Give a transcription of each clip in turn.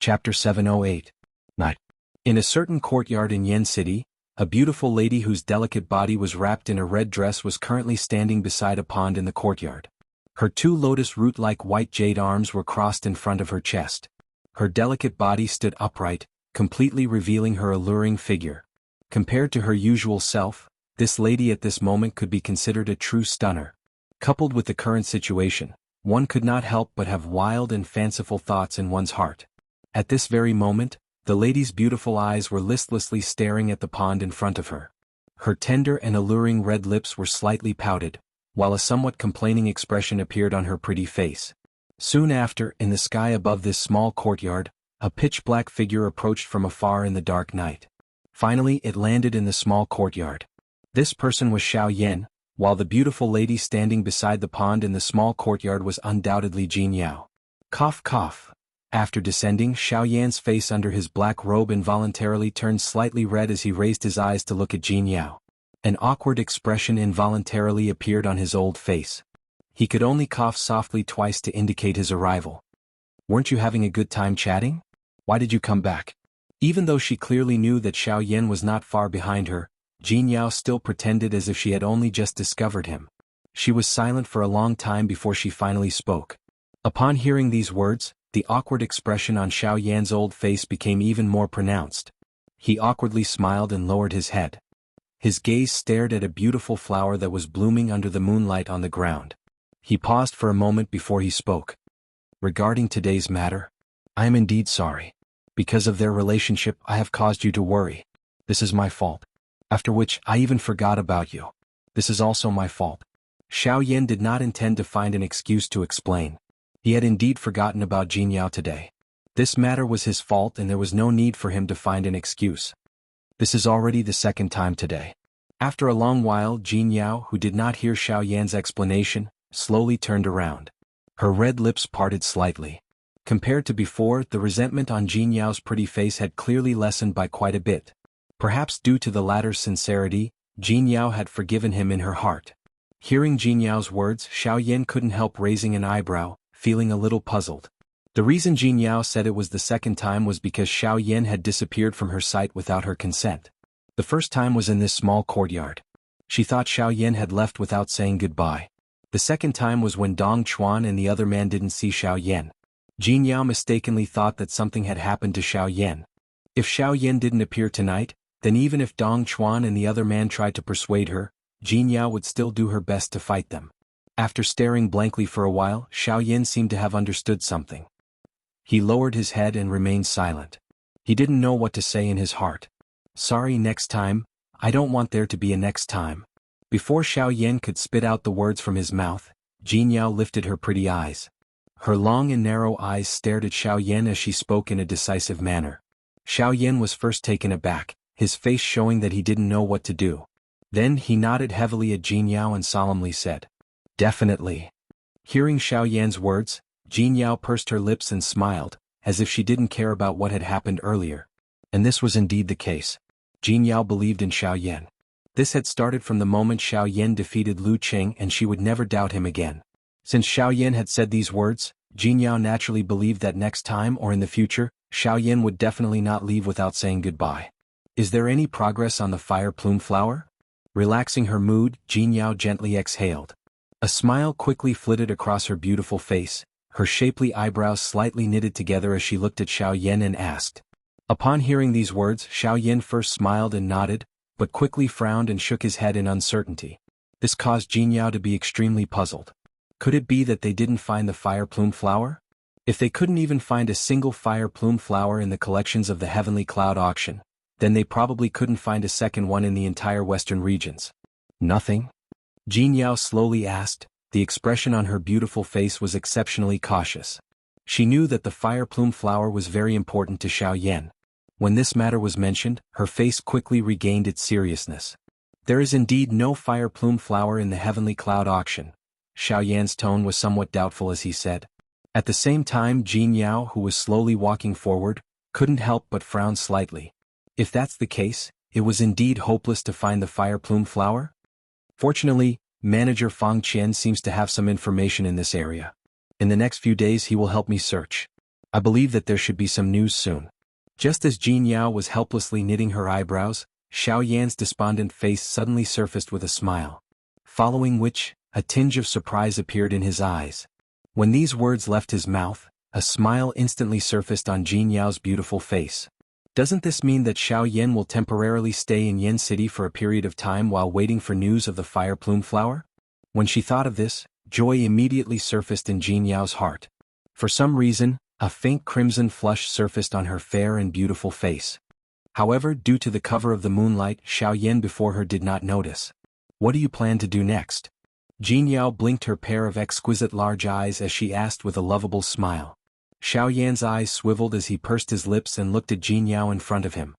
Chapter 708. Night. In a certain courtyard in Yen City, a beautiful lady whose delicate body was wrapped in a red dress was currently standing beside a pond in the courtyard. Her two lotus root-like white jade arms were crossed in front of her chest. Her delicate body stood upright, completely revealing her alluring figure. Compared to her usual self, this lady at this moment could be considered a true stunner. Coupled with the current situation, one could not help but have wild and fanciful thoughts in one's heart. At this very moment, the lady's beautiful eyes were listlessly staring at the pond in front of her. Her tender and alluring red lips were slightly pouted, while a somewhat complaining expression appeared on her pretty face. Soon after, in the sky above this small courtyard, a pitch-black figure approached from afar in the dark night. Finally, it landed in the small courtyard. This person was Xiao Yan, while the beautiful lady standing beside the pond in the small courtyard was undoubtedly Jianghu. Cough cough. After descending, Xiao Yan's face under his black robe involuntarily turned slightly red as he raised his eyes to look at Jianghu. An awkward expression involuntarily appeared on his old face. He could only cough softly twice to indicate his arrival. "Weren't you having a good time chatting? Why did you come back?" Even though she clearly knew that Xiao Yan was not far behind her, Jianghu still pretended as if she had only just discovered him. She was silent for a long time before she finally spoke. Upon hearing these words, the awkward expression on Xiao Yan's old face became even more pronounced. He awkwardly smiled and lowered his head. His gaze stared at a beautiful flower that was blooming under the moonlight on the ground. He paused for a moment before he spoke. "Regarding today's matter, I am indeed sorry. Because of their relationship, I have caused you to worry. This is my fault. After which, I even forgot about you. This is also my fault." Xiao Yan did not intend to find an excuse to explain. He had indeed forgotten about Jianghu today. This matter was his fault and there was no need for him to find an excuse. This is already the second time today. After a long while, Jianghu, who did not hear Xiao Yan's explanation, slowly turned around. Her red lips parted slightly. Compared to before, the resentment on Jianghu's pretty face had clearly lessened by quite a bit. Perhaps due to the latter's sincerity, Jianghu had forgiven him in her heart. Hearing Jianghu's words, Xiao Yan couldn't help raising an eyebrow, feeling a little puzzled. The reason Jianghu said it was the second time was because Xiao Yan had disappeared from her sight without her consent. The first time was in this small courtyard. She thought Xiao Yan had left without saying goodbye. The second time was when Dong Chuan and the other man didn't see Xiao Yan. Jianghu mistakenly thought that something had happened to Xiao Yan. If Xiao Yan didn't appear tonight, then even if Dong Chuan and the other man tried to persuade her, Jianghu would still do her best to fight them. After staring blankly for a while, Xiao Yan seemed to have understood something. He lowered his head and remained silent. He didn't know what to say in his heart. "Sorry, next time. I don't want there to be a next time." Before Xiao Yan could spit out the words from his mouth, Jianghu lifted her pretty eyes. Her long and narrow eyes stared at Xiao Yan as she spoke in a decisive manner. Xiao Yan was first taken aback, his face showing that he didn't know what to do. Then he nodded heavily at Jianghu and solemnly said, "Definitely." Hearing Xiao Yan's words, Jianghu pursed her lips and smiled, as if she didn't care about what had happened earlier. And this was indeed the case. Jianghu believed in Xiao Yan. This had started from the moment Xiao Yan defeated Lu Qing and she would never doubt him again. Since Xiao Yan had said these words, Jianghu naturally believed that next time or in the future, Xiao Yan would definitely not leave without saying goodbye. "Is there any progress on the fire plume flower?" Relaxing her mood, Jianghu gently exhaled. A smile quickly flitted across her beautiful face, her shapely eyebrows slightly knitted together as she looked at Xiao Yan and asked. Upon hearing these words, Xiao Yan first smiled and nodded, but quickly frowned and shook his head in uncertainty. This caused Jianghu to be extremely puzzled. Could it be that they didn't find the fire plume flower? If they couldn't even find a single fire plume flower in the collections of the Heavenly Cloud auction, then they probably couldn't find a second one in the entire western regions. "Nothing?" Jianghu slowly asked. The expression on her beautiful face was exceptionally cautious. She knew that the fire plume flower was very important to Xiao Yan. When this matter was mentioned, her face quickly regained its seriousness. "There is indeed no fire plume flower in the Heavenly Cloud auction." Xiao Yan's tone was somewhat doubtful as he said. At the same time, Jianghu, who was slowly walking forward, couldn't help but frown slightly. If that's the case, it was indeed hopeless to find the fire plume flower? Fortunately, Manager Fang Qian seems to have some information in this area. In the next few days he will help me search. I believe that there should be some news soon. Just as Jin Yao was helplessly knitting her eyebrows, Xiao Yan's despondent face suddenly surfaced with a smile. Following which, a tinge of surprise appeared in his eyes. When these words left his mouth, a smile instantly surfaced on Jin Yao's beautiful face. Doesn't this mean that Xiao Yan will temporarily stay in Yan City for a period of time while waiting for news of the fire plume flower? When she thought of this, joy immediately surfaced in Jin Yao's heart. For some reason, a faint crimson flush surfaced on her fair and beautiful face. However, due to the cover of the moonlight, Xiao Yan before her did not notice. What do you plan to do next? Jin Yao blinked her pair of exquisite large eyes as she asked with a lovable smile. Xiao Yan's eyes swiveled as he pursed his lips and looked at Jin Yao in front of him.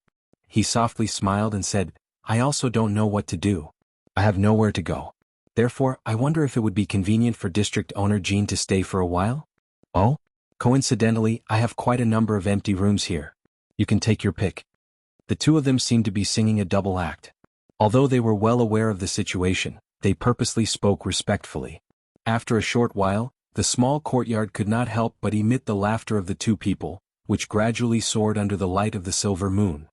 He softly smiled and said, I also don't know what to do. I have nowhere to go. Therefore, I wonder if it would be convenient for district owner Jin to stay for a while? Oh? Coincidentally, I have quite a number of empty rooms here. You can take your pick. The two of them seemed to be singing a double act. Although they were well aware of the situation, they purposely spoke respectfully. After a short while, the small courtyard could not help but emit the laughter of the two people, which gradually soared under the light of the silver moon.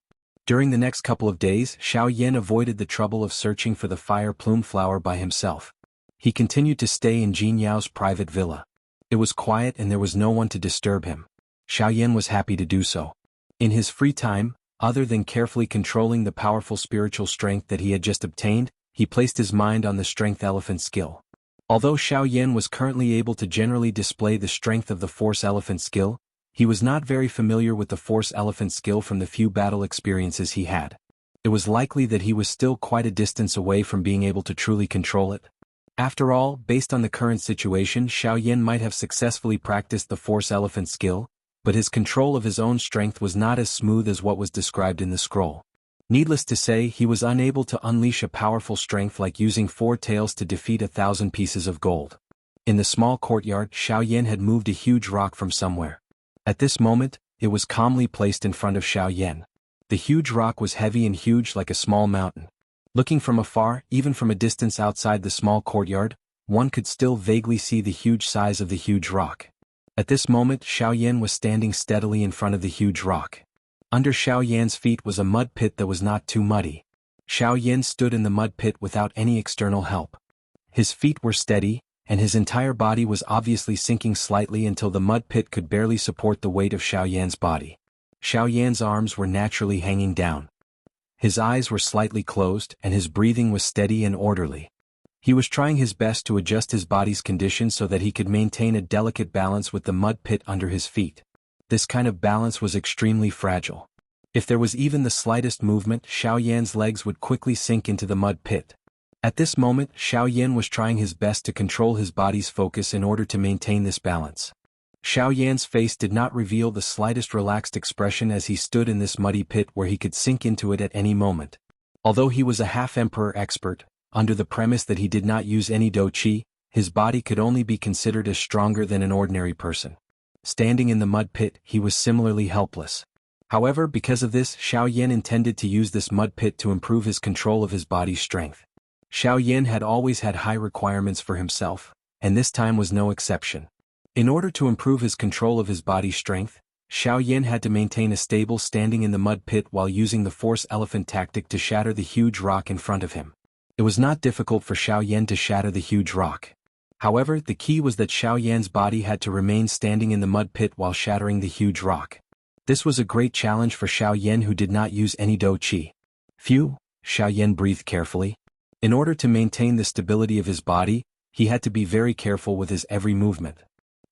During the next couple of days, Xiao Yan avoided the trouble of searching for the fire plume flower by himself. He continued to stay in Jin Yao's private villa. It was quiet and there was no one to disturb him. Xiao Yan was happy to do so. In his free time, other than carefully controlling the powerful spiritual strength that he had just obtained, he placed his mind on the strength elephant skill. Although Xiao Yan was currently able to generally display the strength of the force elephant skill, he was not very familiar with the force elephant skill from the few battle experiences he had. It was likely that he was still quite a distance away from being able to truly control it. After all, based on the current situation, Xiao Yan might have successfully practiced the force elephant skill, but his control of his own strength was not as smooth as what was described in the scroll. Needless to say, he was unable to unleash a powerful strength like using 4 tails to defeat 1,000 pieces of gold. In the small courtyard, Xiao Yan had moved a huge rock from somewhere. At this moment, it was calmly placed in front of Xiao Yan. The huge rock was heavy and huge like a small mountain. Looking from afar, even from a distance outside the small courtyard, one could still vaguely see the huge size of the huge rock. At this moment, Xiao Yan was standing steadily in front of the huge rock. Under Xiao Yan's feet was a mud pit that was not too muddy. Xiao Yan stood in the mud pit without any external help. His feet were steady, and his entire body was obviously sinking slightly until the mud pit could barely support the weight of Xiao Yan's body. Xiao Yan's arms were naturally hanging down. His eyes were slightly closed, and his breathing was steady and orderly. He was trying his best to adjust his body's condition so that he could maintain a delicate balance with the mud pit under his feet. This kind of balance was extremely fragile. If there was even the slightest movement, Xiao Yan's legs would quickly sink into the mud pit. At this moment, Xiao Yan was trying his best to control his body's focus in order to maintain this balance. Xiao Yan's face did not reveal the slightest relaxed expression as he stood in this muddy pit where he could sink into it at any moment. Although he was a half-emperor expert, under the premise that he did not use any do-chi, his body could only be considered as stronger than an ordinary person. Standing in the mud pit, he was similarly helpless. However, because of this, Xiao Yan intended to use this mud pit to improve his control of his body's strength. Xiao Yan had always had high requirements for himself, and this time was no exception. In order to improve his control of his body's strength, Xiao Yan had to maintain a stable standing in the mud pit while using the force elephant tactic to shatter the huge rock in front of him. It was not difficult for Xiao Yan to shatter the huge rock. However, the key was that Xiao Yan's body had to remain standing in the mud pit while shattering the huge rock. This was a great challenge for Xiao Yan, who did not use any do-chi. Phew, Xiao Yan breathed carefully. In order to maintain the stability of his body, he had to be very careful with his every movement.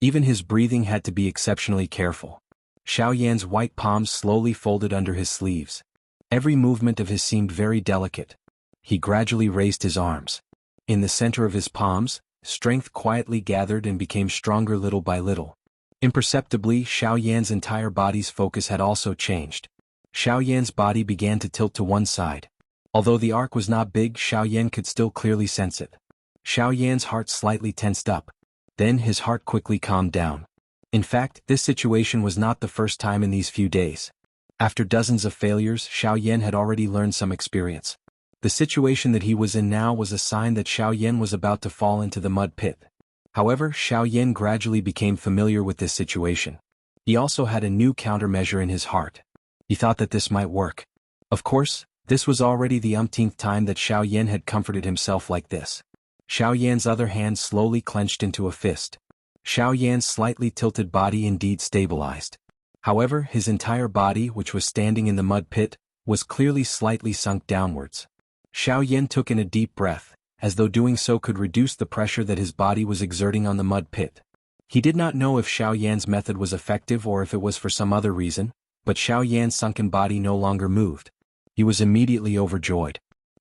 Even his breathing had to be exceptionally careful. Xiao Yan's white palms slowly folded under his sleeves. Every movement of his seemed very delicate. He gradually raised his arms. In the center of his palms, strength quietly gathered and became stronger little by little. Imperceptibly, Xiao Yan's entire body's focus had also changed. Xiao Yan's body began to tilt to one side. Although the arc was not big, Xiao Yan could still clearly sense it. Xiao Yan's heart slightly tensed up. Then his heart quickly calmed down. In fact, this situation was not the first time in these few days. After dozens of failures, Xiao Yan had already learned some experience. The situation that he was in now was a sign that Xiao Yan was about to fall into the mud pit. However, Xiao Yan gradually became familiar with this situation. He also had a new countermeasure in his heart. He thought that this might work. Of course, this was already the umpteenth time that Xiao Yan had comforted himself like this. Xiao Yan's other hand slowly clenched into a fist. Xiao Yan's slightly tilted body indeed stabilized. However, his entire body, which was standing in the mud pit, was clearly slightly sunk downwards. Xiao Yan took in a deep breath, as though doing so could reduce the pressure that his body was exerting on the mud pit. He did not know if Xiao Yan's method was effective or if it was for some other reason, but Xiao Yan's sunken body no longer moved. He was immediately overjoyed.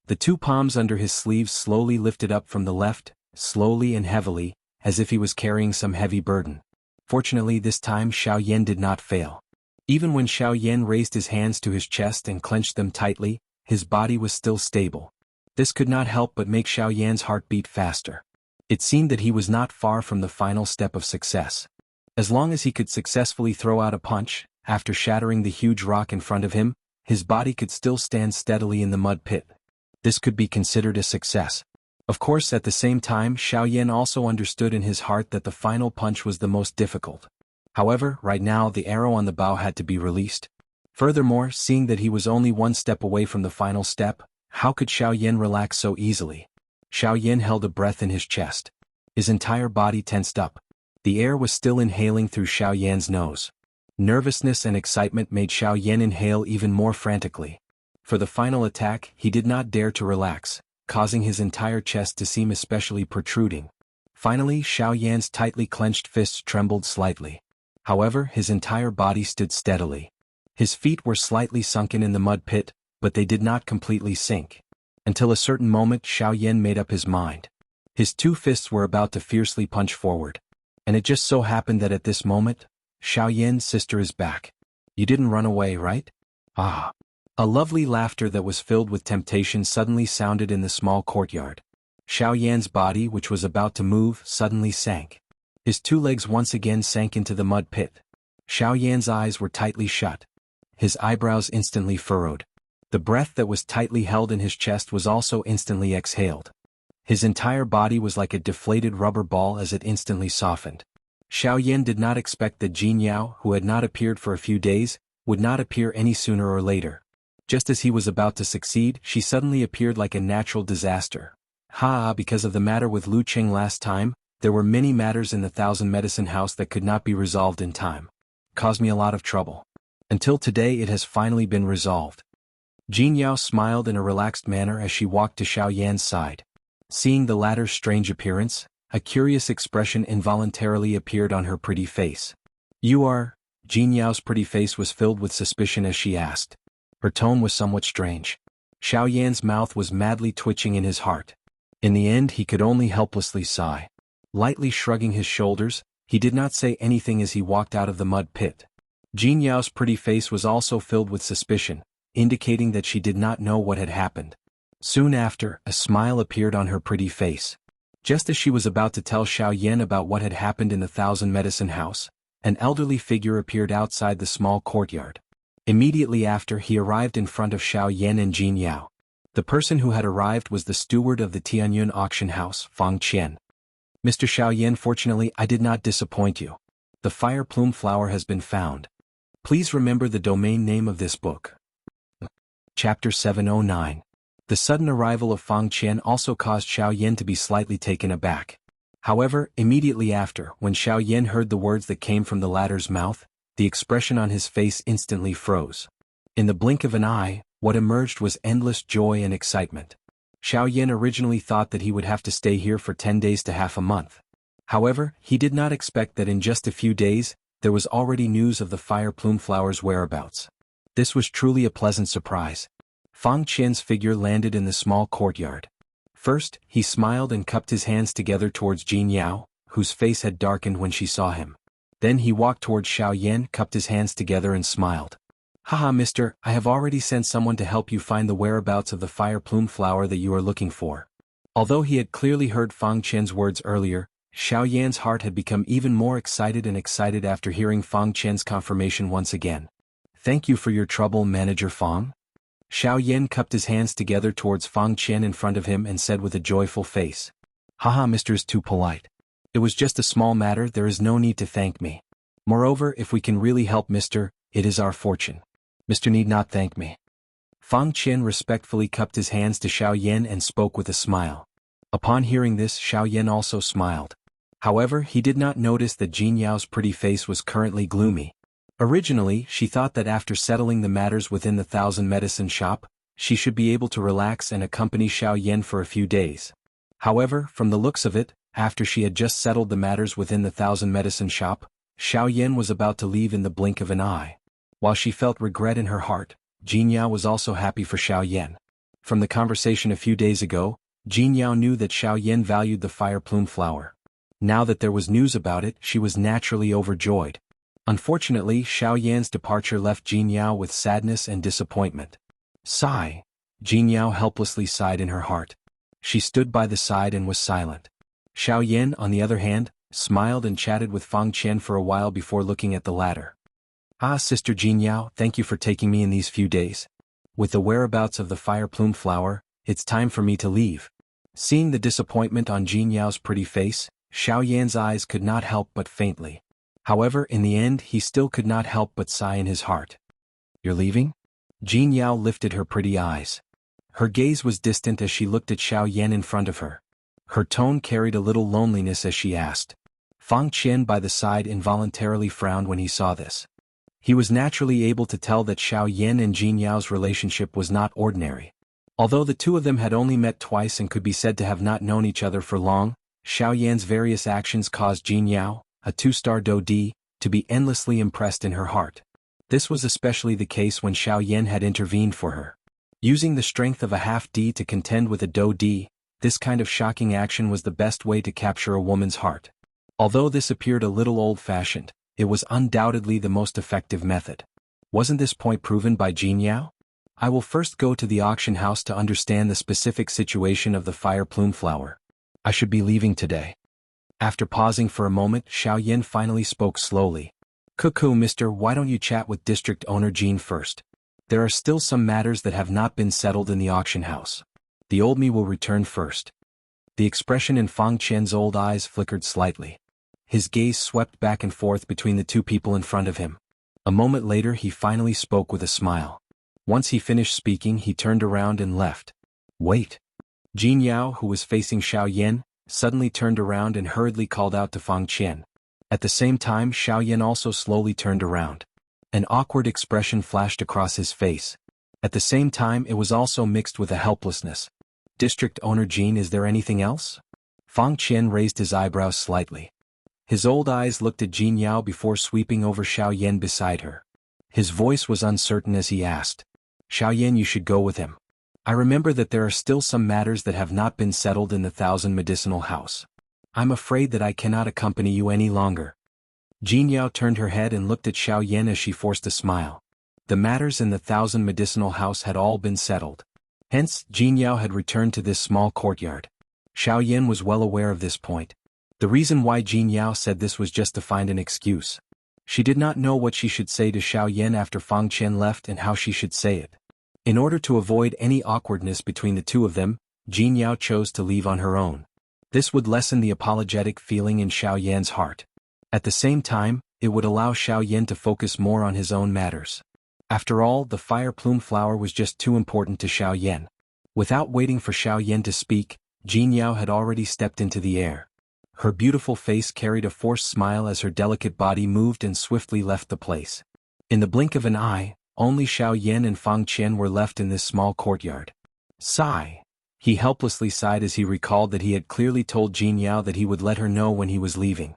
The two palms under his sleeves slowly lifted up from the left, slowly and heavily, as if he was carrying some heavy burden. Fortunately this time Xiao Yan did not fail. Even when Xiao Yan raised his hands to his chest and clenched them tightly, his body was still stable. This could not help but make Xiao Yan's heart beat faster. It seemed that he was not far from the final step of success. As long as he could successfully throw out a punch, after shattering the huge rock in front of him, his body could still stand steadily in the mud pit. This could be considered a success. Of course, at the same time, Xiao Yan also understood in his heart that the final punch was the most difficult. However, right now the arrow on the bow had to be released. Furthermore, seeing that he was only one step away from the final step, how could Xiao Yan relax so easily? Xiao Yan held a breath in his chest. His entire body tensed up. The air was still inhaling through Xiao Yan's nose. Nervousness and excitement made Xiao Yan inhale even more frantically. For the final attack, he did not dare to relax, causing his entire chest to seem especially protruding. Finally, Xiao Yan's tightly clenched fists trembled slightly. However, his entire body stood steadily. His feet were slightly sunken in the mud pit, but they did not completely sink. Until a certain moment Xiao Yan made up his mind. His two fists were about to fiercely punch forward. And it just so happened that at this moment, Xiao Yan's sister is back. You didn't run away, right? Ah. A lovely laughter that was filled with temptation suddenly sounded in the small courtyard. Xiao Yan's body, which was about to move, suddenly sank. His two legs once again sank into the mud pit. Xiao Yan's eyes were tightly shut. His eyebrows instantly furrowed. The breath that was tightly held in his chest was also instantly exhaled. His entire body was like a deflated rubber ball as it instantly softened. Xiao Yan did not expect that Jianghu, who had not appeared for a few days, would not appear any sooner or later. Just as he was about to succeed, she suddenly appeared like a natural disaster. Because of the matter with Lu Qing last time, there were many matters in the Thousand Medicine House that could not be resolved in time. Caused me a lot of trouble. Until today it has finally been resolved. Jianghu smiled in a relaxed manner as she walked to Xiao Yan's side. Seeing the latter's strange appearance, a curious expression involuntarily appeared on her pretty face. You are? Jianghu's pretty face was filled with suspicion as she asked. Her tone was somewhat strange. Xiao Yan's mouth was madly twitching in his heart. In the end he could only helplessly sigh. Lightly shrugging his shoulders, he did not say anything as he walked out of the mud pit. Jianghu's pretty face was also filled with suspicion, indicating that she did not know what had happened. Soon after, a smile appeared on her pretty face. Just as she was about to tell Xiao Yan about what had happened in the Thousand Medicine House, an elderly figure appeared outside the small courtyard. Immediately after, he arrived in front of Xiao Yan and Jianghu. The person who had arrived was the steward of the Tianyun auction house, Fang Qian. Mr. Xiao Yan, fortunately I did not disappoint you. The fire plume flower has been found. Please remember the domain name of this book. Chapter 709. The sudden arrival of Fang Qian also caused Xiao Yan to be slightly taken aback. However, immediately after, when Xiao Yan heard the words that came from the latter's mouth, the expression on his face instantly froze. In the blink of an eye, what emerged was endless joy and excitement. Xiao Yan originally thought that he would have to stay here for 10 days to half a month. However, he did not expect that in just a few days, there was already news of the fire plume flower's whereabouts. This was truly a pleasant surprise. Fang Qian's figure landed in the small courtyard. First, he smiled and cupped his hands together towards Jianghu, whose face had darkened when she saw him. Then he walked towards Xiao Yan, cupped his hands together and smiled. Haha, mister, I have already sent someone to help you find the whereabouts of the fire plume flower that you are looking for. Although he had clearly heard Fang Qian's words earlier, Xiao Yan's heart had become even more excited after hearing Fang Qian's confirmation once again. Thank you for your trouble, Manager Fang. Xiao Yan cupped his hands together towards Fang Qian in front of him and said with a joyful face. Haha, mister is too polite. It was just a small matter, there is no need to thank me. Moreover, if we can really help Mr., it is our fortune. Mr. need not thank me. Fang Qian respectfully cupped his hands to Xiao Yan and spoke with a smile. Upon hearing this, Xiao Yan also smiled. However, he did not notice that Jin Yao's pretty face was currently gloomy. Originally, she thought that after settling the matters within the 1,000 medicine shop, she should be able to relax and accompany Xiao Yan for a few days. However, from the looks of it, after she had just settled the matters within the 1,000 medicine shop, Xiao Yan was about to leave in the blink of an eye. While she felt regret in her heart, Jin Yao was also happy for Xiao Yan. From the conversation a few days ago, Jin Yao knew that Xiao Yan valued the fire plume flower. Now that there was news about it, she was naturally overjoyed. Unfortunately, Xiao Yan's departure left Jin Yao with sadness and disappointment. Sigh. Jin Yao helplessly sighed in her heart. She stood by the side and was silent. Xiao Yan, on the other hand, smiled and chatted with Fang Qian for a while before looking at the latter. Ah, Sister Jin Yao, thank you for taking me in these few days. With the whereabouts of the fire plume flower, it's time for me to leave. Seeing the disappointment on Jin Yao's pretty face, Xiao Yan's eyes could not help but faintly. However, in the end he still could not help but sigh in his heart. You're leaving? Jin Yao lifted her pretty eyes. Her gaze was distant as she looked at Xiao Yan in front of her. Her tone carried a little loneliness as she asked. Fang Qian by the side involuntarily frowned when he saw this. He was naturally able to tell that Xiao Yan and Jin Yao's relationship was not ordinary. Although the two of them had only met twice and could be said to have not known each other for long, Xiao Yan's various actions caused Jin Yao, a 2-star Do D, to be endlessly impressed in her heart. This was especially the case when Xiao Yan had intervened for her. Using the strength of a half D to contend with a Do D, this kind of shocking action was the best way to capture a woman's heart. Although this appeared a little old-fashioned, it was undoubtedly the most effective method. Wasn't this point proven by Jin Yao? I will first go to the auction house to understand the specific situation of the fire plume flower. I should be leaving today. After pausing for a moment, Xiao Yan finally spoke slowly. Cuckoo, mister, why don't you chat with district owner Jean first? There are still some matters that have not been settled in the auction house. The old me will return first. The expression in Fang Qian's old eyes flickered slightly. His gaze swept back and forth between the two people in front of him. A moment later he finally spoke with a smile. Once he finished speaking he turned around and left. Wait. Jin Yao, who was facing Xiao Yan, suddenly turned around and hurriedly called out to Fang Qian. At the same time Xiao Yan also slowly turned around. An awkward expression flashed across his face. At the same time it was also mixed with a helplessness. District owner Jean, is there anything else? Fang Qian raised his eyebrows slightly. His old eyes looked at Jin Yao before sweeping over Xiao Yan beside her. His voice was uncertain as he asked. Xiao Yan, you should go with him. I remember that there are still some matters that have not been settled in the 1,000 medicinal house. I'm afraid that I cannot accompany you any longer. Jin Yao turned her head and looked at Xiao Yan as she forced a smile. The matters in the 1,000 medicinal house had all been settled. Hence, Jin Yao had returned to this small courtyard. Xiao Yan was well aware of this point. The reason why Jin Yao said this was just to find an excuse. She did not know what she should say to Xiao Yan after Fang Qian left and how she should say it. In order to avoid any awkwardness between the two of them, Jin Yao chose to leave on her own. This would lessen the apologetic feeling in Xiao Yan's heart. At the same time, it would allow Xiao Yan to focus more on his own matters. After all, the fire plume flower was just too important to Xiao Yan. Without waiting for Xiao Yan to speak, Jin Yao had already stepped into the air. Her beautiful face carried a forced smile as her delicate body moved and swiftly left the place. In the blink of an eye, only Xiao Yan and Fang Qian were left in this small courtyard. Sigh. He helplessly sighed as he recalled that he had clearly told Jin Yao that he would let her know when he was leaving.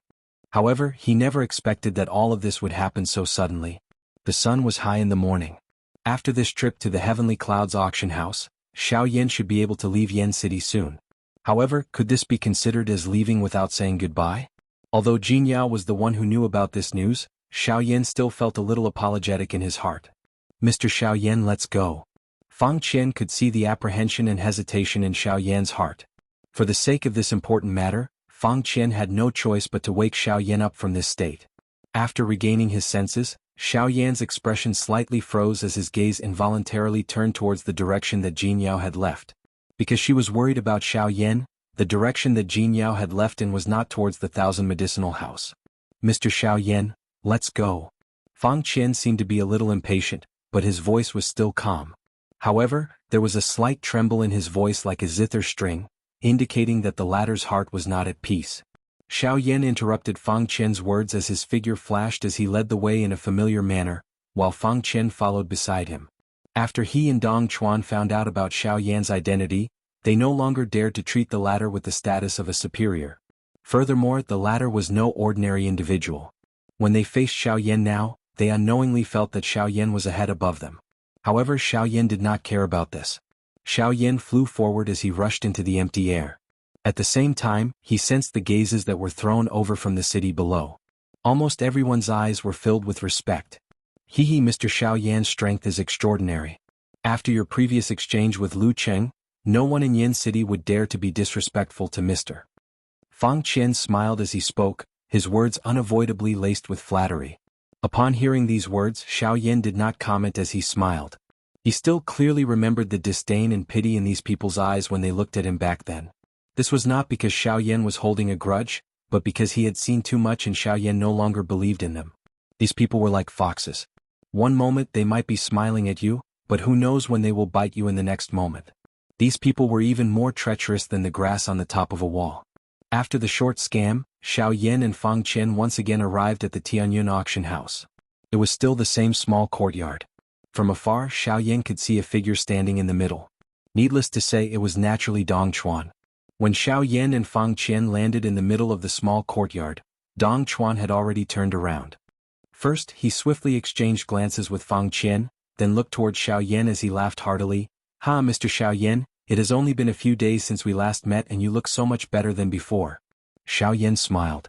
However, he never expected that all of this would happen so suddenly. The sun was high in the morning. After this trip to the Heavenly Clouds auction house, Xiao Yan should be able to leave Yen City soon. However, could this be considered as leaving without saying goodbye? Although Jin Yao was the one who knew about this news, Xiao Yan still felt a little apologetic in his heart. Mr. Xiao Yan, let's go. Fang Qian could see the apprehension and hesitation in Xiao Yan's heart. For the sake of this important matter, Fang Qian had no choice but to wake Xiao Yan up from this state. After regaining his senses, Xiao Yan's expression slightly froze as his gaze involuntarily turned towards the direction that Jin Yao had left. Because she was worried about Xiao Yan, the direction that Jin Yao had left in was not towards the 1,000 medicinal house. Mr. Xiao Yan, Let's go. Fang Qian seemed to be a little impatient, but his voice was still calm. However, there was a slight tremble in his voice like a zither string, indicating that the latter's heart was not at peace. Xiao Yan interrupted Fang Qian's words as his figure flashed as he led the way in a familiar manner, while Fang Qian followed beside him. After he and Dong Chuan found out about Xiao Yan's identity, they no longer dared to treat the latter with the status of a superior. Furthermore, the latter was no ordinary individual. When they faced Xiao Yan now, they unknowingly felt that Xiao Yan was a head above them. However, Xiao Yan did not care about this. Xiao Yan flew forward as he rushed into the empty air. At the same time, he sensed the gazes that were thrown over from the city below. Almost everyone's eyes were filled with respect. Hehe, Mr. Xiao Yan's strength is extraordinary. After your previous exchange with Lu Cheng, no one in Yin City would dare to be disrespectful to Mr. Fang Qian smiled as he spoke, his words unavoidably laced with flattery. Upon hearing these words, Xiao Yan did not comment as he smiled. He still clearly remembered the disdain and pity in these people's eyes when they looked at him back then. This was not because Xiao Yan was holding a grudge, but because he had seen too much and Xiao Yan no longer believed in them. These people were like foxes. One moment they might be smiling at you, but who knows when they will bite you in the next moment. These people were even more treacherous than the grass on the top of a wall. After the short scam, Xiao Yan and Fang Qian once again arrived at the Tianyun auction house. It was still the same small courtyard. From afar, Xiao Yan could see a figure standing in the middle. Needless to say, it was naturally Dong Chuan. When Xiao Yan and Fang Qian landed in the middle of the small courtyard, Dong Chuan had already turned around. First, he swiftly exchanged glances with Fang Qian, then looked toward Xiao Yan as he laughed heartily. "Ha, Mr. Xiao Yan, it has only been a few days since we last met and you look so much better than before." Xiao Yan smiled.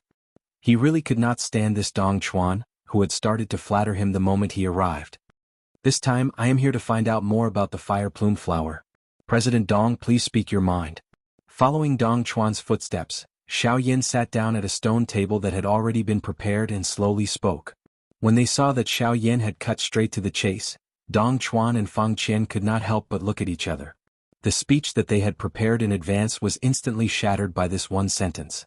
He really could not stand this Dong Chuan, who had started to flatter him the moment he arrived. "This time I am here to find out more about the fire plume flower. President Dong, please speak your mind." Following Dong Chuan's footsteps, Xiao Yan sat down at a stone table that had already been prepared and slowly spoke. When they saw that Xiao Yan had cut straight to the chase, Dong Chuan and Fang Qian could not help but look at each other. The speech that they had prepared in advance was instantly shattered by this one sentence.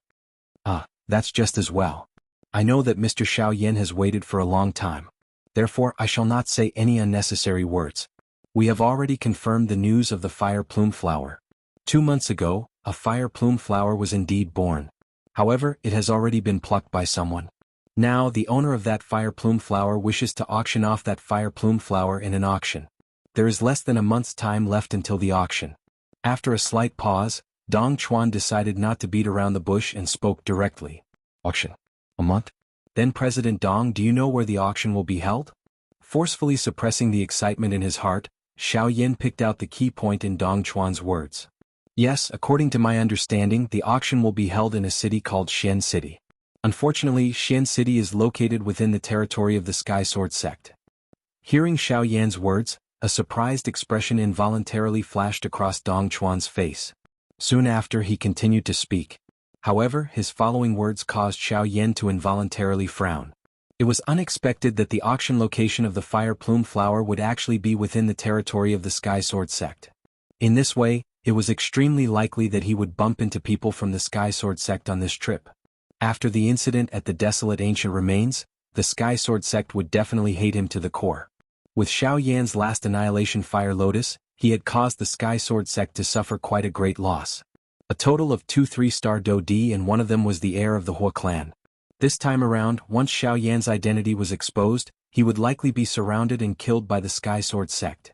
"Ah, that's just as well. I know that Mr. Xiao Yan has waited for a long time. Therefore I shall not say any unnecessary words. We have already confirmed the news of the fire plume flower. 2 months ago, a fire plume flower was indeed born. However, it has already been plucked by someone. Now the owner of that fire plume flower wishes to auction off that fire plume flower in an auction. There is less than a month's time left until the auction." After a slight pause, Dong Chuan decided not to beat around the bush and spoke directly. "Auction? A month? Then President Dong, do you know where the auction will be held?" Forcefully suppressing the excitement in his heart, Xiao Yan picked out the key point in Dong Chuan's words. "Yes, according to my understanding, the auction will be held in a city called Xian City. Unfortunately, Xian City is located within the territory of the Sky Sword sect." Hearing Xiao Yan's words, a surprised expression involuntarily flashed across Dong Chuan's face. Soon after, he continued to speak. However, his following words caused Xiao Yan to involuntarily frown. It was unexpected that the auction location of the fire plume flower would actually be within the territory of the Sky Sword sect. In this way, it was extremely likely that he would bump into people from the Sky Sword sect on this trip. After the incident at the desolate ancient remains, the Sky Sword sect would definitely hate him to the core. With Xiao Yan's last annihilation fire lotus, he had caused the Sky Sword sect to suffer quite a great loss. A total of 2 3-star Do-Di, and one of them was the heir of the Hua clan. This time around, once Xiao Yan's identity was exposed, he would likely be surrounded and killed by the Sky Sword sect.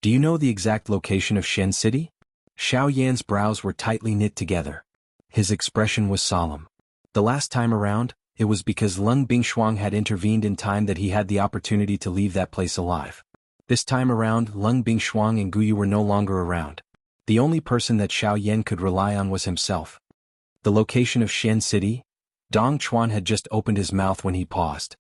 "Do you know the exact location of Xian City?" Xiao Yan's brows were tightly knit together. His expression was solemn. The last time around, it was because Lung Bingshuang had intervened in time that he had the opportunity to leave that place alive. This time around, Lung Bingshuang and Guyu were no longer around. The only person that Xiao Yan could rely on was himself. The location of Xian City? Dong Chuan had just opened his mouth when he paused.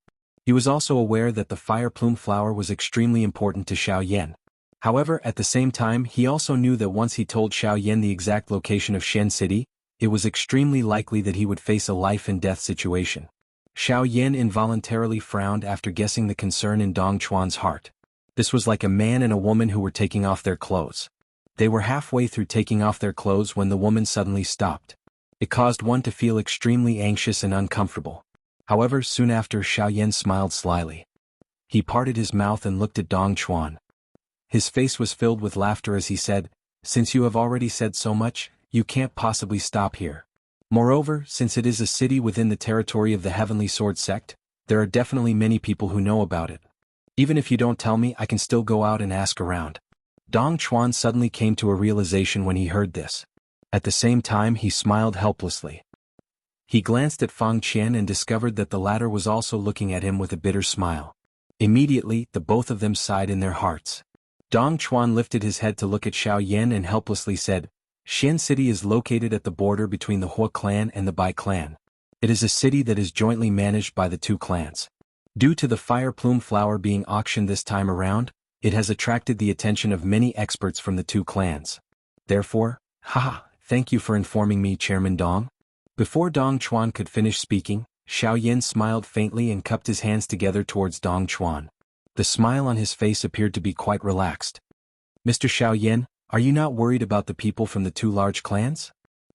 He was also aware that the fire plume flower was extremely important to Xiao Yan. However, at the same time, he also knew that once he told Xiao Yan the exact location of Xian City, it was extremely likely that he would face a life-and-death situation. Xiao Yan involuntarily frowned after guessing the concern in Dong Chuan's heart. This was like a man and a woman who were taking off their clothes. They were halfway through taking off their clothes when the woman suddenly stopped. It caused one to feel extremely anxious and uncomfortable. However, soon after, Xiao Yan smiled slyly. He parted his mouth and looked at Dong Chuan. His face was filled with laughter as he said, "Since you have already said so much, you can't possibly stop here. Moreover, since it is a city within the territory of the Heavenly Sword Sect, there are definitely many people who know about it. Even if you don't tell me, I can still go out and ask around." Dong Chuan suddenly came to a realization when he heard this. At the same time, he smiled helplessly. He glanced at Fang Qian and discovered that the latter was also looking at him with a bitter smile. Immediately, the both of them sighed in their hearts. Dong Chuan lifted his head to look at Xiao Yan and helplessly said, "Xian City is located at the border between the Hua clan and the Bai clan. It is a city that is jointly managed by the two clans. Due to the fire plume flower being auctioned this time around, it has attracted the attention of many experts from the two clans. Therefore, thank you for informing me, Chairman Dong." Before Dong Chuan could finish speaking, Xiao Yan smiled faintly and cupped his hands together towards Dong Chuan. The smile on his face appeared to be quite relaxed. "Mr. Xiao Yan, are you not worried about the people from the two large clans?"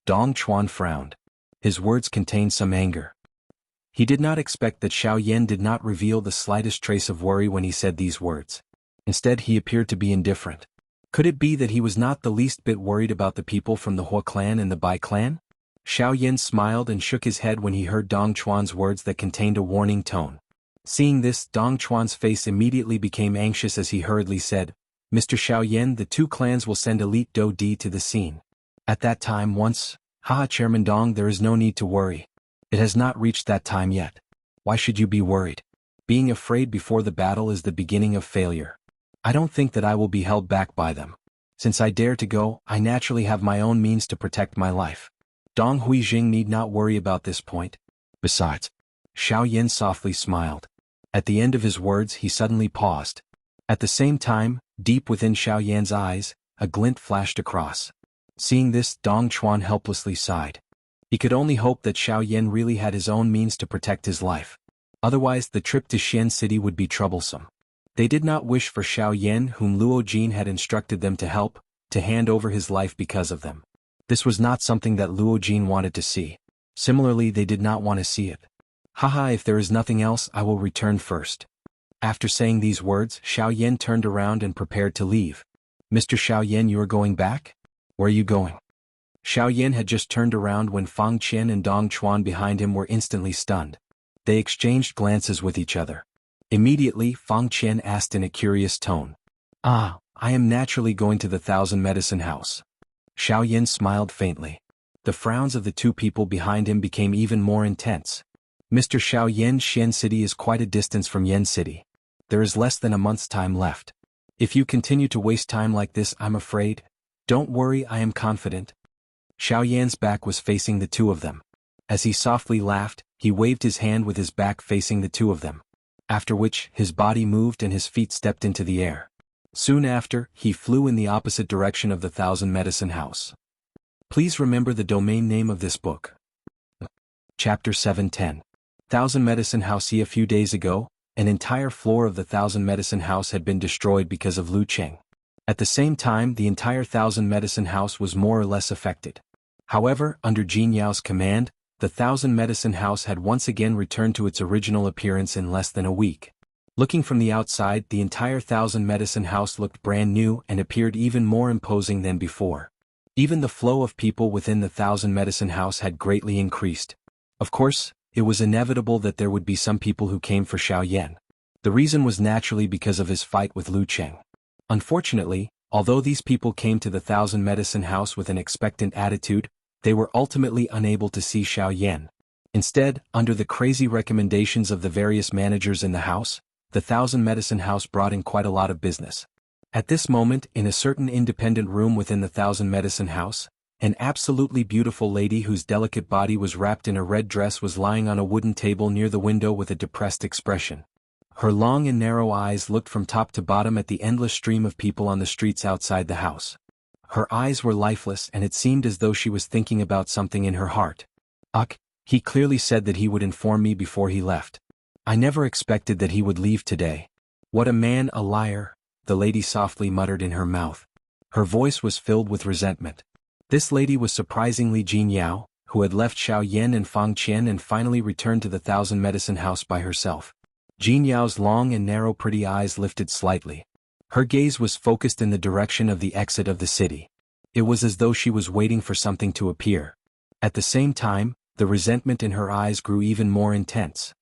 Dong Chuan frowned. His words contained some anger. He did not expect that Xiao Yan did not reveal the slightest trace of worry when he said these words. Instead, he appeared to be indifferent. Could it be that he was not the least bit worried about the people from the Hua clan and the Bai clan? Xiao Yan smiled and shook his head when he heard Dong Chuan's words that contained a warning tone. Seeing this, Dong Chuan's face immediately became anxious as he hurriedly said, "Mr. Xiao Yan, the two clans will send elite Do Di to the scene. At that time once, Chairman Dong, there is no need to worry. It has not reached that time yet. Why should you be worried? Being afraid before the battle is the beginning of failure. I don't think that I will be held back by them. Since I dare to go, I naturally have my own means to protect my life. Dong Huijing need not worry about this point. Besides," Xiao Yan softly smiled. At the end of his words, he suddenly paused. At the same time, deep within Xiao Yan's eyes, a glint flashed across. Seeing this, Dong Chuan helplessly sighed. He could only hope that Xiao Yan really had his own means to protect his life. Otherwise, the trip to Xian City would be troublesome. They did not wish for Xiao Yan, whom Luo Jin had instructed them to help, to hand over his life because of them. This was not something that Luo Jin wanted to see. Similarly, they did not want to see it. If there is nothing else, I will return first." After saying these words, Xiao Yan turned around and prepared to leave. "Mr. Xiao Yan, you are going back? Where are you going?" Xiao Yan had just turned around when Fang Qian and Dong Chuan behind him were instantly stunned. They exchanged glances with each other. Immediately, Fang Qian asked in a curious tone, "I am naturally going to the Thousand Medicine House." Xiao Yan smiled faintly. The frowns of the two people behind him became even more intense. "Mr. Xiao Yan, Xian City is quite a distance from Yan City. There is less than a month's time left. If you continue to waste time like this, I'm afraid." "Don't worry, I am confident." Xiao Yan's back was facing the two of them. As he softly laughed, he waved his hand with his back facing the two of them. After which, his body moved and his feet stepped into the air. Soon after, he flew in the opposite direction of the Thousand Medicine House. Please remember the domain name of this book. Chapter 710. Thousand Medicine House. A few days ago, an entire floor of the Thousand Medicine House had been destroyed because of Lu Cheng. At the same time, the entire Thousand Medicine House was more or less affected. However, under Jin Yao's command, the Thousand Medicine House had once again returned to its original appearance in less than a week. Looking from the outside, the entire Thousand Medicine House looked brand new and appeared even more imposing than before. Even the flow of people within the Thousand Medicine House had greatly increased. Of course, it was inevitable that there would be some people who came for Xiao Yan. The reason was naturally because of his fight with Lu Cheng. Unfortunately, although these people came to the Thousand Medicine House with an expectant attitude, they were ultimately unable to see Xiao Yan. Instead, under the crazy recommendations of the various managers in the house, the Thousand Medicine House brought in quite a lot of business. At this moment, in a certain independent room within the Thousand Medicine House, an absolutely beautiful lady whose delicate body was wrapped in a red dress was lying on a wooden table near the window with a depressed expression. Her long and narrow eyes looked from top to bottom at the endless stream of people on the streets outside the house. Her eyes were lifeless and it seemed as though she was thinking about something in her heart. He clearly said that he would inform me before he left. I never expected that he would leave today. What a man, a liar, the lady softly muttered in her mouth. Her voice was filled with resentment. This lady was surprisingly Jin Yao, who had left Xiao Yan and Fang Qian and finally returned to the Thousand Medicine House by herself. Jin Yao's long and narrow pretty eyes lifted slightly. Her gaze was focused in the direction of the exit of the city. It was as though she was waiting for something to appear. At the same time, the resentment in her eyes grew even more intense.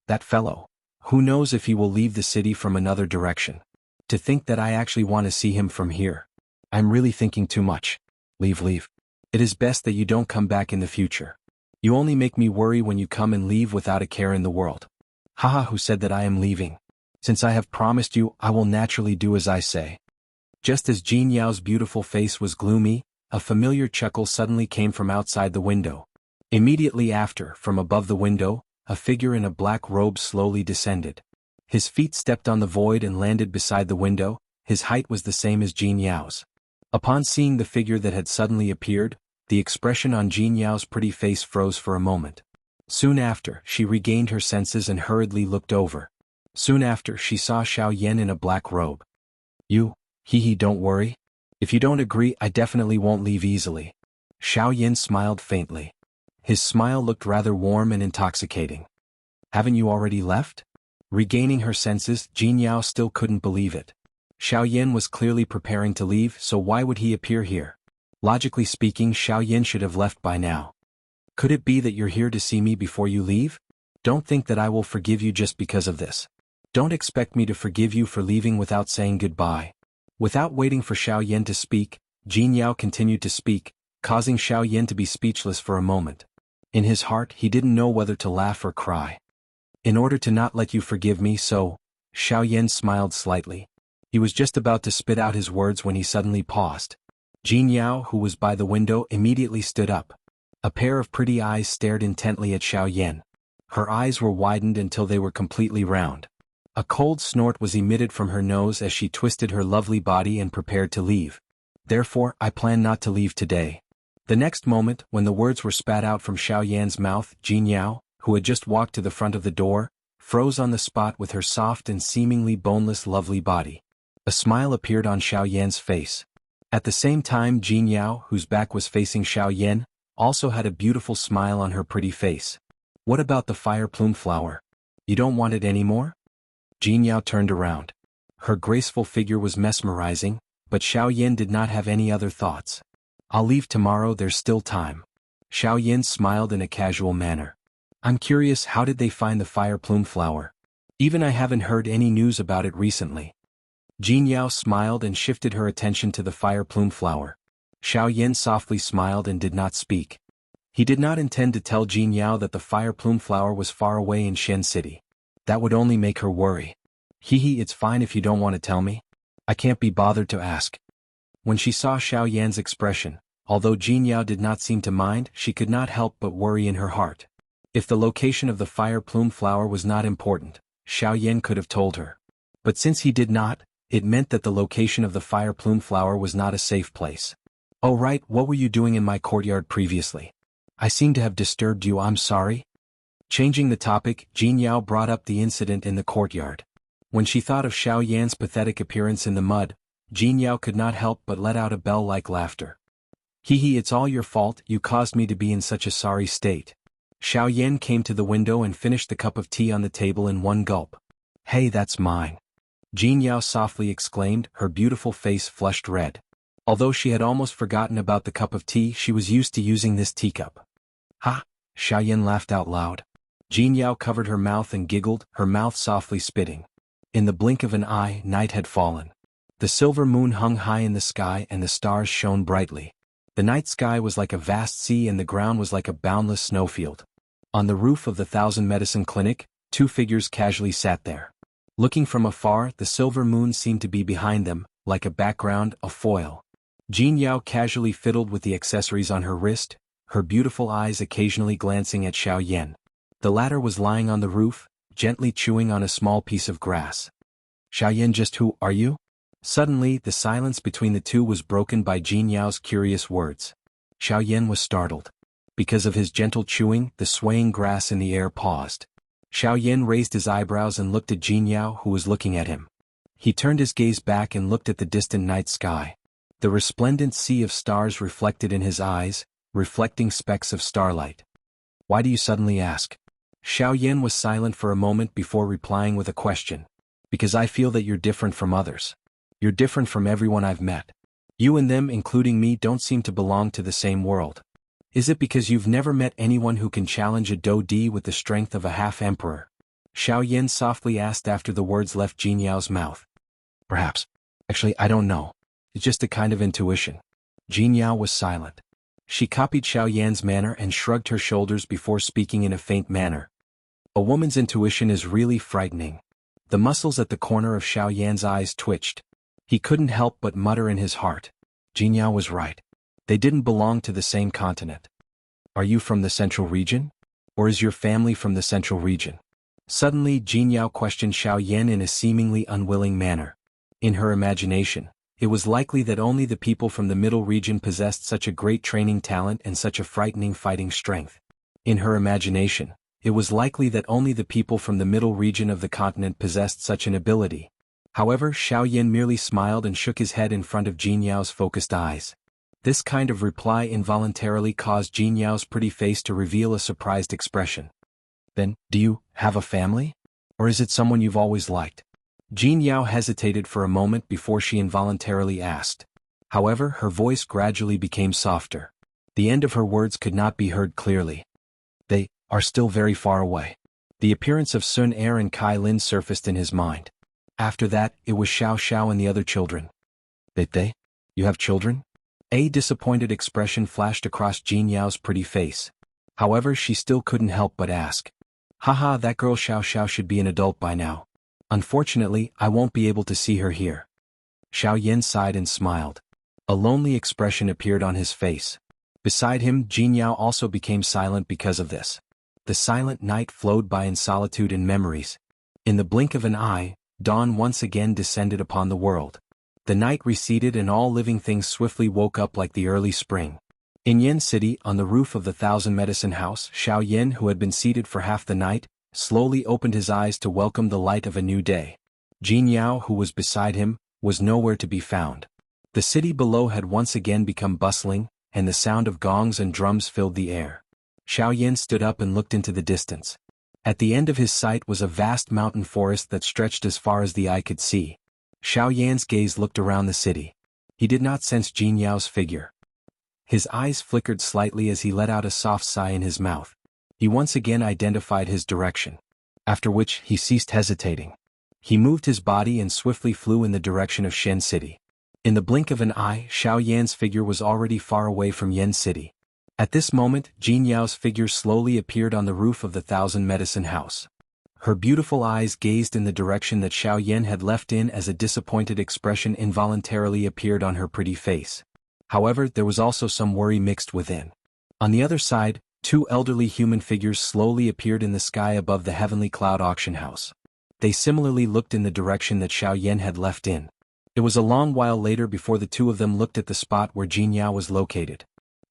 That fellow. Who knows if he will leave the city from another direction? To think that I actually want to see him from here. I'm really thinking too much. Leave. It is best that you don't come back in the future. You only make me worry when you come and leave without a care in the world. Haha, who said that I am leaving? Since I have promised you, I will naturally do as I say. Just as Jin Yao's beautiful face was gloomy, a familiar chuckle suddenly came from outside the window. Immediately after, from above the window, a figure in a black robe slowly descended. His feet stepped on the void and landed beside the window. His height was the same as Jin Yao's. Upon seeing the figure that had suddenly appeared, the expression on Jin Yao's pretty face froze for a moment. Soon after, she regained her senses and hurriedly looked over. Soon after, she saw Xiao Yan in a black robe. You? Don't worry. If you don't agree, I definitely won't leave easily. Xiao Yan smiled faintly. His smile looked rather warm and intoxicating. Haven't you already left? Regaining her senses, Jin Yao still couldn't believe it. Xiao Yan was clearly preparing to leave, so why would he appear here? Logically speaking, Xiao Yan should have left by now. Could it be that you're here to see me before you leave? Don't think that I will forgive you just because of this. Don't expect me to forgive you for leaving without saying goodbye. Without waiting for Xiao Yan to speak, Jin Yao continued to speak, causing Xiao Yan to be speechless for a moment. In his heart, he didn't know whether to laugh or cry. In order to not let you forgive me, so... Xiao Yan smiled slightly. He was just about to spit out his words when he suddenly paused. Jin Yao, who was by the window, immediately stood up. A pair of pretty eyes stared intently at Xiao Yan. Her eyes were widened until they were completely round. A cold snort was emitted from her nose as she twisted her lovely body and prepared to leave. Therefore, I plan not to leave today. The next moment, when the words were spat out from Xiao Yan's mouth, Jin Yao, who had just walked to the front of the door, froze on the spot with her soft and seemingly boneless lovely body. A smile appeared on Xiao Yan's face. At the same time, Jin Yao, whose back was facing Xiao Yan, also had a beautiful smile on her pretty face. What about the fire plume flower? You don't want it anymore? Jin Yao turned around. Her graceful figure was mesmerizing, but Xiao Yan did not have any other thoughts. I'll leave tomorrow, there's still time. Xiao Yan smiled in a casual manner. I'm curious, how did they find the fire plume flower? Even I haven't heard any news about it recently. Jin Yao smiled and shifted her attention to the fire plume flower. Xiao Yan softly smiled and did not speak. He did not intend to tell Jin Yao that the fire plume flower was far away in Shen City. That would only make her worry. It's fine if you don't want to tell me. I can't be bothered to ask. When she saw Xiao Yan's expression, although Jin Yao did not seem to mind, she could not help but worry in her heart. If the location of the fire plume flower was not important, Xiao Yan could have told her. But since he did not, it meant that the location of the fire plume flower was not a safe place. Oh right, what were you doing in my courtyard previously? I seem to have disturbed you, I'm sorry. Changing the topic, Jin Yao brought up the incident in the courtyard. When she thought of Xiao Yan's pathetic appearance in the mud, Jin Yao could not help but let out a bell-like laughter. It's all your fault, you caused me to be in such a sorry state. Xiao Yan came to the window and finished the cup of tea on the table in one gulp. Hey, that's mine. Jin Yao softly exclaimed, her beautiful face flushed red. Although she had almost forgotten about the cup of tea, she was used to using this teacup. Ha! Xiao Yan laughed out loud. Jin Yao covered her mouth and giggled, her mouth softly spitting. In the blink of an eye, night had fallen. The silver moon hung high in the sky and the stars shone brightly. The night sky was like a vast sea and the ground was like a boundless snowfield. On the roof of the Thousand Medicine Clinic, two figures casually sat there. Looking from afar, the silver moon seemed to be behind them, like a background, a foil. Jin Yao casually fiddled with the accessories on her wrist, her beautiful eyes occasionally glancing at Xiao Yan. The latter was lying on the roof, gently chewing on a small piece of grass. Xiao Yan, just who are you? Suddenly, the silence between the two was broken by Jin Yao's curious words. Xiao Yan was startled. Because of his gentle chewing, the swaying grass in the air paused. Xiao Yan raised his eyebrows and looked at Jin Yao, who was looking at him. He turned his gaze back and looked at the distant night sky. The resplendent sea of stars reflected in his eyes, reflecting specks of starlight. Why do you suddenly ask? Xiao Yan was silent for a moment before replying with a question. Because I feel that you're different from others. You're different from everyone I've met. You and them, including me, don't seem to belong to the same world. Is it because you've never met anyone who can challenge a Dou Di with the strength of a half-emperor? Xiao Yan softly asked after the words left Jin Yao's mouth. Perhaps. Actually, I don't know. It's just a kind of intuition. Jin Yao was silent. She copied Xiao Yan's manner and shrugged her shoulders before speaking in a faint manner. A woman's intuition is really frightening. The muscles at the corner of Xiao Yan's eyes twitched. He couldn't help but mutter in his heart. Jin Yao was right. They didn't belong to the same continent. Are you from the central region? Or is your family from the central region? Suddenly Jin Yao questioned Xiao Yan in a seemingly unwilling manner. In her imagination, it was likely that only the people from the middle region possessed such a great training talent and such a frightening fighting strength. In her imagination, it was likely that only the people from the middle region of the continent possessed such an ability. However, Xiao Yan merely smiled and shook his head in front of Jin Yao's focused eyes. This kind of reply involuntarily caused Jin Yao's pretty face to reveal a surprised expression. Then, do you have a family? Or is it someone you've always liked? Jin Yao hesitated for a moment before she involuntarily asked. However, her voice gradually became softer. The end of her words could not be heard clearly. They are still very far away. The appearance of Sun Er and Kai Lin surfaced in his mind. After that, it was Xiao Xiao and the other children. They? You have children? A disappointed expression flashed across Jin Yao's pretty face. However, she still couldn't help but ask. Haha, that girl Xiao Xiao should be an adult by now. Unfortunately, I won't be able to see her here. Xiao Yan sighed and smiled. A lonely expression appeared on his face. Beside him, Jin Yao also became silent because of this. The silent night flowed by in solitude and memories. In the blink of an eye, dawn once again descended upon the world. The night receded and all living things swiftly woke up like the early spring. In Yan City, on the roof of the Thousand Medicine House, Xiao Yan, who had been seated for half the night, slowly opened his eyes to welcome the light of a new day. Jin Yao, who was beside him, was nowhere to be found. The city below had once again become bustling, and the sound of gongs and drums filled the air. Xiao Yan stood up and looked into the distance. At the end of his sight was a vast mountain forest that stretched as far as the eye could see. Xiao Yan's gaze looked around the city. He did not sense Jin Yao's figure. His eyes flickered slightly as he let out a soft sigh in his mouth. He once again identified his direction. After which, he ceased hesitating. He moved his body and swiftly flew in the direction of Shen City. In the blink of an eye, Xiao Yan's figure was already far away from Yan City. At this moment, Jin Yao's figure slowly appeared on the roof of the Thousand Medicine House. Her beautiful eyes gazed in the direction that Xiao Yan had left in as a disappointed expression involuntarily appeared on her pretty face. However, there was also some worry mixed within. On the other side, two elderly human figures slowly appeared in the sky above the heavenly cloud auction house. They similarly looked in the direction that Xiao Yan had left in. It was a long while later before the two of them looked at the spot where Jin Yao was located.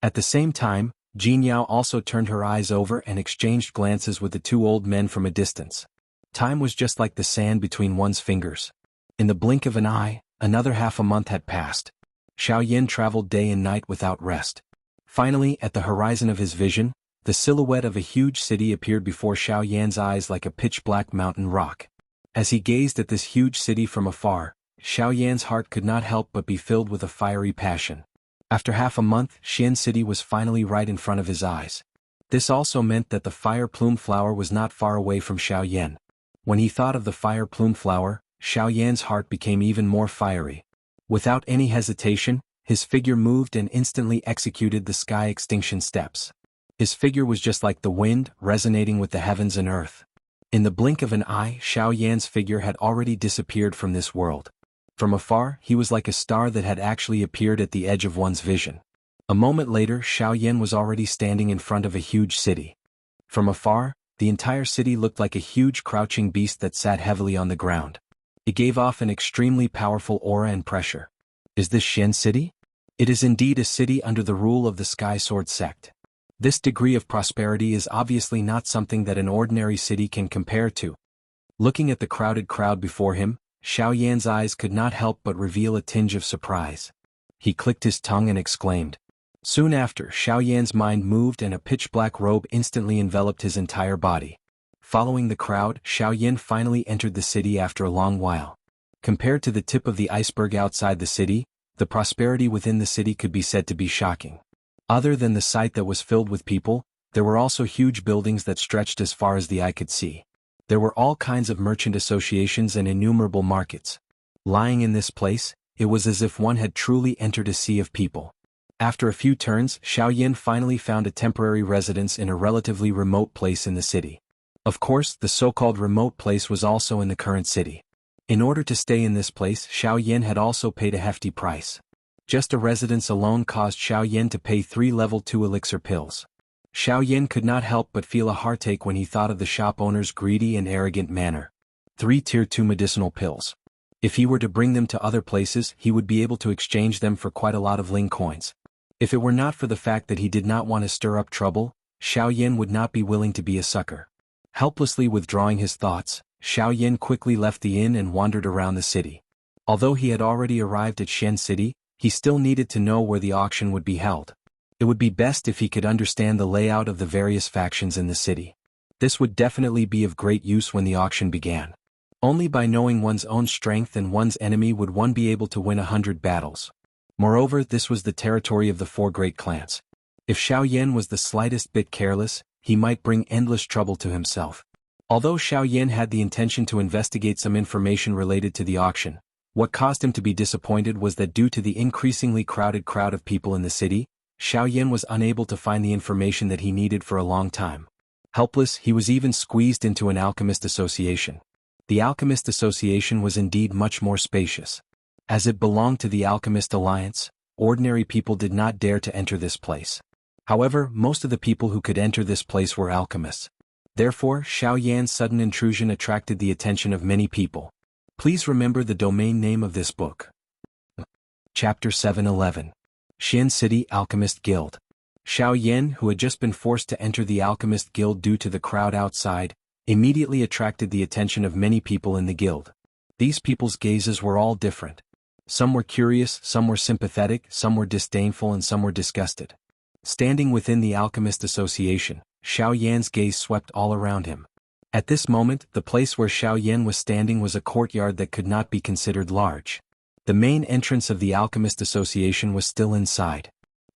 At the same time, Jin Yao also turned her eyes over and exchanged glances with the two old men from a distance. Time was just like the sand between one's fingers. In the blink of an eye, another half a month had passed. Xiao Yan traveled day and night without rest. Finally, at the horizon of his vision, the silhouette of a huge city appeared before Xiao Yan's eyes like a pitch-black mountain rock. As he gazed at this huge city from afar, Xiao Yan's heart could not help but be filled with a fiery passion. After half a month, Xian City was finally right in front of his eyes. This also meant that the fire plume flower was not far away from Xiao Yan. When he thought of the fire plume flower, Xiao Yan's heart became even more fiery. Without any hesitation, his figure moved and instantly executed the sky extinction steps. His figure was just like the wind, resonating with the heavens and earth. In the blink of an eye, Xiao Yan's figure had already disappeared from this world. From afar, he was like a star that had actually appeared at the edge of one's vision. A moment later, Xiao Yan was already standing in front of a huge city. From afar, the entire city looked like a huge crouching beast that sat heavily on the ground. It gave off an extremely powerful aura and pressure. Is this Shen City? It is indeed a city under the rule of the Sky Sword sect. This degree of prosperity is obviously not something that an ordinary city can compare to. Looking at the crowded crowd before him, Xiao Yan's eyes could not help but reveal a tinge of surprise. He clicked his tongue and exclaimed, Soon after, Xiao Yan's mind moved and a pitch-black robe instantly enveloped his entire body. Following the crowd, Xiao Yan finally entered the city after a long while. Compared to the tip of the iceberg outside the city, the prosperity within the city could be said to be shocking. Other than the site that was filled with people, there were also huge buildings that stretched as far as the eye could see. There were all kinds of merchant associations and innumerable markets. Lying in this place, it was as if one had truly entered a sea of people. After a few turns, Xiao Yan finally found a temporary residence in a relatively remote place in the city. Of course, the so-called remote place was also in the current city. In order to stay in this place, Xiao Yan had also paid a hefty price. Just a residence alone caused Xiao Yan to pay 3 level 2 elixir pills. Xiao Yan could not help but feel a heartache when he thought of the shop owner's greedy and arrogant manner. 3 tier 2 medicinal pills. If he were to bring them to other places, he would be able to exchange them for quite a lot of Ling coins. If it were not for the fact that he did not want to stir up trouble, Xiao Yan would not be willing to be a sucker. Helplessly withdrawing his thoughts, Xiao Yan quickly left the inn and wandered around the city. Although he had already arrived at Shen City, he still needed to know where the auction would be held. It would be best if he could understand the layout of the various factions in the city. This would definitely be of great use when the auction began. Only by knowing one's own strength and one's enemy would one be able to win 100 battles. Moreover, this was the territory of the 4 great clans. If Xiao Yan was the slightest bit careless, he might bring endless trouble to himself. Although Xiao Yan had the intention to investigate some information related to the auction, what caused him to be disappointed was that due to the increasingly crowded crowd of people in the city, Xiao Yan was unable to find the information that he needed for a long time. Helpless, he was even squeezed into an alchemist association. The alchemist association was indeed much more spacious. As it belonged to the Alchemist Alliance, ordinary people did not dare to enter this place. However, most of the people who could enter this place were alchemists. Therefore, Xiao Yan's sudden intrusion attracted the attention of many people. Please remember the domain name of this book. Chapter 711. Shen City Alchemist Guild. Xiao Yan, who had just been forced to enter the Alchemist Guild due to the crowd outside, immediately attracted the attention of many people in the guild. These people's gazes were all different. Some were curious, some were sympathetic, some were disdainful, and some were disgusted. Standing within the Alchemist Association, Xiao Yan's gaze swept all around him. At this moment, the place where Xiao Yan was standing was a courtyard that could not be considered large. The main entrance of the Alchemist Association was still inside.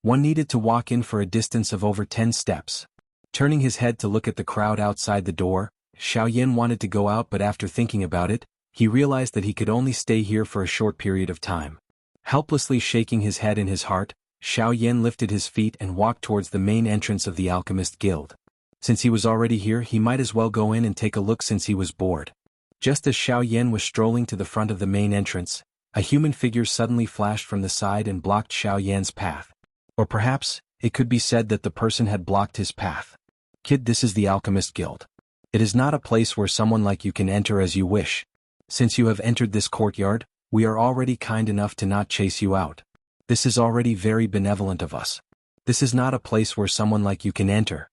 One needed to walk in for a distance of over 10 steps. Turning his head to look at the crowd outside the door, Xiao Yan wanted to go out, but after thinking about it, he realized that he could only stay here for a short period of time. Helplessly shaking his head in his heart, Xiao Yan lifted his feet and walked towards the main entrance of the Alchemist Guild. Since he was already here, he might as well go in and take a look since he was bored. Just as Xiao Yan was strolling to the front of the main entrance, a human figure suddenly flashed from the side and blocked Xiao Yan's path. Or perhaps, it could be said that the person had blocked his path. Kid, this is the Alchemist Guild. It is not a place where someone like you can enter as you wish. Since you have entered this courtyard, we are already kind enough to not chase you out. This is already very benevolent of us. This is not a place where someone like you can enter.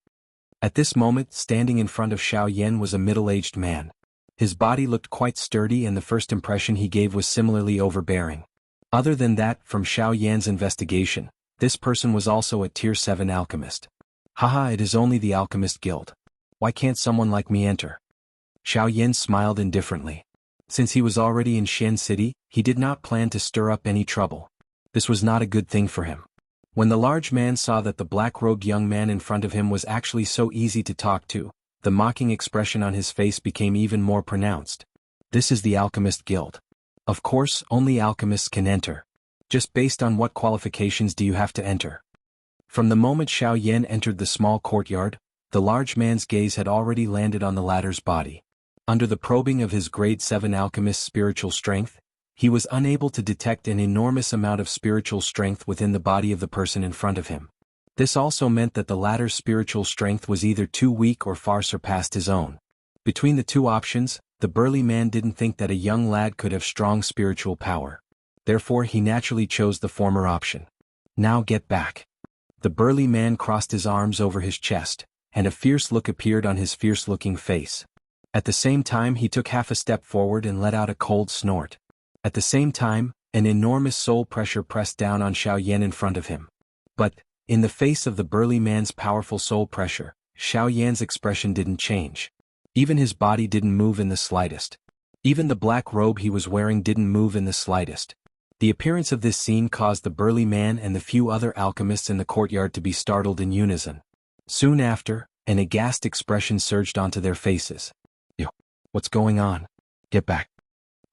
At this moment, standing in front of Xiao Yan was a middle-aged man. His body looked quite sturdy and the first impression he gave was similarly overbearing. Other than that, from Xiao Yan's investigation, this person was also a Tier 7 alchemist. Haha, it is only the Alchemist Guild. Why can't someone like me enter? Xiao Yan smiled indifferently. Since he was already in Shen City, he did not plan to stir up any trouble. This was not a good thing for him. When the large man saw that the black-robed young man in front of him was actually so easy to talk to, the mocking expression on his face became even more pronounced. This is the Alchemist Guild. Of course, only alchemists can enter. Just based on what qualifications do you have to enter? From the moment Xiao Yan entered the small courtyard, the large man's gaze had already landed on the latter's body. Under the probing of his grade 7 alchemist's spiritual strength, he was unable to detect an enormous amount of spiritual strength within the body of the person in front of him. This also meant that the latter's spiritual strength was either too weak or far surpassed his own. Between the two options, the burly man didn't think that a young lad could have strong spiritual power. Therefore, he naturally chose the former option. Now get back. The burly man crossed his arms over his chest, and a fierce look appeared on his fierce-looking face. At the same time, he took half a step forward and let out a cold snort. At the same time, an enormous soul pressure pressed down on Xiao Yan in front of him. But, In the face of the burly man's powerful soul pressure, Xiao Yan's expression didn't change. Even his body didn't move in the slightest. Even the black robe he was wearing didn't move in the slightest. The appearance of this scene caused the burly man and the few other alchemists in the courtyard to be startled in unison. Soon after, an aghast expression surged onto their faces. Yo, what's going on? Get back.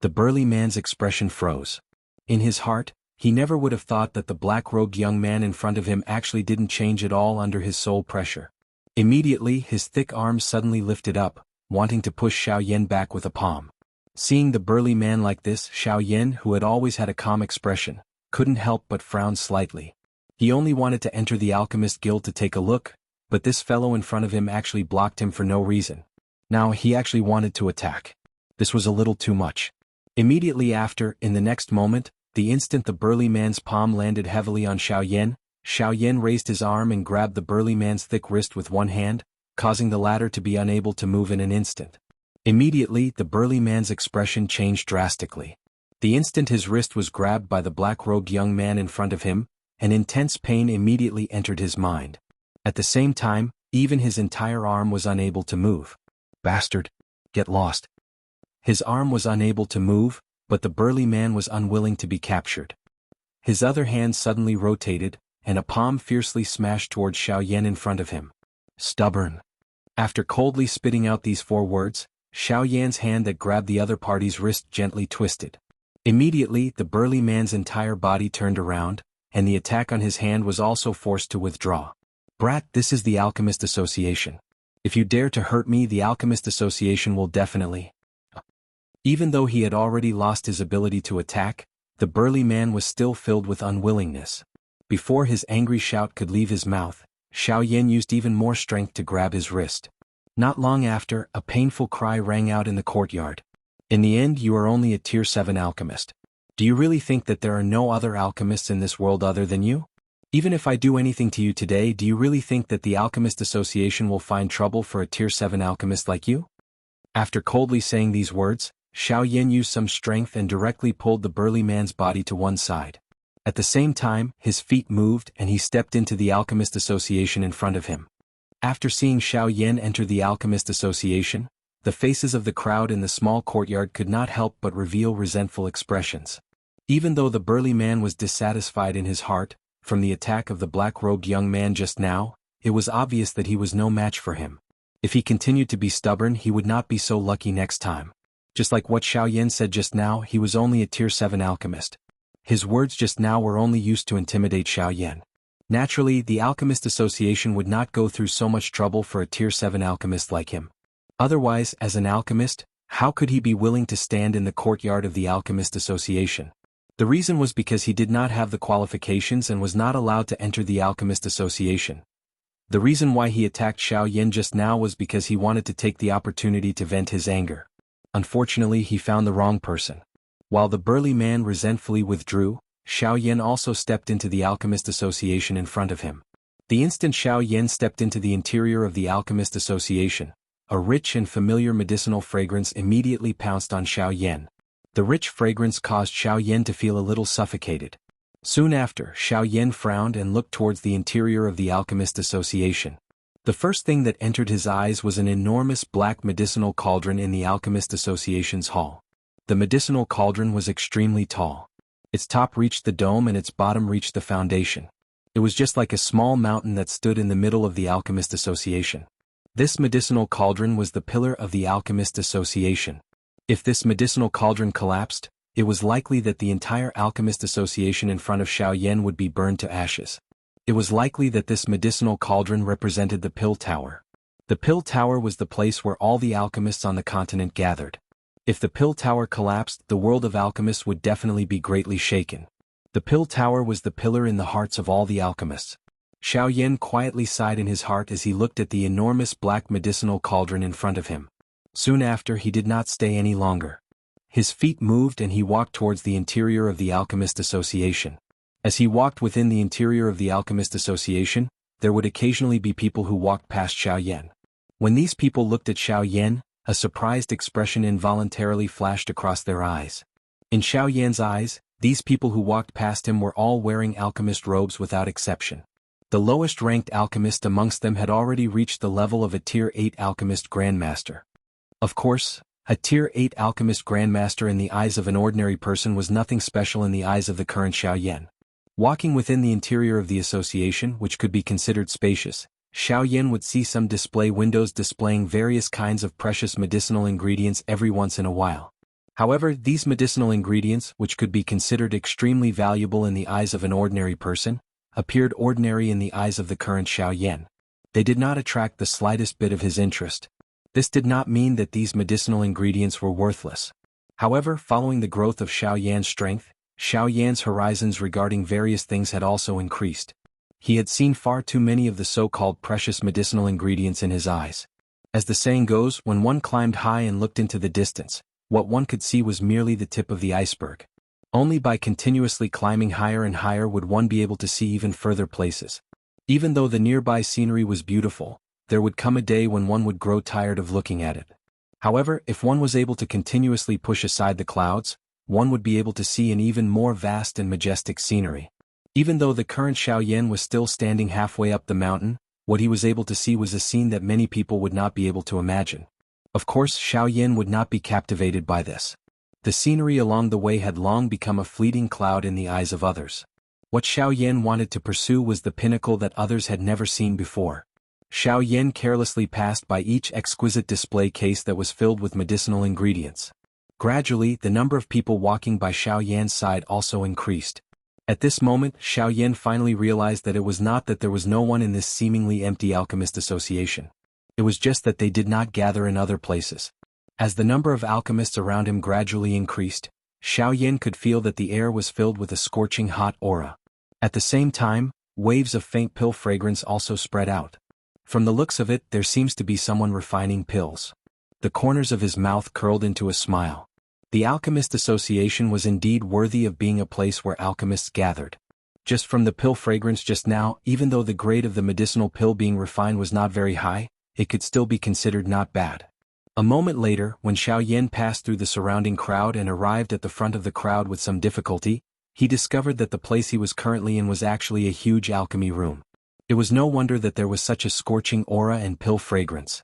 The burly man's expression froze. In his heart, he never would have thought that the black-robed young man in front of him actually didn't change at all under his soul pressure. Immediately, his thick arms suddenly lifted up, wanting to push Xiao Yan back with a palm. Seeing the burly man like this, Xiao Yan, who had always had a calm expression, couldn't help but frown slightly. He only wanted to enter the Alchemist Guild to take a look, but this fellow in front of him actually blocked him for no reason. Now he actually wanted to attack. This was a little too much. Immediately after, in the next moment, the instant the burly man's palm landed heavily on Xiao Yan raised his arm and grabbed the burly man's thick wrist with one hand, causing the latter to be unable to move in an instant. Immediately, the burly man's expression changed drastically. The instant his wrist was grabbed by the black-robed young man in front of him, an intense pain immediately entered his mind. At the same time, even his entire arm was unable to move. Bastard! Get lost! His arm was unable to move, but the burly man was unwilling to be captured. His other hand suddenly rotated, and a palm fiercely smashed towards Xiao Yan in front of him. Stubborn. After coldly spitting out these 4 words, Xiao Yan's hand that grabbed the other party's wrist gently twisted. Immediately, the burly man's entire body turned around, and the attack on his hand was also forced to withdraw. Brat, this is the Alchemist Association. If you dare to hurt me, the Alchemist Association will definitely... Even though he had already lost his ability to attack, the burly man was still filled with unwillingness. Before his angry shout could leave his mouth, Xiao Yan used even more strength to grab his wrist. Not long after, a painful cry rang out in the courtyard. In the end, you are only a Tier 7 alchemist. Do you really think that there are no other alchemists in this world other than you? Even if I do anything to you today, do you really think that the Alchemist Association will find trouble for a Tier 7 alchemist like you? After coldly saying these words, Xiao Yan used some strength and directly pulled the burly man's body to one side. At the same time, his feet moved and he stepped into the Alchemist Association in front of him. After seeing Xiao Yan enter the Alchemist Association, the faces of the crowd in the small courtyard could not help but reveal resentful expressions. Even though the burly man was dissatisfied in his heart, from the attack of the black-robed young man just now, it was obvious that he was no match for him. If he continued to be stubborn, he would not be so lucky next time. Just like what Xiao Yan said just now, he was only a Tier 7 alchemist. His words just now were only used to intimidate Xiao Yan. Naturally, the Alchemist Association would not go through so much trouble for a Tier 7 alchemist like him. Otherwise, as an alchemist, how could he be willing to stand in the courtyard of the Alchemist Association? The reason was because he did not have the qualifications and was not allowed to enter the Alchemist Association. The reason why he attacked Xiao Yan just now was because he wanted to take the opportunity to vent his anger. Unfortunately, he found the wrong person. While the burly man resentfully withdrew, Xiao Yan also stepped into the Alchemist Association in front of him. The instant Xiao Yan stepped into the interior of the Alchemist Association, a rich and familiar medicinal fragrance immediately pounced on Xiao Yan. The rich fragrance caused Xiao Yan to feel a little suffocated. Soon after, Xiao Yan frowned and looked towards the interior of the Alchemist Association. The first thing that entered his eyes was an enormous black medicinal cauldron in the Alchemist Association's hall. The medicinal cauldron was extremely tall. Its top reached the dome and its bottom reached the foundation. It was just like a small mountain that stood in the middle of the Alchemist Association. This medicinal cauldron was the pillar of the Alchemist Association. If this medicinal cauldron collapsed, it was likely that the entire Alchemist Association in front of Xiao Yan would be burned to ashes. It was likely that this medicinal cauldron represented the Pill Tower. The Pill Tower was the place where all the alchemists on the continent gathered. If the Pill Tower collapsed, the world of alchemists would definitely be greatly shaken. The Pill Tower was the pillar in the hearts of all the alchemists. Xiao Yan quietly sighed in his heart as he looked at the enormous black medicinal cauldron in front of him. Soon after, he did not stay any longer. His feet moved and he walked towards the interior of the Alchemist Association. As he walked within the interior of the Alchemist Association, there would occasionally be people who walked past Xiao Yan. When these people looked at Xiao Yan, a surprised expression involuntarily flashed across their eyes. In Xiao Yan's eyes, these people who walked past him were all wearing alchemist robes without exception. The lowest-ranked alchemist amongst them had already reached the level of a Tier 8 alchemist grandmaster. Of course, a Tier 8 alchemist grandmaster in the eyes of an ordinary person was nothing special in the eyes of the current Xiaoyan. Walking within the interior of the association, which could be considered spacious, Xiaoyan would see some display windows displaying various kinds of precious medicinal ingredients every once in a while. However, these medicinal ingredients, which could be considered extremely valuable in the eyes of an ordinary person, appeared ordinary in the eyes of the current Xiaoyan. They did not attract the slightest bit of his interest. This did not mean that these medicinal ingredients were worthless. However, following the growth of Xiaoyan's strength, Xiaoyan's horizons regarding various things had also increased. He had seen far too many of the so-called precious medicinal ingredients in his eyes. As the saying goes, when one climbed high and looked into the distance, what one could see was merely the tip of the iceberg. Only by continuously climbing higher and higher would one be able to see even further places. Even though the nearby scenery was beautiful, there would come a day when one would grow tired of looking at it. However, if one was able to continuously push aside the clouds, one would be able to see an even more vast and majestic scenery. Even though the current Xiaoyan was still standing halfway up the mountain, what he was able to see was a scene that many people would not be able to imagine. Of course, Xiaoyan would not be captivated by this. The scenery along the way had long become a fleeting cloud in the eyes of others. What Xiaoyan wanted to pursue was the pinnacle that others had never seen before. Xiaoyan carelessly passed by each exquisite display case that was filled with medicinal ingredients. Gradually, the number of people walking by Xiaoyan's side also increased. At this moment, Xiaoyan finally realized that it was not that there was no one in this seemingly empty alchemist association. It was just that they did not gather in other places. As the number of alchemists around him gradually increased, Xiaoyan could feel that the air was filled with a scorching hot aura. At the same time, waves of faint pill fragrance also spread out. From the looks of it, there seems to be someone refining pills. The corners of his mouth curled into a smile. The Alchemist Association was indeed worthy of being a place where alchemists gathered. Just from the pill fragrance just now, even though the grade of the medicinal pill being refined was not very high, it could still be considered not bad. A moment later, when Xiaoyan passed through the surrounding crowd and arrived at the front of the crowd with some difficulty, he discovered that the place he was currently in was actually a huge alchemy room. It was no wonder that there was such a scorching aura and pill fragrance.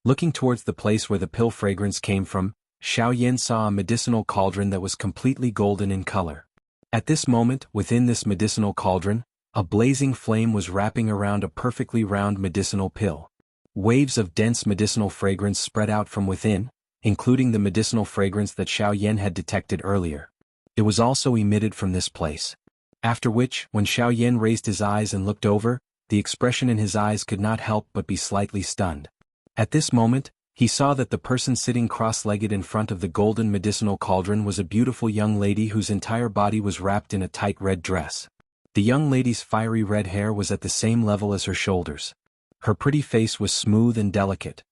Looking towards the place where the pill fragrance came from, Xiaoyan saw a medicinal cauldron that was completely golden in color. At this moment, within this medicinal cauldron, a blazing flame was wrapping around a perfectly round medicinal pill. Waves of dense medicinal fragrance spread out from within, including the medicinal fragrance that Xiaoyan had detected earlier. It was also emitted from this place. After which, when Xiaoyan raised his eyes and looked over, the expression in his eyes could not help but be slightly stunned. At this moment, he saw that the person sitting cross-legged in front of the golden medicinal cauldron was a beautiful young lady whose entire body was wrapped in a tight red dress. The young lady's fiery red hair was at the same level as her shoulders. Her pretty face was smooth and delicate.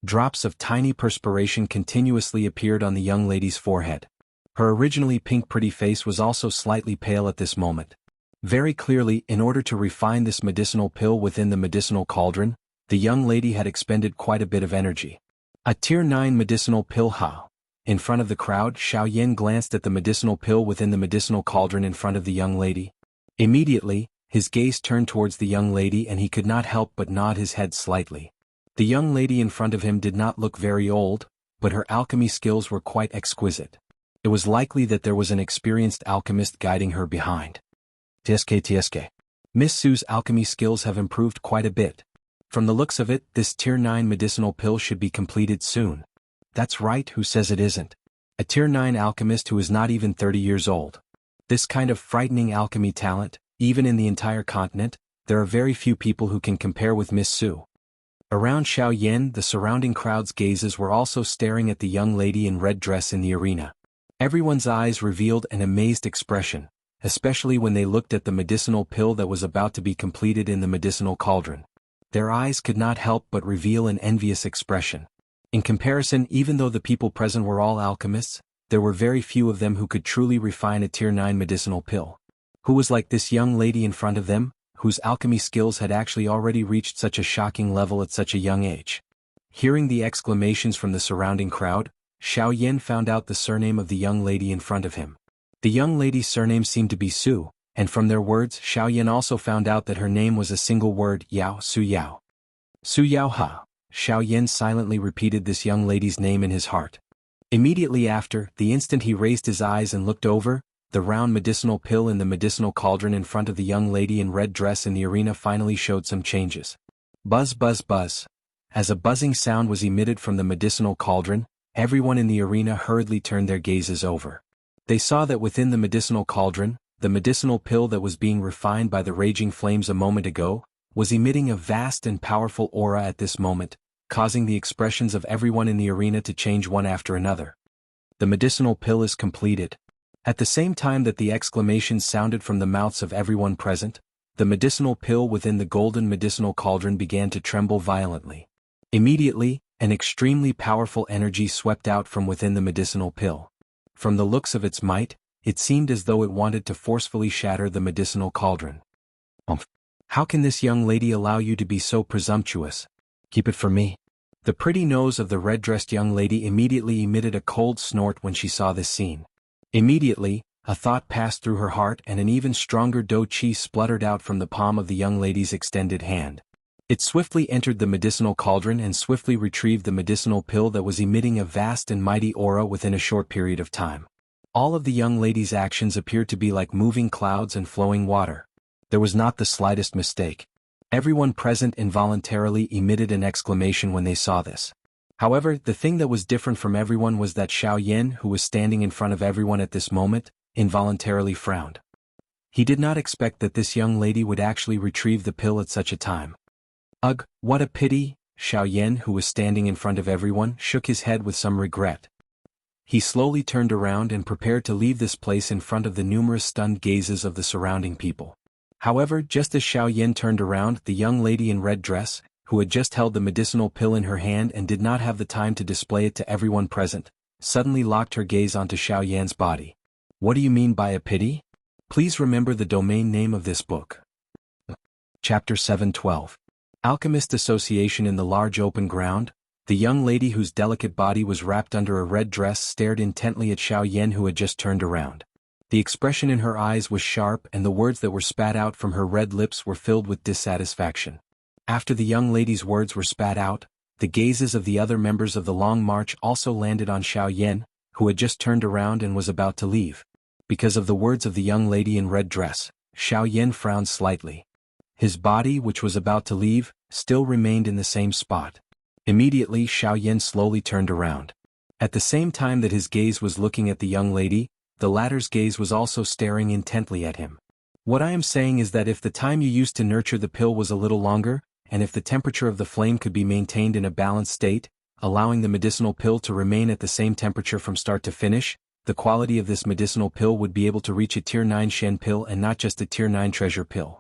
Drops of tiny perspiration continuously appeared on the young lady's forehead. Her originally pink pretty face was also slightly pale at this moment. Very clearly, in order to refine this medicinal pill within the medicinal cauldron, the young lady had expended quite a bit of energy. A Tier 9 medicinal pill. In front of the crowd, Xiaoyan glanced at the medicinal pill within the medicinal cauldron in front of the young lady. Immediately, his gaze turned towards the young lady and he could not help but nod his head slightly. The young lady in front of him did not look very old, but her alchemy skills were quite exquisite. It was likely that there was an experienced alchemist guiding her behind. TSK. Miss Su's alchemy skills have improved quite a bit. From the looks of it, this Tier 9 medicinal pill should be completed soon. That's right, who says it isn't? A Tier 9 alchemist who is not even 30 years old. This kind of frightening alchemy talent, even in the entire continent, there are very few people who can compare with Miss Su. Around Xiaoyan, the surrounding crowd's gazes were also staring at the young lady in red dress in the arena. Everyone's eyes revealed an amazed expression, especially when they looked at the medicinal pill that was about to be completed in the medicinal cauldron. Their eyes could not help but reveal an envious expression. In comparison, even though the people present were all alchemists, there were very few of them who could truly refine a Tier 9 medicinal pill. Who was like this young lady in front of them, whose alchemy skills had actually already reached such a shocking level at such a young age? Hearing the exclamations from the surrounding crowd, Xiaoyan found out the surname of the young lady in front of him. The young lady's surname seemed to be Su, and from their words Xiao Yan also found out that her name was a single word, Yao Su Yao. Su Yao Ha. Xiao Yan silently repeated this young lady's name in his heart. Immediately after, the instant he raised his eyes and looked over, the round medicinal pill in the medicinal cauldron in front of the young lady in red dress in the arena finally showed some changes. Buzz buzz buzz. As a buzzing sound was emitted from the medicinal cauldron, everyone in the arena hurriedly turned their gazes over. They saw that within the medicinal cauldron, the medicinal pill that was being refined by the raging flames a moment ago, was emitting a vast and powerful aura at this moment, causing the expressions of everyone in the arena to change one after another. The medicinal pill is completed. At the same time that the exclamations sounded from the mouths of everyone present, the medicinal pill within the golden medicinal cauldron began to tremble violently. Immediately, an extremely powerful energy swept out from within the medicinal pill. From the looks of its might, it seemed as though it wanted to forcefully shatter the medicinal cauldron. How can this young lady allow you to be so presumptuous? Keep it for me. The pretty nose of the red-dressed young lady immediately emitted a cold snort when she saw this scene. Immediately, a thought passed through her heart and an even stronger do chi spluttered out from the palm of the young lady's extended hand. It swiftly entered the medicinal cauldron and swiftly retrieved the medicinal pill that was emitting a vast and mighty aura within a short period of time. All of the young lady's actions appeared to be like moving clouds and flowing water. There was not the slightest mistake. Everyone present involuntarily emitted an exclamation when they saw this. However, the thing that was different from everyone was that Xiao Yan, who was standing in front of everyone at this moment, involuntarily frowned. He did not expect that this young lady would actually retrieve the pill at such a time. Ugh, what a pity. Xiao Yan, who was standing in front of everyone, shook his head with some regret. He slowly turned around and prepared to leave this place in front of the numerous stunned gazes of the surrounding people. However, just as Xiao Yan turned around, the young lady in red dress, who had just held the medicinal pill in her hand and did not have the time to display it to everyone present, suddenly locked her gaze onto Xiao Yan's body. What do you mean by a pity? Please remember the domain name of this book. Chapter 712. Alchemist Association. In the large open ground, the young lady whose delicate body was wrapped under a red dress stared intently at Xiao Yan, who had just turned around. The expression in her eyes was sharp and the words that were spat out from her red lips were filled with dissatisfaction. After the young lady's words were spat out, the gazes of the other members of the Long March also landed on Xiao Yan, who had just turned around and was about to leave. Because of the words of the young lady in red dress, Xiao Yan frowned slightly. His body, which was about to leave, still remained in the same spot. Immediately Xiao Yan slowly turned around. At the same time that his gaze was looking at the young lady, the latter's gaze was also staring intently at him. What I am saying is that if the time you used to nurture the pill was a little longer, and if the temperature of the flame could be maintained in a balanced state, allowing the medicinal pill to remain at the same temperature from start to finish, the quality of this medicinal pill would be able to reach a Tier 9 Shen pill and not just a Tier 9 treasure pill.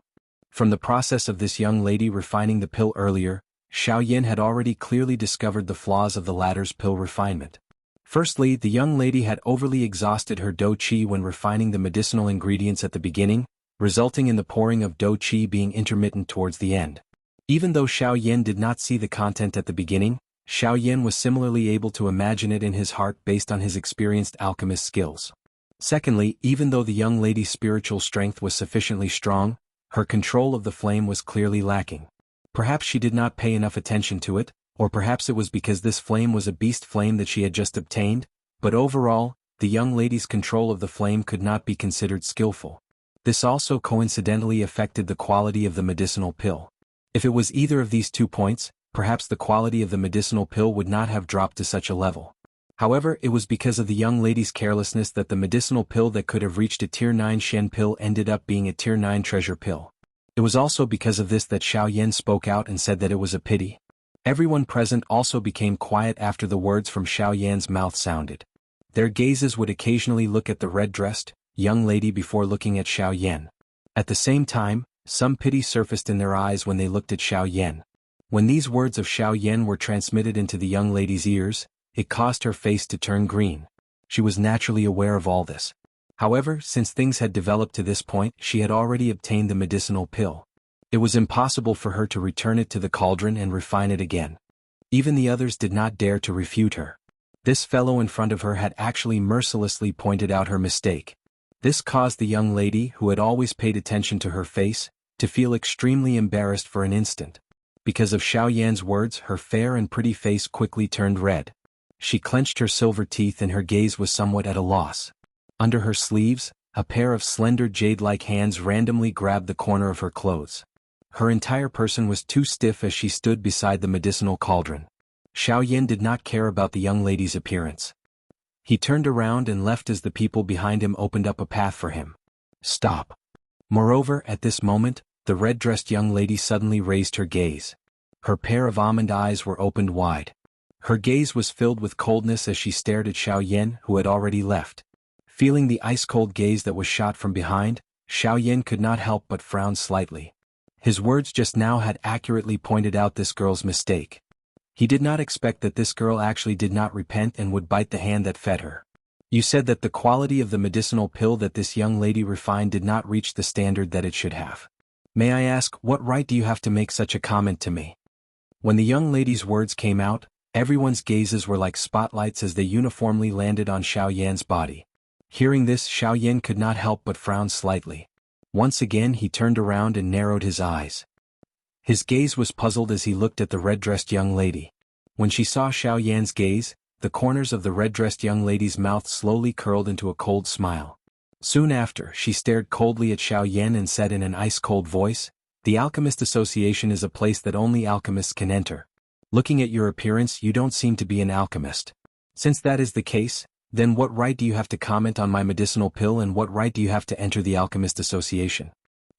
From the process of this young lady refining the pill earlier, Xiao Yan had already clearly discovered the flaws of the latter's pill refinement. Firstly, the young lady had overly exhausted her do chi when refining the medicinal ingredients at the beginning, resulting in the pouring of do chi being intermittent towards the end. Even though Xiao Yan did not see the content at the beginning, Xiao Yan was similarly able to imagine it in his heart based on his experienced alchemist skills. Secondly, even though the young lady's spiritual strength was sufficiently strong, her control of the flame was clearly lacking. Perhaps she did not pay enough attention to it, or perhaps it was because this flame was a beast flame that she had just obtained, but overall, the young lady's control of the flame could not be considered skillful. This also coincidentally affected the quality of the medicinal pill. If it was either of these 2 points, perhaps the quality of the medicinal pill would not have dropped to such a level. However, it was because of the young lady's carelessness that the medicinal pill that could have reached a Tier 9 Shen pill ended up being a Tier 9 treasure pill. It was also because of this that Xiao Yan spoke out and said that it was a pity. Everyone present also became quiet after the words from Xiao Yan's mouth sounded. Their gazes would occasionally look at the red-dressed young lady before looking at Xiao Yan. At the same time, some pity surfaced in their eyes when they looked at Xiao Yan. When these words of Xiao Yan were transmitted into the young lady's ears, it caused her face to turn green. She was naturally aware of all this. However, since things had developed to this point, she had already obtained the medicinal pill. It was impossible for her to return it to the cauldron and refine it again. Even the others did not dare to refute her. This fellow in front of her had actually mercilessly pointed out her mistake. This caused the young lady, who had always paid attention to her face, to feel extremely embarrassed for an instant. Because of Xiao Yan's words, her fair and pretty face quickly turned red. She clenched her silver teeth and her gaze was somewhat at a loss. Under her sleeves, a pair of slender jade-like hands randomly grabbed the corner of her clothes. Her entire person was too stiff as she stood beside the medicinal cauldron. Xiao Yan did not care about the young lady's appearance. He turned around and left as the people behind him opened up a path for him. Stop. Moreover, at this moment, the red-dressed young lady suddenly raised her gaze. Her pair of almond eyes were opened wide. Her gaze was filled with coldness as she stared at Xiao Yan, who had already left. Feeling the ice-cold gaze that was shot from behind, Xiao Yan could not help but frown slightly. His words just now had accurately pointed out this girl's mistake. He did not expect that this girl actually did not repent and would bite the hand that fed her. You said that the quality of the medicinal pill that this young lady refined did not reach the standard that it should have. May I ask, what right do you have to make such a comment to me? When the young lady's words came out, everyone's gazes were like spotlights as they uniformly landed on Xiao Yan's body. Hearing this, Xiao Yan could not help but frown slightly. Once again he turned around and narrowed his eyes. His gaze was puzzled as he looked at the red-dressed young lady. When she saw Xiao Yan's gaze, the corners of the red-dressed young lady's mouth slowly curled into a cold smile. Soon after, she stared coldly at Xiao Yan and said in an ice-cold voice, "The Alchemist Association is a place that only alchemists can enter. Looking at your appearance, you don't seem to be an alchemist. Since that is the case, then what right do you have to comment on my medicinal pill and what right do you have to enter the Alchemist Association?"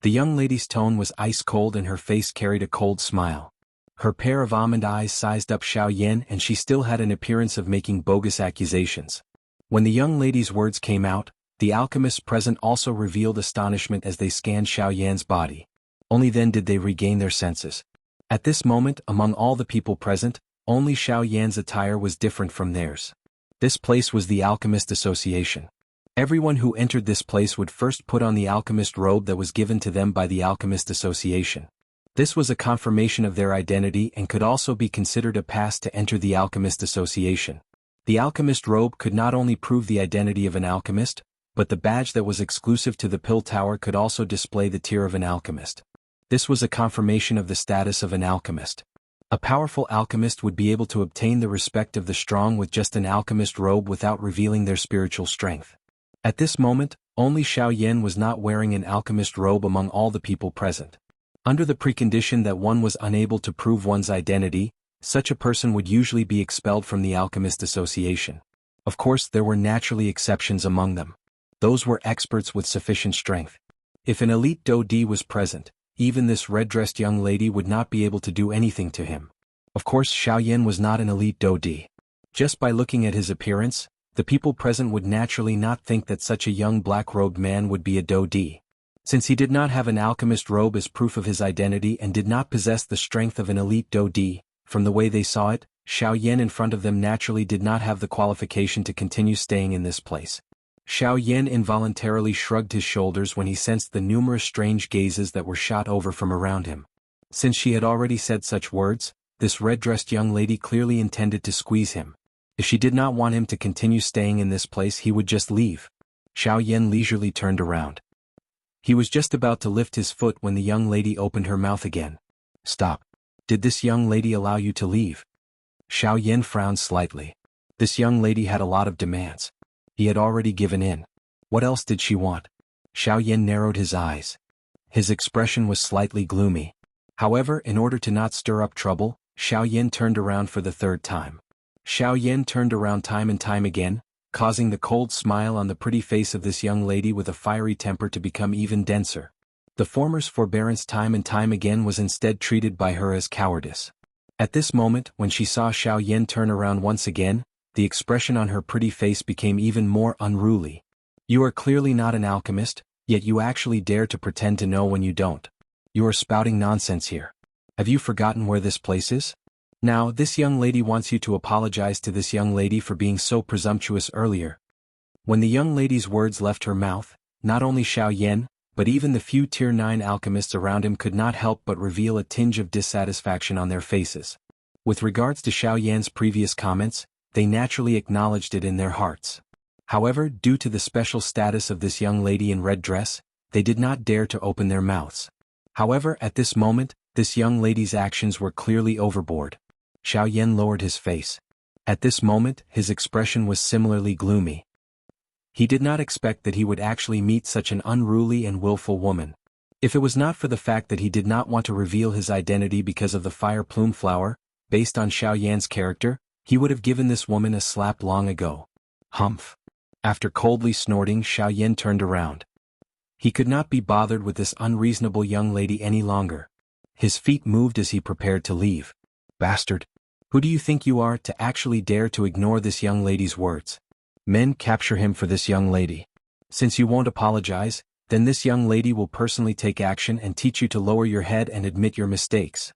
The young lady's tone was ice-cold and her face carried a cold smile. Her pair of almond eyes sized up Xiao Yan and she still had an appearance of making bogus accusations. When the young lady's words came out, the alchemists present also revealed astonishment as they scanned Xiao Yan's body. Only then did they regain their senses. At this moment, among all the people present, only Xiao Yan's attire was different from theirs. This place was the Alchemist Association. Everyone who entered this place would first put on the alchemist robe that was given to them by the Alchemist Association. This was a confirmation of their identity and could also be considered a pass to enter the Alchemist Association. The alchemist robe could not only prove the identity of an alchemist, but the badge that was exclusive to the Pill Tower could also display the tier of an alchemist. This was a confirmation of the status of an alchemist. A powerful alchemist would be able to obtain the respect of the strong with just an alchemist robe without revealing their spiritual strength. At this moment, only Xiao Yan was not wearing an alchemist robe among all the people present. Under the precondition that one was unable to prove one's identity, such a person would usually be expelled from the Alchemist Association. Of course, there were naturally exceptions among them. Those were experts with sufficient strength. If an elite Do-Di was present, even this red-dressed young lady would not be able to do anything to him. Of course, Xiao Yan was not an elite Do-Di. Just by looking at his appearance, the people present would naturally not think that such a young black-robed man would be a Do-Di. Since he did not have an alchemist robe as proof of his identity and did not possess the strength of an elite Do-Di, from the way they saw it, Xiao Yan in front of them naturally did not have the qualification to continue staying in this place. Xiao Yan involuntarily shrugged his shoulders when he sensed the numerous strange gazes that were shot over from around him. Since she had already said such words, this red-dressed young lady clearly intended to squeeze him. If she did not want him to continue staying in this place, he would just leave. Xiao Yan leisurely turned around. He was just about to lift his foot when the young lady opened her mouth again. "Stop. Did this young lady allow you to leave?" Xiao Yan frowned slightly. This young lady had a lot of demands. He had already given in. What else did she want? Xiao Yan narrowed his eyes. His expression was slightly gloomy. However, in order to not stir up trouble, Xiao Yan turned around for the third time. Xiao Yan turned around time and time again, causing the cold smile on the pretty face of this young lady with a fiery temper to become even denser. The former's forbearance time and time again was instead treated by her as cowardice. At this moment, when she saw Xiao Yan turn around once again, the expression on her pretty face became even more unruly. "You are clearly not an alchemist, yet you actually dare to pretend to know when you don't. You are spouting nonsense here. Have you forgotten where this place is? Now, this young lady wants you to apologize to this young lady for being so presumptuous earlier." When the young lady's words left her mouth, not only Xiao Yan, but even the few Tier 9 alchemists around him could not help but reveal a tinge of dissatisfaction on their faces. With regards to Xiao Yan's previous comments, they naturally acknowledged it in their hearts. However, due to the special status of this young lady in red dress, they did not dare to open their mouths. However, at this moment, this young lady's actions were clearly overboard. Xiao Yan lowered his face. At this moment, his expression was similarly gloomy. He did not expect that he would actually meet such an unruly and willful woman. If it was not for the fact that he did not want to reveal his identity because of the fire plume flower, based on Xiao Yan's character, he would have given this woman a slap long ago. Humph. After coldly snorting, Xiao Yan turned around. He could not be bothered with this unreasonable young lady any longer. His feet moved as he prepared to leave. Bastard. Who do you think you are to actually dare to ignore this young lady's words? Men, capture him for this young lady. Since you won't apologize, then this young lady will personally take action and teach you to lower your head and admit your mistakes.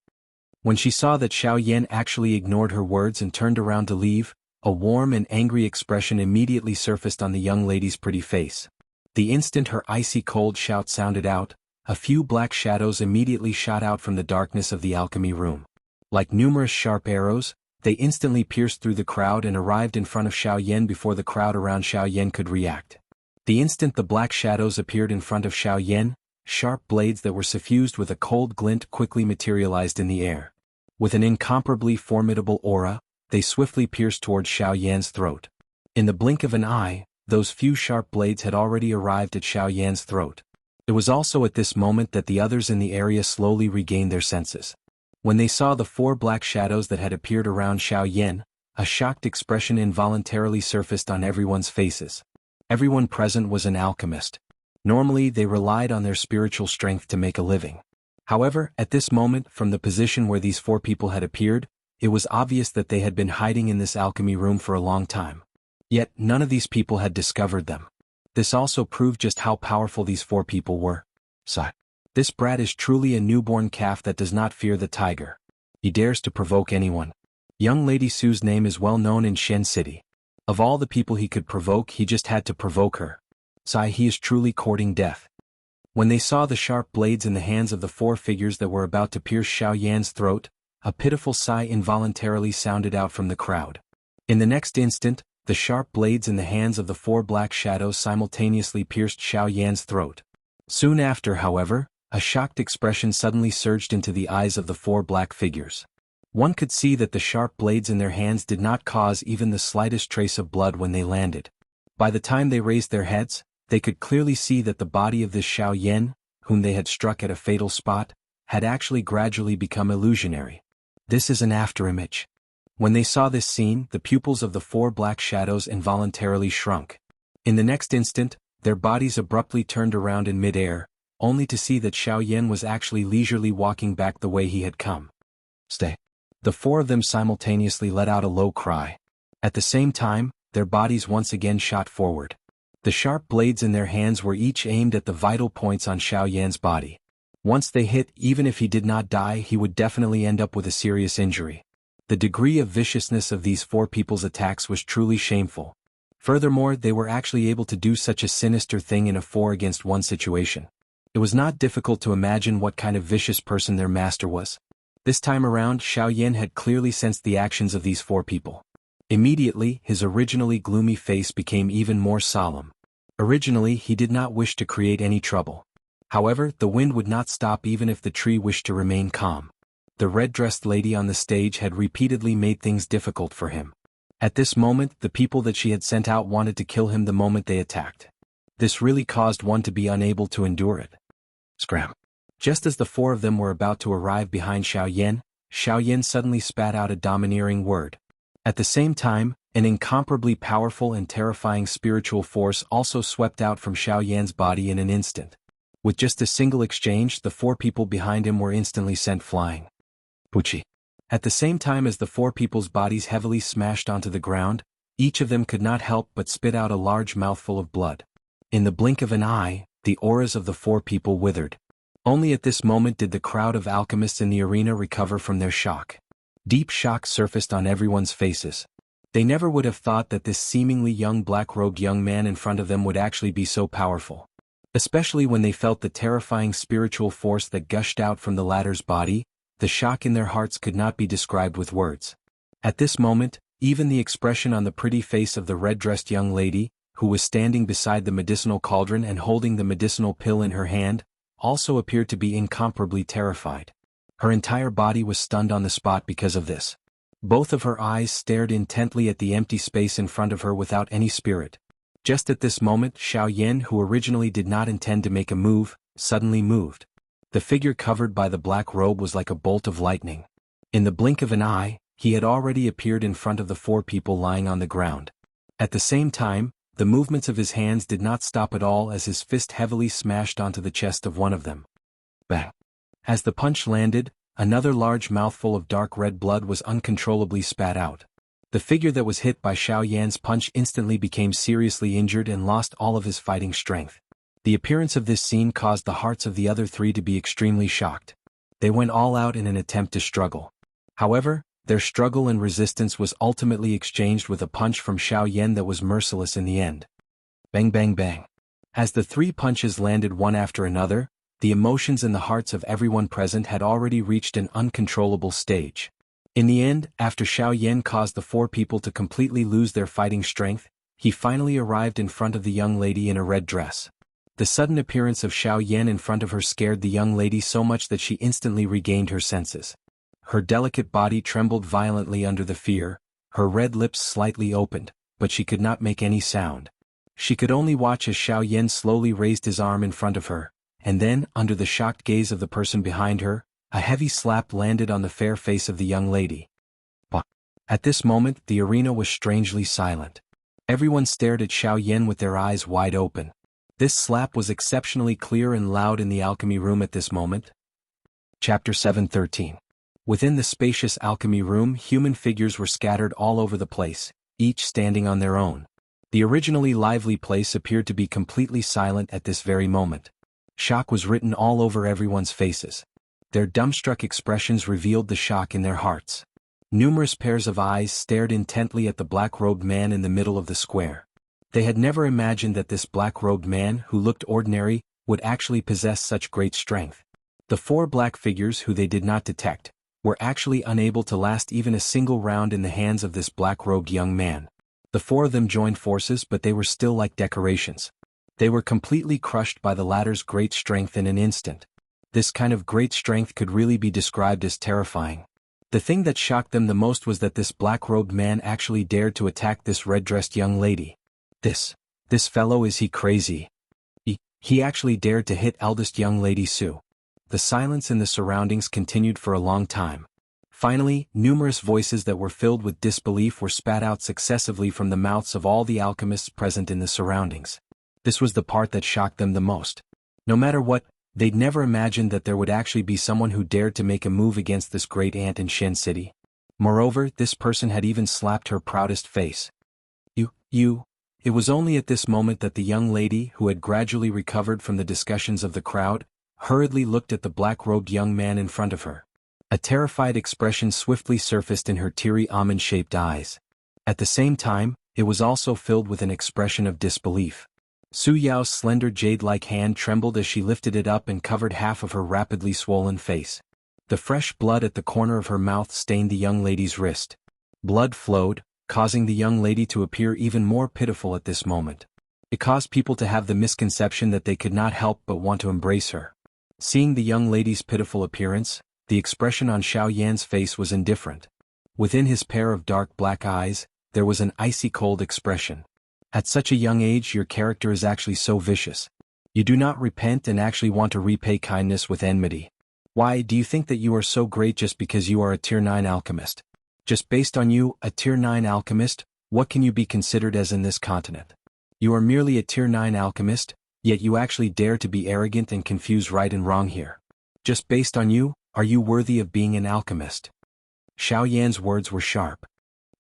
When she saw that Xiao Yan actually ignored her words and turned around to leave, a warm and angry expression immediately surfaced on the young lady's pretty face. The instant her icy cold shout sounded out, a few black shadows immediately shot out from the darkness of the alchemy room. Like numerous sharp arrows, they instantly pierced through the crowd and arrived in front of Xiao Yan before the crowd around Xiao Yan could react. The instant the black shadows appeared in front of Xiao Yan, sharp blades that were suffused with a cold glint quickly materialized in the air. With an incomparably formidable aura, they swiftly pierced towards Xiao Yan's throat. In the blink of an eye, those few sharp blades had already arrived at Xiao Yan's throat. It was also at this moment that the others in the area slowly regained their senses. When they saw the 4 black shadows that had appeared around Xiao Yan, a shocked expression involuntarily surfaced on everyone's faces. Everyone present was an alchemist. Normally they relied on their spiritual strength to make a living. However, at this moment, from the position where these 4 people had appeared, it was obvious that they had been hiding in this alchemy room for a long time. Yet, none of these people had discovered them. This also proved just how powerful these 4 people were. This brat is truly a newborn calf that does not fear the tiger. He dares to provoke anyone. Young Lady Su's name is well known in Shen City. Of all the people he could provoke, he just had to provoke her. He is truly courting death. When they saw the sharp blades in the hands of the 4 figures that were about to pierce Xiao Yan's throat, a pitiful sigh involuntarily sounded out from the crowd. In the next instant, the sharp blades in the hands of the 4 black shadows simultaneously pierced Xiao Yan's throat. Soon after, however, a shocked expression suddenly surged into the eyes of the 4 black figures. One could see that the sharp blades in their hands did not cause even the slightest trace of blood when they landed. By the time they raised their heads, they could clearly see that the body of this Xiao Yan, whom they had struck at a fatal spot, had actually gradually become illusionary. This is an afterimage. When they saw this scene, the pupils of the 4 black shadows involuntarily shrunk. In the next instant, their bodies abruptly turned around in mid-air, only to see that Xiao Yan was actually leisurely walking back the way he had come. Stay. The 4 of them simultaneously let out a low cry. At the same time, their bodies once again shot forward. The sharp blades in their hands were each aimed at the vital points on Xiao Yan's body. Once they hit, even if he did not die, he would definitely end up with a serious injury. The degree of viciousness of these 4 people's attacks was truly shameful. Furthermore, they were actually able to do such a sinister thing in a 4-against-1 situation. It was not difficult to imagine what kind of vicious person their master was. This time around, Xiao Yan had clearly sensed the actions of these 4 people. Immediately, his originally gloomy face became even more solemn. Originally, he did not wish to create any trouble. However, the wind would not stop even if the tree wished to remain calm. The red-dressed lady on the stage had repeatedly made things difficult for him. At this moment, the people that she had sent out wanted to kill him the moment they attacked. This really caused one to be unable to endure it. Scram. Just as the 4 of them were about to arrive behind Xiao Yan suddenly spat out a domineering word. At the same time, an incomparably powerful and terrifying spiritual force also swept out from Xiao Yan's body in an instant. With just a single exchange, the 4 people behind him were instantly sent flying. Pucci. At the same time as the 4 people's bodies heavily smashed onto the ground, each of them could not help but spit out a large mouthful of blood. In the blink of an eye, the auras of the 4 people withered. Only at this moment did the crowd of alchemists in the arena recover from their shock. Deep shock surfaced on everyone's faces. They never would have thought that this seemingly young black-robed young man in front of them would actually be so powerful. Especially when they felt the terrifying spiritual force that gushed out from the latter's body, the shock in their hearts could not be described with words. At this moment, even the expression on the pretty face of the red-dressed young lady, who was standing beside the medicinal cauldron and holding the medicinal pill in her hand, also appeared to be incomparably terrified. Her entire body was stunned on the spot because of this. Both of her eyes stared intently at the empty space in front of her without any spirit. Just at this moment, Xiao Yan, who originally did not intend to make a move, suddenly moved. The figure covered by the black robe was like a bolt of lightning. In the blink of an eye, he had already appeared in front of the 4 people lying on the ground. At the same time, the movements of his hands did not stop at all as his fist heavily smashed onto the chest of one of them. Bang! As the punch landed, another large mouthful of dark red blood was uncontrollably spat out. The figure that was hit by Xiao Yan's punch instantly became seriously injured and lost all of his fighting strength. The appearance of this scene caused the hearts of the other 3 to be extremely shocked. They went all out in an attempt to struggle. However, their struggle and resistance was ultimately exchanged with a punch from Xiao Yan that was merciless in the end. Bang bang bang. As the 3 punches landed one after another, the emotions in the hearts of everyone present had already reached an uncontrollable stage. In the end, after Xiao Yan caused the 4 people to completely lose their fighting strength, he finally arrived in front of the young lady in a red dress. The sudden appearance of Xiao Yan in front of her scared the young lady so much that she instantly regained her senses. Her delicate body trembled violently under the fear, her red lips slightly opened, but she could not make any sound. She could only watch as Xiao Yan slowly raised his arm in front of her, and then, under the shocked gaze of the person behind her, a heavy slap landed on the fair face of the young lady. But at this moment, the arena was strangely silent. Everyone stared at Xiao Yan with their eyes wide open. This slap was exceptionally clear and loud in the alchemy room at this moment. Chapter 7:13. Within the spacious alchemy room, human figures were scattered all over the place, each standing on their own. The originally lively place appeared to be completely silent at this very moment. Shock was written all over everyone's faces. Their dumbstruck expressions revealed the shock in their hearts. Numerous pairs of eyes stared intently at the black-robed man in the middle of the square. They had never imagined that this black-robed man, who looked ordinary, would actually possess such great strength. The 4 black figures who they did not detect were actually unable to last even a single round in the hands of this black-robed young man. The 4 of them joined forces, but they were still like decorations. They were completely crushed by the latter's great strength in an instant. This kind of great strength could really be described as terrifying. The thing that shocked them the most was that this black-robed man actually dared to attack this red-dressed young lady. This fellow, is he crazy? He actually dared to hit eldest young lady Sue. The silence in the surroundings continued for a long time. Finally, numerous voices that were filled with disbelief were spat out successively from the mouths of all the alchemists present in the surroundings. This was the part that shocked them the most. No matter what, they'd never imagined that there would actually be someone who dared to make a move against this great aunt in Shen City. Moreover, this person had even slapped her proudest face. It was only at this moment that the young lady, who had gradually recovered from the discussions of the crowd, hurriedly looked at the black-robed young man in front of her. A terrified expression swiftly surfaced in her teary almond-shaped eyes. At the same time, it was also filled with an expression of disbelief. Su Yao's slender jade-like hand trembled as she lifted it up and covered half of her rapidly swollen face. The fresh blood at the corner of her mouth stained the young lady's wrist. Blood flowed, causing the young lady to appear even more pitiful at this moment. It caused people to have the misconception that they could not help but want to embrace her. Seeing the young lady's pitiful appearance, the expression on Xiao Yan's face was indifferent. Within his pair of dark black eyes, there was an icy cold expression. At such a young age, your character is actually so vicious. You do not repent and actually want to repay kindness with enmity. Why do you think that you are so great just because you are a Tier 9 alchemist? Just based on you, a Tier 9 alchemist, what can you be considered as in this continent? You are merely a Tier 9 alchemist, yet you actually dare to be arrogant and confuse right and wrong here. Just based on you, are you worthy of being an alchemist? Xiao Yan's words were sharp.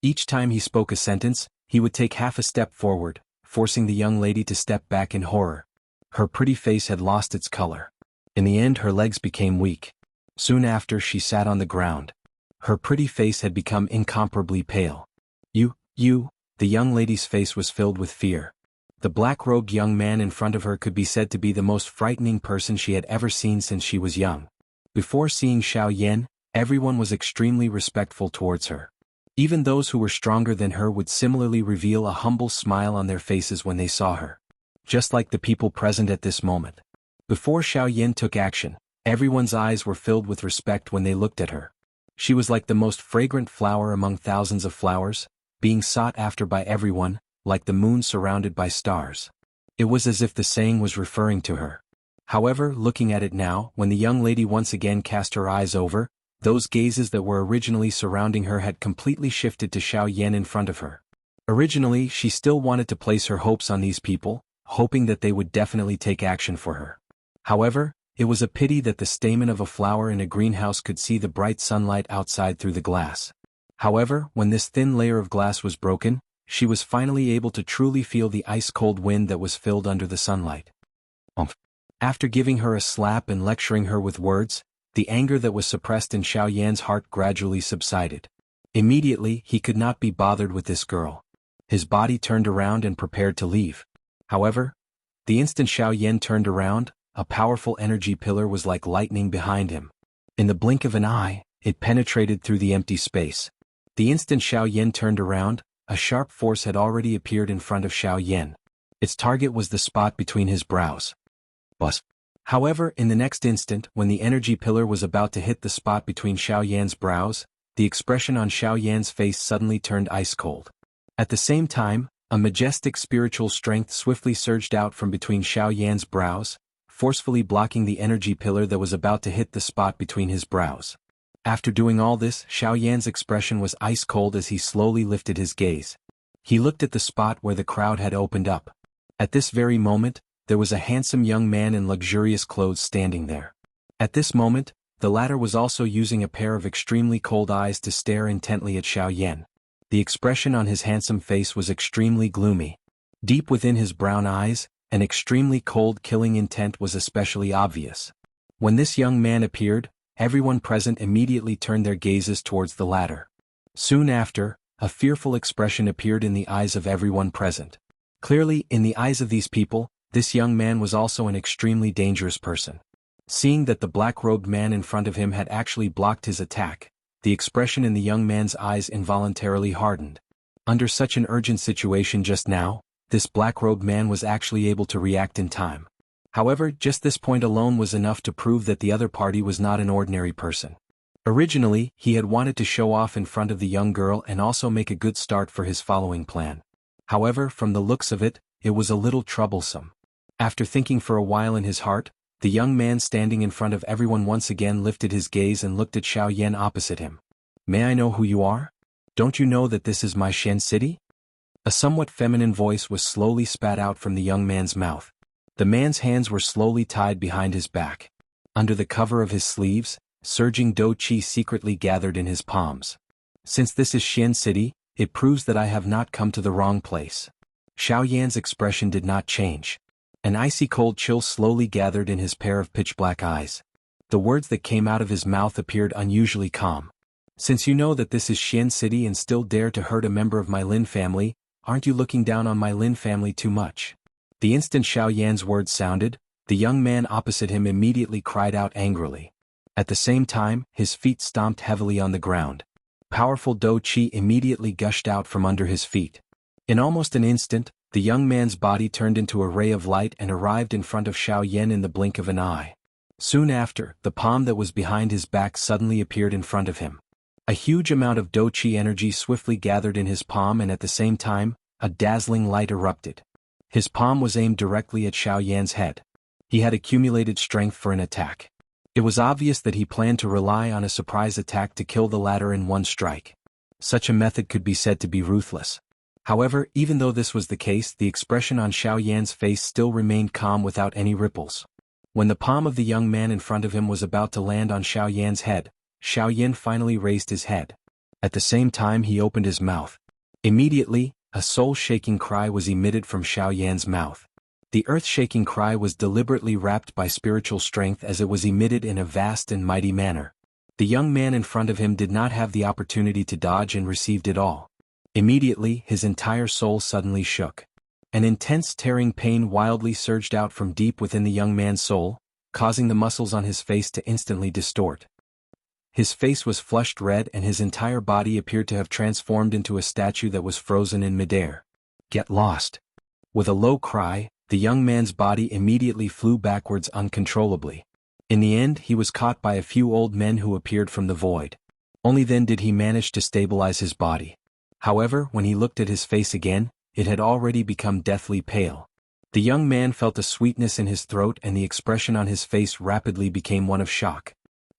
Each time he spoke a sentence, he would take half a step forward, forcing the young lady to step back in horror. Her pretty face had lost its color. In the end, her legs became weak. Soon after, she sat on the ground. Her pretty face had become incomparably pale. The young lady's face was filled with fear. The black-robed young man in front of her could be said to be the most frightening person she had ever seen since she was young. Before seeing Xiao Yan, everyone was extremely respectful towards her. Even those who were stronger than her would similarly reveal a humble smile on their faces when they saw her. Just like the people present at this moment. Before Xiao Yan took action, everyone's eyes were filled with respect when they looked at her. She was like the most fragrant flower among thousands of flowers, being sought after by everyone, like the moon surrounded by stars. It was as if the saying was referring to her. However, looking at it now, when the young lady once again cast her eyes over, those gazes that were originally surrounding her had completely shifted to Xiao Yan in front of her. Originally, she still wanted to place her hopes on these people, hoping that they would definitely take action for her. However, it was a pity that the stamen of a flower in a greenhouse could see the bright sunlight outside through the glass. However, when this thin layer of glass was broken, she was finally able to truly feel the ice-cold wind that was filled under the sunlight. After giving her a slap and lecturing her with words, the anger that was suppressed in Xiao Yan's heart gradually subsided. Immediately, he could not be bothered with this girl. His body turned around and prepared to leave. However, the instant Xiao Yan turned around, a powerful energy pillar was like lightning behind him. In the blink of an eye, it penetrated through the empty space. The instant Xiao Yan turned around, a sharp force had already appeared in front of Xiao Yan. Its target was the spot between his brows. However, in the next instant, when the energy pillar was about to hit the spot between Xiao Yan's brows, the expression on Xiao Yan's face suddenly turned ice-cold. At the same time, a majestic spiritual strength swiftly surged out from between Xiao Yan's brows, forcefully blocking the energy pillar that was about to hit the spot between his brows. After doing all this, Xiao Yan's expression was ice-cold as he slowly lifted his gaze. He looked at the spot where the crowd had opened up. At this very moment, there was a handsome young man in luxurious clothes standing there. At this moment, the latter was also using a pair of extremely cold eyes to stare intently at Xiao Yan. The expression on his handsome face was extremely gloomy. Deep within his brown eyes, an extremely cold killing intent was especially obvious. When this young man appeared, everyone present immediately turned their gazes towards the latter. Soon after, a fearful expression appeared in the eyes of everyone present. Clearly, in the eyes of these people, this young man was also an extremely dangerous person. Seeing that the black-robed man in front of him had actually blocked his attack, the expression in the young man's eyes involuntarily hardened. Under such an urgent situation just now, this black-robed man was actually able to react in time. However, just this point alone was enough to prove that the other party was not an ordinary person. Originally, he had wanted to show off in front of the young girl and also make a good start for his following plan. However, from the looks of it, it was a little troublesome. After thinking for a while in his heart, the young man standing in front of everyone once again lifted his gaze and looked at Xiao Yan opposite him. "May I know who you are? Don't you know that this is my Shen city?" A somewhat feminine voice was slowly spat out from the young man's mouth. The man's hands were slowly tied behind his back. Under the cover of his sleeves, surging Do Qi secretly gathered in his palms. "Since this is Shen city, it proves that I have not come to the wrong place." Xiao Yan's expression did not change. An icy cold chill slowly gathered in his pair of pitch-black eyes. The words that came out of his mouth appeared unusually calm. "Since you know that this is Xian City and still dare to hurt a member of my Lin family, aren't you looking down on my Lin family too much?" The instant Xiao Yan's words sounded, the young man opposite him immediately cried out angrily. At the same time, his feet stomped heavily on the ground. Powerful Do Qi immediately gushed out from under his feet. In almost an instant, the young man's body turned into a ray of light and arrived in front of Xiao Yan in the blink of an eye. Soon after, the palm that was behind his back suddenly appeared in front of him. A huge amount of Do Qi energy swiftly gathered in his palm and at the same time, a dazzling light erupted. His palm was aimed directly at Xiao Yan's head. He had accumulated strength for an attack. It was obvious that he planned to rely on a surprise attack to kill the latter in one strike. Such a method could be said to be ruthless. However, even though this was the case, the expression on Xiao Yan's face still remained calm without any ripples. When the palm of the young man in front of him was about to land on Xiao Yan's head, Xiao Yan finally raised his head. At the same time he opened his mouth. Immediately, a soul-shaking cry was emitted from Xiao Yan's mouth. The earth-shaking cry was deliberately wrapped by spiritual strength as it was emitted in a vast and mighty manner. The young man in front of him did not have the opportunity to dodge and received it all. Immediately, his entire soul suddenly shook. An intense tearing pain wildly surged out from deep within the young man's soul, causing the muscles on his face to instantly distort. His face was flushed red and his entire body appeared to have transformed into a statue that was frozen in midair. Get lost. With a low cry, the young man's body immediately flew backwards uncontrollably. In the end, he was caught by a few old men who appeared from the void. Only then did he manage to stabilize his body. However, when he looked at his face again, it had already become deathly pale. The young man felt a sweetness in his throat and the expression on his face rapidly became one of shock.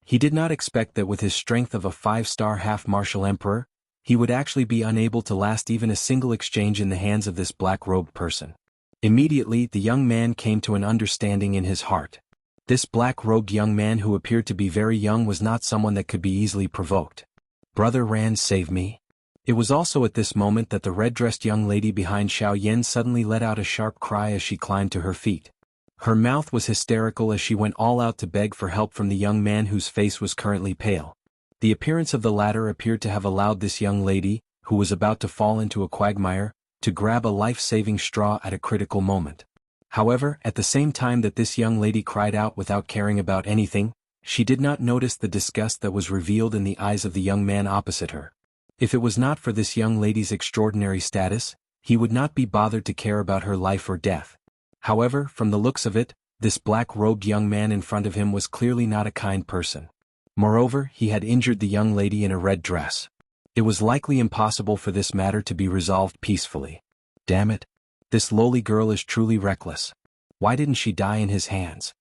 He did not expect that with his strength of a 5-star half-martial emperor, he would actually be unable to last even a single exchange in the hands of this black-robed person. Immediately, the young man came to an understanding in his heart. This black-robed young man who appeared to be very young was not someone that could be easily provoked. Brother Ran, save me. It was also at this moment that the red-dressed young lady behind Xiao Yan suddenly let out a sharp cry as she climbed to her feet. Her mouth was hysterical as she went all out to beg for help from the young man whose face was currently pale. The appearance of the latter appeared to have allowed this young lady, who was about to fall into a quagmire, to grab a life-saving straw at a critical moment. However, at the same time that this young lady cried out without caring about anything, she did not notice the disgust that was revealed in the eyes of the young man opposite her. If it was not for this young lady's extraordinary status, he would not be bothered to care about her life or death. However, from the looks of it, this black-robed young man in front of him was clearly not a kind person. Moreover, he had injured the young lady in a red dress. It was likely impossible for this matter to be resolved peacefully. Damn it. This lowly girl is truly reckless. Why didn't she die in his hands?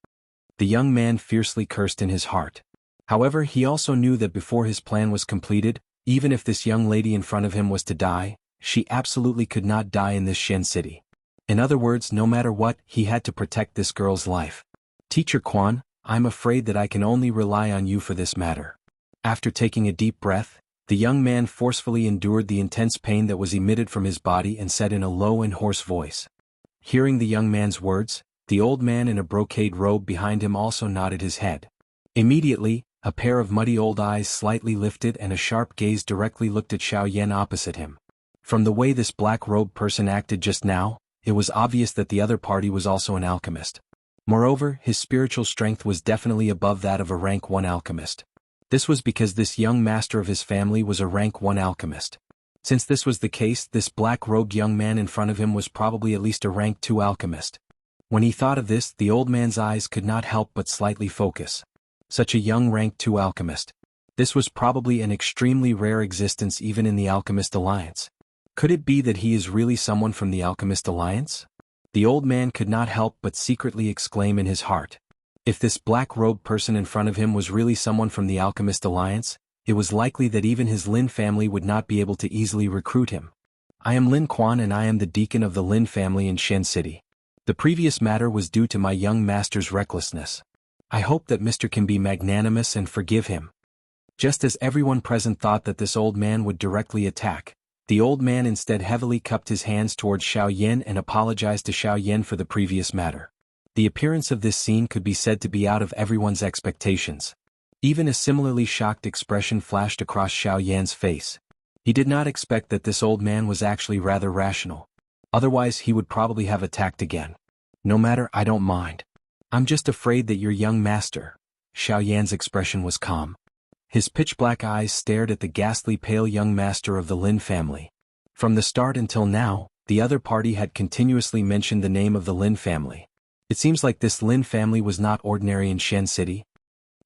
The young man fiercely cursed in his heart. However, he also knew that before his plan was completed, even if this young lady in front of him was to die, she absolutely could not die in this Shen city. In other words, no matter what, he had to protect this girl's life. Teacher Quan, I'm afraid that I can only rely on you for this matter. After taking a deep breath, the young man forcefully endured the intense pain that was emitted from his body and said in a low and hoarse voice. Hearing the young man's words, the old man in a brocade robe behind him also nodded his head. Immediately, a pair of muddy old eyes slightly lifted and a sharp gaze directly looked at Xiao Yan opposite him. From the way this black-robed person acted just now, it was obvious that the other party was also an alchemist. Moreover, his spiritual strength was definitely above that of a rank 1 alchemist. This was because this young master of his family was a rank 1 alchemist. Since this was the case, this black-robed young man in front of him was probably at least a rank 2 alchemist. When he thought of this, the old man's eyes could not help but slightly focus. Such a young rank 2 alchemist. This was probably an extremely rare existence even in the Alchemist Alliance. Could it be that he is really someone from the Alchemist Alliance? The old man could not help but secretly exclaim in his heart. If this black-robed person in front of him was really someone from the Alchemist Alliance, it was likely that even his Lin family would not be able to easily recruit him. I am Lin Quan and I am the deacon of the Lin family in Shen City. The previous matter was due to my young master's recklessness. I hope that Mr. can be magnanimous and forgive him. Just as everyone present thought that this old man would directly attack, the old man instead heavily cupped his hands towards Xiao Yan and apologized to Xiao Yan for the previous matter. The appearance of this scene could be said to be out of everyone's expectations. Even a similarly shocked expression flashed across Xiao Yan's face. He did not expect that this old man was actually rather rational. Otherwise he would probably have attacked again. No matter, I don't mind. I'm just afraid that your young master. Xiao Yan's expression was calm. His pitch-black eyes stared at the ghastly pale young master of the Lin family. From the start until now, the other party had continuously mentioned the name of the Lin family. It seems like this Lin family was not ordinary in Shen City.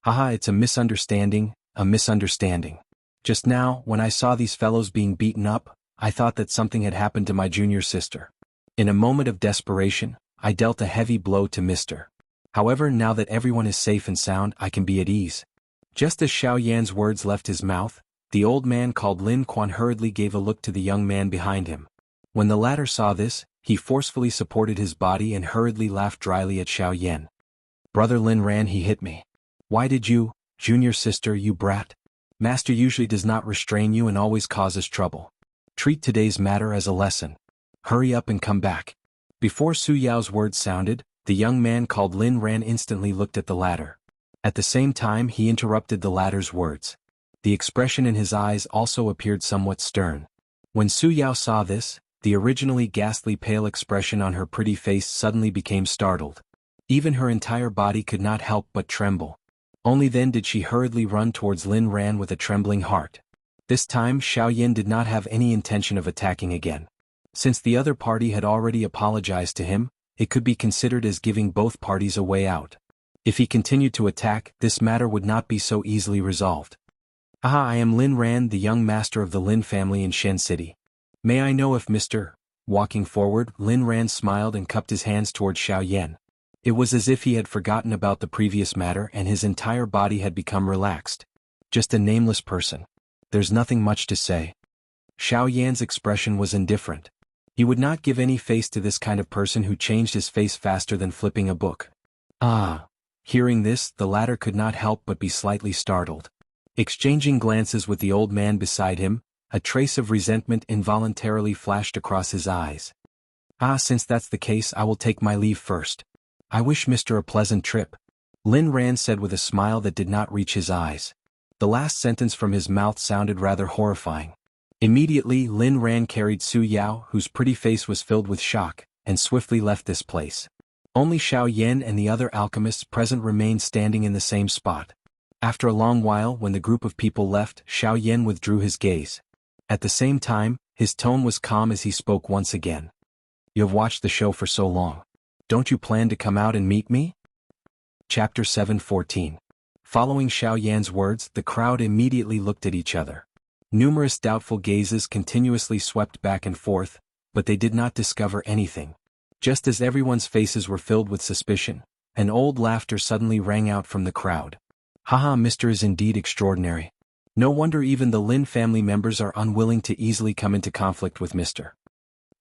Haha, it's a misunderstanding, a misunderstanding. Just now, when I saw these fellows being beaten up, I thought that something had happened to my junior sister. In a moment of desperation, I dealt a heavy blow to Mr. However, now that everyone is safe and sound, I can be at ease. Just as Xiao Yan's words left his mouth, the old man called Lin Quan hurriedly gave a look to the young man behind him. When the latter saw this, he forcefully supported his body and hurriedly laughed dryly at Xiao Yan. Brother Lin Ran, he hit me. Why did you, junior sister, you brat? Master usually does not restrain you and always causes trouble. Treat today's matter as a lesson. Hurry up and come back. Before Su Yao's words sounded, the young man called Lin Ran instantly looked at the latter. At the same time he interrupted the latter's words. The expression in his eyes also appeared somewhat stern. When Su Yao saw this, the originally ghastly pale expression on her pretty face suddenly became startled. Even her entire body could not help but tremble. Only then did she hurriedly run towards Lin Ran with a trembling heart. This time Xiao Yan did not have any intention of attacking again. Since the other party had already apologized to him, it could be considered as giving both parties a way out. If he continued to attack, this matter would not be so easily resolved. "Ah, I am Lin Ran, the young master of the Lin family in Shen City. May I know if Mr. Walking forward, Lin Ran smiled and cupped his hands toward Xiao Yan. It was as if he had forgotten about the previous matter and his entire body had become relaxed. Just a nameless person. There's nothing much to say. Xiao Yan's expression was indifferent. He would not give any face to this kind of person who changed his face faster than flipping a book. Ah. Hearing this, the latter could not help but be slightly startled. Exchanging glances with the old man beside him, a trace of resentment involuntarily flashed across his eyes. Ah, since that's the case, I will take my leave first. I wish Mr. a pleasant trip, Lin Ran said with a smile that did not reach his eyes. The last sentence from his mouth sounded rather horrifying. Immediately Lin Ran carried Su Yao, whose pretty face was filled with shock, and swiftly left this place. Only Xiao Yan and the other alchemists present remained standing in the same spot. After a long while, when the group of people left, Xiao Yan withdrew his gaze. At the same time, his tone was calm as he spoke once again. You have watched the show for so long. Don't you plan to come out and meet me? Chapter 7:14. Following Xiao Yan's words, the crowd immediately looked at each other. Numerous doubtful gazes continuously swept back and forth, but they did not discover anything. Just as everyone's faces were filled with suspicion, an old laughter suddenly rang out from the crowd. Haha, Mr. is indeed extraordinary. No wonder even the Lin family members are unwilling to easily come into conflict with Mr.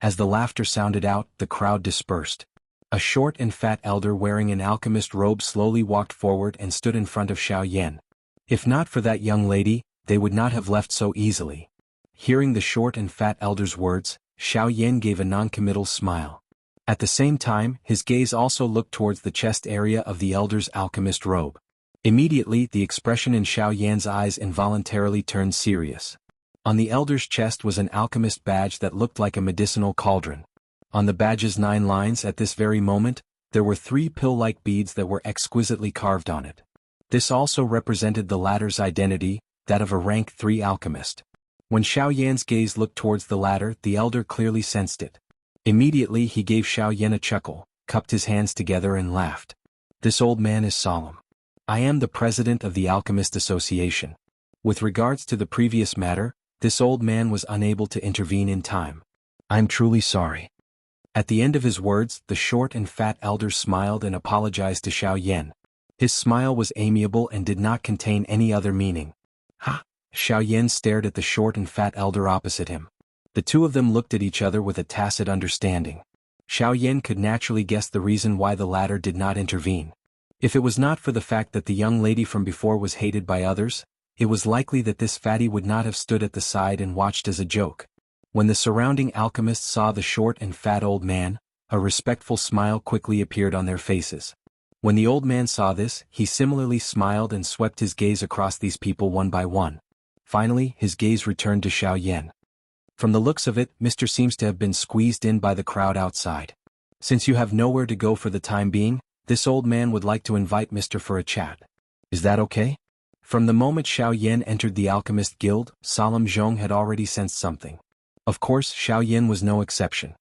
As the laughter sounded out, the crowd dispersed. A short and fat elder wearing an alchemist robe slowly walked forward and stood in front of Xiao Yan. If not for that young lady, they would not have left so easily. Hearing the short and fat elder's words, Xiao Yan gave a non-committal smile. At the same time, his gaze also looked towards the chest area of the elder's alchemist robe. Immediately, the expression in Xiao Yan's eyes involuntarily turned serious. On the elder's chest was an alchemist badge that looked like a medicinal cauldron. On the badge's 9 lines at this very moment, there were 3 pill-like beads that were exquisitely carved on it. This also represented the latter's identity, that of a rank 3 alchemist. When Xiao Yan's gaze looked towards the latter, the elder clearly sensed it. Immediately he gave Xiao Yan a chuckle, cupped his hands together and laughed. This old man is solemn. I am the president of the Alchemist Association. With regards to the previous matter, this old man was unable to intervene in time. I'm truly sorry. At the end of his words, the short and fat elder smiled and apologized to Xiao Yan. His smile was amiable and did not contain any other meaning. Ha! Xiao Yan stared at the short and fat elder opposite him. The two of them looked at each other with a tacit understanding. Xiao Yan could naturally guess the reason why the latter did not intervene. If it was not for the fact that the young lady from before was hated by others, it was likely that this fatty would not have stood at the side and watched as a joke. When the surrounding alchemists saw the short and fat old man, a respectful smile quickly appeared on their faces. When the old man saw this, he similarly smiled and swept his gaze across these people one by one. Finally, his gaze returned to Xiao Yan. From the looks of it, Mr. seems to have been squeezed in by the crowd outside. Since you have nowhere to go for the time being, this old man would like to invite Mr. for a chat. Is that okay? From the moment Xiao Yan entered the Alchemist Guild, Solemn Zhong had already sensed something. Of course, Xiao Yan was no exception.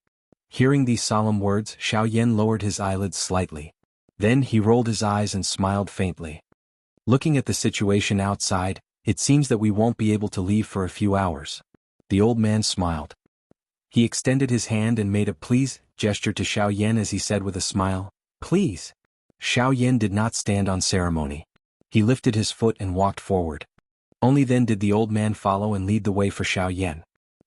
Hearing these solemn words, Xiao Yan lowered his eyelids slightly. Then he rolled his eyes and smiled faintly. Looking at the situation outside, it seems that we won't be able to leave for a few hours. The old man smiled. He extended his hand and made a please gesture to Xiao Yan as he said with a smile, Please. Xiao Yan did not stand on ceremony. He lifted his foot and walked forward. Only then did the old man follow and lead the way for Xiao Yan.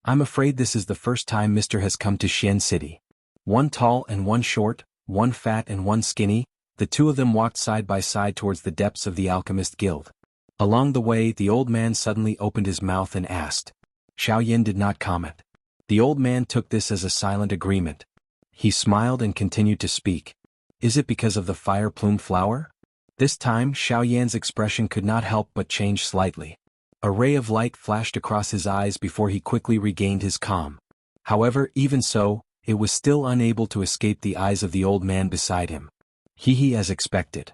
I'm afraid this is the first time Mr. has come to Xian City. One tall and one short, one fat and one skinny, the two of them walked side by side towards the depths of the Alchemist Guild. Along the way, the old man suddenly opened his mouth and asked. Xiao Yan did not comment. The old man took this as a silent agreement. He smiled and continued to speak. Is it because of the fire plume flower? This time, Xiao Yan's expression could not help but change slightly. A ray of light flashed across his eyes before he quickly regained his calm. However, even so, it was still unable to escape the eyes of the old man beside him. He as expected.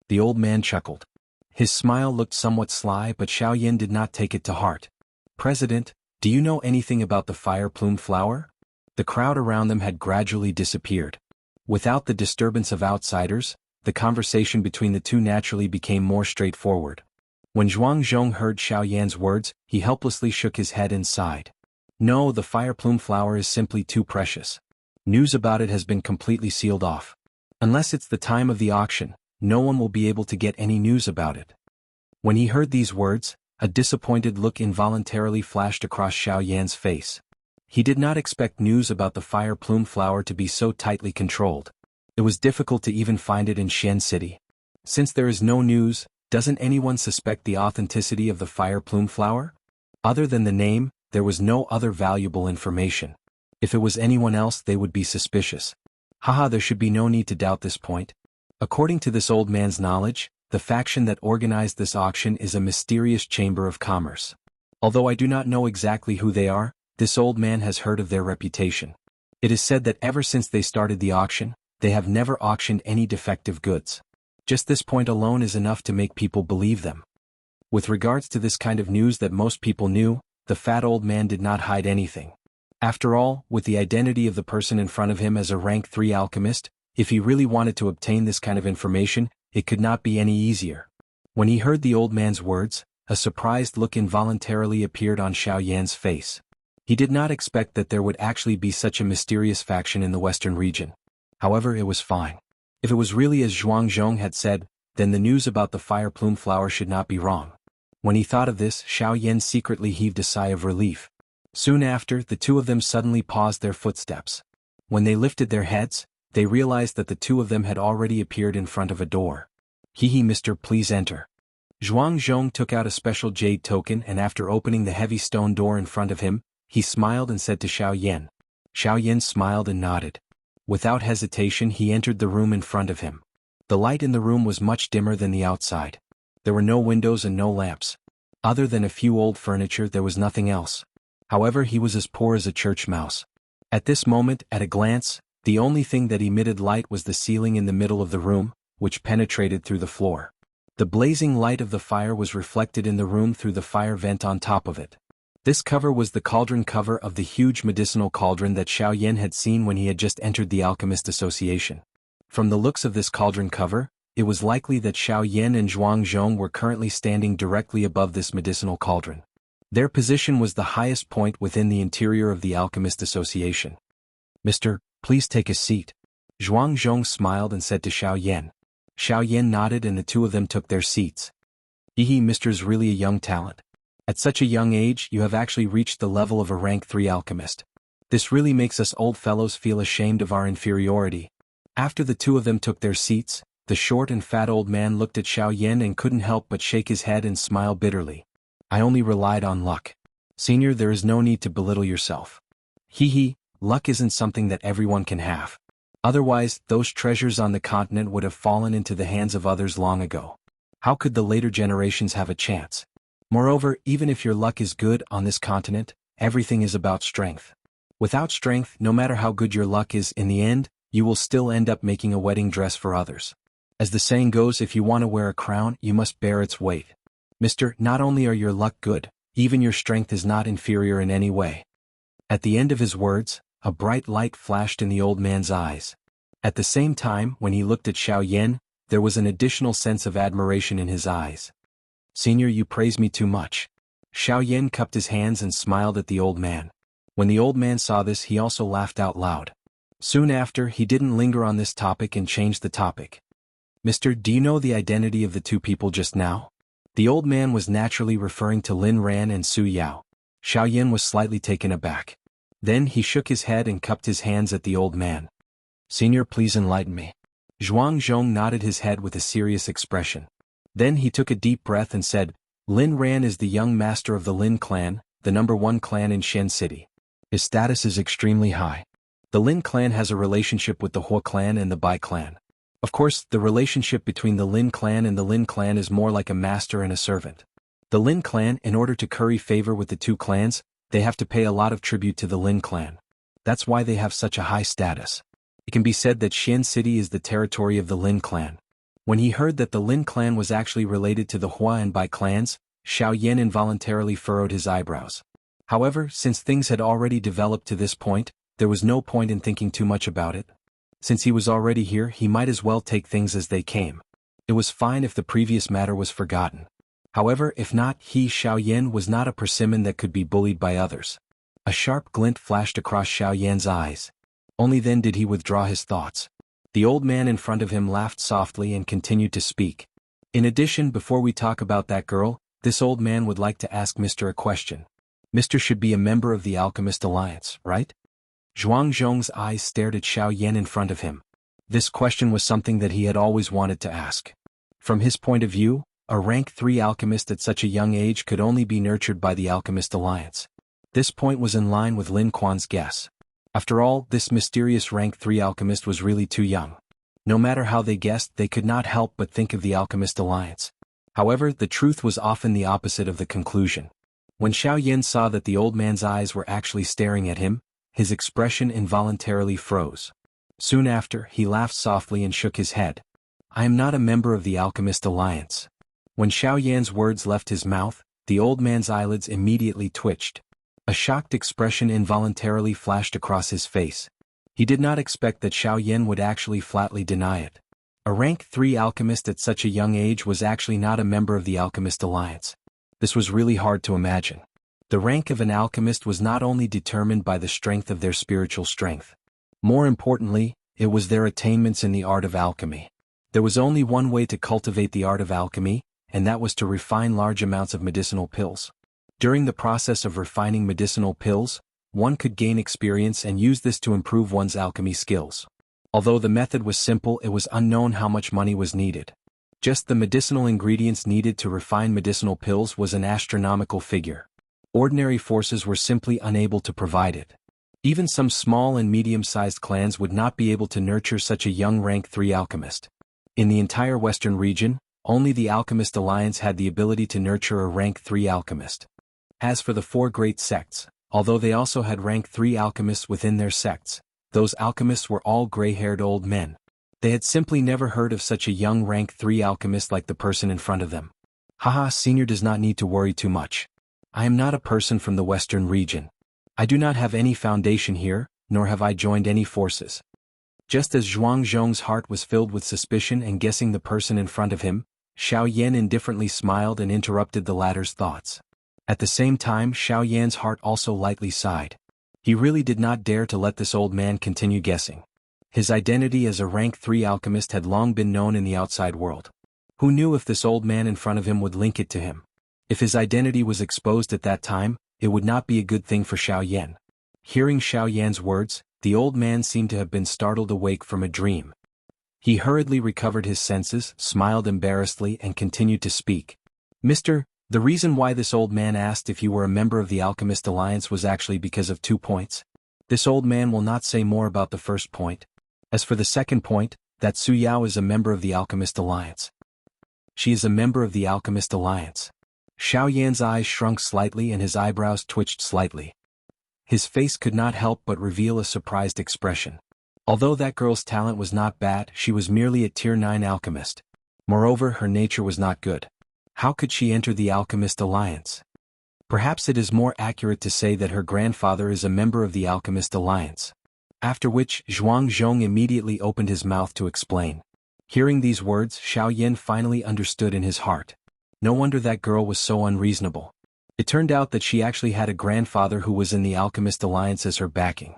The old man chuckled. His smile looked somewhat sly, but Xiao Yan did not take it to heart. "President, do you know anything about the fire plume flower?" The crowd around them had gradually disappeared. Without the disturbance of outsiders, the conversation between the two naturally became more straightforward. When Zhuang Zhong heard Xiao Yan's words, he helplessly shook his head and sighed. "No, the fire plume flower is simply too precious. News about it has been completely sealed off. Unless it's the time of the auction, no one will be able to get any news about it." When he heard these words, a disappointed look involuntarily flashed across Xiao Yan's face. He did not expect news about the fire plume flower to be so tightly controlled. It was difficult to even find it in Xian City. Since there is no news, doesn't anyone suspect the authenticity of the fire plume flower? Other than the name, there was no other valuable information. If it was anyone else, they would be suspicious. Haha, there should be no need to doubt this point. According to this old man's knowledge, the faction that organized this auction is a mysterious chamber of commerce. Although I do not know exactly who they are, this old man has heard of their reputation. It is said that ever since they started the auction, they have never auctioned any defective goods. Just this point alone is enough to make people believe them. With regards to this kind of news that most people knew, the fat old man did not hide anything. After all, with the identity of the person in front of him as a rank 3 alchemist, if he really wanted to obtain this kind of information, it could not be any easier. When he heard the old man's words, a surprised look involuntarily appeared on Xiao Yan's face. He did not expect that there would actually be such a mysterious faction in the western region. However, it was fine. If it was really as Zhuang Zhong had said, then the news about the fire plume flower should not be wrong. When he thought of this, Xiao Yan secretly heaved a sigh of relief. Soon after, the two of them suddenly paused their footsteps. When they lifted their heads, they realized that the two of them had already appeared in front of a door. "Hehe, mister, please enter." Zhuang Zhong took out a special jade token, and after opening the heavy stone door in front of him, he smiled and said to Xiao Yan. Xiao Yan smiled and nodded. Without hesitation, he entered the room in front of him. The light in the room was much dimmer than the outside. There were no windows and no lamps. Other than a few old furniture, there was nothing else. However, he was as poor as a church mouse. At this moment, at a glance, the only thing that emitted light was the ceiling in the middle of the room, which penetrated through the floor. The blazing light of the fire was reflected in the room through the fire vent on top of it. This cover was the cauldron cover of the huge medicinal cauldron that Xiao Yan had seen when he had just entered the Alchemist Association. From the looks of this cauldron cover, it was likely that Xiao Yan and Zhuang Zhong were currently standing directly above this medicinal cauldron. Their position was the highest point within the interior of the Alchemist Association. "Mister, please take a seat." Zhuang Zhong smiled and said to Xiao Yan. Xiao Yan nodded and the two of them took their seats. "Hehe, Mister's really a young talent. At such a young age, you have actually reached the level of a rank 3 alchemist. This really makes us old fellows feel ashamed of our inferiority." After the two of them took their seats, the short and fat old man looked at Xiao Yan and couldn't help but shake his head and smile bitterly. "I only relied on luck. Senior, there is no need to belittle yourself. Hehe, luck isn't something that everyone can have. Otherwise, those treasures on the continent would have fallen into the hands of others long ago. How could the later generations have a chance? Moreover, even if your luck is good on this continent, everything is about strength. Without strength, no matter how good your luck is, in the end, you will still end up making a wedding dress for others. As the saying goes, if you want to wear a crown, you must bear its weight. Mister, not only are your luck good, even your strength is not inferior in any way." At the end of his words, a bright light flashed in the old man's eyes. At the same time, when he looked at Xiao Yan, there was an additional sense of admiration in his eyes. "Senior, you praise me too much." Xiao Yan cupped his hands and smiled at the old man. When the old man saw this, he also laughed out loud. Soon after, he didn't linger on this topic and changed the topic. "Mister, do you know the identity of the two people just now?" The old man was naturally referring to Lin Ran and Su Yao. Xiao Yan was slightly taken aback. Then he shook his head and cupped his hands at the old man. "Senior, please enlighten me." Zhuang Zhong nodded his head with a serious expression. Then he took a deep breath and said, "Lin Ran is the young master of the Lin clan, the #1 clan in Xian City. His status is extremely high. The Lin clan has a relationship with the Hua clan and the Bai clan. Of course, the relationship between the Lin clan and the Lin clan is more like a master and a servant. The Lin clan, in order to curry favor with the two clans, they have to pay a lot of tribute to the Lin clan. That's why they have such a high status. It can be said that Xian City is the territory of the Lin clan. When he heard that the Lin clan was actually related to the Hua and Bai clans, Xiao Yan involuntarily furrowed his eyebrows. However, since things had already developed to this point, there was no point in thinking too much about it. Since he was already here, he might as well take things as they came. It was fine if the previous matter was forgotten. However, if not, Xiao Yan was not a persimmon that could be bullied by others. A sharp glint flashed across Xiao Yan's eyes. Only then did he withdraw his thoughts. The old man in front of him laughed softly and continued to speak. In addition, before we talk about that girl, this old man would like to ask Mr. a question. Mr. should be a member of the Alchemist Alliance, right? Zhuang Zhong's eyes stared at Xiao Yan in front of him. This question was something that he had always wanted to ask. From his point of view, a rank 3 alchemist at such a young age could only be nurtured by the Alchemist Alliance. This point was in line with Lin Quan's guess. After all, this mysterious rank 3 alchemist was really too young. No matter how they guessed, they could not help but think of the Alchemist Alliance. However, the truth was often the opposite of the conclusion. When Xiao Yan saw that the old man's eyes were actually staring at him, his expression involuntarily froze. Soon after, he laughed softly and shook his head. I am not a member of the Alchemist Alliance. When Xiao Yan's words left his mouth, the old man's eyelids immediately twitched. A shocked expression involuntarily flashed across his face. He did not expect that Xiao Yan would actually flatly deny it. A rank 3 alchemist at such a young age was actually not a member of the Alchemist Alliance. This was really hard to imagine. The rank of an alchemist was not only determined by the strength of their spiritual strength. More importantly, it was their attainments in the art of alchemy. There was only one way to cultivate the art of alchemy, and that was to refine large amounts of medicinal pills. During the process of refining medicinal pills, one could gain experience and use this to improve one's alchemy skills. Although the method was simple, it was unknown how much money was needed. Just the medicinal ingredients needed to refine medicinal pills was an astronomical figure. Ordinary forces were simply unable to provide it. Even some small and medium-sized clans would not be able to nurture such a young rank 3 alchemist. In the entire western region, only the Alchemist Alliance had the ability to nurture a rank 3 alchemist. As for the 4 great sects, although they also had rank 3 alchemists within their sects, those alchemists were all gray-haired old men. They had simply never heard of such a young rank 3 alchemist like the person in front of them. Haha, senior does not need to worry too much. I am not a person from the western region. I do not have any foundation here, nor have I joined any forces. Just as Zhuang Zhong's heart was filled with suspicion and guessing the person in front of him, Xiao Yan indifferently smiled and interrupted the latter's thoughts. At the same time, Xiao Yan's heart also lightly sighed. He really did not dare to let this old man continue guessing. His identity as a rank 3 alchemist had long been known in the outside world. Who knew if this old man in front of him would link it to him? If his identity was exposed at that time, it would not be a good thing for Xiao Yan. Hearing Xiao Yan's words, the old man seemed to have been startled awake from a dream. He hurriedly recovered his senses, smiled embarrassedly, and continued to speak. Mister, the reason why this old man asked if you were a member of the Alchemist Alliance was actually because of 2 points. This old man will not say more about the first point. As for the second point, that Su Yao is a member of the Alchemist Alliance. She is a member of the Alchemist Alliance. Xiao Yan's eyes shrunk slightly and his eyebrows twitched slightly. His face could not help but reveal a surprised expression. Although that girl's talent was not bad, she was merely a tier 9 alchemist. Moreover, her nature was not good. How could she enter the Alchemist Alliance? Perhaps it is more accurate to say that her grandfather is a member of the Alchemist Alliance. After which, Zhuang Zhong immediately opened his mouth to explain. Hearing these words, Xiao Yan finally understood in his heart. No wonder that girl was so unreasonable. It turned out that she actually had a grandfather who was in the Alchemist Alliance as her backing.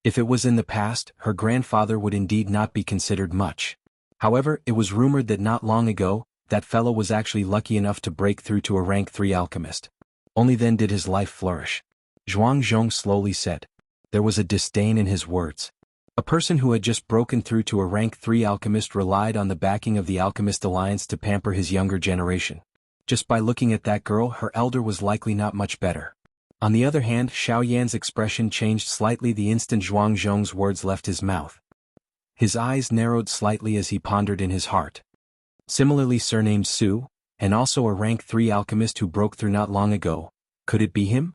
If it was in the past, her grandfather would indeed not be considered much. However, it was rumored that not long ago, that fellow was actually lucky enough to break through to a rank 3 alchemist. Only then did his life flourish. Zhuang Zhong slowly said. There was a disdain in his words. A person who had just broken through to a rank 3 alchemist relied on the backing of the Alchemist Alliance to pamper his younger generation. Just by looking at that girl, her elder was likely not much better. On the other hand, Xiao Yan's expression changed slightly the instant Zhuang Zhong's words left his mouth. His eyes narrowed slightly as he pondered in his heart. Similarly surnamed Su, and also a rank 3 alchemist who broke through not long ago. Could it be him?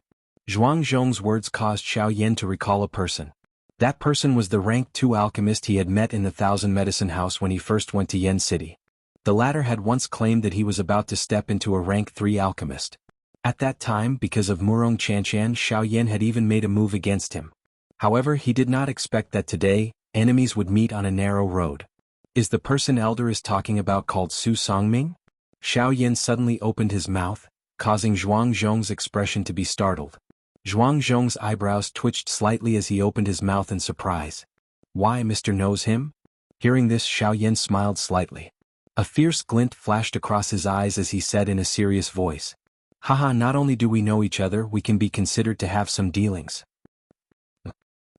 Zhuang Zhong's words caused Xiao Yan to recall a person. That person was the rank 2 alchemist he had met in the Thousand Medicine House when he first went to Yen City. The latter had once claimed that he was about to step into a rank 3 alchemist. At that time, because of Murong Chanshan, Xiao Yan had even made a move against him. However, he did not expect that today, enemies would meet on a narrow road. Is the person Elder is talking about called Su Songming? Xiao Yan suddenly opened his mouth, causing Zhuang Zhong's expression to be startled. Zhuang Zhong's eyebrows twitched slightly as he opened his mouth in surprise. Why, Mr. knows him? Hearing this, Xiao Yan smiled slightly. A fierce glint flashed across his eyes as he said in a serious voice. Haha, not only do we know each other, we can be considered to have some dealings.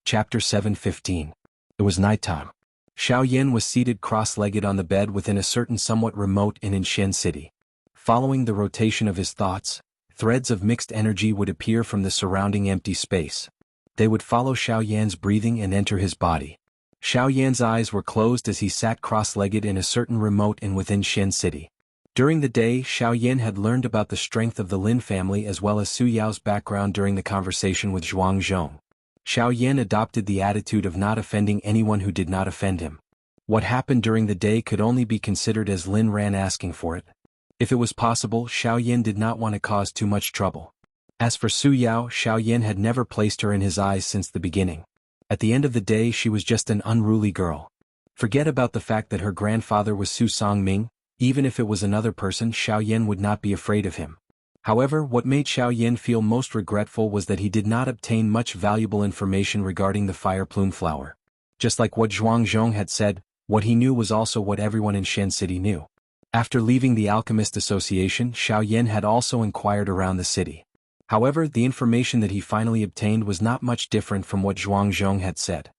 Chapter 7:15. It was nighttime. Xiao Yan was seated cross-legged on the bed within a certain somewhat remote inn in Xian City. Following the rotation of his thoughts, threads of mixed energy would appear from the surrounding empty space. They would follow Xiao Yan's breathing and enter his body. Xiao Yan's eyes were closed as he sat cross-legged in a certain remote inn within Xian City. During the day, Xiao Yan had learned about the strength of the Lin family as well as Su Yao's background during the conversation with Zhuang Zhong. Xiao Yan adopted the attitude of not offending anyone who did not offend him. What happened during the day could only be considered as Lin Ran asking for it. If it was possible, Xiao Yan did not want to cause too much trouble. As for Su Yao, Xiao Yan had never placed her in his eyes since the beginning. At the end of the day, she was just an unruly girl. Forget about the fact that her grandfather was Su Songming. Even if it was another person, Xiao Yan would not be afraid of him. However, what made Xiao Yan feel most regretful was that he did not obtain much valuable information regarding the fire plume flower. Just like what Zhuang Zhong had said, what he knew was also what everyone in Xian City knew. After leaving the Alchemist Association, Xiao Yan had also inquired around the city. However, the information that he finally obtained was not much different from what Zhuang Zhong had said.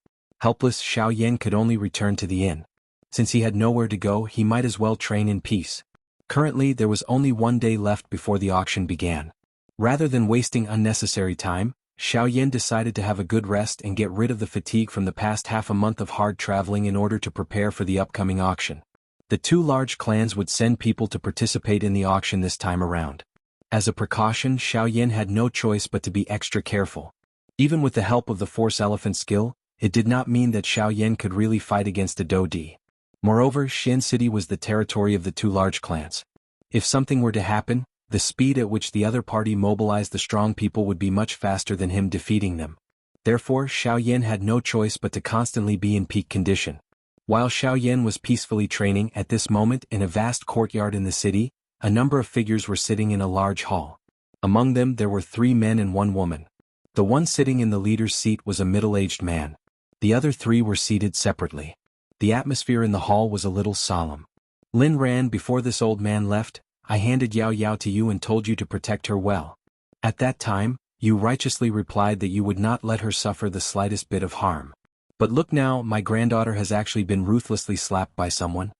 Helpless, Xiao Yan could only return to the inn. Since he had nowhere to go, he might as well train in peace. Currently, there was only one day left before the auction began. Rather than wasting unnecessary time, Xiao Yan decided to have a good rest and get rid of the fatigue from the past half a month of hard traveling in order to prepare for the upcoming auction. The two large clans would send people to participate in the auction this time around. As a precaution, Xiao Yan had no choice but to be extra careful. Even with the help of the Force Elephant skill, it did not mean that Xiao Yan could really fight against a Do Di. Moreover, Xian City was the territory of the two large clans. If something were to happen, the speed at which the other party mobilized the strong people would be much faster than him defeating them. Therefore, Xiao Yan had no choice but to constantly be in peak condition. While Xiao Yan was peacefully training at this moment in a vast courtyard in the city, a number of figures were sitting in a large hall. Among them there were 3 men and 1 woman. The one sitting in the leader's seat was a middle-aged man. The other 3 were seated separately. The atmosphere in the hall was a little solemn. Lin Ran, before this old man left, I handed Yao Yao to you and told you to protect her well. At that time, you righteously replied that you would not let her suffer the slightest bit of harm. But look now, my granddaughter has actually been ruthlessly slapped by someone.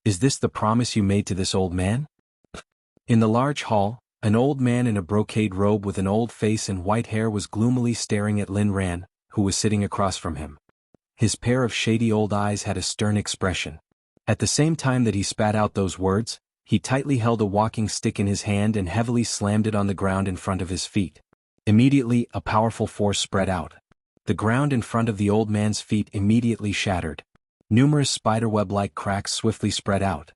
Is this the promise you made to this old man? In the large hall, an old man in a brocade robe with an old face and white hair was gloomily staring at Lin Ran, who was sitting across from him. His pair of shady old eyes had a stern expression. At the same time that he spat out those words, he tightly held a walking stick in his hand and heavily slammed it on the ground in front of his feet. Immediately, a powerful force spread out. The ground in front of the old man's feet immediately shattered. Numerous spiderweb-like cracks swiftly spread out.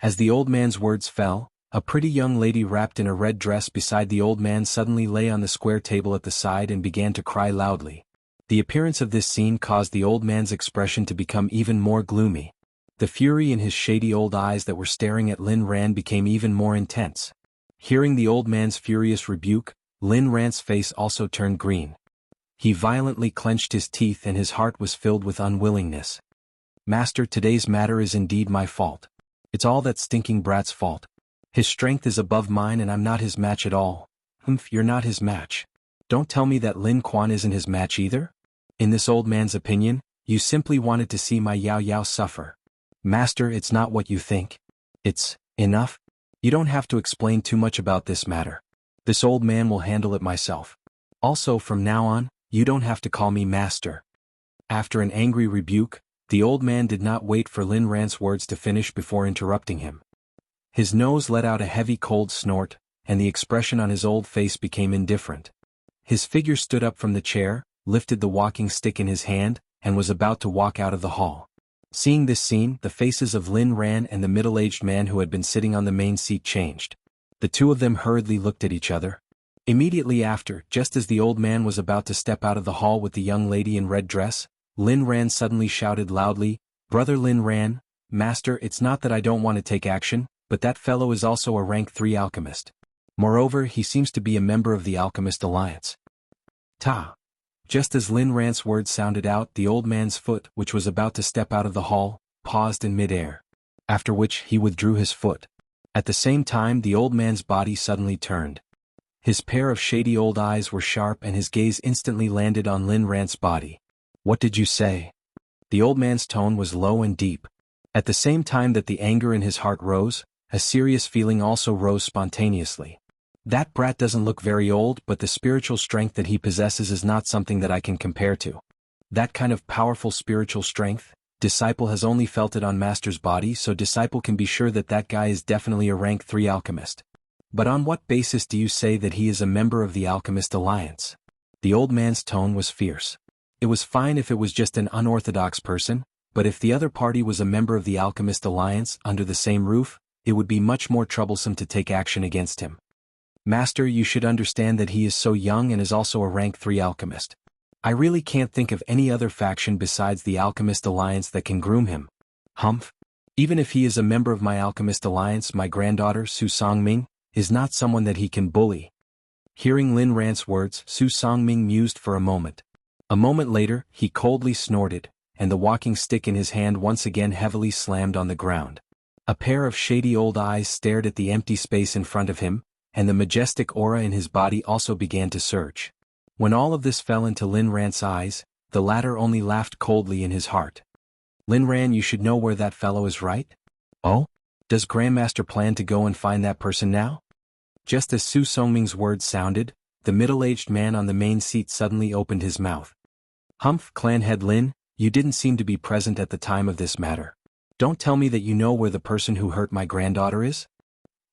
As the old man's words fell, a pretty young lady wrapped in a red dress beside the old man suddenly lay on the square table at the side and began to cry loudly. The appearance of this scene caused the old man's expression to become even more gloomy. The fury in his shady old eyes that were staring at Lin Ran became even more intense. Hearing the old man's furious rebuke, Lin Ran's face also turned green. He violently clenched his teeth and his heart was filled with unwillingness. Master, today's matter is indeed my fault. It's all that stinking brat's fault. His strength is above mine and I'm not his match at all. You're not his match. Don't tell me that Lin Quan isn't his match either? In this old man's opinion, you simply wanted to see my Yao Yao suffer. Master, it's not what you think. It's enough. You don't have to explain too much about this matter. This old man will handle it myself. Also, from now on, you don't have to call me master. After an angry rebuke, the old man did not wait for Lin Ran's words to finish before interrupting him. His nose let out a heavy cold snort, and the expression on his old face became indifferent. His figure stood up from the chair, lifted the walking stick in his hand, and was about to walk out of the hall. Seeing this scene, the faces of Lin Ran and the middle-aged man who had been sitting on the main seat changed. The two of them hurriedly looked at each other. Immediately after, just as the old man was about to step out of the hall with the young lady in red dress, Lin Ran suddenly shouted loudly, "Brother Lin Ran, Master, it's not that I don't want to take action, but that fellow is also a rank 3 alchemist. Moreover, he seems to be a member of the Alchemist Alliance." Ta! Just as Lin Ran's words sounded out, the old man's foot, which was about to step out of the hall, paused in mid-air. After which, he withdrew his foot. At the same time, the old man's body suddenly turned. His pair of shady old eyes were sharp and his gaze instantly landed on Lin Ran's body. "What did you say?" The old man's tone was low and deep. At the same time that the anger in his heart rose, a serious feeling also rose spontaneously. "That brat doesn't look very old, but the spiritual strength that he possesses is not something that I can compare to. That kind of powerful spiritual strength, disciple has only felt it on master's body, so disciple can be sure that that guy is definitely a rank 3 alchemist. But on what basis do you say that he is a member of the Alchemist Alliance?" The old man's tone was fierce. It was fine if it was just an unorthodox person, but if the other party was a member of the Alchemist Alliance under the same roof, it would be much more troublesome to take action against him. "Master, you should understand that he is so young and is also a rank 3 alchemist. I really can't think of any other faction besides the Alchemist Alliance that can groom him. Humph. Even if he is a member of my Alchemist Alliance, my granddaughter, Su Songming, is not someone that he can bully." Hearing Lin Ran's words, Su Songming mused for a moment. A moment later, he coldly snorted, and the walking stick in his hand once again heavily slammed on the ground. A pair of shady old eyes stared at the empty space in front of him, and the majestic aura in his body also began to surge. When all of this fell into Lin Ran's eyes, the latter only laughed coldly in his heart. "Lin Ran, you should know where that fellow is, right? Oh? Does Grandmaster plan to go and find that person now?" Just as Su Songming's words sounded, the middle-aged man on the main seat suddenly opened his mouth. "Humph, Clanhead Lin, you didn't seem to be present at the time of this matter. Don't tell me that you know where the person who hurt my granddaughter is?"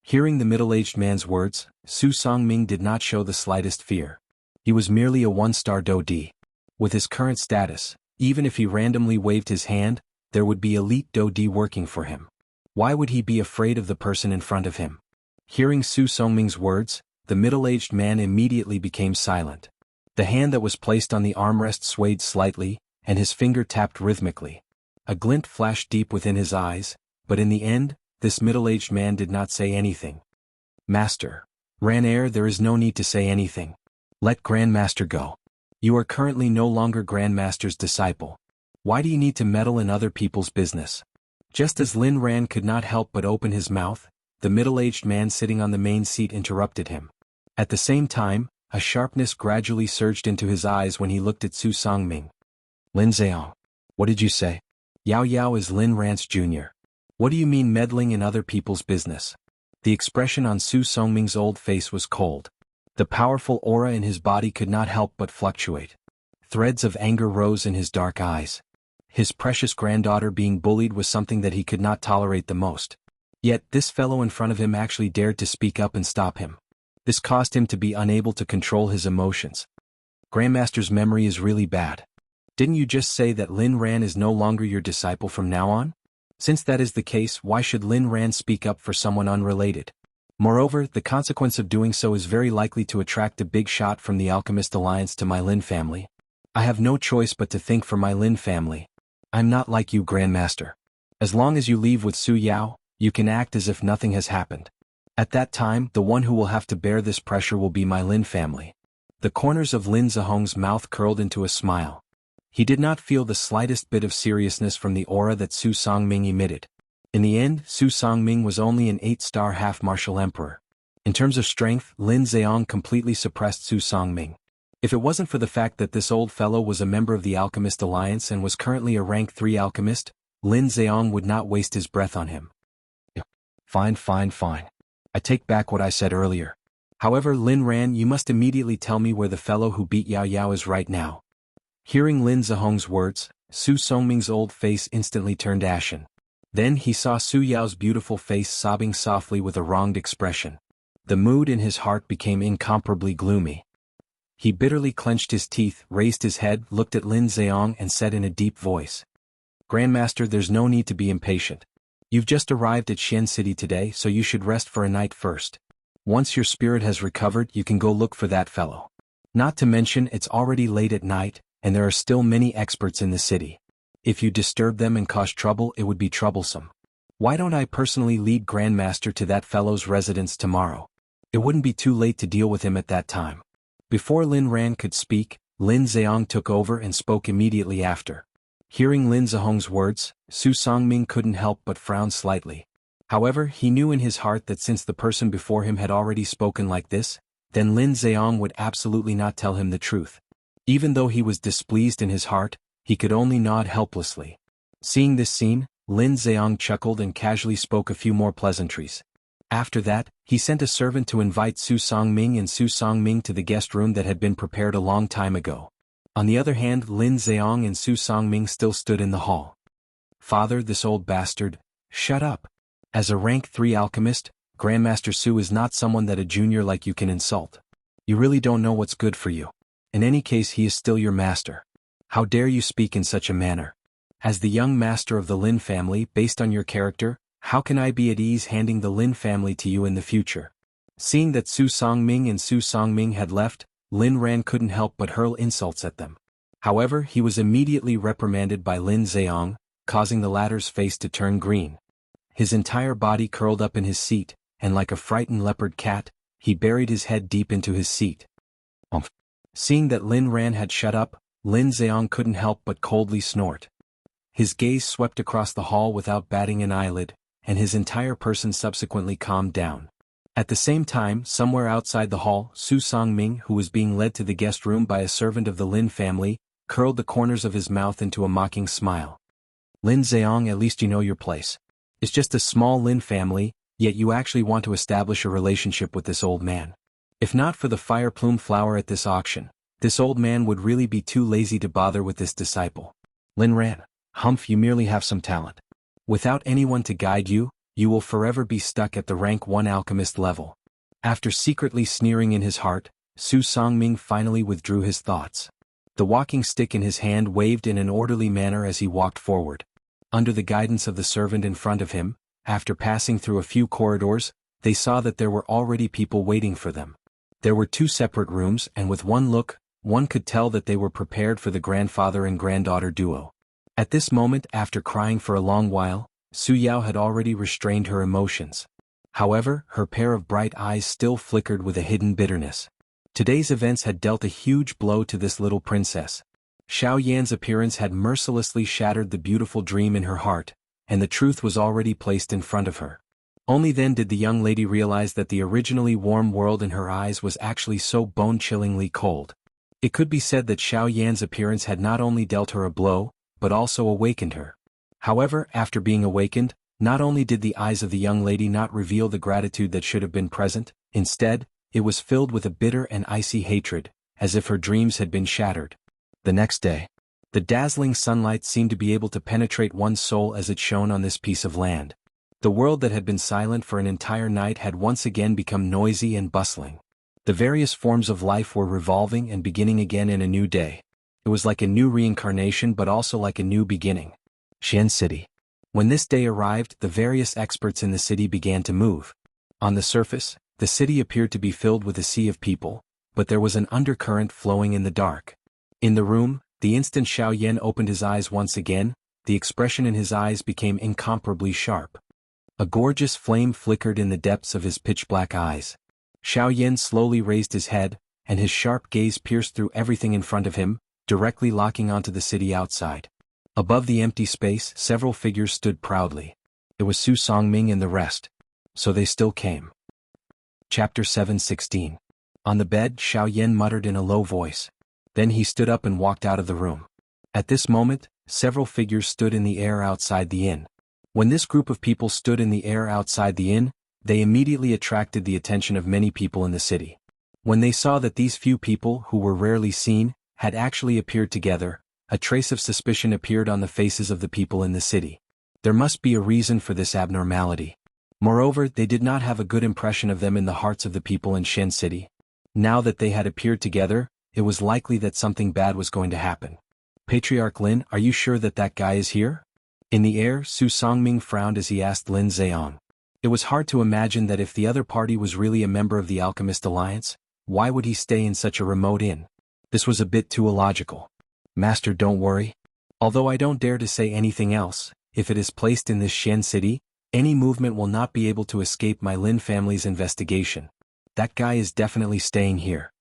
Hearing the middle-aged man's words, Su Songming did not show the slightest fear. He was merely a 1-star Do-D. With his current status, even if he randomly waved his hand, there would be elite Do-D working for him. Why would he be afraid of the person in front of him? Hearing Su Songming's words, the middle-aged man immediately became silent. The hand that was placed on the armrest swayed slightly, and his finger tapped rhythmically. A glint flashed deep within his eyes, but in the end, this middle-aged man did not say anything. "Master Ranair, there is no need to say anything. Let Grandmaster go. You are currently no longer Grandmaster's disciple. Why do you need to meddle in other people's business?" Just as Lin Ran could not help but open his mouth, the middle-aged man sitting on the main seat interrupted him. At the same time, a sharpness gradually surged into his eyes when he looked at Su Songming. "Lin Zheong, what did you say?" "Yao Yao is Lin Ran's junior. What do you mean meddling in other people's business?" The expression on Su Songming's old face was cold. The powerful aura in his body could not help but fluctuate. Threads of anger rose in his dark eyes. His precious granddaughter being bullied was something that he could not tolerate the most. Yet this fellow in front of him actually dared to speak up and stop him. This caused him to be unable to control his emotions. "Grandmaster's memory is really bad. Didn't you just say that Lin Ran is no longer your disciple from now on? Since that is the case, why should Lin Ran speak up for someone unrelated? Moreover, the consequence of doing so is very likely to attract a big shot from the Alchemist Alliance to my Lin family. I have no choice but to think for my Lin family. I'm not like you, Grandmaster. As long as you leave with Su Yao, you can act as if nothing has happened. At that time, the one who will have to bear this pressure will be my Lin family." The corners of Lin Zhehong's mouth curled into a smile. He did not feel the slightest bit of seriousness from the aura that Su Songming emitted. In the end, Su Songming was only an 8-star half-martial emperor. In terms of strength, Lin Zheong completely suppressed Su Songming. If it wasn't for the fact that this old fellow was a member of the Alchemist Alliance and was currently a rank 3 alchemist, Lin Zheong would not waste his breath on him. Fine. I take back what I said earlier. However, Lin Ran, you must immediately tell me where the fellow who beat Yao Yao is right now." Hearing Lin Zhehong's words, Su Songming's old face instantly turned ashen. Then he saw Su Yao's beautiful face sobbing softly with a wronged expression. The mood in his heart became incomparably gloomy. He bitterly clenched his teeth, raised his head, looked at Lin Zheong and said in a deep voice, Grandmaster, there's no need to be impatient. You've just arrived at Xian City today, so you should rest for a night first. Once your spirit has recovered, you can go look for that fellow. Not to mention, it's already late at night, and there are still many experts in the city. If you disturb them and cause trouble, it would be troublesome. Why don't I personally lead Grandmaster to that fellow's residence tomorrow? It wouldn't be too late to deal with him at that time. Before Lin Ran could speak, Lin Zheong took over and spoke immediately after. Hearing Lin Zhong's words, Su Songming couldn't help but frown slightly. However, he knew in his heart that since the person before him had already spoken like this, then Lin Zheong would absolutely not tell him the truth. Even though he was displeased in his heart, he could only nod helplessly. Seeing this scene, Lin Zheong chuckled and casually spoke a few more pleasantries. After that, he sent a servant to invite Su Songming and Su Songming to the guest room that had been prepared a long time ago. On the other hand, Lin Zheong and Su Songming still stood in the hall. Father, this old bastard, shut up. As a rank 3 alchemist, Grandmaster Su is not someone that a junior like you can insult. You really don't know what's good for you. In any case, he is still your master. How dare you speak in such a manner? As the young master of the Lin family, based on your character, how can I be at ease handing the Lin family to you in the future? Seeing that Su Songming and Su Songming had left, Lin Ran couldn't help but hurl insults at them. However, he was immediately reprimanded by Lin Zheong, causing the latter's face to turn green. His entire body curled up in his seat, and like a frightened leopard cat, he buried his head deep into his seat. Seeing that Lin Ran had shut up, Lin Zheong couldn't help but coldly snort. His gaze swept across the hall without batting an eyelid, and his entire person subsequently calmed down. At the same time, somewhere outside the hall, Su Songming, who was being led to the guest room by a servant of the Lin family, curled the corners of his mouth into a mocking smile. Lin Zheong, at least you know your place. It's just a small Lin family, yet you actually want to establish a relationship with this old man. If not for the fire plume flower at this auction, this old man would really be too lazy to bother with this disciple. Lin Ran, humph, you merely have some talent. Without anyone to guide you, you will forever be stuck at the rank 1 alchemist level. After secretly sneering in his heart, Su Songming finally withdrew his thoughts. The walking stick in his hand waved in an orderly manner as he walked forward. Under the guidance of the servant in front of him, after passing through a few corridors, they saw that there were already people waiting for them. There were 2 separate rooms, and with one look, one could tell that they were prepared for the grandfather and granddaughter duo. At this moment, after crying for a long while, Su Yao had already restrained her emotions. However, her pair of bright eyes still flickered with a hidden bitterness. Today's events had dealt a huge blow to this little princess. Xiao Yan's appearance had mercilessly shattered the beautiful dream in her heart, and the truth was already placed in front of her. Only then did the young lady realize that the originally warm world in her eyes was actually so bone-chillingly cold. It could be said that Xiao Yan's appearance had not only dealt her a blow, but also awakened her. However, after being awakened, not only did the eyes of the young lady not reveal the gratitude that should have been present, instead, it was filled with a bitter and icy hatred, as if her dreams had been shattered. The next day, the dazzling sunlight seemed to be able to penetrate one's soul as it shone on this piece of land. The world that had been silent for an entire night had once again become noisy and bustling. The various forms of life were revolving and beginning again in a new day. It was like a new reincarnation but also like a new beginning. Xian City. When this day arrived, the various experts in the city began to move. On the surface, the city appeared to be filled with a sea of people, but there was an undercurrent flowing in the dark. In the room, the instant Xiao Yan opened his eyes once again, the expression in his eyes became incomparably sharp. A gorgeous flame flickered in the depths of his pitch-black eyes. Xiao Yan slowly raised his head, and his sharp gaze pierced through everything in front of him, directly locking onto the city outside. Above the empty space, several figures stood proudly. It was Su Songming and the rest. So they still came. Chapter 7:16. On the bed, Xiao Yan muttered in a low voice. Then he stood up and walked out of the room. At this moment, several figures stood in the air outside the inn. When this group of people stood in the air outside the inn, they immediately attracted the attention of many people in the city. When they saw that these few people, who were rarely seen, had actually appeared together, a trace of suspicion appeared on the faces of the people in the city. There must be a reason for this abnormality. Moreover, they did not have a good impression of them in the hearts of the people in Xian City. Now that they had appeared together, it was likely that something bad was going to happen. Patriarch Lin, are you sure that that guy is here? In the air, Su Songming frowned as he asked Lin Zheong. It was hard to imagine that if the other party was really a member of the Alchemist Alliance, why would he stay in such a remote inn? This was a bit too illogical. Master, don't worry. Although I don't dare to say anything else, if it is placed in this Xian city, any movement will not be able to escape my Lin family's investigation. That guy is definitely staying here.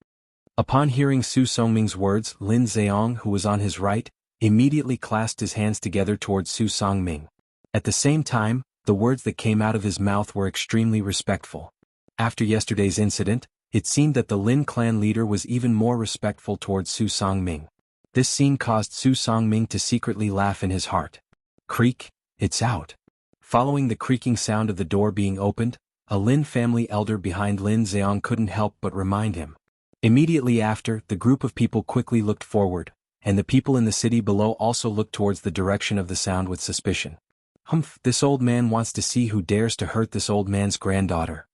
Upon hearing Su Songming's words, Lin Zheong, who was on his right, immediately clasped his hands together towards Su Songming. At the same time, the words that came out of his mouth were extremely respectful. After yesterday's incident, it seemed that the Lin clan leader was even more respectful towards Su Songming. This scene caused Su Songming to secretly laugh in his heart. Creak, it's out. Following the creaking sound of the door being opened, a Lin family elder behind Lin Zheong couldn't help but remind him. Immediately after, the group of people quickly looked forward, and the people in the city below also looked towards the direction of the sound with suspicion. Humph, this old man wants to see who dares to hurt this old man's granddaughter.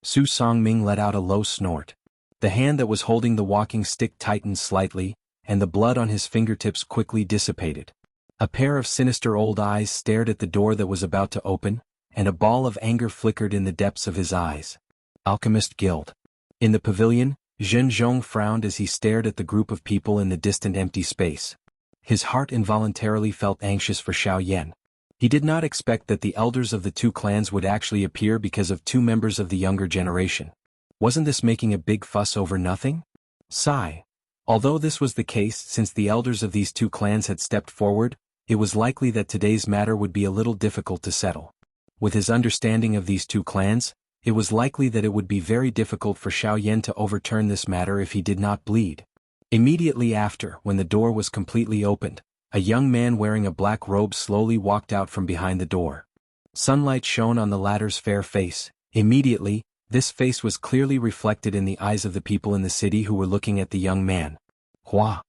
Su Songming let out a low snort. The hand that was holding the walking stick tightened slightly, and the blood on his fingertips quickly dissipated. A pair of sinister old eyes stared at the door that was about to open, and a ball of anger flickered in the depths of his eyes. Alchemist Guild. In the pavilion, Zhen Zhong frowned as he stared at the group of people in the distant empty space. His heart involuntarily felt anxious for Xiao Yan. He did not expect that the elders of the two clans would actually appear because of two members of the younger generation. Wasn't this making a big fuss over nothing? Sigh. Although this was the case since the elders of these two clans had stepped forward, it was likely that today's matter would be a little difficult to settle. With his understanding of these two clans, it was likely that it would be very difficult for Xiao Yan to overturn this matter if he did not bleed. Immediately after, when the door was completely opened, a young man wearing a black robe slowly walked out from behind the door. Sunlight shone on the latter's fair face. Immediately, this face was clearly reflected in the eyes of the people in the city who were looking at the young man. Hua!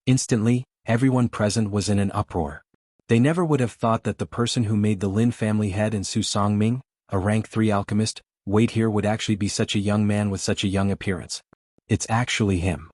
Instantly, everyone present was in an uproar. They never would have thought that the person who made the Lin family head and Su Songming, a rank 3 alchemist, wait here would actually be such a young man with such a young appearance. It's actually him.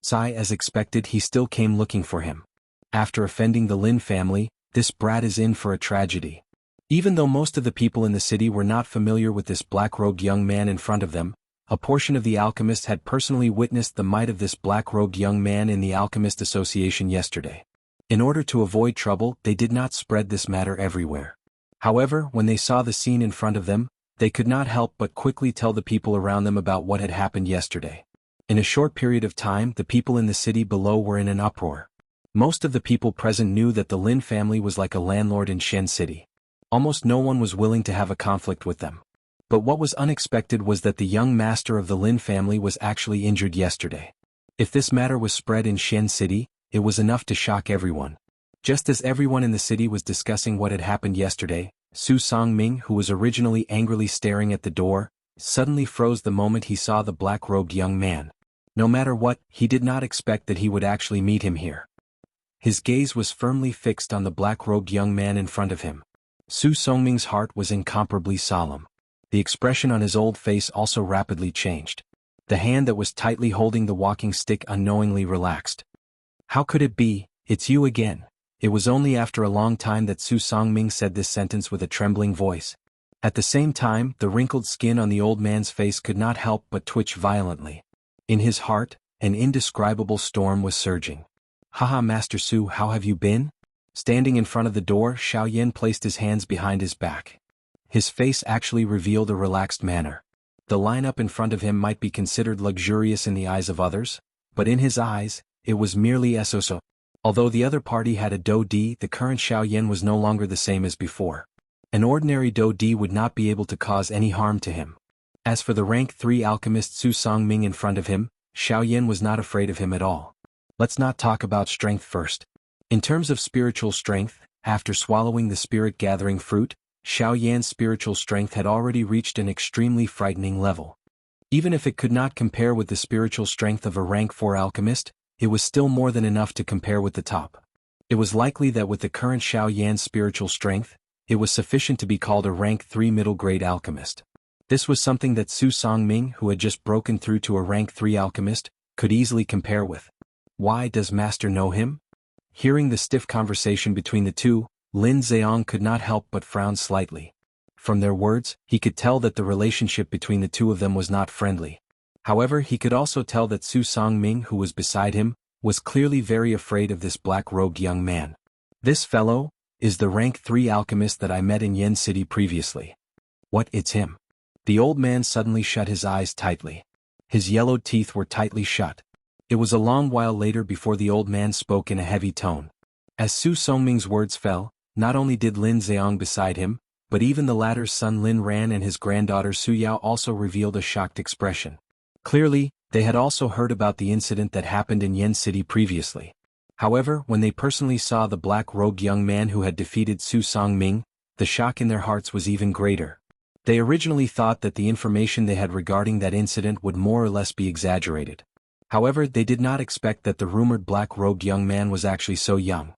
Sai, as expected, he still came looking for him. After offending the Lin family, this brat is in for a tragedy. Even though most of the people in the city were not familiar with this black-robed young man in front of them, a portion of the alchemists had personally witnessed the might of this black-robed young man in the Alchemist Association yesterday. In order to avoid trouble, they did not spread this matter everywhere. However, when they saw the scene in front of them, they could not help but quickly tell the people around them about what had happened yesterday. In a short period of time, the people in the city below were in an uproar. Most of the people present knew that the Lin family was like a landlord in Shen City. Almost no one was willing to have a conflict with them. But what was unexpected was that the young master of the Lin family was actually injured yesterday. If this matter was spread in Shen City, it was enough to shock everyone. Just as everyone in the city was discussing what had happened yesterday, Su Songming, who was originally angrily staring at the door, suddenly froze the moment he saw the black-robed young man. No matter what, he did not expect that he would actually meet him here. His gaze was firmly fixed on the black-robed young man in front of him. Su Songming's heart was incomparably solemn. The expression on his old face also rapidly changed. The hand that was tightly holding the walking stick unknowingly relaxed. How could it be? It's you again. It was only after a long time that Su Songming said this sentence with a trembling voice. At the same time, the wrinkled skin on the old man's face could not help but twitch violently. In his heart, an indescribable storm was surging. Haha, Master Su, how have you been? Standing in front of the door, Xiao Yan placed his hands behind his back. His face actually revealed a relaxed manner. The lineup in front of him might be considered luxurious in the eyes of others, but in his eyes, it was merely so. Although the other party had a Do Di, the current Xiao Yan was no longer the same as before. An ordinary Do Di would not be able to cause any harm to him. As for the rank 3 alchemist Su Songming in front of him, Xiao Yan was not afraid of him at all. Let's not talk about strength first. In terms of spiritual strength, after swallowing the spirit-gathering fruit, Xiao Yan's spiritual strength had already reached an extremely frightening level. Even if it could not compare with the spiritual strength of a rank 4 alchemist, it was still more than enough to compare with the top. It was likely that with the current Xiao Yan's spiritual strength, it was sufficient to be called a rank 3 middle-grade alchemist. This was something that Su Songming, who had just broken through to a rank 3 alchemist, could easily compare with. Why, does Master know him? Hearing the stiff conversation between the two, Lin Zheong could not help but frown slightly. From their words, he could tell that the relationship between the two of them was not friendly. However, he could also tell that Su Songming, who was beside him, was clearly very afraid of this black-robed young man. This fellow is the rank 3 alchemist that I met in Yen City previously. What, it's him? The old man suddenly shut his eyes tightly. His yellowed teeth were tightly shut. It was a long while later before the old man spoke in a heavy tone. As Su Songming's words fell, not only did Lin Zheong beside him, but even the latter's son Lin Ran and his granddaughter Su Yao also revealed a shocked expression. Clearly, they had also heard about the incident that happened in Yen City previously. However, when they personally saw the black-robed young man who had defeated Su Songming, the shock in their hearts was even greater. They originally thought that the information they had regarding that incident would more or less be exaggerated. However, they did not expect that the rumored black-robed young man was actually so young.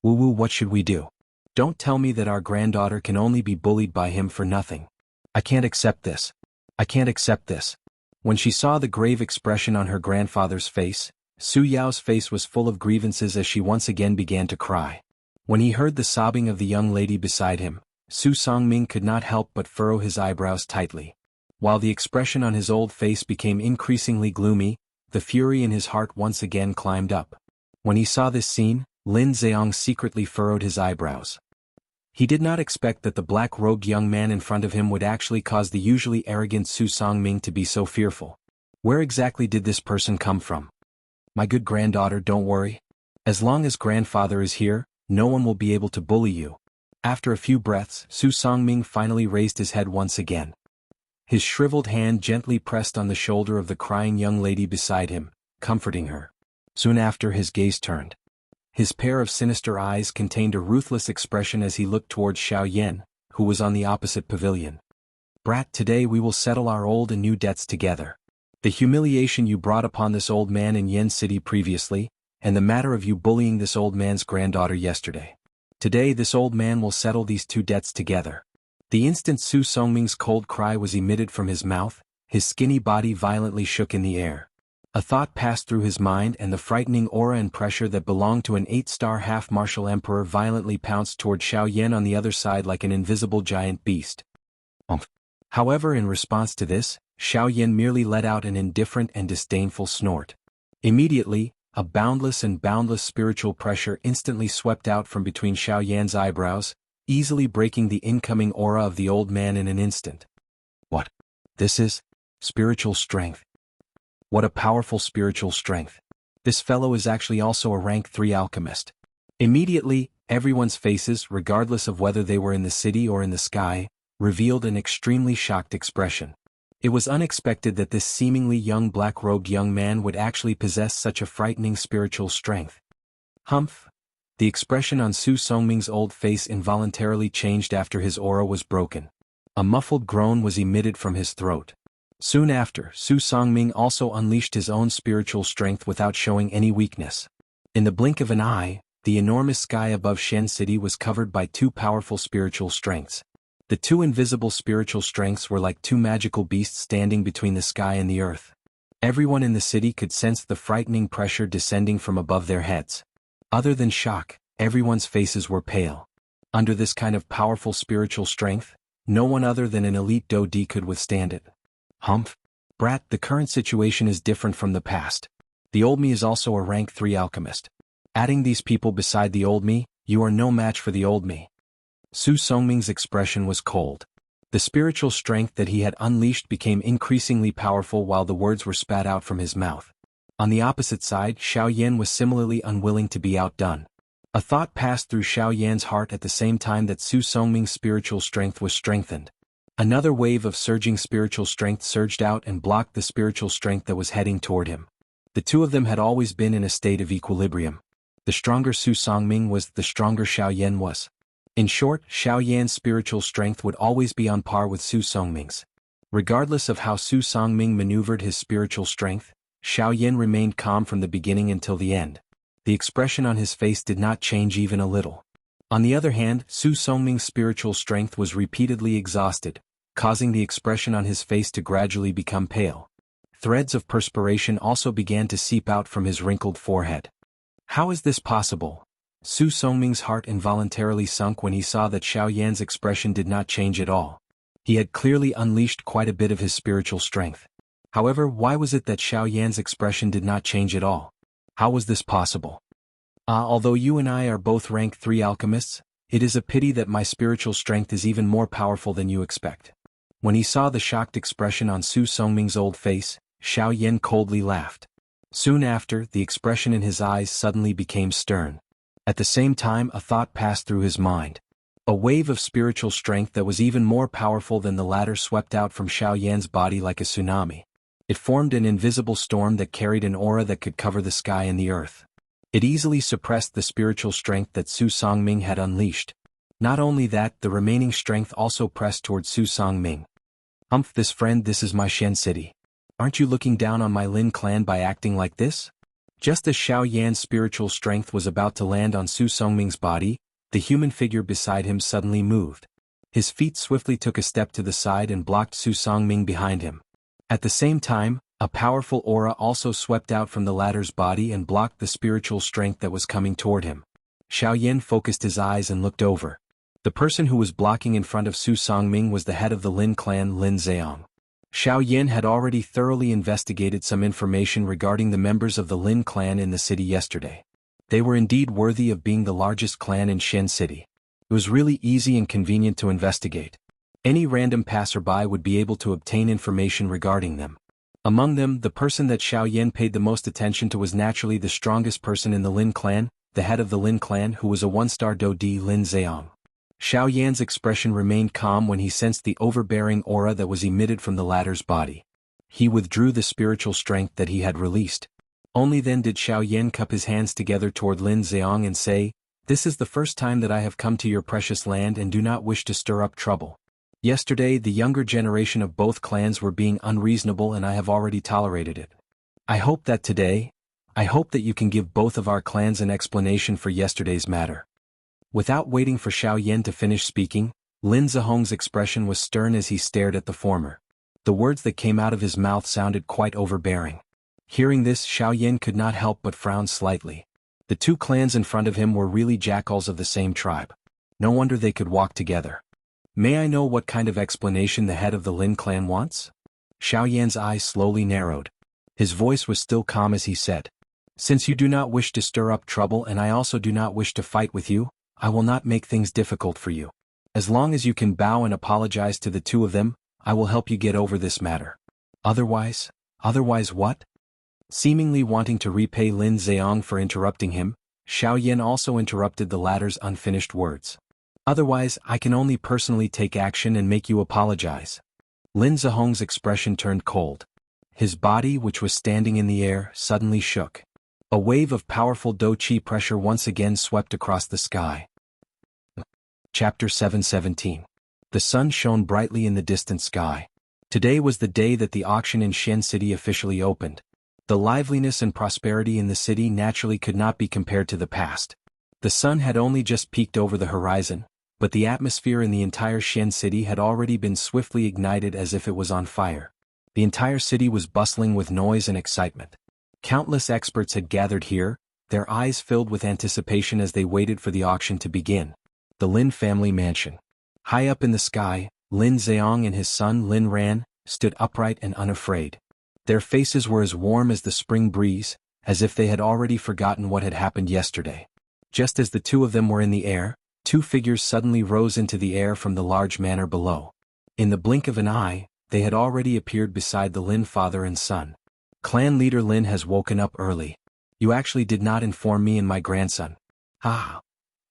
Wu, what should we do? Don't tell me that our granddaughter can only be bullied by him for nothing. I can't accept this. I can't accept this. When she saw the grave expression on her grandfather's face, Su Yao's face was full of grievances as she once again began to cry. When he heard the sobbing of the young lady beside him, Su Songming could not help but furrow his eyebrows tightly. While the expression on his old face became increasingly gloomy, the fury in his heart once again climbed up. When he saw this scene, Lin Zheong secretly furrowed his eyebrows. He did not expect that the black-robed young man in front of him would actually cause the usually arrogant Su Songming to be so fearful. Where exactly did this person come from? My good granddaughter, don't worry. As long as grandfather is here, no one will be able to bully you. After a few breaths, Su Songming finally raised his head once again. His shriveled hand gently pressed on the shoulder of the crying young lady beside him, comforting her. Soon after, his gaze turned. His pair of sinister eyes contained a ruthless expression as he looked towards Xiao Yan, who was on the opposite pavilion. Brat, today we will settle our old and new debts together. The humiliation you brought upon this old man in Yen City previously, and the matter of you bullying this old man's granddaughter yesterday. Today this old man will settle these two debts together. The instant Su Songming's cold cry was emitted from his mouth, his skinny body violently shook in the air. A thought passed through his mind, and the frightening aura and pressure that belonged to an 8-star half-martial emperor violently pounced toward Xiao Yan on the other side like an invisible giant beast. However, in response to this, Xiao Yan merely let out an indifferent and disdainful snort. Immediately, a boundless spiritual pressure instantly swept out from between Xiao Yan's eyebrows, easily breaking the incoming aura of the old man in an instant. What? This is spiritual strength. What a powerful spiritual strength. This fellow is actually also a rank 3 alchemist. Immediately, everyone's faces, regardless of whether they were in the city or in the sky, revealed an extremely shocked expression. It was unexpected that this seemingly young black-robed young man would actually possess such a frightening spiritual strength. Humph! The expression on Su Songming's old face involuntarily changed after his aura was broken. A muffled groan was emitted from his throat. Soon after, Su Songming also unleashed his own spiritual strength without showing any weakness. In the blink of an eye, the enormous sky above Shen City was covered by two powerful spiritual strengths. The two invisible spiritual strengths were like two magical beasts standing between the sky and the earth. Everyone in the city could sense the frightening pressure descending from above their heads. Other than shock, everyone's faces were pale. Under this kind of powerful spiritual strength, no one other than an elite Dodi could withstand it. Humph! Brat, the current situation is different from the past. The old me is also a rank 3 alchemist. Adding these people beside the old me, you are no match for the old me. Su Songming's expression was cold. The spiritual strength that he had unleashed became increasingly powerful while the words were spat out from his mouth. On the opposite side, Xiao Yan was similarly unwilling to be outdone. A thought passed through Xiao Yan's heart at the same time that Su Songming's spiritual strength was strengthened. Another wave of surging spiritual strength surged out and blocked the spiritual strength that was heading toward him. The two of them had always been in a state of equilibrium. The stronger Su Songming was, the stronger Xiao Yan was. In short, Xiao Yan's spiritual strength would always be on par with Su Songming's. Regardless of how Su Songming maneuvered his spiritual strength, Xiao Yan remained calm from the beginning until the end. The expression on his face did not change even a little. On the other hand, Su Songming's spiritual strength was repeatedly exhausted, causing the expression on his face to gradually become pale. Threads of perspiration also began to seep out from his wrinkled forehead. How is this possible? Su Songming's heart involuntarily sunk when he saw that Xiao Yan's expression did not change at all. He had clearly unleashed quite a bit of his spiritual strength. However, why was it that Xiao Yan's expression did not change at all? How was this possible? Although you and I are both rank 3 alchemists, it is a pity that my spiritual strength is even more powerful than you expect. When he saw the shocked expression on Su Songming's old face, Xiao Yan coldly laughed. Soon after, the expression in his eyes suddenly became stern. At the same time, a thought passed through his mind. A wave of spiritual strength that was even more powerful than the latter swept out from Xiao Yan's body like a tsunami. It formed an invisible storm that carried an aura that could cover the sky and the earth. It easily suppressed the spiritual strength that Su Songming had unleashed. Not only that, the remaining strength also pressed toward Su Songming. This friend, this is my Shen city. Aren't you looking down on my Lin clan by acting like this? Just as Xiao Yan's spiritual strength was about to land on Su Songming's body, the human figure beside him suddenly moved. His feet swiftly took a step to the side and blocked Su Songming behind him. At the same time, a powerful aura also swept out from the latter's body and blocked the spiritual strength that was coming toward him. Xiao Yan focused his eyes and looked over. The person who was blocking in front of Su Songming was the head of the Lin clan, Lin Zheong. Xiao Yan had already thoroughly investigated some information regarding the members of the Lin clan in the city yesterday. They were indeed worthy of being the largest clan in Shen City. It was really easy and convenient to investigate. Any random passerby would be able to obtain information regarding them. Among them, the person that Xiao Yan paid the most attention to was naturally the strongest person in the Lin clan, the head of the Lin clan, who was a 1-star Dodi, Lin Zheong. Xiao Yan's expression remained calm when he sensed the overbearing aura that was emitted from the latter's body. He withdrew the spiritual strength that he had released. Only then did Xiao Yan cup his hands together toward Lin Zheong and say, "This is the first time that I have come to your precious land and do not wish to stir up trouble. Yesterday, the younger generation of both clans were being unreasonable and I have already tolerated it. I hope that you can give both of our clans an explanation for yesterday's matter." Without waiting for Xiao Yan to finish speaking, Lin Zheong's expression was stern as he stared at the former. The words that came out of his mouth sounded quite overbearing. Hearing this, Xiao Yan could not help but frown slightly. The two clans in front of him were really jackals of the same tribe. No wonder they could walk together. "May I know what kind of explanation the head of the Lin clan wants?" Xiao Yan's eyes slowly narrowed. His voice was still calm as he said, "Since you do not wish to stir up trouble and I also do not wish to fight with you, I will not make things difficult for you. As long as you can bow and apologize to the two of them, I will help you get over this matter. Otherwise what?" Seemingly wanting to repay Lin Zheong for interrupting him, Xiao Yan also interrupted the latter's unfinished words. "Otherwise, I can only personally take action and make you apologize." Lin Zheong's expression turned cold. His body, which was standing in the air, suddenly shook. A wave of powerful Do Qi pressure once again swept across the sky. Chapter 717. The sun shone brightly in the distant sky. Today was the day that the auction in Shen City officially opened. The liveliness and prosperity in the city naturally could not be compared to the past. The sun had only just peeked over the horizon, but the atmosphere in the entire Shen City had already been swiftly ignited as if it was on fire. The entire city was bustling with noise and excitement. Countless experts had gathered here, their eyes filled with anticipation as they waited for the auction to begin. The Lin family mansion. High up in the sky, Lin Zheong and his son Lin Ran stood upright and unafraid. Their faces were as warm as the spring breeze, as if they had already forgotten what had happened yesterday. Just as the two of them were in the air, two figures suddenly rose into the air from the large manor below. In the blink of an eye, they had already appeared beside the Lin father and son. "Clan leader Lin has woken up early. You actually did not inform me and my grandson." Ah!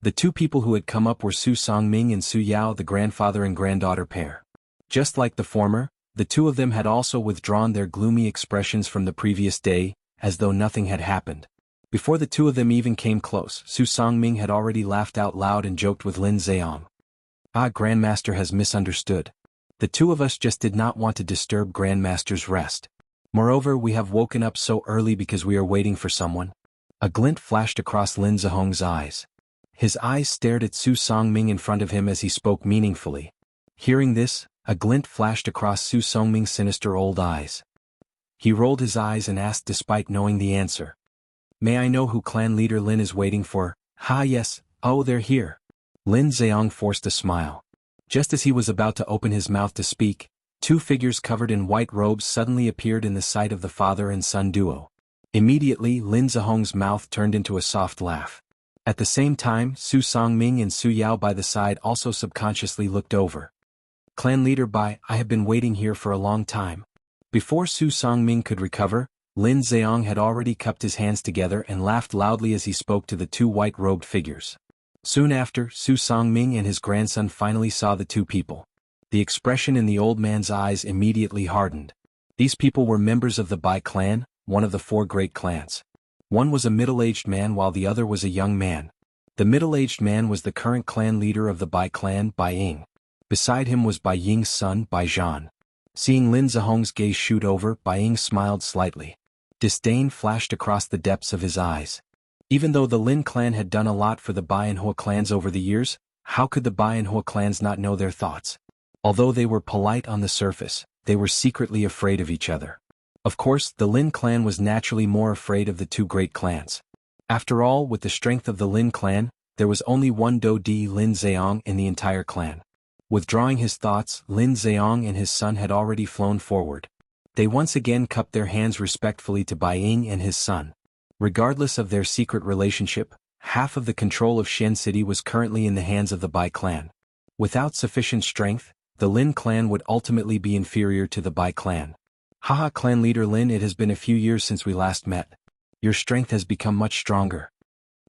The two people who had come up were Su Songming and Su Yao, the grandfather and granddaughter pair. Just like the former, the two of them had also withdrawn their gloomy expressions from the previous day, as though nothing had happened. Before the two of them even came close, Su Songming had already laughed out loud and joked with Lin Zheong. "Ah, Grandmaster has misunderstood. The two of us just did not want to disturb Grandmaster's rest. Moreover, we have woken up so early because we are waiting for someone." A glint flashed across Lin Zheong's eyes. His eyes stared at Su Songming in front of him as he spoke meaningfully. Hearing this, a glint flashed across Su Songming's sinister old eyes. He rolled his eyes and asked despite knowing the answer, "May I know who clan leader Lin is waiting for, "Ha yes, oh they're here." Lin Zheong forced a smile. Just as he was about to open his mouth to speak, two figures covered in white robes suddenly appeared in the sight of the father and son duo. Immediately Lin Zheong's mouth turned into a soft laugh. At the same time, Su Songming and Su Yao by the side also subconsciously looked over. "Clan leader Bai, I have been waiting here for a long time." Before Su Songming could recover, Lin Zheong had already cupped his hands together and laughed loudly as he spoke to the two white-robed figures. Soon after, Su Songming and his grandson finally saw the two people. The expression in the old man's eyes immediately hardened. These people were members of the Bai clan, one of the four great clans. One was a middle-aged man while the other was a young man. The middle-aged man was the current clan leader of the Bai clan, Bai Ying. Beside him was Bai Ying's son, Bai Zhan. Seeing Lin Zheong's gaze shoot over, Bai Ying smiled slightly. Disdain flashed across the depths of his eyes. Even though the Lin clan had done a lot for the Bai and Hua clans over the years, how could the Bai and Hua clans not know their thoughts? Although they were polite on the surface, they were secretly afraid of each other. Of course, the Lin clan was naturally more afraid of the two great clans. After all, with the strength of the Lin clan, there was only one Do Di Lin Zheong in the entire clan. Withdrawing his thoughts, Lin Zheong and his son had already flown forward. They once again cupped their hands respectfully to Bai Ying and his son. Regardless of their secret relationship, half of the control of Shen City was currently in the hands of the Bai clan. Without sufficient strength, the Lin clan would ultimately be inferior to the Bai clan. "Haha, clan leader Lin, it has been a few years since we last met. Your strength has become much stronger."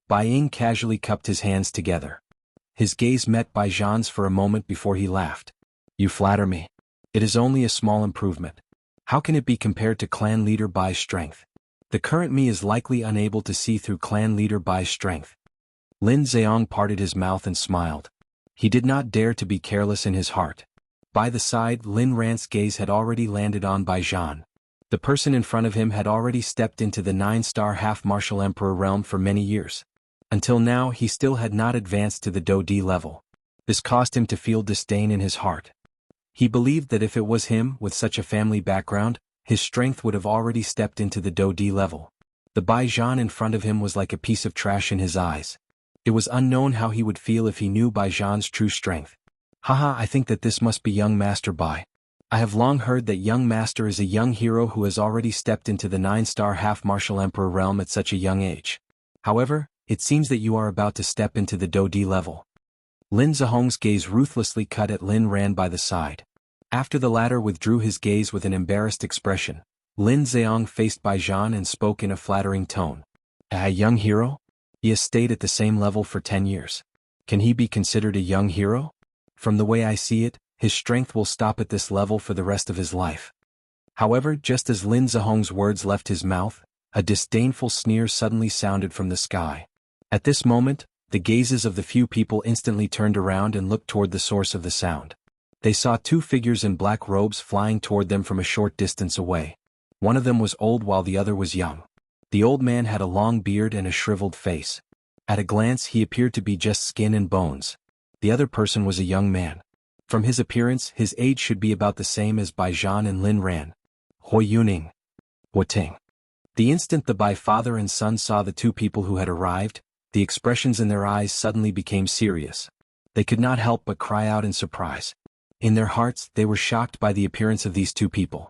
Bai Ying casually cupped his hands together. His gaze met Bai Zhan's for a moment before he laughed. "You flatter me. It is only a small improvement. How can it be compared to clan leader Bai's strength? The current me is likely unable to see through clan leader Bai's strength." Lin Zheong parted his mouth and smiled. He did not dare to be careless in his heart. By the side, Lin Rant's gaze had already landed on Bai Zhan. The person in front of him had already stepped into the 9-star half-martial emperor realm for many years. Until now, he still had not advanced to the Do Di level. This caused him to feel disdain in his heart. He believed that if it was him, with such a family background, his strength would have already stepped into the Do Di level. The Bai Zhan in front of him was like a piece of trash in his eyes. It was unknown how he would feel if he knew Bai Zhan's true strength. "Haha, I think that this must be young Master Bai. I have long heard that young Master is a young hero who has already stepped into the 9-star half-martial emperor realm at such a young age. However, it seems that you are about to step into the Do Di level." Lin Zheong's gaze ruthlessly cut at Lin Ran by the side. After the latter withdrew his gaze with an embarrassed expression, Lin Zheong faced Bai Zhan and spoke in a flattering tone. "A young hero? He has stayed at the same level for 10 years. Can he be considered a young hero? From the way I see it, his strength will stop at this level for the rest of his life." However, just as Lin Zheong's words left his mouth, a disdainful sneer suddenly sounded from the sky. At this moment, the gazes of the few people instantly turned around and looked toward the source of the sound. They saw two figures in black robes flying toward them from a short distance away. One of them was old while the other was young. The old man had a long beard and a shriveled face. At a glance he appeared to be just skin and bones. The other person was a young man. From his appearance, his age should be about the same as Bai Zhan and Lin Ran. Hui Yuning. Hua Ting. The instant the Bai father and son saw the two people who had arrived, the expressions in their eyes suddenly became serious. They could not help but cry out in surprise. In their hearts, they were shocked by the appearance of these two people.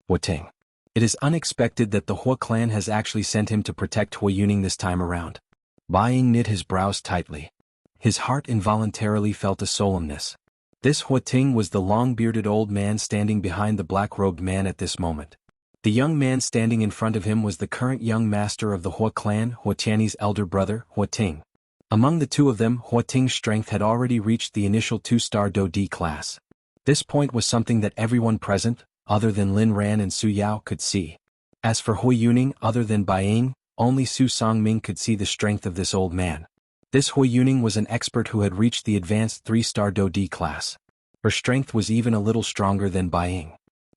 Hua Ting. It is unexpected that the Hua clan has actually sent him to protect Hui Yuning this time around. Bai Ying knit his brows tightly. His heart involuntarily felt a solemnness. This Hua Ting was the long-bearded old man standing behind the black-robed man at this moment. The young man standing in front of him was the current young master of the Hua clan, Hua Tianyi's elder brother, Hua Ting. Among the two of them, Hua Ting's strength had already reached the initial 2-star Do Di class. This point was something that everyone present, other than Lin Ran and Su Yao, could see. As for Hui Yuning, other than Bai Ying, only Su Songming could see the strength of this old man. This Hui Yuning was an expert who had reached the advanced 3-star Do Di class. Her strength was even a little stronger than Bai Ying.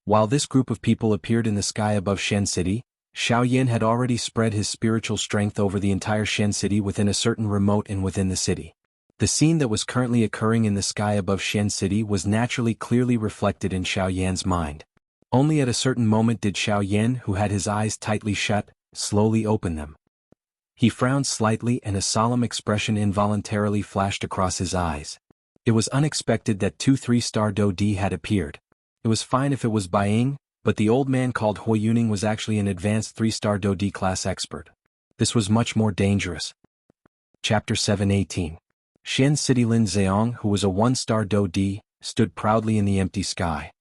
While this group of people appeared in the sky above Shen City, Xiao Yan had already spread his spiritual strength over the entire Shen City within a certain remote and within the city. The scene that was currently occurring in the sky above Shen City was naturally clearly reflected in Xiao Yan's mind. Only at a certain moment did Xiao Yan, who had his eyes tightly shut, slowly open them. He frowned slightly and a solemn expression involuntarily flashed across his eyes. It was unexpected that 2 3-star Do D had appeared. It was fine if it was Baiying, but the old man called Hui Yuning was actually an advanced 3-star Do D class expert. This was much more dangerous. Chapter 718. Xian City. Lin Zheong, who was a 1-star Do D, stood proudly in the empty sky.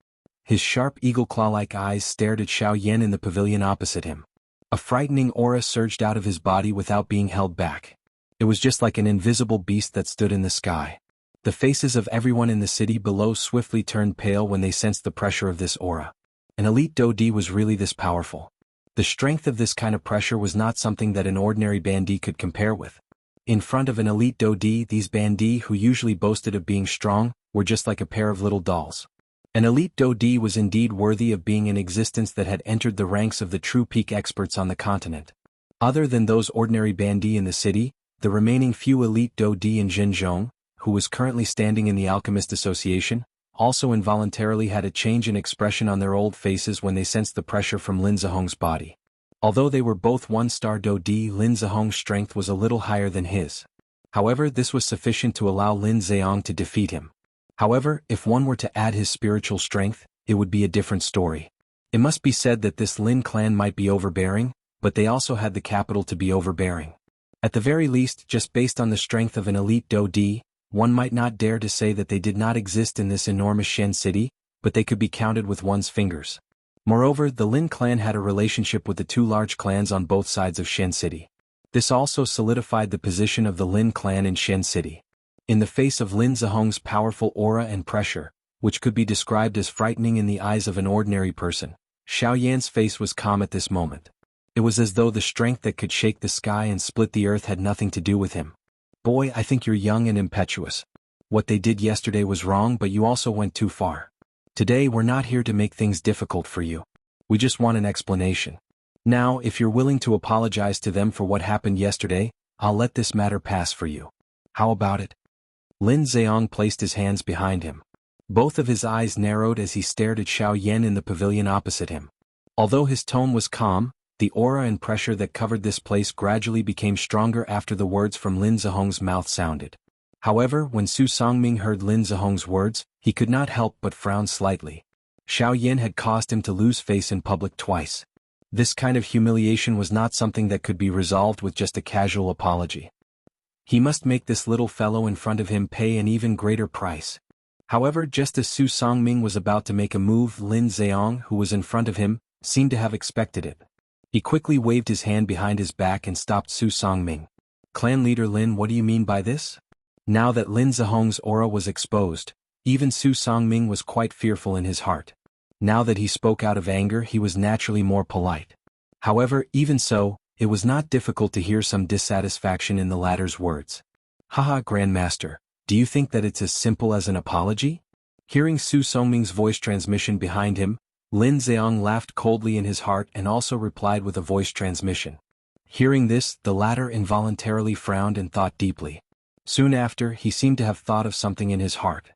His sharp eagle-claw-like eyes stared at Xiao Yan in the pavilion opposite him. A frightening aura surged out of his body without being held back. It was just like an invisible beast that stood in the sky. The faces of everyone in the city below swiftly turned pale when they sensed the pressure of this aura. An elite Do D was really this powerful. The strength of this kind of pressure was not something that an ordinary bandit could compare with. In front of an elite Do D, these bandits, who usually boasted of being strong, were just like a pair of little dolls. An elite Do D was indeed worthy of being in existence that had entered the ranks of the true peak experts on the continent. Other than those ordinary bandits in the city, the remaining few elite Do D in Zhenjiang, who was currently standing in the Alchemist Association, also involuntarily had a change in expression on their old faces when they sensed the pressure from Lin Zhehong's body. Although they were both 1-star Do D, Lin Zhehong's strength was a little higher than his. However, this was sufficient to allow Lin Zheong to defeat him. However, if one were to add his spiritual strength, it would be a different story. It must be said that this Lin clan might be overbearing, but they also had the capital to be overbearing. At the very least, just based on the strength of an elite Do D, one might not dare to say that they did not exist in this enormous Shen city, but they could be counted with one's fingers. Moreover, the Lin clan had a relationship with the 2 large clans on both sides of Shen city. This also solidified the position of the Lin clan in Shen city. In the face of Lin Zhehong's powerful aura and pressure, which could be described as frightening in the eyes of an ordinary person, Xiao Yan's face was calm at this moment. It was as though the strength that could shake the sky and split the earth had nothing to do with him. Boy, I think you're young and impetuous. What they did yesterday was wrong, but you also went too far. Today we're not here to make things difficult for you. We just want an explanation. Now, if you're willing to apologize to them for what happened yesterday, I'll let this matter pass for you. How about it? Lin Zheong placed his hands behind him. Both of his eyes narrowed as he stared at Xiao Yan in the pavilion opposite him. Although his tone was calm, the aura and pressure that covered this place gradually became stronger after the words from Lin Zhehong's mouth sounded. However, when Su Songming heard Lin Zhehong's words, he could not help but frown slightly. Xiao Yan had caused him to lose face in public twice. This kind of humiliation was not something that could be resolved with just a casual apology. He must make this little fellow in front of him pay an even greater price. However, just as Su Songming was about to make a move, Lin Zheong, who was in front of him, seemed to have expected it. He quickly waved his hand behind his back and stopped Su Songming. Clan leader Lin, what do you mean by this? Now that Lin Zhehong's aura was exposed, even Su Songming was quite fearful in his heart. Now that he spoke out of anger, he was naturally more polite. However, even so, it was not difficult to hear some dissatisfaction in the latter's words. Haha, Grandmaster, do you think that it's as simple as an apology? Hearing Su Songming's voice transmission behind him, Lin Zheong laughed coldly in his heart and also replied with a voice transmission. Hearing this, the latter involuntarily frowned and thought deeply. Soon after, he seemed to have thought of something in his heart.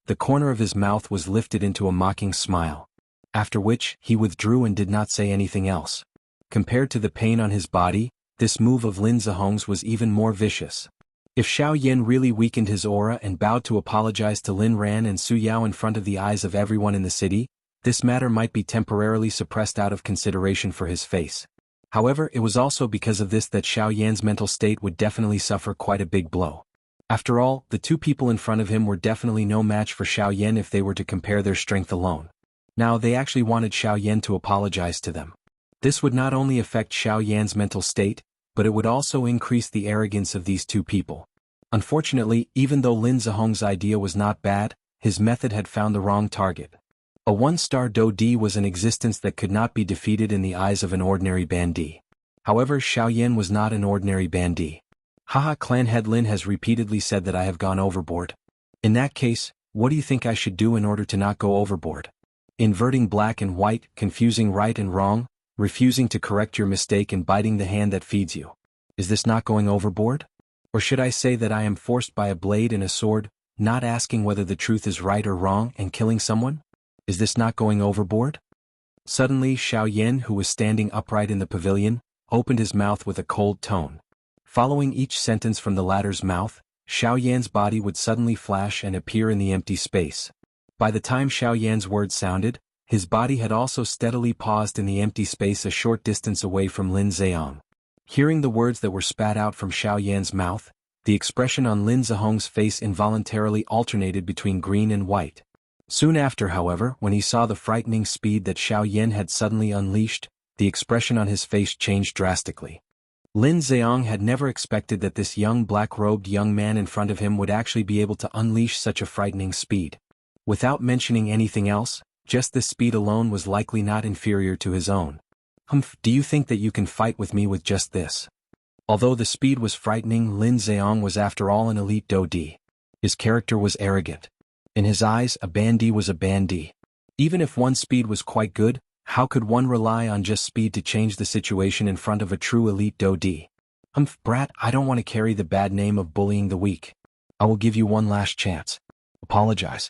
The corner of his mouth was lifted into a mocking smile. After which, he withdrew and did not say anything else. Compared to the pain on his body, this move of Lin Zhehong's was even more vicious. If Xiao Yan really weakened his aura and bowed to apologize to Lin Ran and Su Yao in front of the eyes of everyone in the city, this matter might be temporarily suppressed out of consideration for his face. However, it was also because of this that Xiao Yan's mental state would definitely suffer quite a big blow. After all, the 2 people in front of him were definitely no match for Xiao Yan if they were to compare their strength alone. Now they actually wanted Xiao Yan to apologize to them. This would not only affect Xiao Yan's mental state, but it would also increase the arrogance of these 2 people. Unfortunately, even though Lin Zhehong's idea was not bad, his method had found the wrong target. A 1-star Do D was an existence that could not be defeated in the eyes of an ordinary bandit. However, Xiao Yan was not an ordinary bandit. Haha, Clan Head Lin has repeatedly said that I have gone overboard. In that case, what do you think I should do in order to not go overboard? Inverting black and white, confusing right and wrong, refusing to correct your mistake and biting the hand that feeds you. Is this not going overboard? Or should I say that I am forced by a blade and a sword, not asking whether the truth is right or wrong and killing someone? Is this not going overboard? Suddenly Xiao Yan, who was standing upright in the pavilion, opened his mouth with a cold tone. Following each sentence from the latter's mouth, Xiao Yan's body would suddenly flash and appear in the empty space. By the time Xiao Yan's words sounded, his body had also steadily paused in the empty space a short distance away from Lin Zheong. Hearing the words that were spat out from Xiao Yan's mouth, the expression on Lin Zheong's face involuntarily alternated between green and white. Soon after, however, when he saw the frightening speed that Xiao Yan had suddenly unleashed, the expression on his face changed drastically. Lin Zheong had never expected that this young black-robed young man in front of him would actually be able to unleash such a frightening speed. Without mentioning anything else, just this speed alone was likely not inferior to his own. Do you think that you can fight with me with just this? Although the speed was frightening, Lin Zheong was after all an elite Dodi. His character was arrogant. In his eyes, a bandit was a bandit. Even if one's speed was quite good, how could one rely on just speed to change the situation in front of a true elite Dodi? Brat, I don't want to carry the bad name of bullying the weak. I will give you one last chance. Apologize.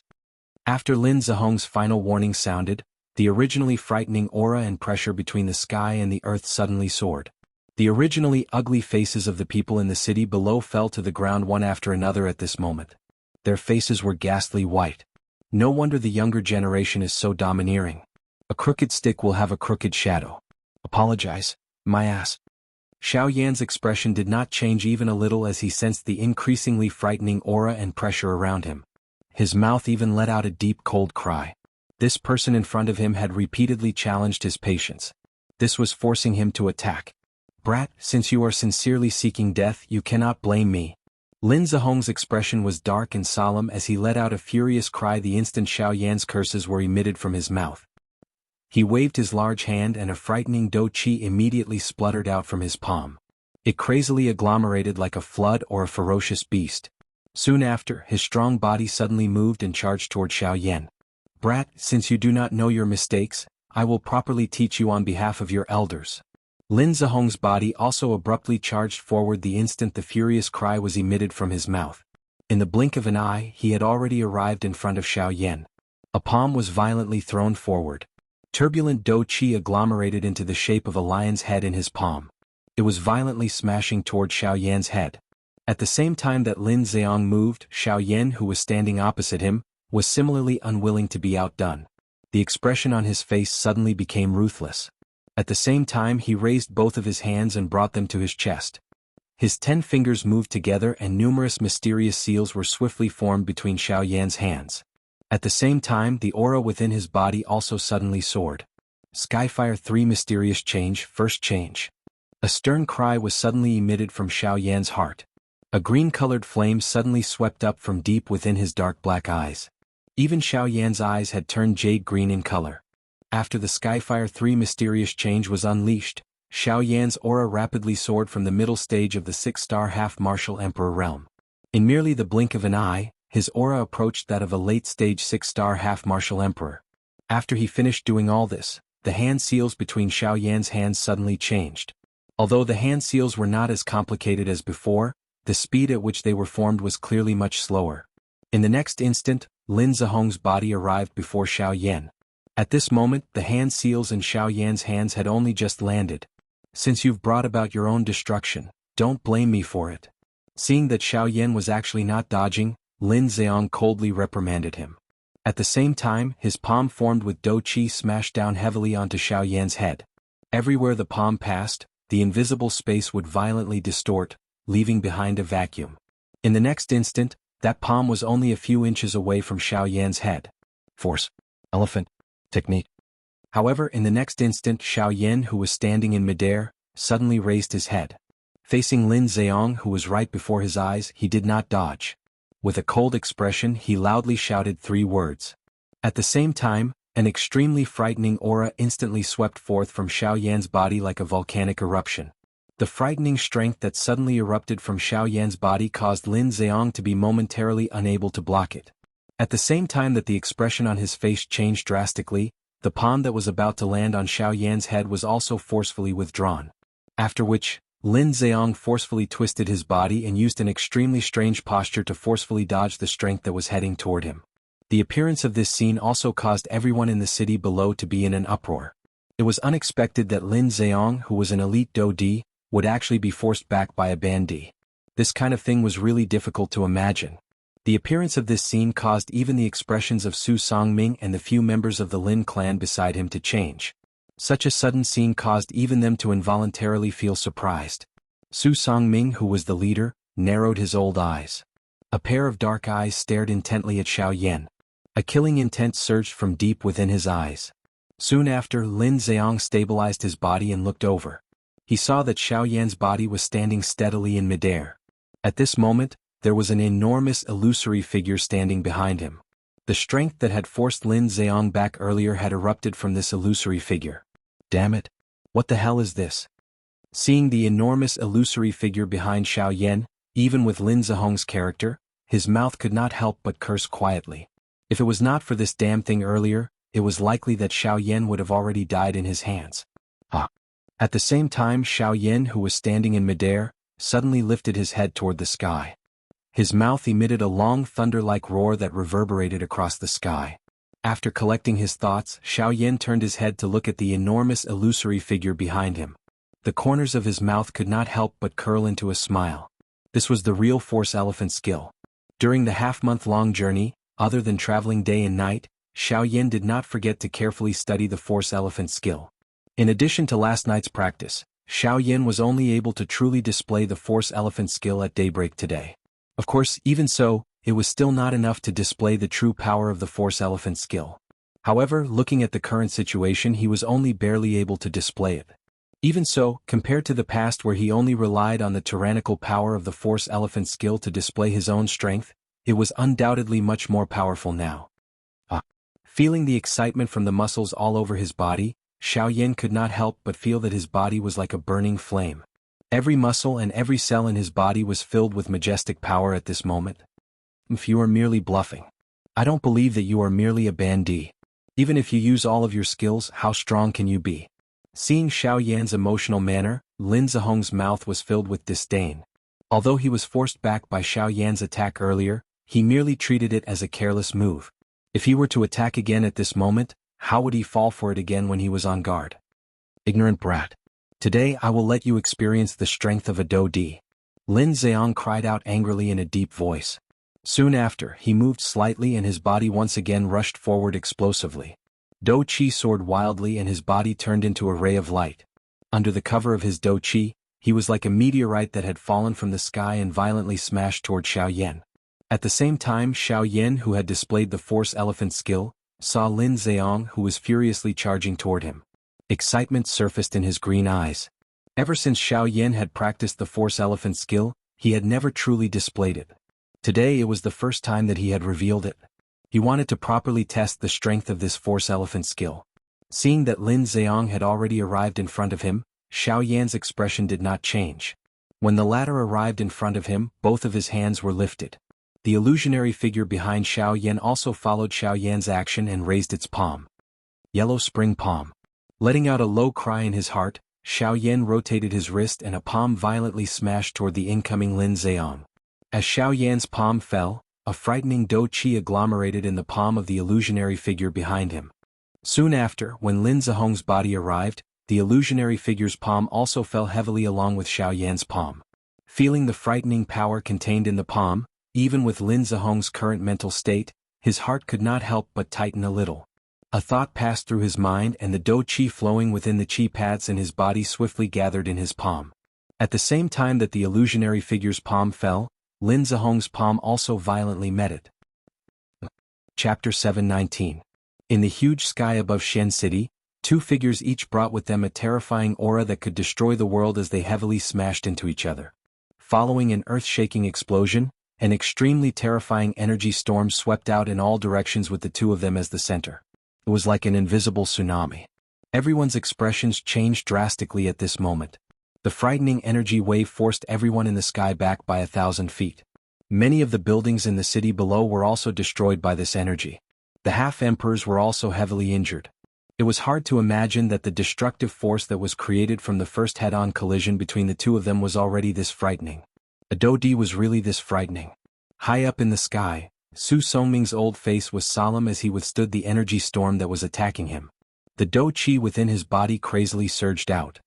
After Lin Zheong's final warning sounded, the originally frightening aura and pressure between the sky and the earth suddenly soared. The originally ugly faces of the people in the city below fell to the ground one after another at this moment. Their faces were ghastly white. No wonder the younger generation is so domineering. A crooked stick will have a crooked shadow. Apologize, my ass. Xiao Yan's expression did not change even a little as he sensed the increasingly frightening aura and pressure around him. His mouth even let out a deep cold cry. This person in front of him had repeatedly challenged his patience. This was forcing him to attack. Brat, since you are sincerely seeking death, you cannot blame me. Lin Zheong's expression was dark and solemn as he let out a furious cry the instant Xiao Yan's curses were emitted from his mouth. He waved his large hand and a frightening do chi immediately spluttered out from his palm. It crazily agglomerated like a flood or a ferocious beast. Soon after, his strong body suddenly moved and charged toward Xiao Yan. Brat, since you do not know your mistakes, I will properly teach you on behalf of your elders. Lin Zheong's body also abruptly charged forward the instant the furious cry was emitted from his mouth. In the blink of an eye, he had already arrived in front of Xiao Yan. A palm was violently thrown forward. Turbulent do chi agglomerated into the shape of a lion's head in his palm. It was violently smashing toward Xiao Yan's head. At the same time that Lin Zheong moved, Xiao Yan, who was standing opposite him, was similarly unwilling to be outdone. The expression on his face suddenly became ruthless. At the same time he raised both of his hands and brought them to his chest. His 10 fingers moved together and numerous mysterious seals were swiftly formed between Xiao Yan's hands. At the same time the aura within his body also suddenly soared. Skyfire 3 Mysterious Change, First Change. A stern cry was suddenly emitted from Xiao Yan's heart. A green-colored flame suddenly swept up from deep within his dark black eyes. Even Xiao Yan's eyes had turned jade green in color. After the Skyfire 3 Mysterious Change was unleashed, Xiao Yan's aura rapidly soared from the middle stage of the 6-star half-martial emperor realm. In merely the blink of an eye, his aura approached that of a late-stage 6-star half-martial emperor. After he finished doing all this, the hand seals between Xiao Yan's hands suddenly changed. Although the hand seals were not as complicated as before, the speed at which they were formed was clearly much slower. In the next instant, Lin Zheong's body arrived before Xiao Yan. At this moment, the hand seals in Xiao Yan's hands had only just landed. Since you've brought about your own destruction, don't blame me for it. Seeing that Xiao Yan was actually not dodging, Lin Zheong coldly reprimanded him. At the same time, his palm formed with do chi smashed down heavily onto Xiao Yan's head. Everywhere the palm passed, the invisible space would violently distort, leaving behind a vacuum. In the next instant, that palm was only a few inches away from Xiao Yan's head. Force. Elephant. Technique. However, in the next instant Xiao Yan, who was standing in midair, suddenly raised his head. Facing Lin Zheong, who was right before his eyes, he did not dodge. With a cold expression he loudly shouted 3 words. At the same time, an extremely frightening aura instantly swept forth from Xiao Yan's body like a volcanic eruption. The frightening strength that suddenly erupted from Xiao Yan's body caused Lin Zheong to be momentarily unable to block it. At the same time that the expression on his face changed drastically, the palm that was about to land on Xiao Yan's head was also forcefully withdrawn. After which, Lin Zheong forcefully twisted his body and used an extremely strange posture to forcefully dodge the strength that was heading toward him. The appearance of this scene also caused everyone in the city below to be in an uproar. It was unexpected that Lin Zheong, who was an elite Dodi, would actually be forced back by a bandit. This kind of thing was really difficult to imagine. The appearance of this scene caused even the expressions of Su Songming and the few members of the Lin clan beside him to change. Such a sudden scene caused even them to involuntarily feel surprised. Su Songming, who was the leader, narrowed his old eyes. A pair of dark eyes stared intently at Xiao Yan. A killing intent surged from deep within his eyes. Soon after, Lin Zheong stabilized his body and looked over. He saw that Xiao Yan's body was standing steadily in midair. At this moment, there was an enormous illusory figure standing behind him. The strength that had forced Lin Zheong back earlier had erupted from this illusory figure. Damn it! What the hell is this? Seeing the enormous illusory figure behind Xiao Yan, even with Lin Zheong's character, his mouth could not help but curse quietly. If it was not for this damn thing earlier, it was likely that Xiao Yan would have already died in his hands. At the same time, Xiao Yan, who was standing in midair, suddenly lifted his head toward the sky. His mouth emitted a long thunder-like roar that reverberated across the sky. After collecting his thoughts, Xiao Yan turned his head to look at the enormous illusory figure behind him. The corners of his mouth could not help but curl into a smile. This was the real Force Elephant skill. During the half-month-long journey, other than traveling day and night, Xiao Yan did not forget to carefully study the Force Elephant skill. In addition to last night's practice, Xiao Yan was only able to truly display the Force Elephant skill at daybreak today. Of course, even so, it was still not enough to display the true power of the Force Elephant skill. However, looking at the current situation, he was only barely able to display it. Even so, compared to the past where he only relied on the tyrannical power of the Force Elephant skill to display his own strength, it was undoubtedly much more powerful now. Feeling the excitement from the muscles all over his body, Xiao Yan could not help but feel that his body was like a burning flame. Every muscle and every cell in his body was filled with majestic power at this moment. If you are merely bluffing. I don't believe that you are merely a bandit. Even if you use all of your skills, how strong can you be? Seeing Xiao Yan's emotional manner, Lin Zheong's mouth was filled with disdain. Although he was forced back by Xiao Yan's attack earlier, he merely treated it as a careless move. If he were to attack again at this moment, how would he fall for it again when he was on guard? Ignorant brat. Today I will let you experience the strength of a Do-Di. Lin Zheong cried out angrily in a deep voice. Soon after, he moved slightly and his body once again rushed forward explosively. Do-Chi soared wildly and his body turned into a ray of light. Under the cover of his Do-Chi, he was like a meteorite that had fallen from the sky and violently smashed toward Xiao Yan. At the same time, Xiao Yan, who had displayed the Force Elephant skill, saw Lin Zheong, who was furiously charging toward him. Excitement surfaced in his green eyes. Ever since Xiao Yan had practiced the Force Elephant skill, he had never truly displayed it. Today it was the first time that he had revealed it. He wanted to properly test the strength of this Force Elephant skill. Seeing that Lin Zheong had already arrived in front of him, Xiao Yan's expression did not change. When the latter arrived in front of him, both of his hands were lifted. The illusionary figure behind Xiao Yan also followed Xiao Yan's action and raised its palm. Yellow spring palm. Letting out a low cry in his heart, Xiao Yan rotated his wrist and a palm violently smashed toward the incoming Lin Zheong. As Xiao Yan's palm fell, a frightening Do-Chi agglomerated in the palm of the illusionary figure behind him. Soon after, when Lin Zheong's body arrived, the illusionary figure's palm also fell heavily along with Xiao Yan's palm. Feeling the frightening power contained in the palm, even with Lin Zheong's current mental state, his heart could not help but tighten a little. A thought passed through his mind and the Do-Chi flowing within the Chi pads in his body swiftly gathered in his palm. At the same time that the illusionary figure's palm fell, Lin Zheong's palm also violently met it. Chapter 719. In the huge sky above Shen City, two figures each brought with them a terrifying aura that could destroy the world as they heavily smashed into each other. Following an earth-shaking explosion, an extremely terrifying energy storm swept out in all directions with the two of them as the center. It was like an invisible tsunami. Everyone's expressions changed drastically at this moment. The frightening energy wave forced everyone in the sky back by 1,000 feet. Many of the buildings in the city below were also destroyed by this energy. The half-emperors were also heavily injured. It was hard to imagine that the destructive force that was created from the first head-on collision between the two of them was already this frightening. A Do-Di was really this frightening. High up in the sky, Su Songming's old face was solemn as he withstood the energy storm that was attacking him. The Do-Chi within his body crazily surged out.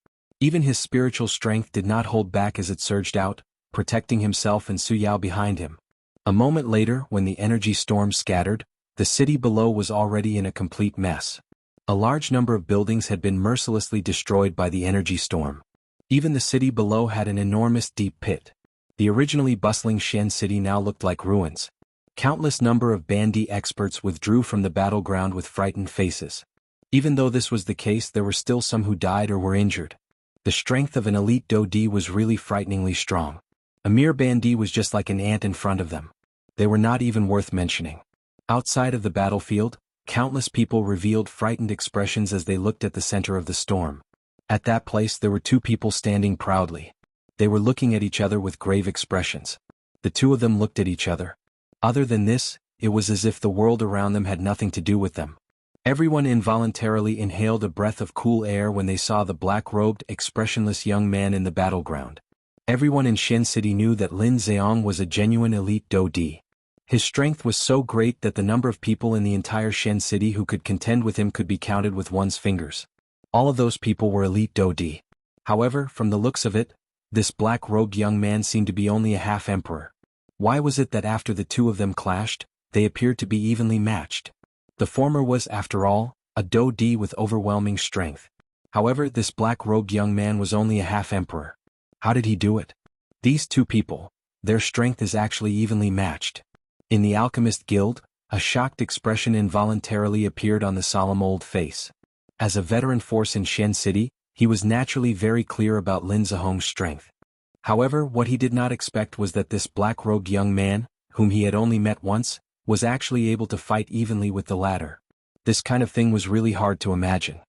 Even his spiritual strength did not hold back as it surged out, protecting himself and Su Yao behind him. A moment later, when the energy storm scattered, the city below was already in a complete mess. A large number of buildings had been mercilessly destroyed by the energy storm. Even the city below had an enormous deep pit. The originally bustling Shen city now looked like ruins. Countless number of Bandi experts withdrew from the battleground with frightened faces. Even though this was the case, there were still some who died or were injured. The strength of an elite Do-Di was really frighteningly strong. A mere Bandi was just like an ant in front of them. They were not even worth mentioning. Outside of the battlefield, countless people revealed frightened expressions as they looked at the center of the storm. At that place there were two people standing proudly. They were looking at each other with grave expressions. The two of them looked at each other. Other than this, it was as if the world around them had nothing to do with them. Everyone involuntarily inhaled a breath of cool air when they saw the black-robed, expressionless young man in the battleground. Everyone in Shen City knew that Lin Zheong was a genuine elite Do-Di. His strength was so great that the number of people in the entire Shen City who could contend with him could be counted with one's fingers. All of those people were elite Do-Di. However, from the looks of it, this black-robed young man seemed to be only a half-emperor. Why was it that after the two of them clashed, they appeared to be evenly matched? The former was, after all, a Do-Di with overwhelming strength. However, this black-robed young man was only a half-emperor. How did he do it? These two people, their strength is actually evenly matched. In the Alchemist Guild, a shocked expression involuntarily appeared on the solemn old face. As a veteran force in Shen City, he was naturally very clear about Lin Zheong's strength. However, what he did not expect was that this black-robed young man, whom he had only met once, was actually able to fight evenly with the latter. This kind of thing was really hard to imagine.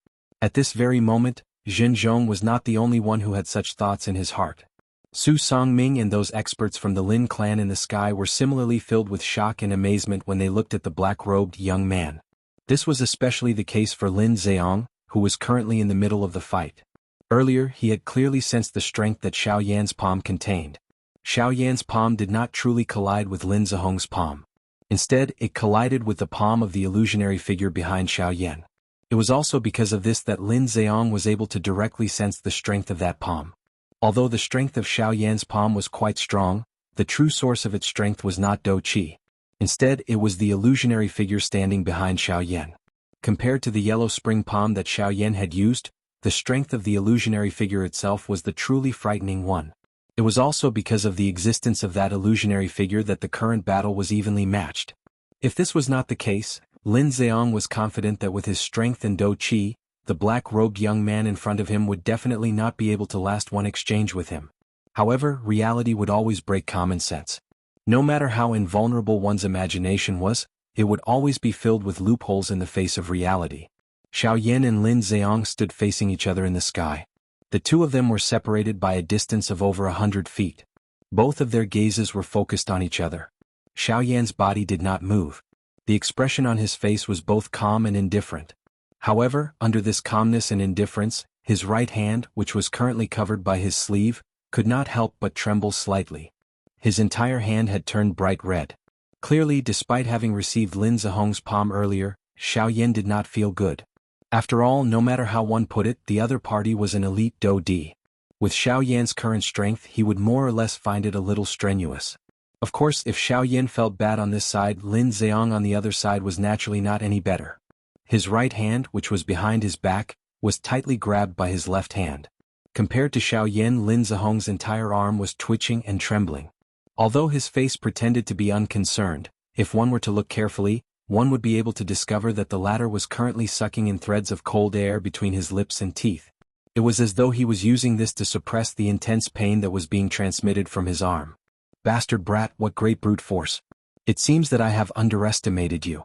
At this very moment, Zhen Zhong was not the only one who had such thoughts in his heart. Su Songming and those experts from the Lin clan in the sky were similarly filled with shock and amazement when they looked at the black-robed young man. This was especially the case for Lin Zheong, who was currently in the middle of the fight. Earlier, he had clearly sensed the strength that Xiao Yan's palm contained. Xiao Yan's palm did not truly collide with Lin Zheong's palm. Instead, it collided with the palm of the illusionary figure behind Xiao Yan. It was also because of this that Lin Zheong was able to directly sense the strength of that palm. Although the strength of Xiao Yan's palm was quite strong, the true source of its strength was not Do Qi. Instead, it was the illusionary figure standing behind Xiao Yan. Compared to the yellow spring palm that Xiao Yan had used, the strength of the illusionary figure itself was the truly frightening one. It was also because of the existence of that illusionary figure that the current battle was evenly matched. If this was not the case, Lin Zheong was confident that with his strength and Do Qi, the black-robed young man in front of him would definitely not be able to last one exchange with him. However, reality would always break common sense. No matter how invulnerable one's imagination was, it would always be filled with loopholes in the face of reality. Xiao Yan and Lin Zheong stood facing each other in the sky. The two of them were separated by a distance of over 100 feet. Both of their gazes were focused on each other. Xiao Yan's body did not move. The expression on his face was both calm and indifferent. However, under this calmness and indifference, his right hand, which was currently covered by his sleeve, could not help but tremble slightly. His entire hand had turned bright red. Clearly, despite having received Lin Zheong's palm earlier, Xiao Yan did not feel good. After all, no matter how one put it, the other party was an elite Do-Di. With Xiao Yan's current strength, he would more or less find it a little strenuous. Of course, if Xiao Yan felt bad on this side, Lin Zheong on the other side was naturally not any better. His right hand, which was behind his back, was tightly grabbed by his left hand. Compared to Xiao Yan, Lin Zheong's entire arm was twitching and trembling. Although his face pretended to be unconcerned, if one were to look carefully, one would be able to discover that the latter was currently sucking in threads of cold air between his lips and teeth. It was as though he was using this to suppress the intense pain that was being transmitted from his arm. Bastard brat, what great brute force. It seems that I have underestimated you.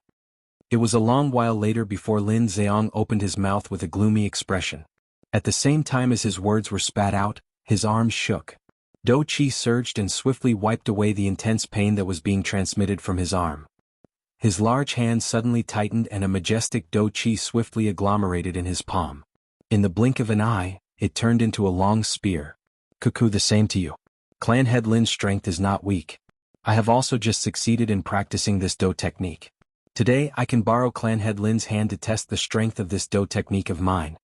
It was a long while later before Lin Zheong opened his mouth with a gloomy expression. At the same time as his words were spat out, his arms shook. Do Qi surged and swiftly wiped away the intense pain that was being transmitted from his arm. His large hand suddenly tightened and a majestic Do Qi swiftly agglomerated in his palm. In the blink of an eye, it turned into a long spear. Cuckoo, the same to you. Clan Head Lin's strength is not weak. I have also just succeeded in practicing this Do technique. Today I can borrow Clan Head Lin's hand to test the strength of this Do technique of mine.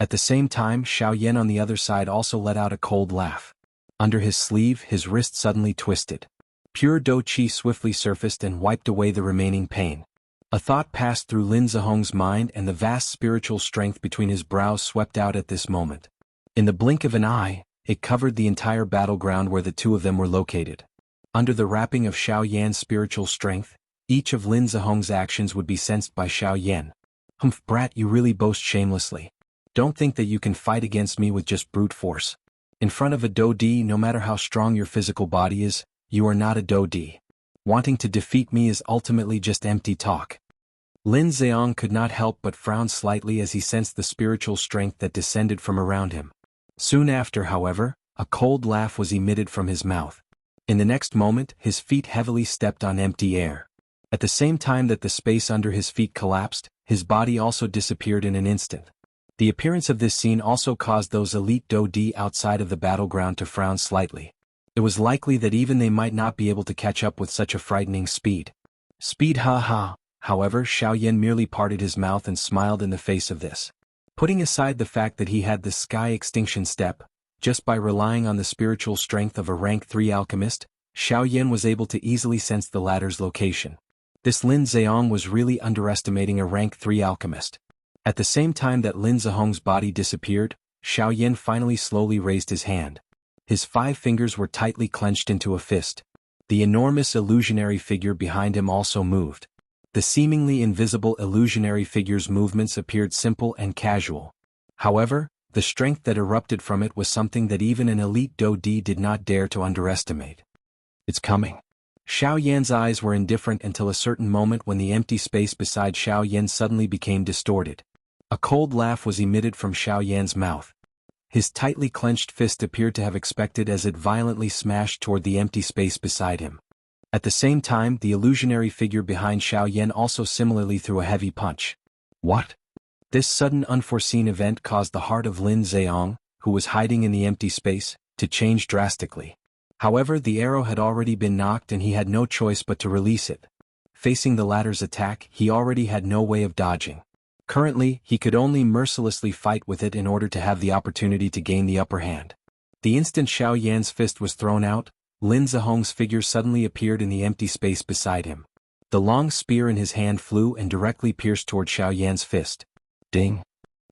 At the same time, Xiao Yan on the other side also let out a cold laugh. Under his sleeve, his wrist suddenly twisted. Pure Do Qi swiftly surfaced and wiped away the remaining pain. A thought passed through Lin Zihong's mind, and the vast spiritual strength between his brows swept out at this moment. In the blink of an eye, it covered the entire battleground where the two of them were located. Under the wrapping of Xiao Yan's spiritual strength, each of Lin Zihong's actions would be sensed by Xiao Yan. Humph, brat, you really boast shamelessly. Don't think that you can fight against me with just brute force. In front of a Do Di, no matter how strong your physical body is, you are not a Do Di. Wanting to defeat me is ultimately just empty talk. Lin Zheong could not help but frown slightly as he sensed the spiritual strength that descended from around him. Soon after, however, a cold laugh was emitted from his mouth. In the next moment, his feet heavily stepped on empty air. At the same time that the space under his feet collapsed, his body also disappeared in an instant. The appearance of this scene also caused those elite Do Di outside of the battleground to frown slightly. It was likely that even they might not be able to catch up with such a frightening speed. Speed, ha ha. However, Xiao Yan merely parted his mouth and smiled in the face of this. Putting aside the fact that he had the Sky Extinction Step, just by relying on the spiritual strength of a rank 3 alchemist, Xiao Yan was able to easily sense the latter's location. This Lin Zheong was really underestimating a rank 3 alchemist. At the same time that Lin Zihong's body disappeared, Xiao Yan finally slowly raised his hand. His 5 fingers were tightly clenched into a fist. The enormous illusionary figure behind him also moved. The seemingly invisible illusionary figure's movements appeared simple and casual. However, the strength that erupted from it was something that even an elite Do Di did not dare to underestimate. It's coming. Xiao Yan's eyes were indifferent until a certain moment when the empty space beside Xiao Yan suddenly became distorted. A cold laugh was emitted from Xiao Yan's mouth. His tightly clenched fist appeared to have expected as it violently smashed toward the empty space beside him. At the same time, the illusionary figure behind Xiao Yan also similarly threw a heavy punch. What? This sudden unforeseen event caused the heart of Lin Zheong, who was hiding in the empty space, to change drastically. However, the arrow had already been knocked and he had no choice but to release it. Facing the latter's attack, he already had no way of dodging. Currently, he could only mercilessly fight with it in order to have the opportunity to gain the upper hand. The instant Xiao Yan's fist was thrown out, Lin Zihong's figure suddenly appeared in the empty space beside him. The long spear in his hand flew and directly pierced toward Xiao Yan's fist. Ding.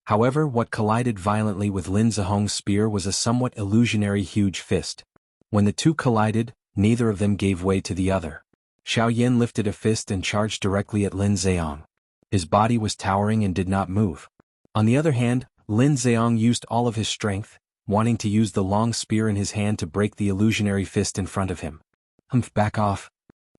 However, what collided violently with Lin Zihong's spear was a somewhat illusionary huge fist. When the two collided, neither of them gave way to the other. Xiao Yan lifted a fist and charged directly at Lin Zheong. His body was towering and did not move. On the other hand, Lin Zheong used all of his strength, wanting to use the long spear in his hand to break the illusionary fist in front of him. Humph, back off.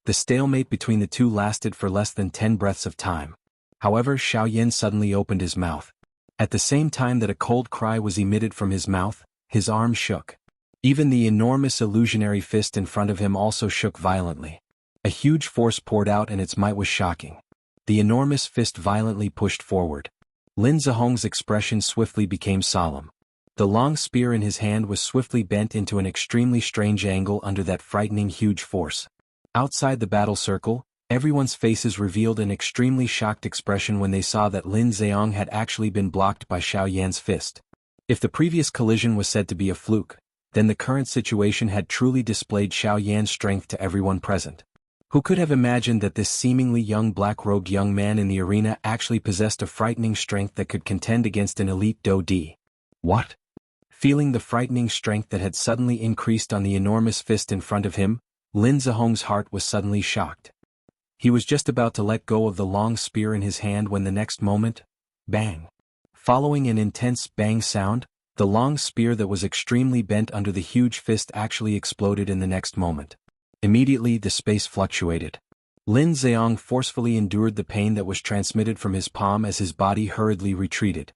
The stalemate between the two lasted for less than 10 breaths of time. However, Xiao Yan suddenly opened his mouth. At the same time that a cold cry was emitted from his mouth, his arm shook. Even the enormous illusionary fist in front of him also shook violently. A huge force poured out and its might was shocking. The enormous fist violently pushed forward. Lin Zihong's expression swiftly became solemn. The long spear in his hand was swiftly bent into an extremely strange angle under that frightening huge force. Outside the battle circle, everyone's faces revealed an extremely shocked expression when they saw that Lin Zheong had actually been blocked by Xiao Yan's fist. If the previous collision was said to be a fluke, then the current situation had truly displayed Xiao Yan's strength to everyone present. Who could have imagined that this seemingly young black-robed young man in the arena actually possessed a frightening strength that could contend against an elite Do Di? What? Feeling the frightening strength that had suddenly increased on the enormous fist in front of him, Lin Zihong's heart was suddenly shocked. He was just about to let go of the long spear in his hand when the next moment, bang. Following an intense bang sound, the long spear that was extremely bent under the huge fist actually exploded in the next moment. Immediately the space fluctuated. Lin Zheong forcefully endured the pain that was transmitted from his palm as his body hurriedly retreated.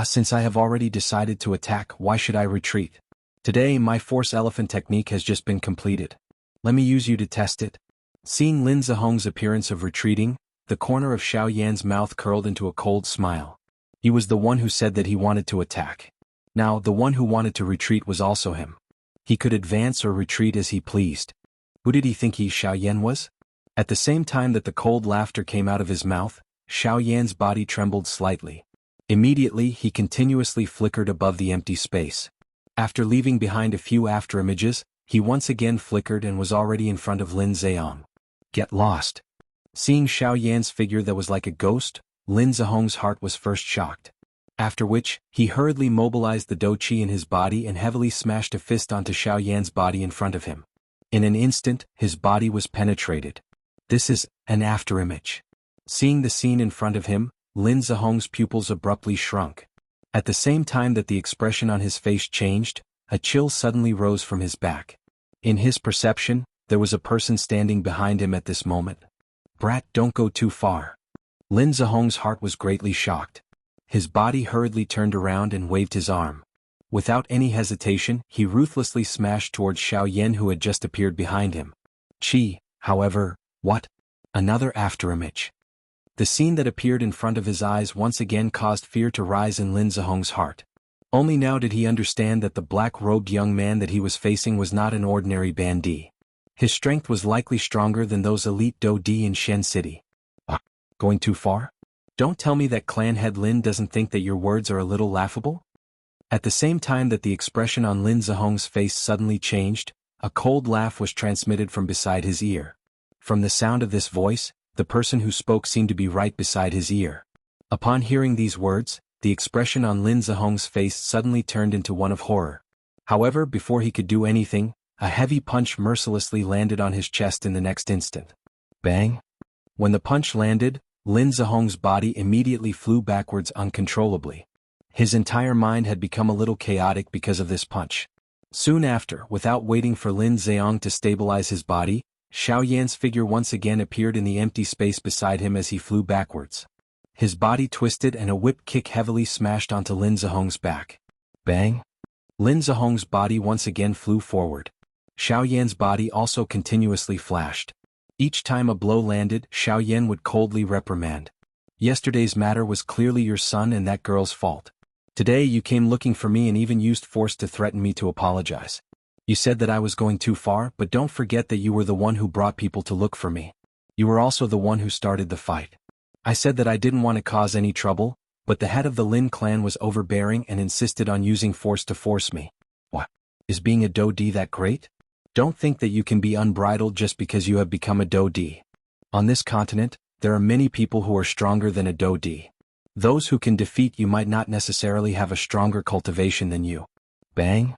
Since I have already decided to attack, why should I retreat? Today my Force Elephant technique has just been completed. Let me use you to test it. Seeing Lin Zihong's appearance of retreating, the corner of Xiao Yan's mouth curled into a cold smile. He was the one who said that he wanted to attack. Now the one who wanted to retreat was also him. He could advance or retreat as he pleased. Who did he think Xiao Yan was? At the same time that the cold laughter came out of his mouth, Xiao Yan's body trembled slightly. Immediately, he continuously flickered above the empty space. After leaving behind a few afterimages, he once again flickered and was already in front of Lin Zheong. Get lost. Seeing Xiao Yan's figure that was like a ghost, Lin Zhehong's heart was first shocked. After which, he hurriedly mobilized the Do Qi in his body and heavily smashed a fist onto Xiao Yan's body in front of him. In an instant, his body was penetrated. This is an afterimage. Seeing the scene in front of him, Lin Zhehong's pupils abruptly shrunk. At the same time that the expression on his face changed, a chill suddenly rose from his back. In his perception, there was a person standing behind him at this moment. Brat, don't go too far. Lin Zhehong's heart was greatly shocked. His body hurriedly turned around and waved his arm. Without any hesitation, he ruthlessly smashed towards Xiao Yan who had just appeared behind him. Qi, however, what? Another afterimage. The scene that appeared in front of his eyes once again caused fear to rise in Lin Zhehong's heart. Only now did he understand that the black-robed young man that he was facing was not an ordinary bandit. His strength was likely stronger than those elite Do Di in Shen City. Going too far? Don't tell me that clan head Lin doesn't think that your words are a little laughable? At the same time that the expression on Lin Zhehong's face suddenly changed, a cold laugh was transmitted from beside his ear. From the sound of this voice, the person who spoke seemed to be right beside his ear. Upon hearing these words, the expression on Lin Zhehong's face suddenly turned into one of horror. However, before he could do anything, a heavy punch mercilessly landed on his chest in the next instant. Bang! When the punch landed, Lin Zhehong's body immediately flew backwards uncontrollably. His entire mind had become a little chaotic because of this punch. Soon after, without waiting for Lin Zheong to stabilize his body, Xiao Yan's figure once again appeared in the empty space beside him as he flew backwards. His body twisted and a whip kick heavily smashed onto Lin Zhehong's back. Bang! Lin Zhehong's body once again flew forward. Xiao Yan's body also continuously flashed. Each time a blow landed, Xiao Yan would coldly reprimand. Yesterday's matter was clearly your son and that girl's fault. Today you came looking for me and even used force to threaten me to apologize. You said that I was going too far, but don't forget that you were the one who brought people to look for me. You were also the one who started the fight. I said that I didn't want to cause any trouble, but the head of the Lin clan was overbearing and insisted on using force to force me. What? Is being a Do Di that great? Don't think that you can be unbridled just because you have become a Do Di. On this continent, there are many people who are stronger than a Do Di. Those who can defeat you might not necessarily have a stronger cultivation than you. Bang!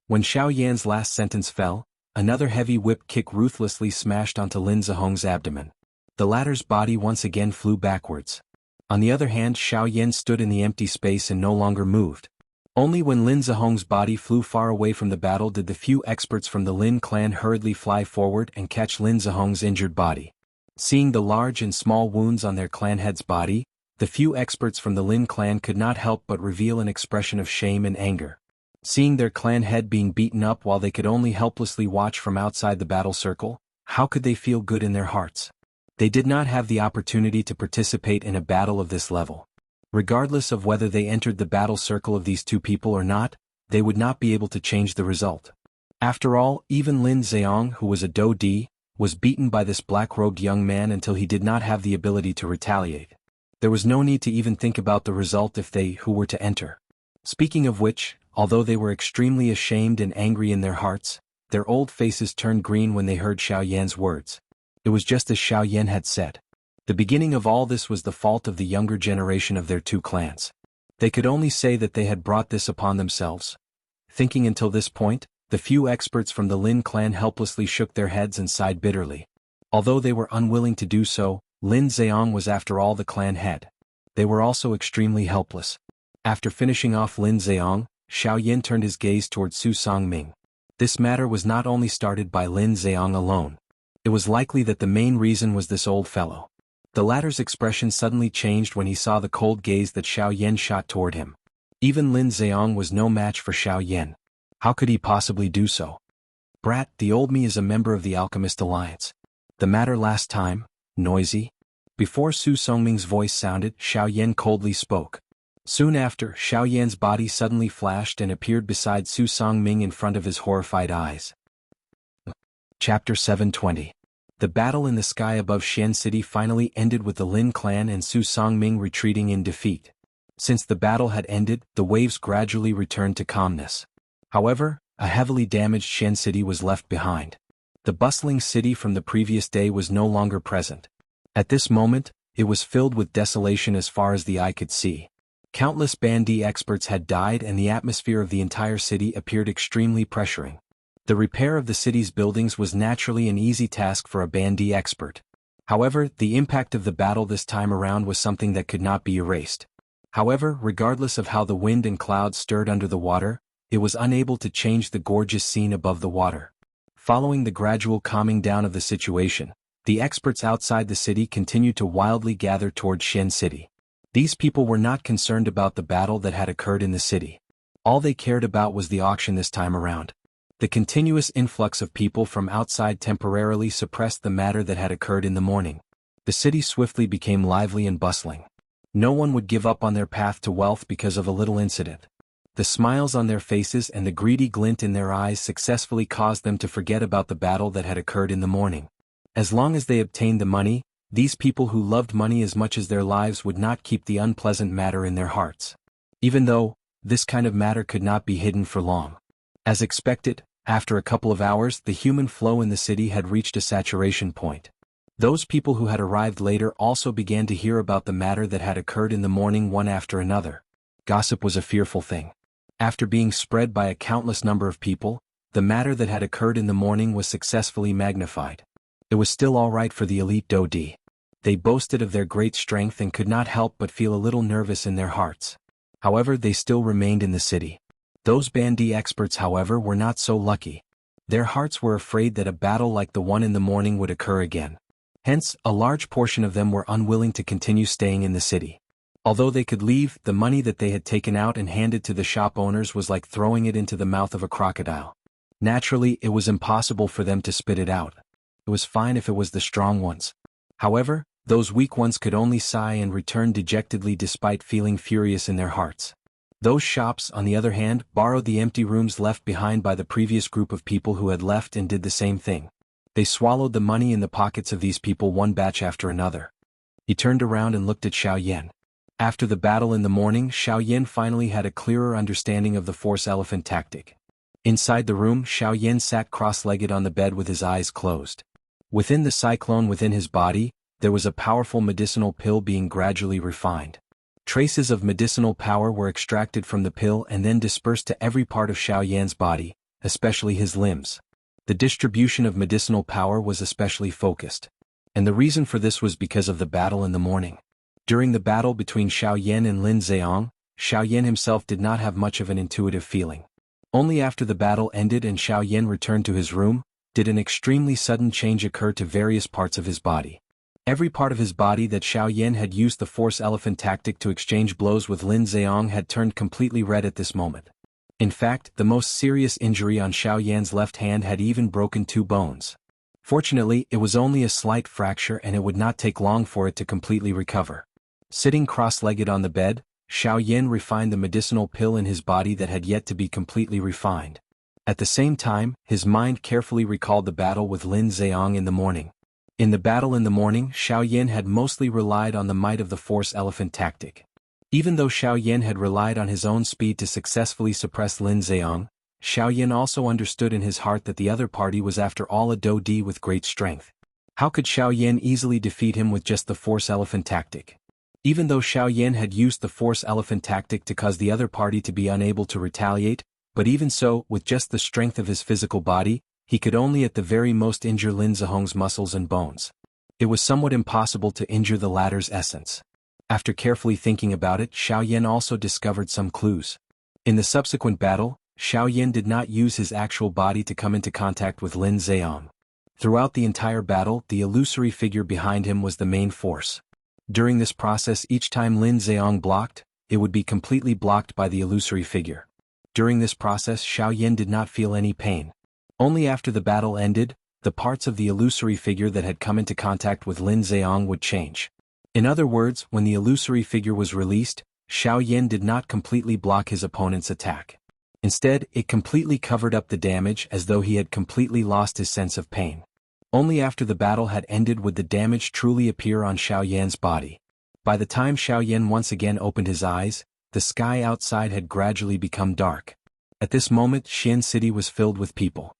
When Xiao Yan's last sentence fell, another heavy whip kick ruthlessly smashed onto Lin Zhehong's abdomen. The latter's body once again flew backwards. On the other hand, Xiao Yan stood in the empty space and no longer moved. Only when Lin Zhehong's body flew far away from the battle did the few experts from the Lin clan hurriedly fly forward and catch Lin Zhehong's injured body. Seeing the large and small wounds on their clan head's body, the few experts from the Lin clan could not help but reveal an expression of shame and anger. Seeing their clan head being beaten up while they could only helplessly watch from outside the battle circle, how could they feel good in their hearts? They did not have the opportunity to participate in a battle of this level. Regardless of whether they entered the battle circle of these two people or not, they would not be able to change the result. After all, even Lin Zheong, who was a Do Di, was beaten by this black-robed young man until he did not have the ability to retaliate. There was no need to even think about the result if they who were to enter. Speaking of which, although they were extremely ashamed and angry in their hearts, their old faces turned green when they heard Xiao Yan's words. It was just as Xiao Yan had said. The beginning of all this was the fault of the younger generation of their two clans. They could only say that they had brought this upon themselves. Thinking until this point, the few experts from the Lin clan helplessly shook their heads and sighed bitterly. Although they were unwilling to do so, Lin Zheong was after all the clan head. They were also extremely helpless. After finishing off Lin Zheong, Xiao Yan turned his gaze towards Su Songming. This matter was not only started by Lin Zheong alone. It was likely that the main reason was this old fellow. The latter's expression suddenly changed when he saw the cold gaze that Xiao Yan shot toward him. Even Lin Zheong was no match for Xiao Yan. How could he possibly do so? Brat, the old me is a member of the Alchemist Alliance. The matter last time, noisy. Before Su Songming's voice sounded, Xiao Yan coldly spoke. Soon after, Xiao Yan's body suddenly flashed and appeared beside Su Songming in front of his horrified eyes. Chapter 720. The battle in the sky above Shen City finally ended with the Lin clan and Su Songming retreating in defeat. Since the battle had ended, the waves gradually returned to calmness. However, a heavily damaged Xian city was left behind. The bustling city from the previous day was no longer present. At this moment, it was filled with desolation as far as the eye could see. Countless Bandi experts had died and the atmosphere of the entire city appeared extremely pressuring. The repair of the city's buildings was naturally an easy task for a Bandi expert. However, the impact of the battle this time around was something that could not be erased. However, regardless of how the wind and clouds stirred under the water, it was unable to change the gorgeous scene above the water. Following the gradual calming down of the situation, the experts outside the city continued to wildly gather toward Xian City. These people were not concerned about the battle that had occurred in the city. All they cared about was the auction this time around. The continuous influx of people from outside temporarily suppressed the matter that had occurred in the morning. The city swiftly became lively and bustling. No one would give up on their path to wealth because of a little incident. The smiles on their faces and the greedy glint in their eyes successfully caused them to forget about the battle that had occurred in the morning. As long as they obtained the money, these people who loved money as much as their lives would not keep the unpleasant matter in their hearts. Even though, this kind of matter could not be hidden for long. As expected, after a couple of hours the human flow in the city had reached a saturation point. Those people who had arrived later also began to hear about the matter that had occurred in the morning one after another. Gossip was a fearful thing. After being spread by a countless number of people, the matter that had occurred in the morning was successfully magnified. It was still all right for the elite Dodi. They boasted of their great strength and could not help but feel a little nervous in their hearts. However, they still remained in the city. Those Bandi experts, however, were not so lucky. Their hearts were afraid that a battle like the one in the morning would occur again. Hence, a large portion of them were unwilling to continue staying in the city. Although they could leave, the money that they had taken out and handed to the shop owners was like throwing it into the mouth of a crocodile. Naturally, it was impossible for them to spit it out. It was fine if it was the strong ones. However, those weak ones could only sigh and return dejectedly despite feeling furious in their hearts. Those shops, on the other hand, borrowed the empty rooms left behind by the previous group of people who had left and did the same thing. They swallowed the money in the pockets of these people one batch after another. He turned around and looked at Xiao Yan. After the battle in the morning, Xiao Yan finally had a clearer understanding of the force elephant tactic. Inside the room, Xiao Yan sat cross-legged on the bed with his eyes closed. Within the cyclone within his body, there was a powerful medicinal pill being gradually refined. Traces of medicinal power were extracted from the pill and then dispersed to every part of Xiao Yan's body, especially his limbs. The distribution of medicinal power was especially focused. And the reason for this was because of the battle in the morning. During the battle between Xiao Yan and Lin Zheong, Xiao Yan himself did not have much of an intuitive feeling. Only after the battle ended and Xiao Yan returned to his room, did an extremely sudden change occur to various parts of his body. Every part of his body that Xiao Yan had used the force elephant tactic to exchange blows with Lin Zheong had turned completely red at this moment. In fact, the most serious injury on Xiao Yan's left hand had even broken 2 bones. Fortunately, it was only a slight fracture and it would not take long for it to completely recover. Sitting cross-legged on the bed, Xiao Yan refined the medicinal pill in his body that had yet to be completely refined. At the same time, his mind carefully recalled the battle with Lin Zheong in the morning. In the battle in the morning, Xiao Yan had mostly relied on the might of the force elephant tactic. Even though Xiao Yan had relied on his own speed to successfully suppress Lin Zheong, Xiao Yan also understood in his heart that the other party was after all a Dodi with great strength. How could Xiao Yan easily defeat him with just the force elephant tactic? Even though Xiao Yan had used the force elephant tactic to cause the other party to be unable to retaliate, but even so, with just the strength of his physical body, he could only at the very most injure Lin Zheong's muscles and bones. It was somewhat impossible to injure the latter's essence. After carefully thinking about it, Xiao Yan also discovered some clues. In the subsequent battle, Xiao Yan did not use his actual body to come into contact with Lin Zheong. Throughout the entire battle, the illusory figure behind him was the main force. During this process, each time Lin Zheong blocked, it would be completely blocked by the illusory figure. During this process, Xiao Yan did not feel any pain. Only after the battle ended, the parts of the illusory figure that had come into contact with Lin Zheong would change. In other words, when the illusory figure was released, Xiao Yan did not completely block his opponent's attack. Instead, it completely covered up the damage as though he had completely lost his sense of pain. Only after the battle had ended would the damage truly appear on Xiao Yan's body. By the time Xiao Yan once again opened his eyes, the sky outside had gradually become dark. At this moment, Xian City was filled with people.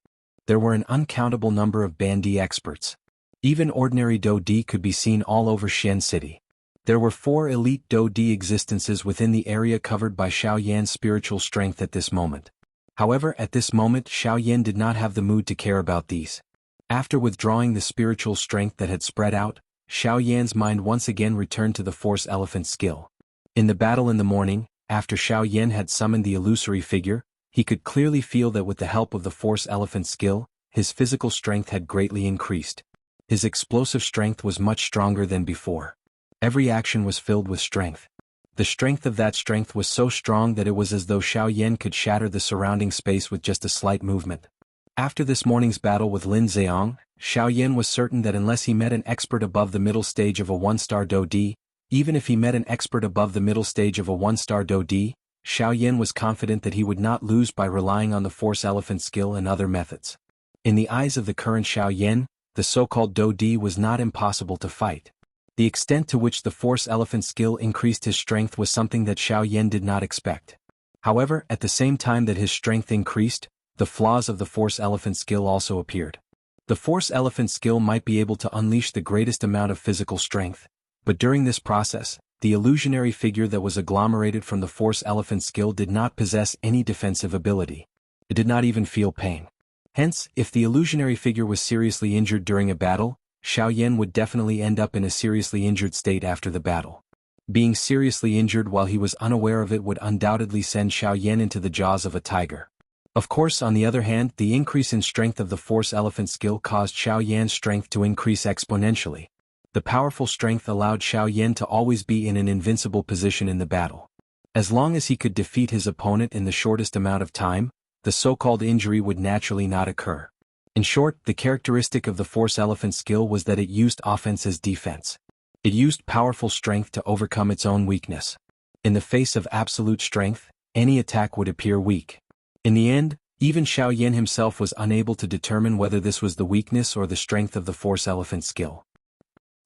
There were an uncountable number of Bandi experts. Even ordinary Do Di could be seen all over Xian City. There were 4 elite Do Di existences within the area covered by Xiao Yan's spiritual strength at this moment. However, at this moment Xiao Yan did not have the mood to care about these. After withdrawing the spiritual strength that had spread out, Xiao Yan's mind once again returned to the Force Elephant skill. In the battle in the morning, after Xiao Yan had summoned the illusory figure, he could clearly feel that with the help of the Force Elephant skill, his physical strength had greatly increased. His explosive strength was much stronger than before. Every action was filled with strength. The strength of that strength was so strong that it was as though Xiao Yan could shatter the surrounding space with just a slight movement. After this morning's battle with Lin Zheong, Xiao Yan was certain that unless he met an expert above the middle stage of a 1-star Do Di, even if he met an expert above the middle stage of a 1-star Do Di, Xiao Yan was confident that he would not lose by relying on the Force Elephant skill and other methods. In the eyes of the current Xiao Yan, the so-called Do Di was not impossible to fight. The extent to which the Force Elephant skill increased his strength was something that Xiao Yan did not expect. However, at the same time that his strength increased, the flaws of the Force Elephant skill also appeared. The Force Elephant skill might be able to unleash the greatest amount of physical strength, but during this process, the illusionary figure that was agglomerated from the Force Elephant skill did not possess any defensive ability. It did not even feel pain. Hence, if the illusionary figure was seriously injured during a battle, Xiao Yan would definitely end up in a seriously injured state after the battle. Being seriously injured while he was unaware of it would undoubtedly send Xiao Yan into the jaws of a tiger. Of course, on the other hand, the increase in strength of the Force Elephant skill caused Xiao Yan's strength to increase exponentially. The powerful strength allowed Xiao Yan to always be in an invincible position in the battle. As long as he could defeat his opponent in the shortest amount of time, the so-called injury would naturally not occur. In short, the characteristic of the Force Elephant skill was that it used offense as defense. It used powerful strength to overcome its own weakness. In the face of absolute strength, any attack would appear weak. In the end, even Xiao Yan himself was unable to determine whether this was the weakness or the strength of the Force Elephant skill.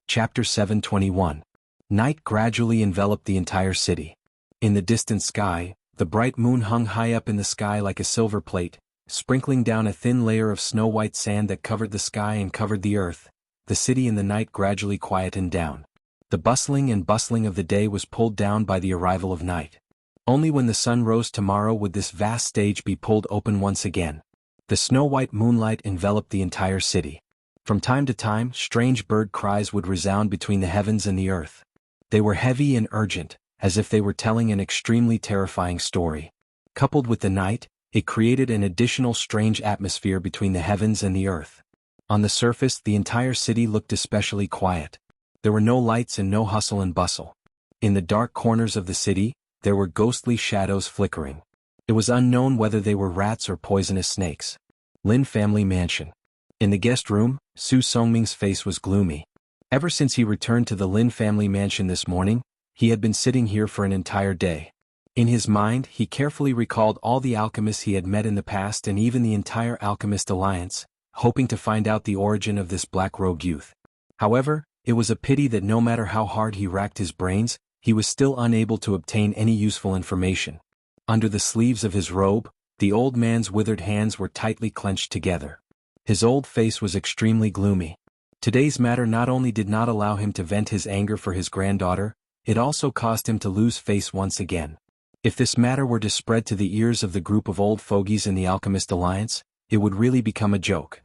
Chapter 721. Night gradually enveloped the entire city. In the distant sky, the bright moon hung high up in the sky like a silver plate, sprinkling down a thin layer of snow-white sand that covered the sky and covered the earth. The city in the night gradually quietened down. The bustling of the day was pulled down by the arrival of night. Only when the sun rose tomorrow would this vast stage be pulled open once again. The snow-white moonlight enveloped the entire city. From time to time, strange bird cries would resound between the heavens and the earth. They were heavy and urgent, as if they were telling an extremely terrifying story. Coupled with the night, it created an additional strange atmosphere between the heavens and the earth. On the surface, the entire city looked especially quiet. There were no lights and no hustle and bustle. In the dark corners of the city, there were ghostly shadows flickering. It was unknown whether they were rats or poisonous snakes. Lin family mansion. In the guest room, Su Songming's face was gloomy. Ever since he returned to the Lin family mansion this morning, he had been sitting here for an entire day. In his mind, he carefully recalled all the alchemists he had met in the past and even the entire alchemist alliance, hoping to find out the origin of this black-robed youth. However, it was a pity that no matter how hard he racked his brains, he was still unable to obtain any useful information. Under the sleeves of his robe, the old man's withered hands were tightly clenched together. His old face was extremely gloomy. Today's matter not only did not allow him to vent his anger for his granddaughter, it also caused him to lose face once again. If this matter were to spread to the ears of the group of old fogies in the Alchemist Alliance, it would really become a joke.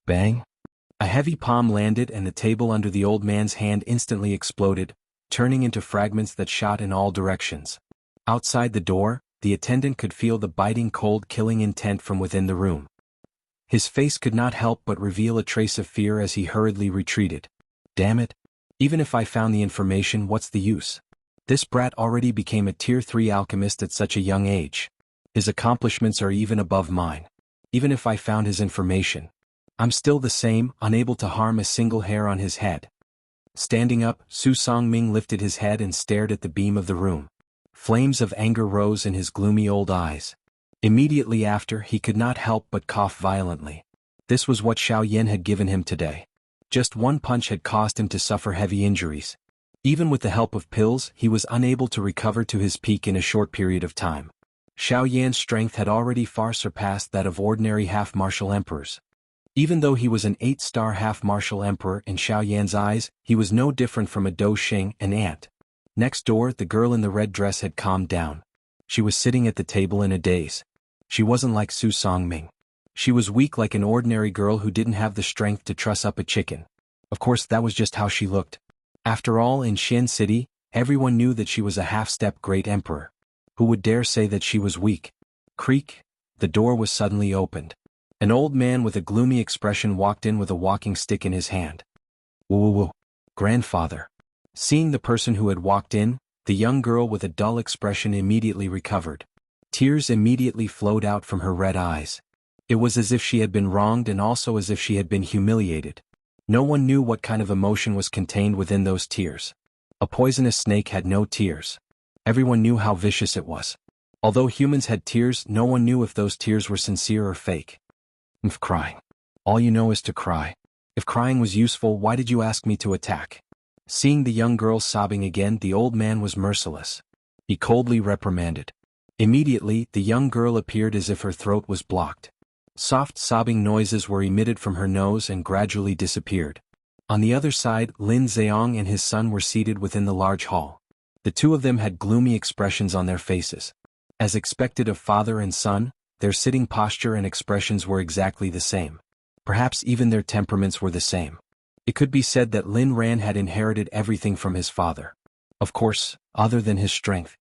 Bang! A heavy palm landed and the table under the old man's hand instantly exploded, turning into fragments that shot in all directions. Outside the door, the attendant could feel the biting cold killing intent from within the room. His face could not help but reveal a trace of fear as he hurriedly retreated. Damn it! Even if I found the information, what's the use? This brat already became a Tier 3 alchemist at such a young age. His accomplishments are even above mine. Even if I found his information, I'm still the same, unable to harm a single hair on his head. Standing up, Su Songming lifted his head and stared at the beam of the room. Flames of anger rose in his gloomy old eyes. Immediately after, he could not help but cough violently. This was what Xiao Yan had given him today. Just one punch had caused him to suffer heavy injuries. Even with the help of pills, he was unable to recover to his peak in a short period of time. Xiao Yan's strength had already far surpassed that of ordinary half-martial emperors. Even though he was an 8-star half-martial emperor in Xiao Yan's eyes, he was no different from a Dou Xing, an ant. Next door, the girl in the red dress had calmed down. She was sitting at the table in a daze. She wasn't like Su Songming. She was weak like an ordinary girl who didn't have the strength to truss up a chicken. Of course, that was just how she looked. After all, in Xian City, everyone knew that she was a half-step great emperor. Who would dare say that she was weak? Creak! The door was suddenly opened. An old man with a gloomy expression walked in with a walking stick in his hand. Woo-woo-woo. Grandfather. Seeing the person who had walked in, the young girl with a dull expression immediately recovered. Tears immediately flowed out from her red eyes. It was as if she had been wronged and also as if she had been humiliated. No one knew what kind of emotion was contained within those tears. A poisonous snake had no tears. Everyone knew how vicious it was. Although humans had tears, no one knew if those tears were sincere or fake. Crying. All you know is to cry. If crying was useful, why did you ask me to attack? Seeing the young girl sobbing again, the old man was merciless. He coldly reprimanded. Immediately, the young girl appeared as if her throat was blocked. Soft sobbing noises were emitted from her nose and gradually disappeared. On the other side, Lin Zheong and his son were seated within the large hall. The two of them had gloomy expressions on their faces. As expected of father and son, their sitting posture and expressions were exactly the same. Perhaps even their temperaments were the same. It could be said that Lin Ran had inherited everything from his father. Of course, other than his strength.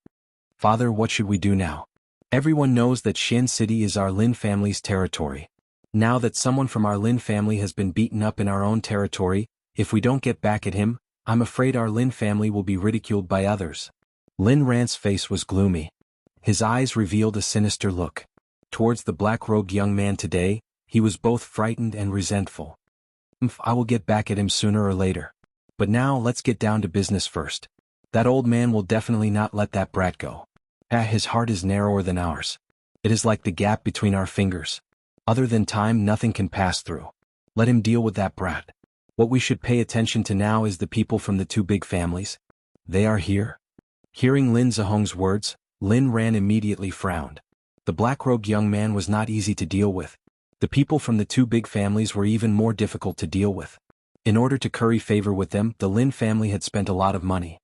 Father, what should we do now? Everyone knows that Xian City is our Lin family's territory. Now that someone from our Lin family has been beaten up in our own territory, if we don't get back at him, I'm afraid our Lin family will be ridiculed by others. Lin Ran's face was gloomy. His eyes revealed a sinister look. Towards the black-robed young man today, he was both frightened and resentful. I will get back at him sooner or later. But now let's get down to business first. That old man will definitely not let that brat go. His heart is narrower than ours. It is like the gap between our fingers. Other than time, nothing can pass through. Let him deal with that brat. What we should pay attention to now is the people from the two big families. They are here. Hearing Lin Zheong's words, Lin Ran immediately frowned. The black-robed young man was not easy to deal with. The people from the two big families were even more difficult to deal with. In order to curry favor with them, the Lin family had spent a lot of money.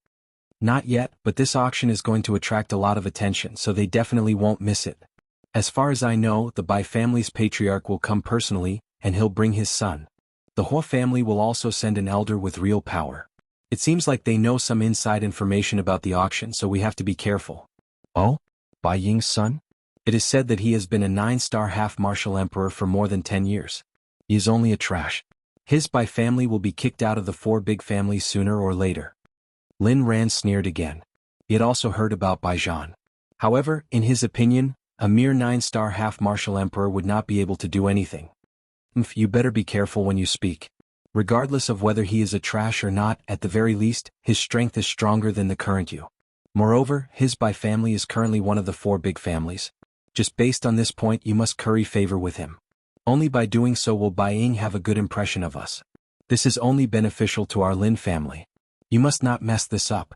Not yet, but this auction is going to attract a lot of attention, so they definitely won't miss it. As far as I know, the Bai family's patriarch will come personally, and he'll bring his son. The Hua family will also send an elder with real power. It seems like they know some inside information about the auction, so we have to be careful. Oh? Bai Ying's son? It is said that he has been a 9-star half-martial emperor for more than 10 years. He is only a trash. His Bai family will be kicked out of the 4 big families sooner or later. Lin Ran sneered again. He had also heard about Bai Zhan. However, in his opinion, a mere 9-star half-martial emperor would not be able to do anything. You better be careful when you speak. Regardless of whether he is a trash or not, at the very least, his strength is stronger than the current you. Moreover, his Bai family is currently one of the 4 big families. Just based on this point, you must curry favor with him. Only by doing so will Bai Ying have a good impression of us. This is only beneficial to our Lin family. You must not mess this up.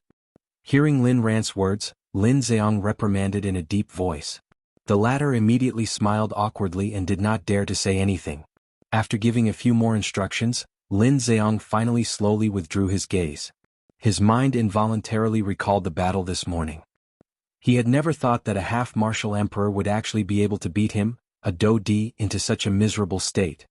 Hearing Lin Ran's words, Lin Zheong reprimanded in a deep voice. The latter immediately smiled awkwardly and did not dare to say anything. After giving a few more instructions, Lin Zheong finally slowly withdrew his gaze. His mind involuntarily recalled the battle this morning. He had never thought that a half-martial emperor would actually be able to beat him, a Dou Di, into such a miserable state.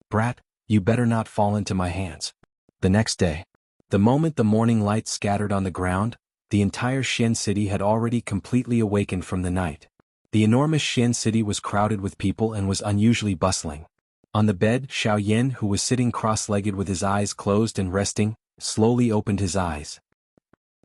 Brat, you better not fall into my hands. The next day. The moment the morning light scattered on the ground, the entire Xian city had already completely awakened from the night. The enormous Xian city was crowded with people and was unusually bustling. On the bed, Xiao Yan, who was sitting cross-legged with his eyes closed and resting, slowly opened his eyes.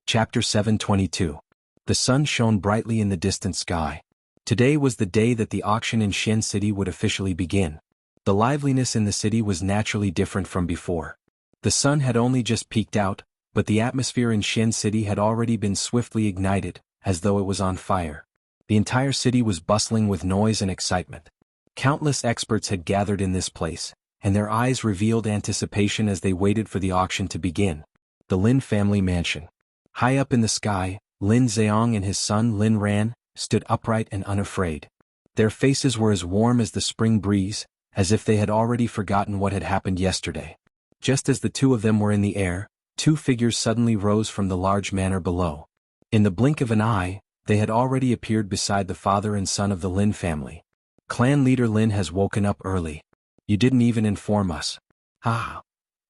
Chapter 722. The sun shone brightly in the distant sky. Today was the day that the auction in Xian City would officially begin. The liveliness in the city was naturally different from before. The sun had only just peeked out, but the atmosphere in Xian City had already been swiftly ignited, as though it was on fire. The entire city was bustling with noise and excitement. Countless experts had gathered in this place, and their eyes revealed anticipation as they waited for the auction to begin. the Lin family mansion. High up in the sky, Lin Zheong and his son Lin Ran stood upright and unafraid. Their faces were as warm as the spring breeze, as if they had already forgotten what had happened yesterday. Just as the two of them were in the air, two figures suddenly rose from the large manor below. In the blink of an eye, they had already appeared beside the father and son of the Lin family. Clan leader Lin has woken up early. You didn't even inform us. Ah.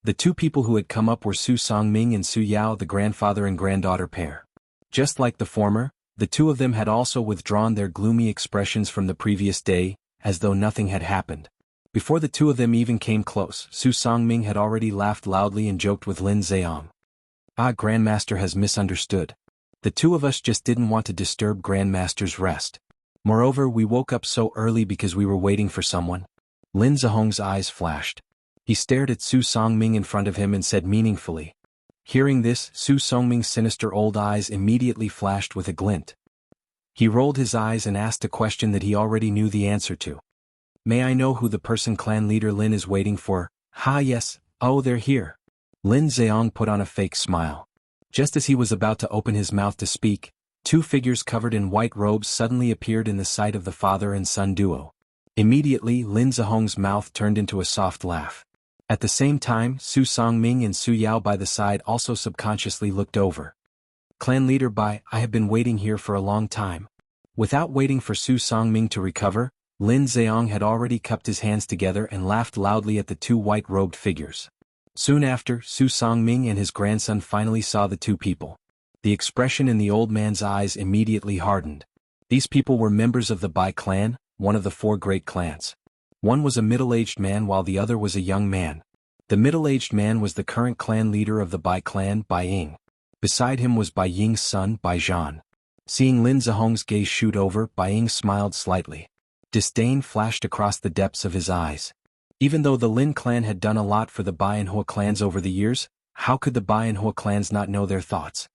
The two people who had come up were Su Songming and Su Yao, the grandfather and granddaughter pair. Just like the former, the two of them had also withdrawn their gloomy expressions from the previous day, as though nothing had happened. Before the two of them even came close, Su Songming had already laughed loudly and joked with Lin Zheong. Ah, Grandmaster has misunderstood. The two of us just didn't want to disturb Grandmaster's rest. Moreover, we woke up so early because we were waiting for someone. Lin Zheong's eyes flashed. He stared at Su Songming in front of him and said meaningfully. Hearing this, Su Songming's sinister old eyes immediately flashed with a glint. He rolled his eyes and asked a question that he already knew the answer to. May I know who the person clan leader Lin is waiting for? Ha, yes, oh, they're here. Lin Zheong put on a fake smile. Just as he was about to open his mouth to speak, two figures covered in white robes suddenly appeared in the sight of the father and son duo. Immediately, Lin Zheong's mouth turned into a soft laugh. At the same time, Su Songming and Su Yao by the side also subconsciously looked over. Clan leader Bai, I have been waiting here for a long time. Without waiting for Su Songming to recover, Lin Zheong had already cupped his hands together and laughed loudly at the two white-robed figures. Soon after, Su Songming and his grandson finally saw the two people. The expression in the old man's eyes immediately hardened. These people were members of the Bai clan, one of the four great clans. One was a middle-aged man while the other was a young man. The middle-aged man was the current clan leader of the Bai clan, Bai Ying. Beside him was Bai Ying's son, Bai Zhan. Seeing Lin Zheong's gaze shoot over, Bai Ying smiled slightly. Disdain flashed across the depths of his eyes. Even though the Lin clan had done a lot for the Bai and Hua clans over the years, how could the Bai and Hua clans not know their thoughts?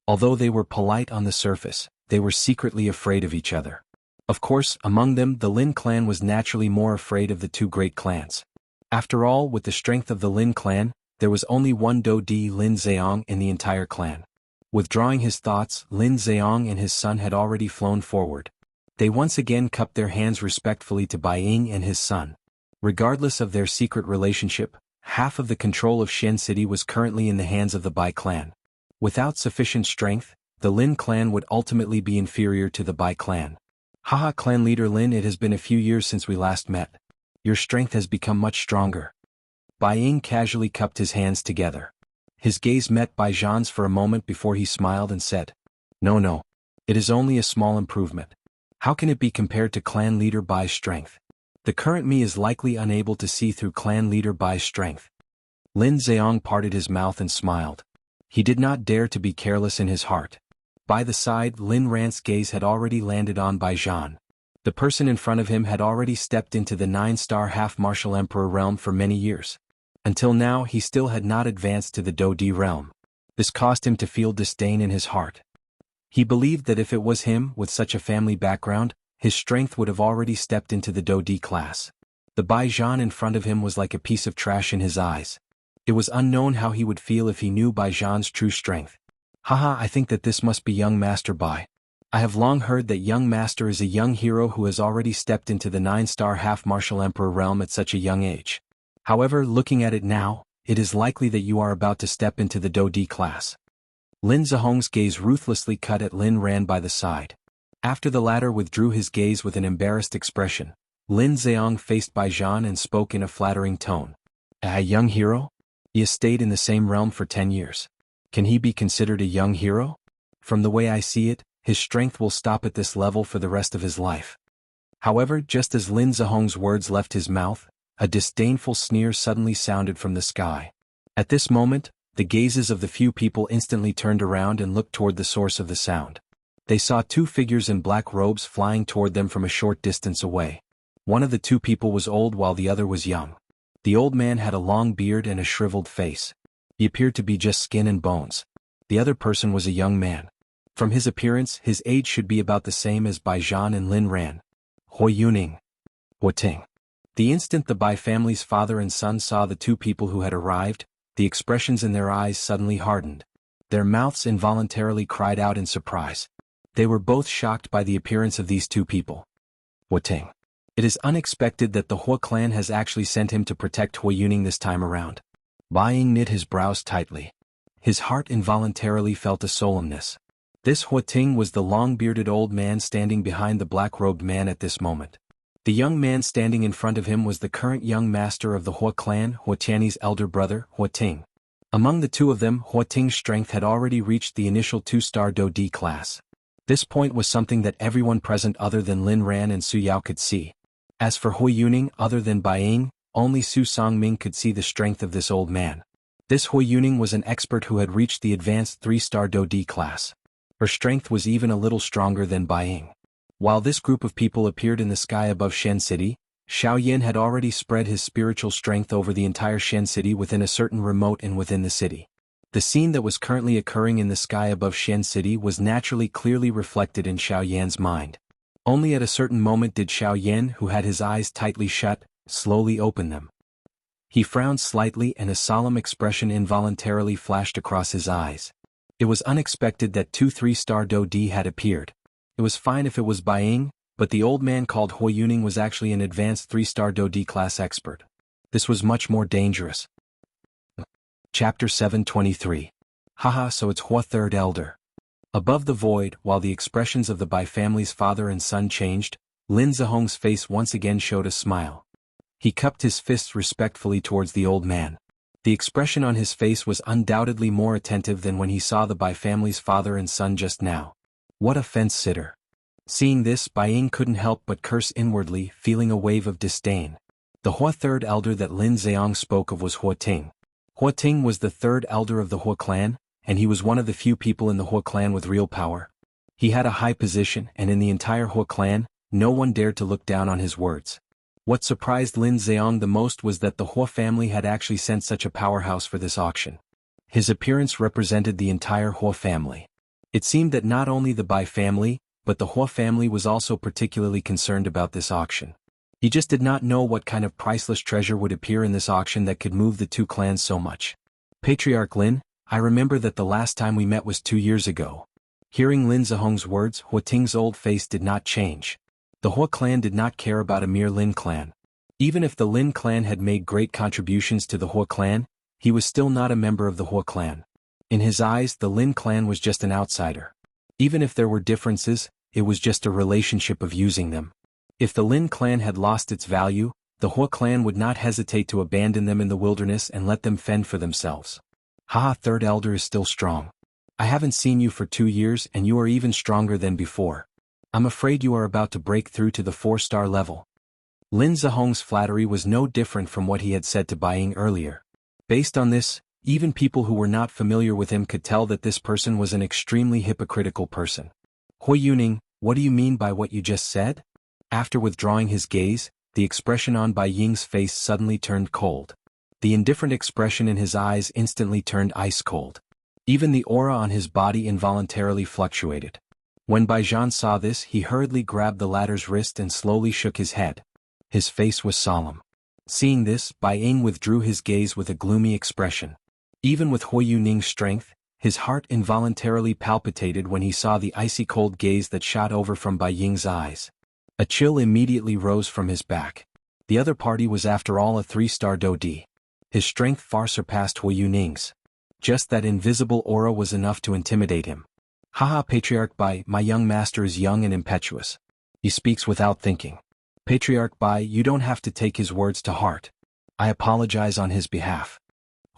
Although they were polite on the surface, they were secretly afraid of each other. Of course, among them, the Lin clan was naturally more afraid of the two great clans. After all, with the strength of the Lin clan, there was only one Do-Di Lin Zheong in the entire clan. Withdrawing his thoughts, Lin Zheong and his son had already flown forward. They once again cupped their hands respectfully to Bai Ying and his son. Regardless of their secret relationship, half of the control of Shen City was currently in the hands of the Bai clan. Without sufficient strength, the Lin clan would ultimately be inferior to the Bai clan. Haha, clan leader Lin, it has been a few years since we last met. Your strength has become much stronger. Bai Ying casually cupped his hands together. His gaze met Bai Zhan's for a moment before he smiled and said, No, it is only a small improvement. How can it be compared to clan leader Bai's strength? The current me is likely unable to see through clan leader Bai's strength. Lin Zheong parted his mouth and smiled. He did not dare to be careless in his heart. By the side, Lin Rant's gaze had already landed on Bai Zhan. The person in front of him had already stepped into the 9-star half-martial emperor realm for many years. Until now, he still had not advanced to the Do-Di realm. This caused him to feel disdain in his heart. He believed that if it was him, with such a family background, his strength would have already stepped into the Do-Di class. The Bai Zhan in front of him was like a piece of trash in his eyes. It was unknown how he would feel if he knew Bai Zhan's true strength. Haha, I think that this must be young Master Bai. I have long heard that young Master is a young hero who has already stepped into the 9-star half-martial emperor realm at such a young age. However, looking at it now, it is likely that you are about to step into the Do-Di class. Lin Zheong's gaze ruthlessly cut at Lin Ran by the side. After the latter withdrew his gaze with an embarrassed expression, Lin Zheong faced Bai Zhan and spoke in a flattering tone. A young hero? He has stayed in the same realm for 10 years. Can he be considered a young hero? From the way I see it, his strength will stop at this level for the rest of his life. However, just as Lin Zheong's words left his mouth, a disdainful sneer suddenly sounded from the sky. At this moment, the gazes of the few people instantly turned around and looked toward the source of the sound. They saw two figures in black robes flying toward them from a short distance away. One of the two people was old while the other was young. The old man had a long beard and a shriveled face. He appeared to be just skin and bones. The other person was a young man. From his appearance, his age should be about the same as Bai Zhan and Lin Ran. Hoi Yuning. Hua Ting. The instant the Bai family's father and son saw the two people who had arrived, the expressions in their eyes suddenly hardened. Their mouths involuntarily cried out in surprise. They were both shocked by the appearance of these two people. Huating. It is unexpected that the Hua clan has actually sent him to protect Hua Yuning this time around. Bai Ying knit his brows tightly. His heart involuntarily felt a solemnness. This Huating was the long-bearded old man standing behind the black-robed man at this moment. The young man standing in front of him was the current young master of the Hua clan, Hua Tianyi's elder brother, Huating. Among the two of them, Huating's strength had already reached the initial 2-star Do D class. This point was something that everyone present other than Lin Ran and Su Yao could see. As for Hua Yuning, other than Bai Ying, only Su Songming could see the strength of this old man. This Hua Yuning was an expert who had reached the advanced 3-star Do D class. Her strength was even a little stronger than Bai Ying. While this group of people appeared in the sky above Shen City, Xiao Yan had already spread his spiritual strength over the entire Shen City within a certain remote and within the city. The scene that was currently occurring in the sky above Shen City was naturally clearly reflected in Xiao Yan's mind. Only at a certain moment did Xiao Yan, who had his eyes tightly shut, slowly open them. He frowned slightly and a solemn expression involuntarily flashed across his eyes. It was unexpected that 2 3-star Do D had appeared. It was fine if it was Bai Ying, but the old man called Hua Yuning was actually an advanced 3-star Do D class expert. This was much more dangerous. Chapter 723. Haha, so it's Hua Third Elder. Above the void, while the expressions of the Bai family's father and son changed, Lin Zihong's face once again showed a smile. He cupped his fists respectfully towards the old man. The expression on his face was undoubtedly more attentive than when he saw the Bai family's father and son just now. What a fence-sitter. Seeing this, Bai Ying couldn't help but curse inwardly, feeling a wave of disdain. The Hua Third Elder that Lin Ziyang spoke of was Huating. Huating was the third elder of the Hua clan, and he was one of the few people in the Hua clan with real power. He had a high position, and in the entire Hua clan, no one dared to look down on his words. What surprised Lin Ziyang the most was that the Hua family had actually sent such a powerhouse for this auction. His appearance represented the entire Hua family. It seemed that not only the Bai family, but the Hua family was also particularly concerned about this auction. He just did not know what kind of priceless treasure would appear in this auction that could move the two clans so much. Patriarch Lin, I remember that the last time we met was 2 years ago. Hearing Lin Zihong's words, Huating's old face did not change. The Hua clan did not care about a mere Lin clan. Even if the Lin clan had made great contributions to the Hua clan, he was still not a member of the Hua clan. In his eyes, the Lin clan was just an outsider. Even if there were differences, it was just a relationship of using them. If the Lin clan had lost its value, the Hua clan would not hesitate to abandon them in the wilderness and let them fend for themselves. Haha, Third Elder is still strong. I haven't seen you for 2 years and you are even stronger than before. I'm afraid you are about to break through to the 4-star level. Lin Zihong's flattery was no different from what he had said to Bai Ying earlier. Based on this, even people who were not familiar with him could tell that this person was an extremely hypocritical person. Hua Yuning, what do you mean by what you just said? After withdrawing his gaze, the expression on Bai Ying's face suddenly turned cold. The indifferent expression in his eyes instantly turned ice cold. Even the aura on his body involuntarily fluctuated. When Bai Zhan saw this, he hurriedly grabbed the latter's wrist and slowly shook his head. His face was solemn. Seeing this, Bai Ying withdrew his gaze with a gloomy expression. Even with Hua Yuning's strength, his heart involuntarily palpitated when he saw the icy cold gaze that shot over from Bai Ying's eyes. A chill immediately rose from his back. The other party was after all a 3-star Do D. His strength far surpassed Hua Yuning's. Just that invisible aura was enough to intimidate him. Haha, Patriarch Bai, my young master is young and impetuous. He speaks without thinking. Patriarch Bai, you don't have to take his words to heart. I apologize on his behalf.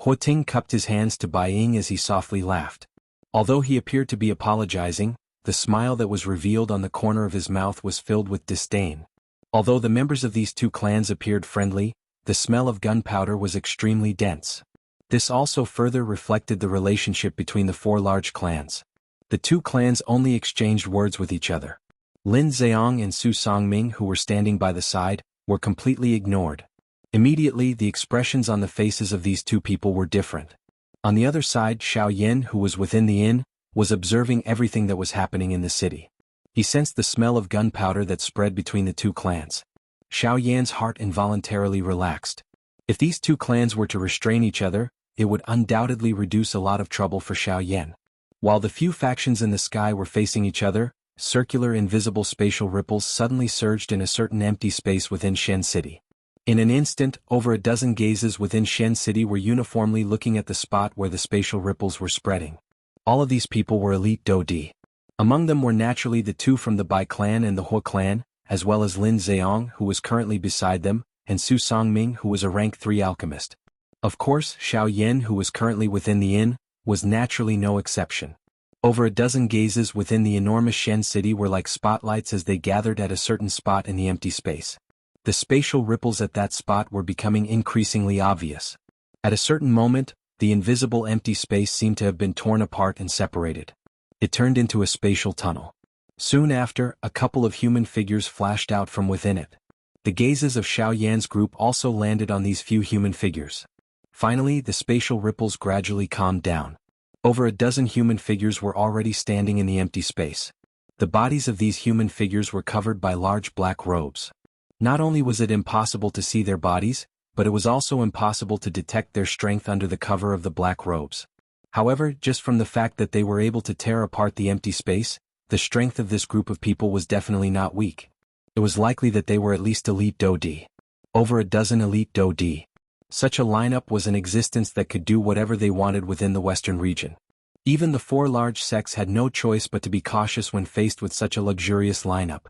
Huating cupped his hands to Bai Ying as he softly laughed. Although he appeared to be apologizing, the smile that was revealed on the corner of his mouth was filled with disdain. Although the members of these two clans appeared friendly, the smell of gunpowder was extremely dense. This also further reflected the relationship between the 4 large clans. The 2 clans only exchanged words with each other. Lin Ziyang and Su Songming, who were standing by the side, were completely ignored. Immediately, the expressions on the faces of these 2 people were different. On the other side, Xiao Yan, who was within the inn, was observing everything that was happening in the city. He sensed the smell of gunpowder that spread between the 2 clans. Xiao Yan's heart involuntarily relaxed. If these 2 clans were to restrain each other, it would undoubtedly reduce a lot of trouble for Xiao Yan. While the few factions in the sky were facing each other, circular invisible spatial ripples suddenly surged in a certain empty space within Shen City. In an instant, over a dozen gazes within Shen City were uniformly looking at the spot where the spatial ripples were spreading. All of these people were elite Dodi. Among them were naturally the two from the Bai clan and the Hua clan, as well as Lin Zheong, who was currently beside them, and Su Songming, who was a rank 3 alchemist. Of course, Xiao Yan, who was currently within the inn, was naturally no exception. Over a dozen gazes within the enormous Shen City were like spotlights as they gathered at a certain spot in the empty space. The spatial ripples at that spot were becoming increasingly obvious. At a certain moment, the invisible empty space seemed to have been torn apart and separated. It turned into a spatial tunnel. Soon after, a couple of human figures flashed out from within it. The gazes of Xiao Yan's group also landed on these few human figures. Finally, the spatial ripples gradually calmed down. Over a dozen human figures were already standing in the empty space. The bodies of these human figures were covered by large black robes. Not only was it impossible to see their bodies, but it was also impossible to detect their strength under the cover of the black robes. However, just from the fact that they were able to tear apart the empty space, the strength of this group of people was definitely not weak. It was likely that they were at least elite Dodi. Over a dozen elite Dodi. Such a lineup was in existence that could do whatever they wanted within the western region. Even the 4 large sects had no choice but to be cautious when faced with such a luxurious lineup.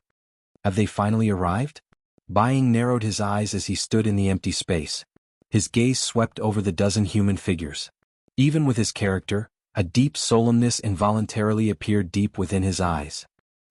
Have they finally arrived? Buying narrowed his eyes as he stood in the empty space. His gaze swept over the dozen human figures. Even with his character, a deep solemnness involuntarily appeared deep within his eyes.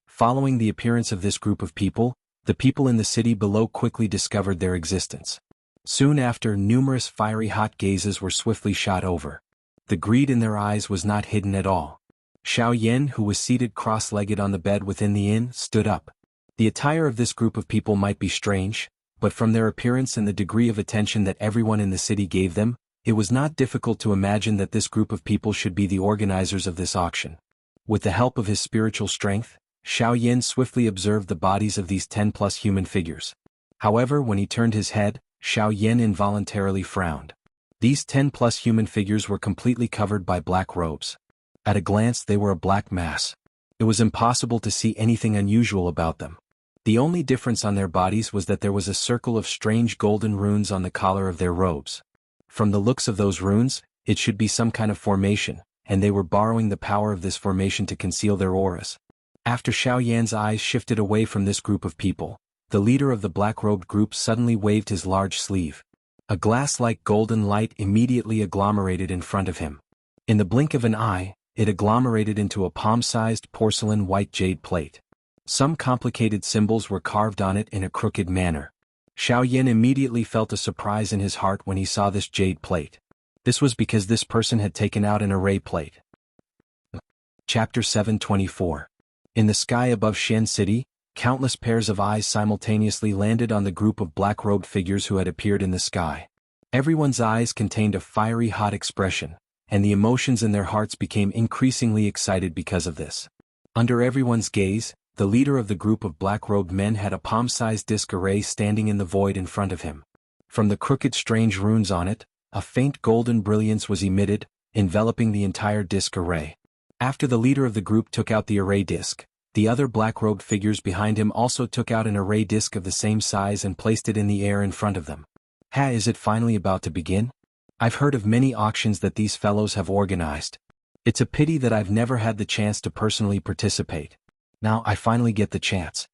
Following the appearance of this group of people, the people in the city below quickly discovered their existence. Soon after, numerous fiery hot gazes were swiftly shot over. The greed in their eyes was not hidden at all. Xiao Yan, who was seated cross-legged on the bed within the inn, stood up. The attire of this group of people might be strange, but from their appearance and the degree of attention that everyone in the city gave them, it was not difficult to imagine that this group of people should be the organizers of this auction. With the help of his spiritual strength, Xiao Yan swiftly observed the bodies of these 10+ human figures. However, when he turned his head, Xiao Yan involuntarily frowned. These 10+ human figures were completely covered by black robes. At a glance they were a black mass. It was impossible to see anything unusual about them. The only difference on their bodies was that there was a circle of strange golden runes on the collar of their robes. From the looks of those runes, it should be some kind of formation, and they were borrowing the power of this formation to conceal their auras. After Xiao Yan's eyes shifted away from this group of people, the leader of the black-robed group suddenly waved his large sleeve. A glass-like golden light immediately agglomerated in front of him. In the blink of an eye, it agglomerated into a palm-sized porcelain white jade plate. Some complicated symbols were carved on it in a crooked manner. Xiao Yan immediately felt a surprise in his heart when he saw this jade plate. This was because this person had taken out an array plate. Chapter 724. In the sky above Shen City, countless pairs of eyes simultaneously landed on the group of black-robed figures who had appeared in the sky. Everyone's eyes contained a fiery hot expression, and the emotions in their hearts became increasingly excited because of this. Under everyone's gaze, the leader of the group of black-robed men had a palm-sized disc array standing in the void in front of him. From the crooked strange runes on it, a faint golden brilliance was emitted, enveloping the entire disc array. After the leader of the group took out the array disc, the other black-robed figures behind him also took out an array disc of the same size and placed it in the air in front of them. Is it finally about to begin? I've heard of many auctions that these fellows have organized. It's a pity that I've never had the chance to personally participate. Now I finally get the chance.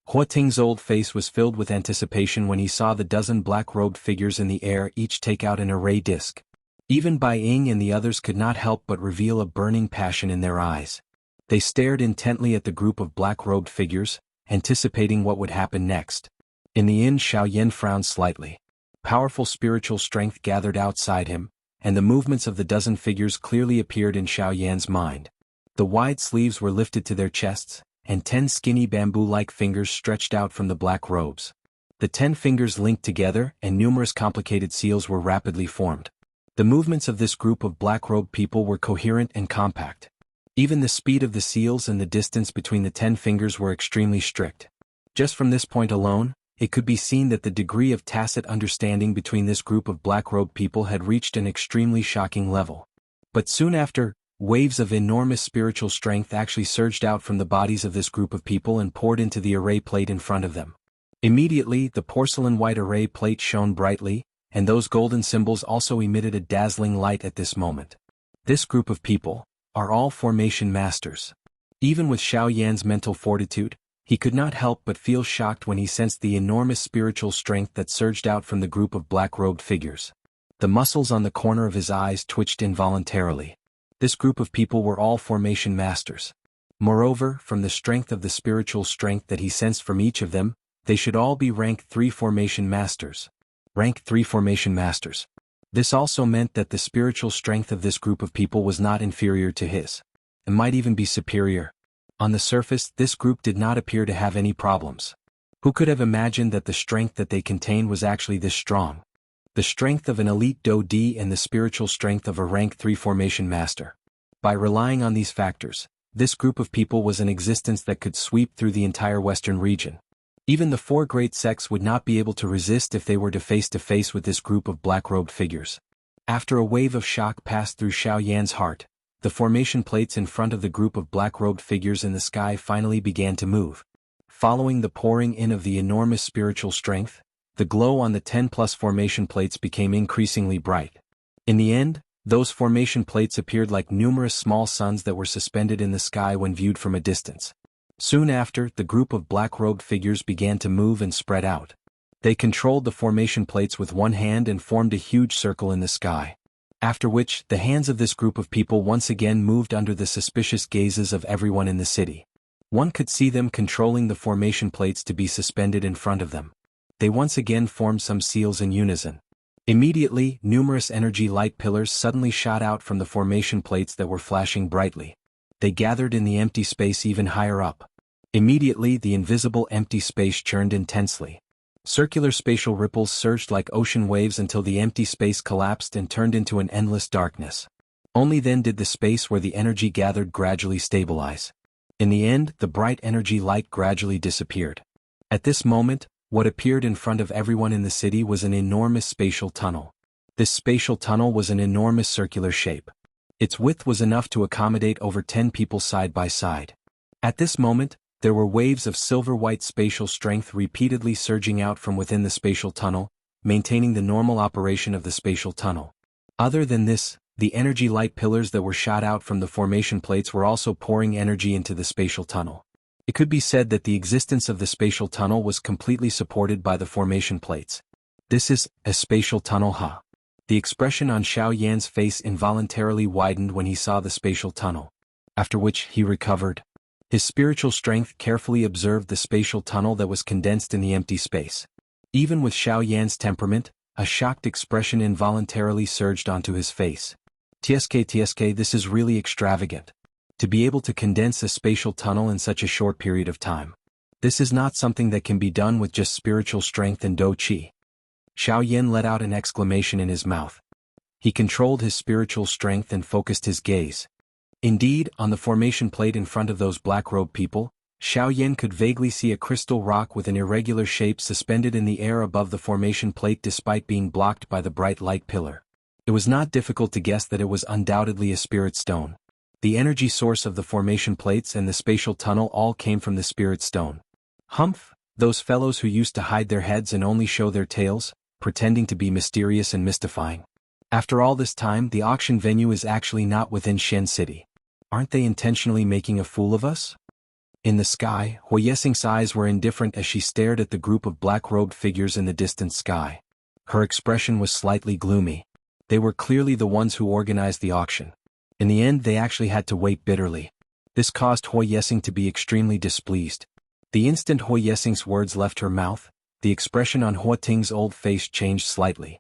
Hua Ting's old face was filled with anticipation when he saw the dozen black-robed figures in the air each take out an array disc. Even Bai Ying and the others could not help but reveal a burning passion in their eyes. They stared intently at the group of black-robed figures, anticipating what would happen next. In the inn, Xiao Yan frowned slightly. Powerful spiritual strength gathered outside him, and the movements of the dozen figures clearly appeared in Xiao Yan's mind. The wide sleeves were lifted to their chests, and 10 skinny bamboo-like fingers stretched out from the black robes. The 10 fingers linked together, and numerous complicated seals were rapidly formed. The movements of this group of black-robed people were coherent and compact. Even the speed of the seals and the distance between the 10 fingers were extremely strict. Just from this point alone, it could be seen that the degree of tacit understanding between this group of black-robed people had reached an extremely shocking level. But soon after, waves of enormous spiritual strength actually surged out from the bodies of this group of people and poured into the array plate in front of them. Immediately, the porcelain-white array plate shone brightly, and those golden symbols also emitted a dazzling light at this moment. This group of people are all formation masters. Even with Xiao Yan's mental fortitude, he could not help but feel shocked when he sensed the enormous spiritual strength that surged out from the group of black-robed figures. The muscles on the corner of his eyes twitched involuntarily. This group of people were all formation masters. Moreover, from the strength of the spiritual strength that he sensed from each of them, they should all be rank 3 formation masters. Rank 3 formation masters. This also meant that the spiritual strength of this group of people was not inferior to his. It might even be superior. On the surface, this group did not appear to have any problems. Who could have imagined that the strength that they contained was actually this strong? The strength of an elite Do D and the spiritual strength of a rank 3 formation master. By relying on these factors, this group of people was an existence that could sweep through the entire western region. Even the 4 great sects would not be able to resist if they were to face with this group of black-robed figures. After a wave of shock passed through Xiao Yan's heart, the formation plates in front of the group of black-robed figures in the sky finally began to move. Following the pouring in of the enormous spiritual strength, the glow on the 10+ formation plates became increasingly bright. In the end, those formation plates appeared like numerous small suns that were suspended in the sky when viewed from a distance. Soon after, the group of black-robed figures began to move and spread out. They controlled the formation plates with one hand and formed a huge circle in the sky. After which, the hands of this group of people once again moved under the suspicious gazes of everyone in the city. One could see them controlling the formation plates to be suspended in front of them. They once again formed some seals in unison. Immediately, numerous energy light pillars suddenly shot out from the formation plates that were flashing brightly. They gathered in the empty space even higher up. Immediately, the invisible empty space churned intensely. Circular spatial ripples surged like ocean waves until the empty space collapsed and turned into an endless darkness. Only then did the space where the energy gathered gradually stabilize. In the end, the bright energy light gradually disappeared. At this moment, what appeared in front of everyone in the city was an enormous spatial tunnel. This spatial tunnel was an enormous circular shape. Its width was enough to accommodate over 10 people side by side. At this moment, there were waves of silver-white spatial strength repeatedly surging out from within the spatial tunnel, maintaining the normal operation of the spatial tunnel. Other than this, the energy light pillars that were shot out from the formation plates were also pouring energy into the spatial tunnel. It could be said that the existence of the spatial tunnel was completely supported by the formation plates. This is a spatial tunnel, huh? The expression on Xiao Yan's face involuntarily widened when he saw the spatial tunnel. After which, he recovered. His spiritual strength carefully observed the spatial tunnel that was condensed in the empty space. Even with Xiao Yan's temperament, a shocked expression involuntarily surged onto his face. TSK, this is really extravagant. To be able to condense a spatial tunnel in such a short period of time. This is not something that can be done with just spiritual strength and Do Qi. Xiao Yan let out an exclamation in his mouth. He controlled his spiritual strength and focused his gaze. Indeed, on the formation plate in front of those black-robed people, Xiao Yan could vaguely see a crystal rock with an irregular shape suspended in the air above the formation plate despite being blocked by the bright light pillar. It was not difficult to guess that it was undoubtedly a spirit stone. The energy source of the formation plates and the spatial tunnel all came from the spirit stone. Humph, those fellows who used to hide their heads and only show their tails, pretending to be mysterious and mystifying. After all this time, the auction venue is actually not within Shen City. Aren't they intentionally making a fool of us? In the sky, Hu Yesing's eyes were indifferent as she stared at the group of black-robed figures in the distant sky. Her expression was slightly gloomy. They were clearly the ones who organized the auction. In the end, they actually had to wait bitterly. This caused Hu Yesing to be extremely displeased. The instant Hu Yesing's words left her mouth, the expression on Hu Ting's old face changed slightly.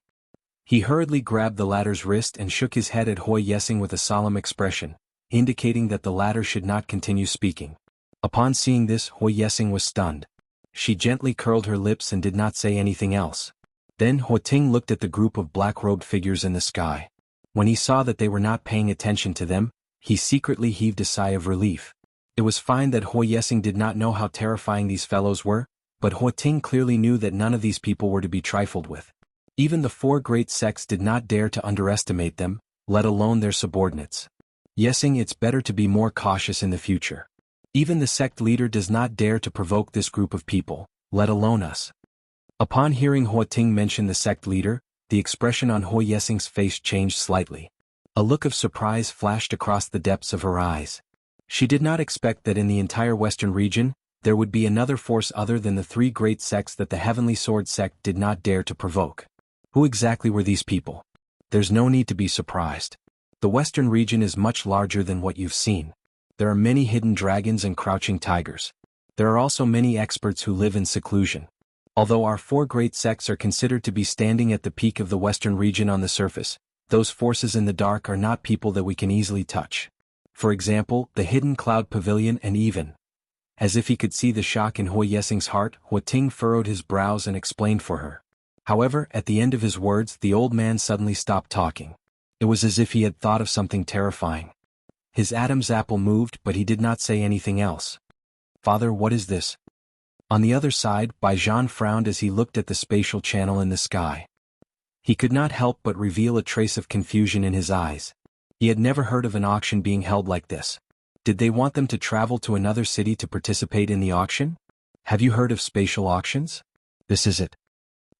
He hurriedly grabbed the latter's wrist and shook his head at Hu Yesing with a solemn expression, indicating that the latter should not continue speaking. Upon seeing this, Hu Yesing was stunned. She gently curled her lips and did not say anything else. Then Hu Ting looked at the group of black-robed figures in the sky. When he saw that they were not paying attention to them, he secretly heaved a sigh of relief. It was fine that Hu Yesing did not know how terrifying these fellows were, but Huating clearly knew that none of these people were to be trifled with. Even the four great sects did not dare to underestimate them, let alone their subordinates. Yesing, it's better to be more cautious in the future. Even the sect leader does not dare to provoke this group of people, let alone us. Upon hearing Huating mention the sect leader, the expression on Hu Yesing's face changed slightly. A look of surprise flashed across the depths of her eyes. She did not expect that in the entire western region, there would be another force other than the three great sects that the Heavenly Sword sect did not dare to provoke. Who exactly were these people? There's no need to be surprised. The western region is much larger than what you've seen. There are many hidden dragons and crouching tigers. There are also many experts who live in seclusion. Although our four great sects are considered to be standing at the peak of the western region on the surface, those forces in the dark are not people that we can easily touch. For example, the hidden cloud pavilion, and even, as if he could see the shock in Hu Yesing's heart, Huating furrowed his brows and explained for her. However, at the end of his words, the old man suddenly stopped talking. It was as if he had thought of something terrifying. His Adam's apple moved, but he did not say anything else. Father, what is this? On the other side, Baijan frowned as he looked at the spatial channel in the sky. He could not help but reveal a trace of confusion in his eyes. He had never heard of an auction being held like this. Did they want them to travel to another city to participate in the auction? Have you heard of spatial auctions? This is it.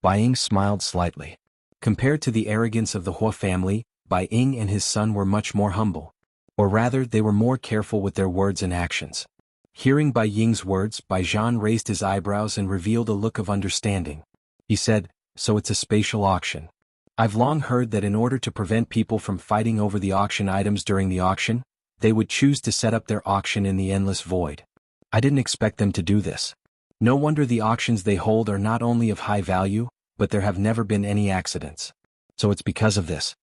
Bai Ying smiled slightly. Compared to the arrogance of the Hua family, Bai Ying and his son were much more humble. Or rather, they were more careful with their words and actions. Hearing Bai Ying's words, Baijan raised his eyebrows and revealed a look of understanding. He said, so it's a spatial auction. I've long heard that in order to prevent people from fighting over the auction items during the auction, they would choose to set up their auction in the endless void. I didn't expect them to do this. No wonder the auctions they hold are not only of high value, but there have never been any accidents. So it's because of this.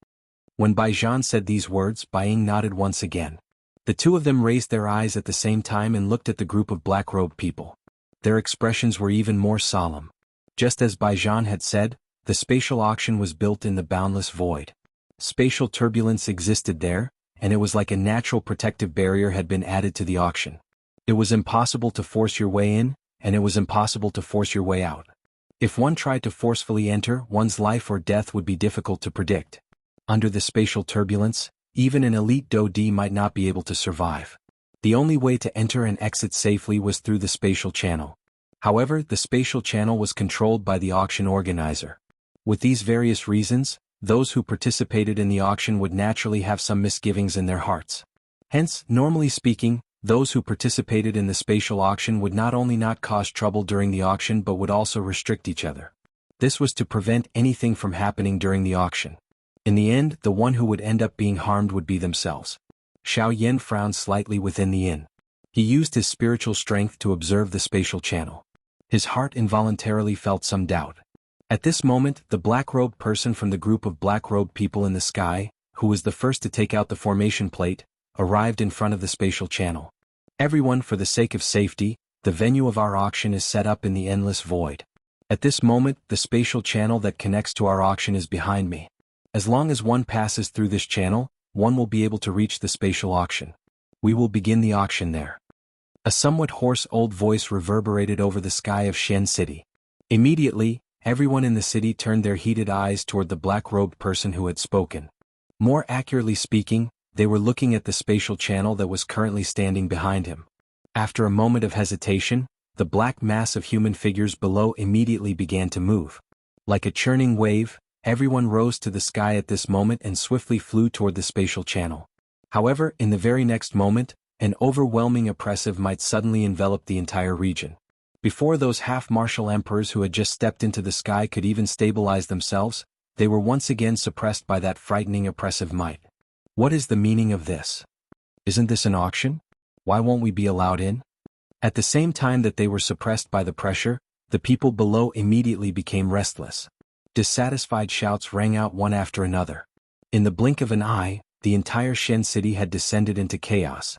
When Baijan said these words, Bai Ying nodded once again. The two of them raised their eyes at the same time and looked at the group of black-robed people. Their expressions were even more solemn. Just as Baijan had said, the spatial auction was built in the boundless void. Spatial turbulence existed there, and it was like a natural protective barrier had been added to the auction. It was impossible to force your way in, and it was impossible to force your way out. If one tried to forcefully enter, one's life or death would be difficult to predict. Under the spatial turbulence, even an elite Dodi might not be able to survive. The only way to enter and exit safely was through the spatial channel. However, the spatial channel was controlled by the auction organizer. With these various reasons, those who participated in the auction would naturally have some misgivings in their hearts. Hence, normally speaking, those who participated in the spatial auction would not only not cause trouble during the auction but would also restrict each other. This was to prevent anything from happening during the auction. In the end, the one who would end up being harmed would be themselves. Xiao Yan frowned slightly within the inn. He used his spiritual strength to observe the spatial channel. His heart involuntarily felt some doubt. At this moment, the black-robed person from the group of black-robed people in the sky, who was the first to take out the formation plate, arrived in front of the spatial channel. Everyone, for the sake of safety, the venue of our auction is set up in the endless void. At this moment, the spatial channel that connects to our auction is behind me. As long as one passes through this channel, one will be able to reach the spatial auction. We will begin the auction there. A somewhat hoarse old voice reverberated over the sky of Shen City. Immediately, everyone in the city turned their heated eyes toward the black-robed person who had spoken. More accurately speaking, they were looking at the spatial channel that was currently standing behind him. After a moment of hesitation, the black mass of human figures below immediately began to move. Like a churning wave, everyone rose to the sky at this moment and swiftly flew toward the spatial channel. However, in the very next moment, an overwhelming oppressive might suddenly envelop the entire region. Before those half-martial emperors who had just stepped into the sky could even stabilize themselves, they were once again suppressed by that frightening oppressive might. What is the meaning of this? Isn't this an auction? Why won't we be allowed in? At the same time that they were suppressed by the pressure, the people below immediately became restless. Dissatisfied shouts rang out one after another. In the blink of an eye, the entire Shen city had descended into chaos.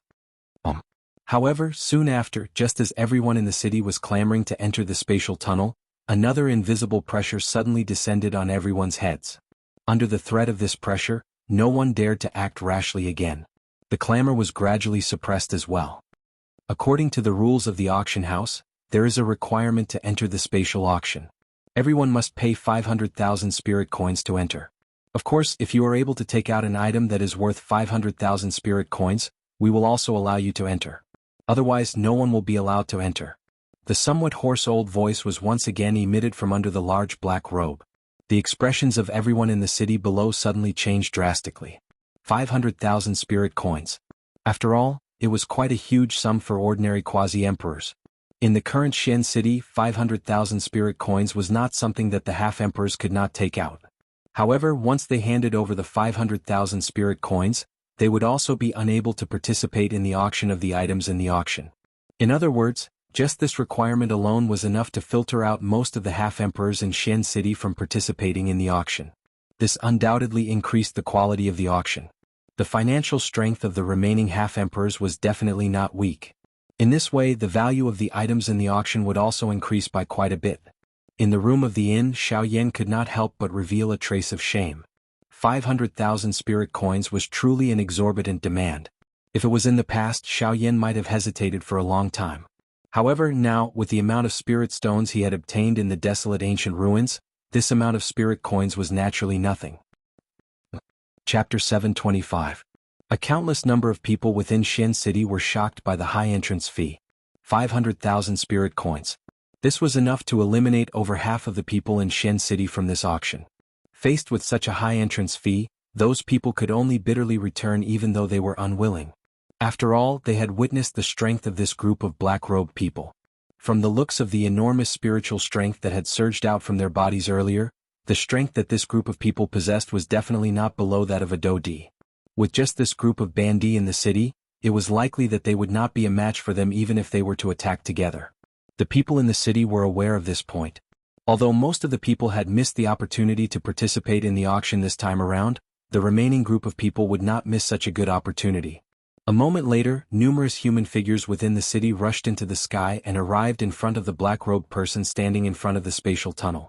However, soon after, just as everyone in the city was clamoring to enter the spatial tunnel, another invisible pressure suddenly descended on everyone's heads. Under the threat of this pressure, no one dared to act rashly again. The clamor was gradually suppressed as well. According to the rules of the auction house, there is a requirement to enter the spatial auction. Everyone must pay 500,000 spirit coins to enter. Of course, if you are able to take out an item that is worth 500,000 spirit coins, we will also allow you to enter. Otherwise, no one will be allowed to enter. The somewhat hoarse old voice was once again emitted from under the large black robe. The expressions of everyone in the city below suddenly changed drastically. 500,000 spirit coins. After all, it was quite a huge sum for ordinary quasi-emperors. In the current Xian city, 500,000 spirit coins was not something that the half-emperors could not take out. However, once they handed over the 500,000 spirit coins, they would also be unable to participate in the auction of the items in the auction. In other words, just this requirement alone was enough to filter out most of the half-emperors in Xian city from participating in the auction. This undoubtedly increased the quality of the auction. The financial strength of the remaining half-emperors was definitely not weak. In this way, the value of the items in the auction would also increase by quite a bit. In the room of the inn, Xiaoyan could not help but reveal a trace of shame. 500,000 spirit coins was truly an exorbitant demand. If it was in the past, Xiaoyan might have hesitated for a long time. However, now, with the amount of spirit stones he had obtained in the desolate ancient ruins, this amount of spirit coins was naturally nothing. Chapter 725. A countless number of people within Xian City were shocked by the high entrance fee. 500,000 spirit coins. This was enough to eliminate over half of the people in Xian City from this auction. Faced with such a high entrance fee, those people could only bitterly return even though they were unwilling. After all, they had witnessed the strength of this group of black-robed people. From the looks of the enormous spiritual strength that had surged out from their bodies earlier, the strength that this group of people possessed was definitely not below that of a Dodi. With just this group of Bandi in the city, it was likely that they would not be a match for them even if they were to attack together. The people in the city were aware of this point. Although most of the people had missed the opportunity to participate in the auction this time around, the remaining group of people would not miss such a good opportunity. A moment later, numerous human figures within the city rushed into the sky and arrived in front of the black-robed person standing in front of the spatial tunnel.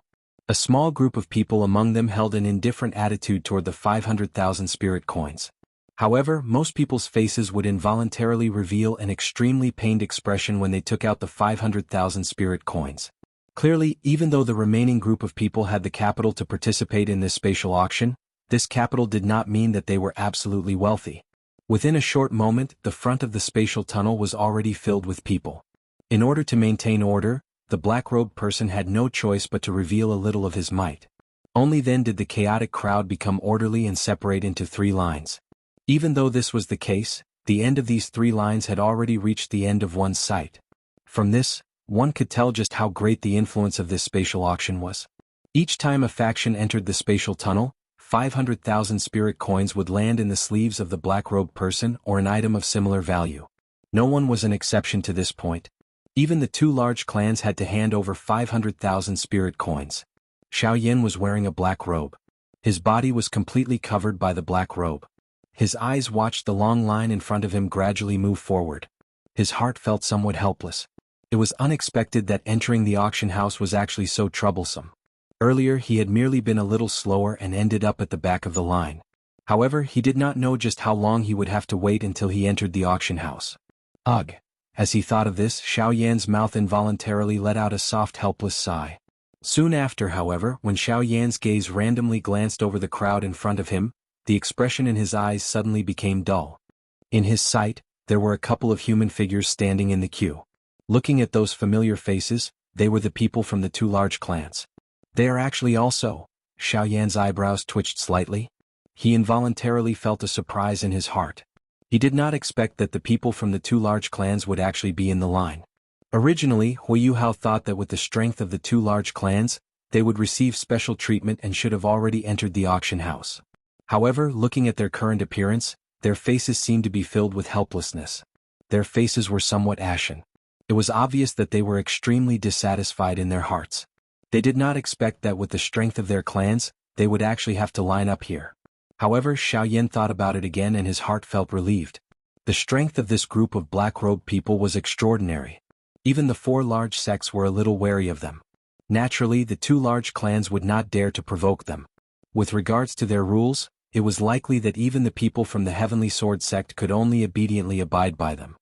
A small group of people among them held an indifferent attitude toward the 500,000 spirit coins. However, most people's faces would involuntarily reveal an extremely pained expression when they took out the 500,000 spirit coins. Clearly, even though the remaining group of people had the capital to participate in this spatial auction, this capital did not mean that they were absolutely wealthy. Within a short moment, the front of the spatial tunnel was already filled with people. In order to maintain order, the black-robed person had no choice but to reveal a little of his might. Only then did the chaotic crowd become orderly and separate into 3 lines. Even though this was the case, the end of these 3 lines had already reached the end of one's sight. From this, one could tell just how great the influence of this spatial auction was. Each time a faction entered the spatial tunnel, 500,000 spirit coins would land in the sleeves of the black-robed person or an item of similar value. No one was an exception to this point. Even the 2 large clans had to hand over 500,000 spirit coins. Xiao Yin was wearing a black robe. His body was completely covered by the black robe. His eyes watched the long line in front of him gradually move forward. His heart felt somewhat helpless. It was unexpected that entering the auction house was actually so troublesome. Earlier he had merely been a little slower and ended up at the back of the line. However, he did not know just how long he would have to wait until he entered the auction house. Ugh! As he thought of this, Xiao Yan's mouth involuntarily let out a soft helpless sigh. Soon after, however, when Xiao Yan's gaze randomly glanced over the crowd in front of him, the expression in his eyes suddenly became dull. In his sight, there were a couple of human figures standing in the queue. Looking at those familiar faces, they were the people from the 2 large clans. They are actually also. Xiao Yan's eyebrows twitched slightly. He involuntarily felt a surprise in his heart. He did not expect that the people from the 2 large clans would actually be in the line. Originally, Hui Yuhao thought that with the strength of the 2 large clans, they would receive special treatment and should have already entered the auction house. However, looking at their current appearance, their faces seemed to be filled with helplessness. Their faces were somewhat ashen. It was obvious that they were extremely dissatisfied in their hearts. They did not expect that with the strength of their clans, they would actually have to line up here. However, Xiao Yan thought about it again and his heart felt relieved. The strength of this group of black-robed people was extraordinary. Even the 4 large sects were a little wary of them. Naturally, the 2 large clans would not dare to provoke them. With regards to their rules, it was likely that even the people from the Heavenly Sword sect could only obediently abide by them.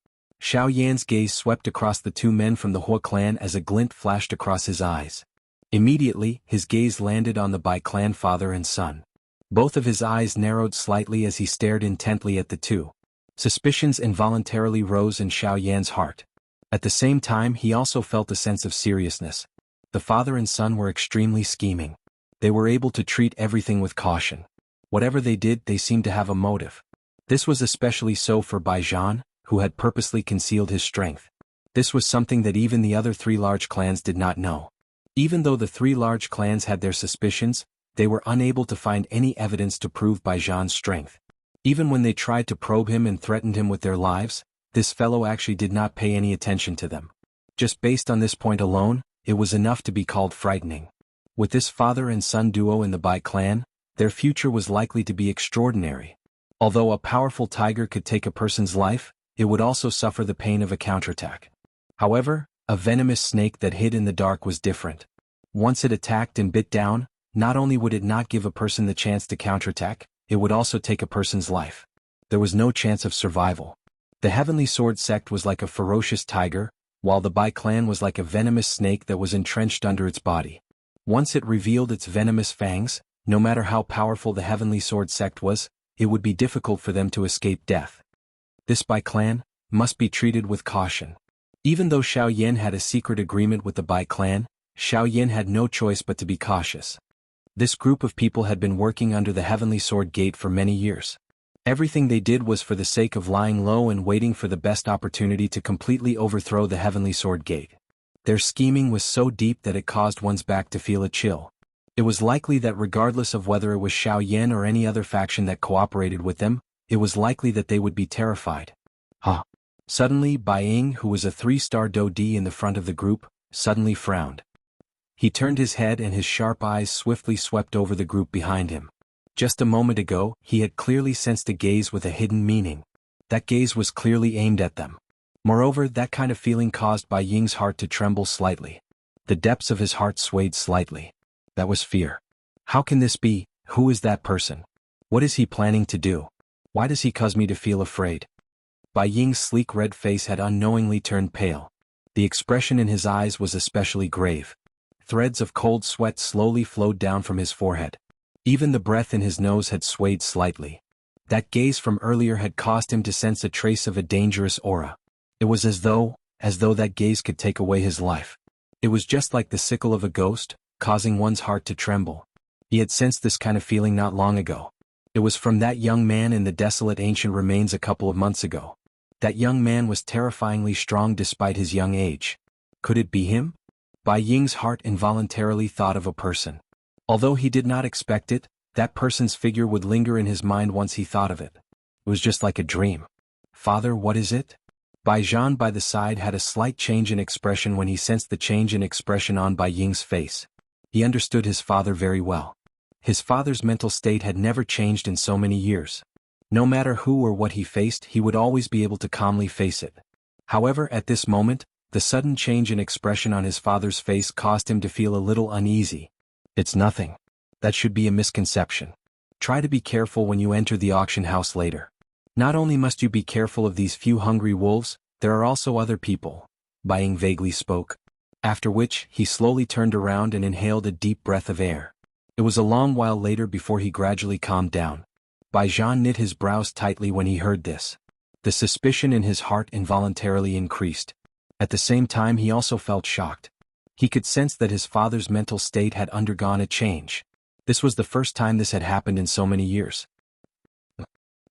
Xiao Yan's gaze swept across the two men from the Hua clan as a glint flashed across his eyes. Immediately, his gaze landed on the Bai clan father and son. Both of his eyes narrowed slightly as he stared intently at the two. Suspicions involuntarily rose in Xiao Yan's heart. At the same time, he also felt a sense of seriousness. The father and son were extremely scheming. They were able to treat everything with caution. Whatever they did, they seemed to have a motive. This was especially so for Bai Zhan, who had purposely concealed his strength. This was something that even the other three large clans did not know. Even though the three large clans had their suspicions, they were unable to find any evidence to prove Bai Zhan's strength. Even when they tried to probe him and threatened him with their lives, this fellow actually did not pay any attention to them. Just based on this point alone, it was enough to be called frightening. With this father and son duo in the Bai clan, their future was likely to be extraordinary. Although a powerful tiger could take a person's life, it would also suffer the pain of a counterattack. However, a venomous snake that hid in the dark was different. Once it attacked and bit down, not only would it not give a person the chance to counterattack, it would also take a person's life. There was no chance of survival. The Heavenly Sword sect was like a ferocious tiger, while the Bai clan was like a venomous snake that was entrenched under its body. Once it revealed its venomous fangs, no matter how powerful the Heavenly Sword sect was, it would be difficult for them to escape death. This Bai clan must be treated with caution. Even though Xiao Yan had a secret agreement with the Bai clan, Xiao Yan had no choice but to be cautious. This group of people had been working under the Heavenly Sword Gate for many years. Everything they did was for the sake of lying low and waiting for the best opportunity to completely overthrow the Heavenly Sword Gate. Their scheming was so deep that it caused one's back to feel a chill. It was likely that regardless of whether it was Xiao Yan or any other faction that cooperated with them, it was likely that they would be terrified. Suddenly, Bai Ying, who was a 3-star Do-D in the front of the group, suddenly frowned. He turned his head and his sharp eyes swiftly swept over the group behind him. Just a moment ago, he had clearly sensed a gaze with a hidden meaning. That gaze was clearly aimed at them. Moreover, that kind of feeling caused Bai Ying's heart to tremble slightly. The depths of his heart swayed slightly. That was fear. How can this be? Who is that person? What is he planning to do? Why does he cause me to feel afraid? Bai Ying's sleek red face had unknowingly turned pale. The expression in his eyes was especially grave. Threads of cold sweat slowly flowed down from his forehead. Even the breath in his nose had swayed slightly. That gaze from earlier had caused him to sense a trace of a dangerous aura. It was as though that gaze could take away his life. It was just like the sickle of a ghost, causing one's heart to tremble. He had sensed this kind of feeling not long ago. It was from that young man in the desolate ancient remains a couple of months ago. That young man was terrifyingly strong despite his young age. Could it be him? Bai Ying's heart involuntarily thought of a person. Although he did not expect it, that person's figure would linger in his mind once he thought of it. It was just like a dream. Father, what is it? Bai Zhan by the side had a slight change in expression when he sensed the change in expression on Bai Ying's face. He understood his father very well. His father's mental state had never changed in so many years. No matter who or what he faced, he would always be able to calmly face it. However, at this moment, the sudden change in expression on his father's face caused him to feel a little uneasy. It's nothing. That should be a misconception. Try to be careful when you enter the auction house later. Not only must you be careful of these few hungry wolves, there are also other people, Bai Ying vaguely spoke. After which, he slowly turned around and inhaled a deep breath of air. It was a long while later before he gradually calmed down. Bai Zhan knit his brows tightly when he heard this. The suspicion in his heart involuntarily increased. At the same time, he also felt shocked. He could sense that his father's mental state had undergone a change. This was the first time this had happened in so many years.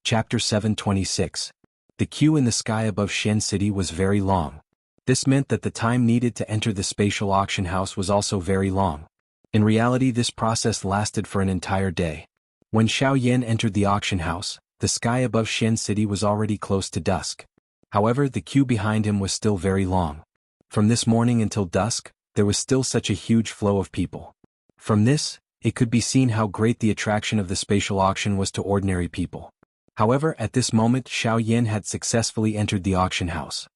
Chapter 726. The queue in the sky above Shen City was very long. This meant that the time needed to enter the spatial auction house was also very long. In reality, this process lasted for an entire day. When Xiao Yan entered the auction house, the sky above Shen City was already close to dusk. However, the queue behind him was still very long. From this morning until dusk, there was still such a huge flow of people. From this, it could be seen how great the attraction of the spatial auction was to ordinary people. However, at this moment, Xiao Yan had successfully entered the auction house.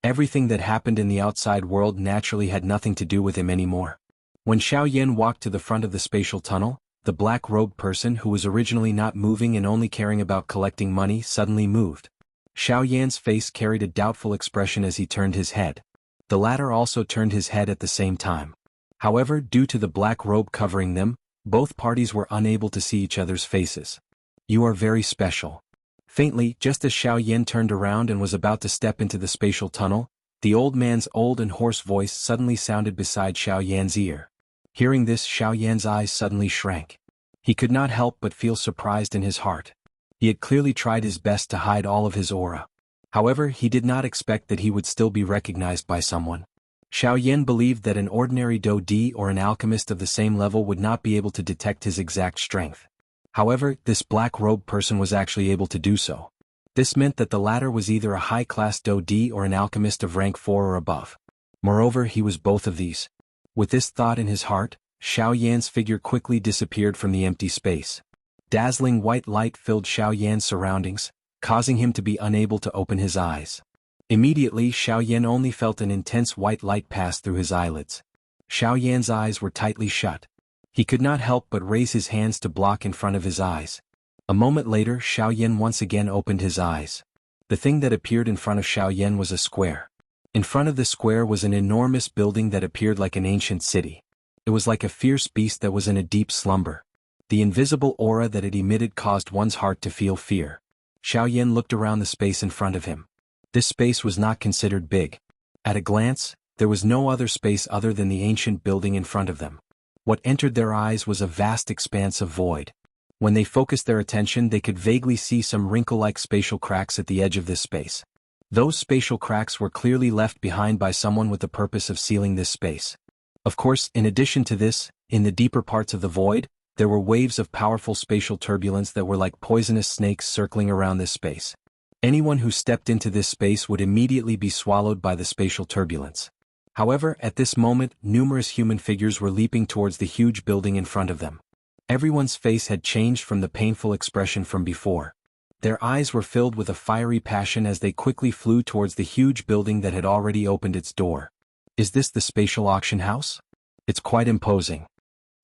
Everything that happened in the outside world naturally had nothing to do with him anymore. When Xiao Yan walked to the front of the spatial tunnel, the black-robed person who was originally not moving and only caring about collecting money suddenly moved. Xiao Yan's face carried a doubtful expression as he turned his head. The latter also turned his head at the same time. However, due to the black robe covering them, both parties were unable to see each other's faces. "You are very special." Faintly, just as Xiao Yan turned around and was about to step into the spatial tunnel, the old man's old and hoarse voice suddenly sounded beside Xiao Yan's ear. Hearing this, Xiao Yan's eyes suddenly shrank. He could not help but feel surprised in his heart. He had clearly tried his best to hide all of his aura. However, he did not expect that he would still be recognized by someone. Xiao Yan believed that an ordinary Do-Di or an alchemist of the same level would not be able to detect his exact strength. However, this black-robed person was actually able to do so. This meant that the latter was either a high-class Do-Di or an alchemist of rank 4 or above. Moreover, he was both of these. With this thought in his heart, Xiao Yan's figure quickly disappeared from the empty space. Dazzling white light filled Xiao Yan's surroundings, causing him to be unable to open his eyes. Immediately, Xiao Yan only felt an intense white light pass through his eyelids. Xiao Yan's eyes were tightly shut. He could not help but raise his hands to block in front of his eyes. A moment later, Xiao Yan once again opened his eyes. The thing that appeared in front of Xiao Yan was a square. In front of the square was an enormous building that appeared like an ancient city. It was like a fierce beast that was in a deep slumber. The invisible aura that it emitted caused one's heart to feel fear. Xiao Yan looked around the space in front of him. This space was not considered big. At a glance, there was no other space other than the ancient building in front of them. What entered their eyes was a vast expanse of void. When they focused their attention, they could vaguely see some wrinkle-like spatial cracks at the edge of this space. Those spatial cracks were clearly left behind by someone with the purpose of sealing this space. Of course, in addition to this, in the deeper parts of the void, there were waves of powerful spatial turbulence that were like poisonous snakes circling around this space. Anyone who stepped into this space would immediately be swallowed by the spatial turbulence. However, at this moment, numerous human figures were leaping towards the huge building in front of them. Everyone's face had changed from the painful expression from before. Their eyes were filled with a fiery passion as they quickly flew towards the huge building that had already opened its door. Is this the spatial auction house? It's quite imposing.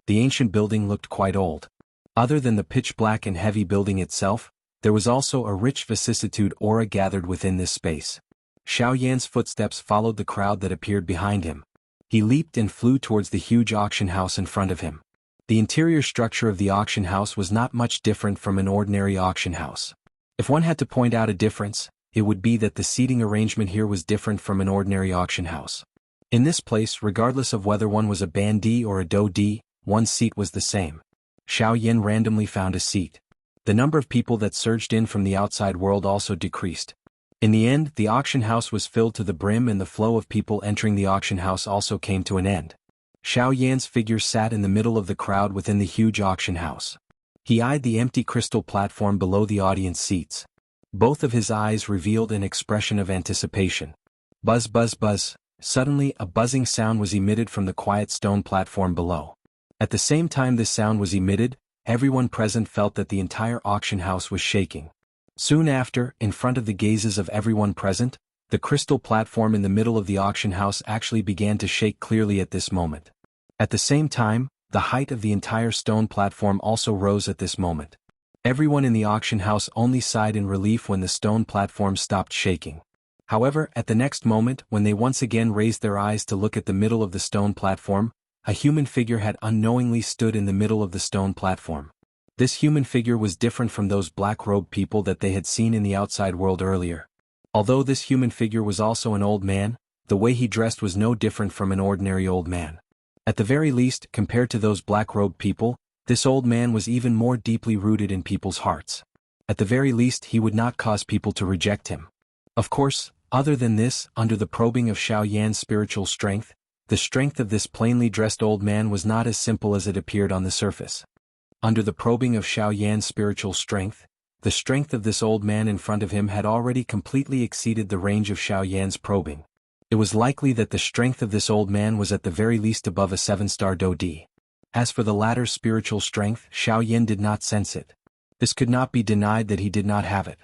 The ancient building looked quite old. Other than the pitch-black and heavy building itself, there was also a rich vicissitude aura gathered within this space. Xiao Yan's footsteps followed the crowd that appeared behind him. He leaped and flew towards the huge auction house in front of him. The interior structure of the auction house was not much different from an ordinary auction house. If one had to point out a difference, it would be that the seating arrangement here was different from an ordinary auction house. In this place, regardless of whether one was a Bandi or a Do-Di, one's seat was the same. Xiao Yan randomly found a seat. The number of people that surged in from the outside world also decreased. In the end, the auction house was filled to the brim and the flow of people entering the auction house also came to an end. Xiao Yan's figure sat in the middle of the crowd within the huge auction house. He eyed the empty crystal platform below the audience seats. Both of his eyes revealed an expression of anticipation. Buzz buzz buzz. Suddenly, a buzzing sound was emitted from the quiet stone platform below. At the same time this sound was emitted, everyone present felt that the entire auction house was shaking. Soon after, in front of the gazes of everyone present, the crystal platform in the middle of the auction house actually began to shake clearly at this moment. At the same time, the height of the entire stone platform also rose at this moment. Everyone in the auction house only sighed in relief when the stone platform stopped shaking. However, at the next moment, when they once again raised their eyes to look at the middle of the stone platform, a human figure had unknowingly stood in the middle of the stone platform. This human figure was different from those black-robed people that they had seen in the outside world earlier. Although this human figure was also an old man, the way he dressed was no different from an ordinary old man. At the very least, compared to those black-robed people, this old man was even more deeply rooted in people's hearts. At the very least, he would not cause people to reject him. Of course, other than this, under the probing of Xiao Yan's spiritual strength, the strength of this plainly dressed old man was not as simple as it appeared on the surface. Under the probing of Xiao Yan's spiritual strength, the strength of this old man in front of him had already completely exceeded the range of Xiao Yan's probing. It was likely that the strength of this old man was at the very least above a 7-star Do-Di. As for the latter's spiritual strength, Xiao Yan did not sense it. This could not be denied that he did not have it.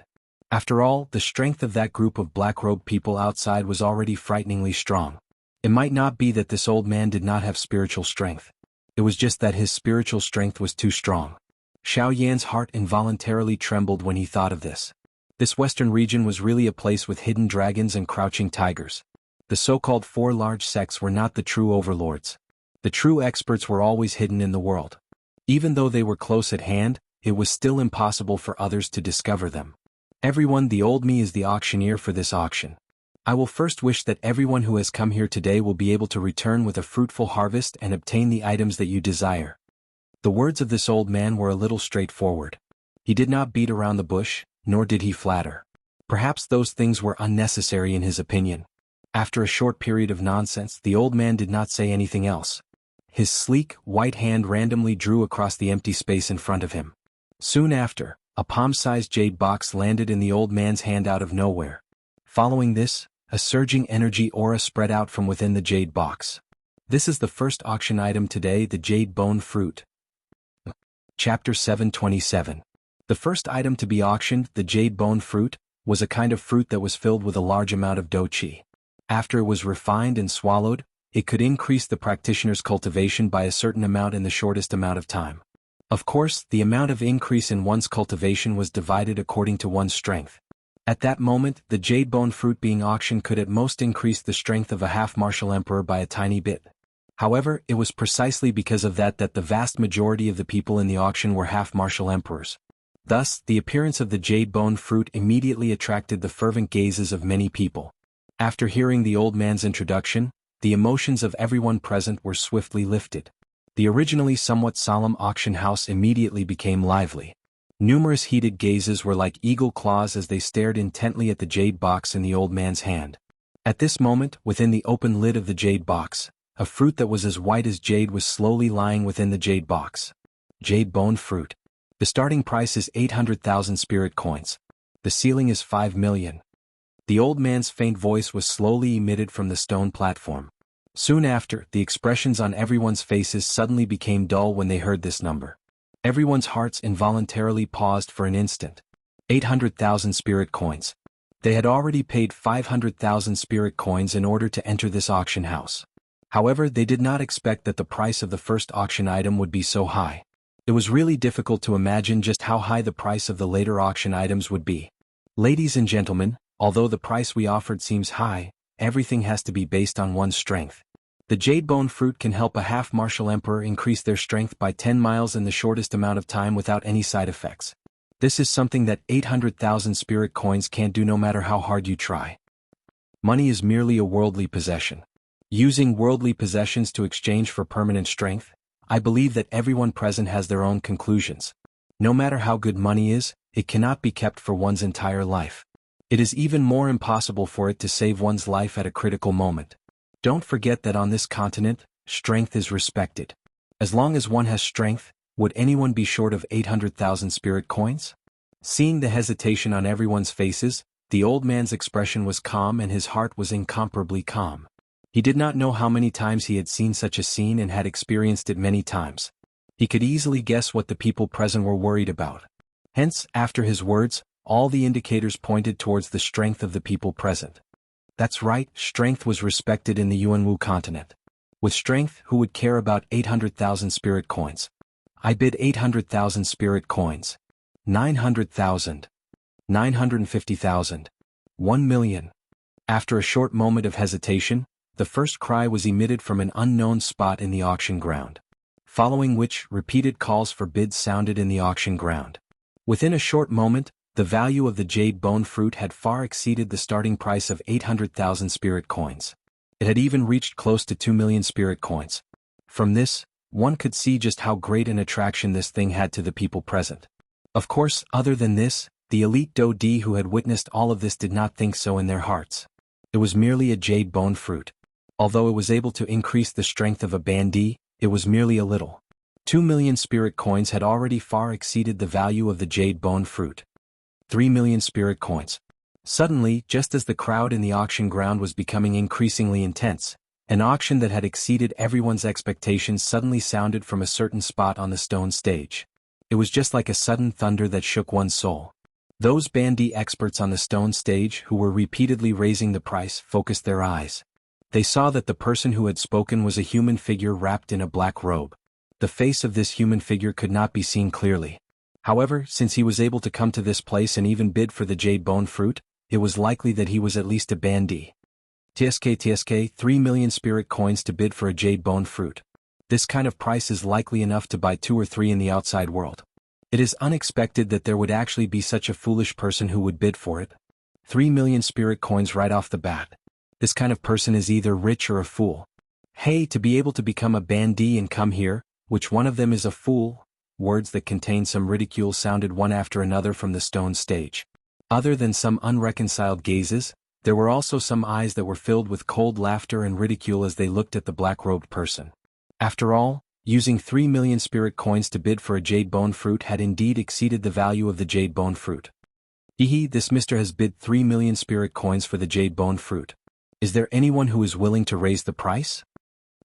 After all, the strength of that group of black-robed people outside was already frighteningly strong. It might not be that this old man did not have spiritual strength. It was just that his spiritual strength was too strong. Xiao Yan's heart involuntarily trembled when he thought of this. This western region was really a place with hidden dragons and crouching tigers. The so-called four large sects were not the true overlords. The true experts were always hidden in the world. Even though they were close at hand, it was still impossible for others to discover them. Everyone, the old me is the auctioneer for this auction. I will first wish that everyone who has come here today will be able to return with a fruitful harvest and obtain the items that you desire. The words of this old man were a little straightforward. He did not beat around the bush, nor did he flatter. Perhaps those things were unnecessary in his opinion. After a short period of nonsense, the old man did not say anything else. His sleek, white hand randomly drew across the empty space in front of him. Soon after, a palm-sized jade box landed in the old man's hand out of nowhere. Following this, a surging energy aura spread out from within the jade box. This is the first auction item today, the jade bone fruit. Chapter 727. The first item to be auctioned, the jade bone fruit, was a kind of fruit that was filled with a large amount of do qi. After it was refined and swallowed, it could increase the practitioner's cultivation by a certain amount in the shortest amount of time. Of course, the amount of increase in one's cultivation was divided according to one's strength. At that moment, the jade bone fruit being auctioned could at most increase the strength of a half-martial emperor by a tiny bit. However, it was precisely because of that the vast majority of the people in the auction were half-martial emperors. Thus, the appearance of the jade bone fruit immediately attracted the fervent gazes of many people. After hearing the old man's introduction, the emotions of everyone present were swiftly lifted. The originally somewhat solemn auction house immediately became lively. Numerous heated gazes were like eagle claws as they stared intently at the jade box in the old man's hand. At this moment, within the open lid of the jade box, a fruit that was as white as jade was slowly lying within the jade box. Jade bone fruit. The starting price is 800,000 spirit coins. The ceiling is 5 million. The old man's faint voice was slowly emitted from the stone platform. Soon after, the expressions on everyone's faces suddenly became dull when they heard this number. Everyone's hearts involuntarily paused for an instant. 800,000 spirit coins. They had already paid 500,000 spirit coins in order to enter this auction house. However, they did not expect that the price of the first auction item would be so high. It was really difficult to imagine just how high the price of the later auction items would be. Ladies and gentlemen, although the price we offered seems high, everything has to be based on one's strength. The jade bone fruit can help a half-martial emperor increase their strength by 10 miles in the shortest amount of time without any side effects. This is something that 800,000 spirit coins can't do no matter how hard you try. Money is merely a worldly possession. Using worldly possessions to exchange for permanent strength, I believe that everyone present has their own conclusions. No matter how good money is, it cannot be kept for one's entire life. It is even more impossible for it to save one's life at a critical moment. Don't forget that on this continent, strength is respected. As long as one has strength, would anyone be short of 800,000 spirit coins? Seeing the hesitation on everyone's faces, the old man's expression was calm and his heart was incomparably calm. He did not know how many times he had seen such a scene and had experienced it many times. He could easily guess what the people present were worried about. Hence, after his words, all the indicators pointed towards the strength of the people present. That's right, strength was respected in the Jianghu continent. With strength, who would care about 800,000 spirit coins? I bid 800,000 spirit coins. 900,000. 950,000. 1 million. After a short moment of hesitation, the first cry was emitted from an unknown spot in the auction ground. Following which, repeated calls for bids sounded in the auction ground. Within a short moment, the value of the jade bone fruit had far exceeded the starting price of 800,000 spirit coins. It had even reached close to 2 million spirit coins. From this, one could see just how great an attraction this thing had to the people present. Of course, other than this, the elite Dodi who had witnessed all of this did not think so in their hearts. It was merely a jade bone fruit. Although it was able to increase the strength of a bandit, it was merely a little. 2 million spirit coins had already far exceeded the value of the jade bone fruit. 3 million spirit coins. Suddenly, just as the crowd in the auction ground was becoming increasingly intense, an auction that had exceeded everyone's expectations suddenly sounded from a certain spot on the stone stage. It was just like a sudden thunder that shook one's soul. Those bandy experts on the stone stage who were repeatedly raising the price focused their eyes. They saw that the person who had spoken was a human figure wrapped in a black robe. The face of this human figure could not be seen clearly. However, since he was able to come to this place and even bid for the jade bone fruit, it was likely that he was at least a bandit. TSK 3 million spirit coins to bid for a jade bone fruit. This kind of price is likely enough to buy 2 or 3 in the outside world. It is unexpected that there would actually be such a foolish person who would bid for it. 3 million spirit coins right off the bat. This kind of person is either rich or a fool. Hey, to be able to become a bandit and come here, which one of them is a fool? Words that contained some ridicule sounded one after another from the stone stage. Other than some unreconciled gazes, there were also some eyes that were filled with cold laughter and ridicule as they looked at the black-robed person. After all, using 3 million spirit coins to bid for a jade bone fruit had indeed exceeded the value of the jade bone fruit. This mister has bid 3 million spirit coins for the jade bone fruit. Is there anyone who is willing to raise the price?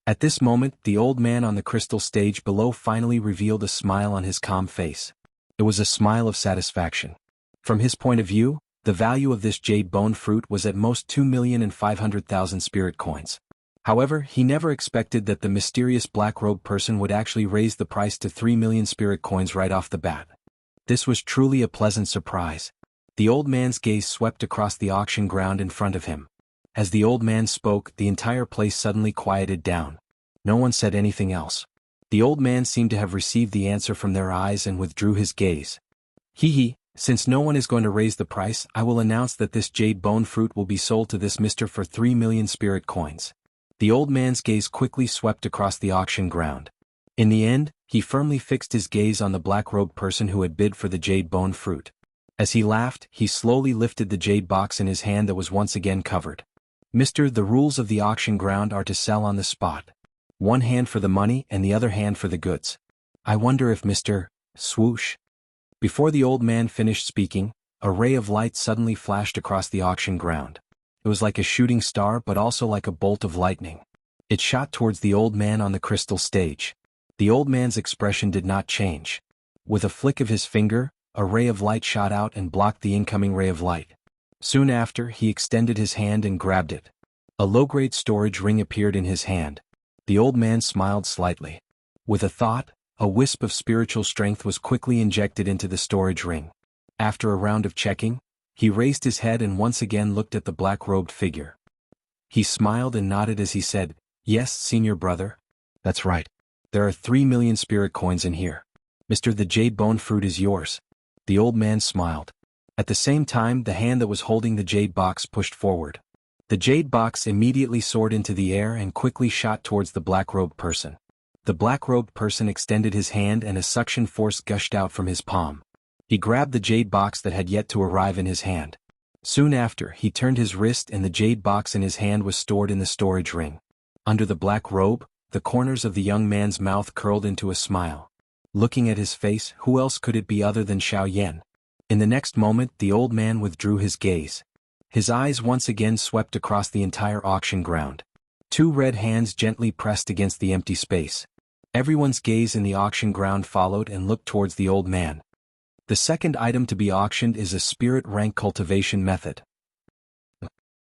At this moment, the old man on the crystal stage below finally revealed a smile on his calm face. It was a smile of satisfaction. From his point of view, the value of this jade bone fruit was at most 2,500,000 spirit coins. However, he never expected that the mysterious black-robed person would actually raise the price to 3 million spirit coins right off the bat. This was truly a pleasant surprise. The old man's gaze swept across the auction ground in front of him. As the old man spoke, the entire place suddenly quieted down. No one said anything else. The old man seemed to have received the answer from their eyes and withdrew his gaze. Since no one is going to raise the price, I will announce that this jade bone fruit will be sold to this mister for 3 million spirit coins. The old man's gaze quickly swept across the auction ground. In the end, he firmly fixed his gaze on the black-robed person who had bid for the jade bone fruit. As he laughed, he slowly lifted the jade box in his hand that was once again covered. Mister, the rules of the auction ground are to sell on the spot. One hand for the money and the other hand for the goods. I wonder if Mr. Swoosh. Before the old man finished speaking, a ray of light suddenly flashed across the auction ground. It was like a shooting star but also like a bolt of lightning. It shot towards the old man on the crystal stage. The old man's expression did not change. With a flick of his finger, a ray of light shot out and blocked the incoming ray of light. Soon after, he extended his hand and grabbed it. A low-grade storage ring appeared in his hand. The old man smiled slightly. With a thought, a wisp of spiritual strength was quickly injected into the storage ring. After a round of checking, he raised his head and once again looked at the black-robed figure. He smiled and nodded as he said, "Yes, senior brother. That's right. There are 3 million spirit coins in here. Mister, the jade bone fruit is yours." The old man smiled. At the same time, the hand that was holding the jade box pushed forward. The jade box immediately soared into the air and quickly shot towards the black-robed person. The black-robed person extended his hand and a suction force gushed out from his palm. He grabbed the jade box that had yet to arrive in his hand. Soon after, he turned his wrist and the jade box in his hand was stored in the storage ring. Under the black robe, the corners of the young man's mouth curled into a smile. Looking at his face, who else could it be other than Xiao Yan? In the next moment, the old man withdrew his gaze. His eyes once again swept across the entire auction ground. 2 red hands gently pressed against the empty space. Everyone's gaze in the auction ground followed and looked towards the old man. The second item to be auctioned is a spirit rank cultivation method.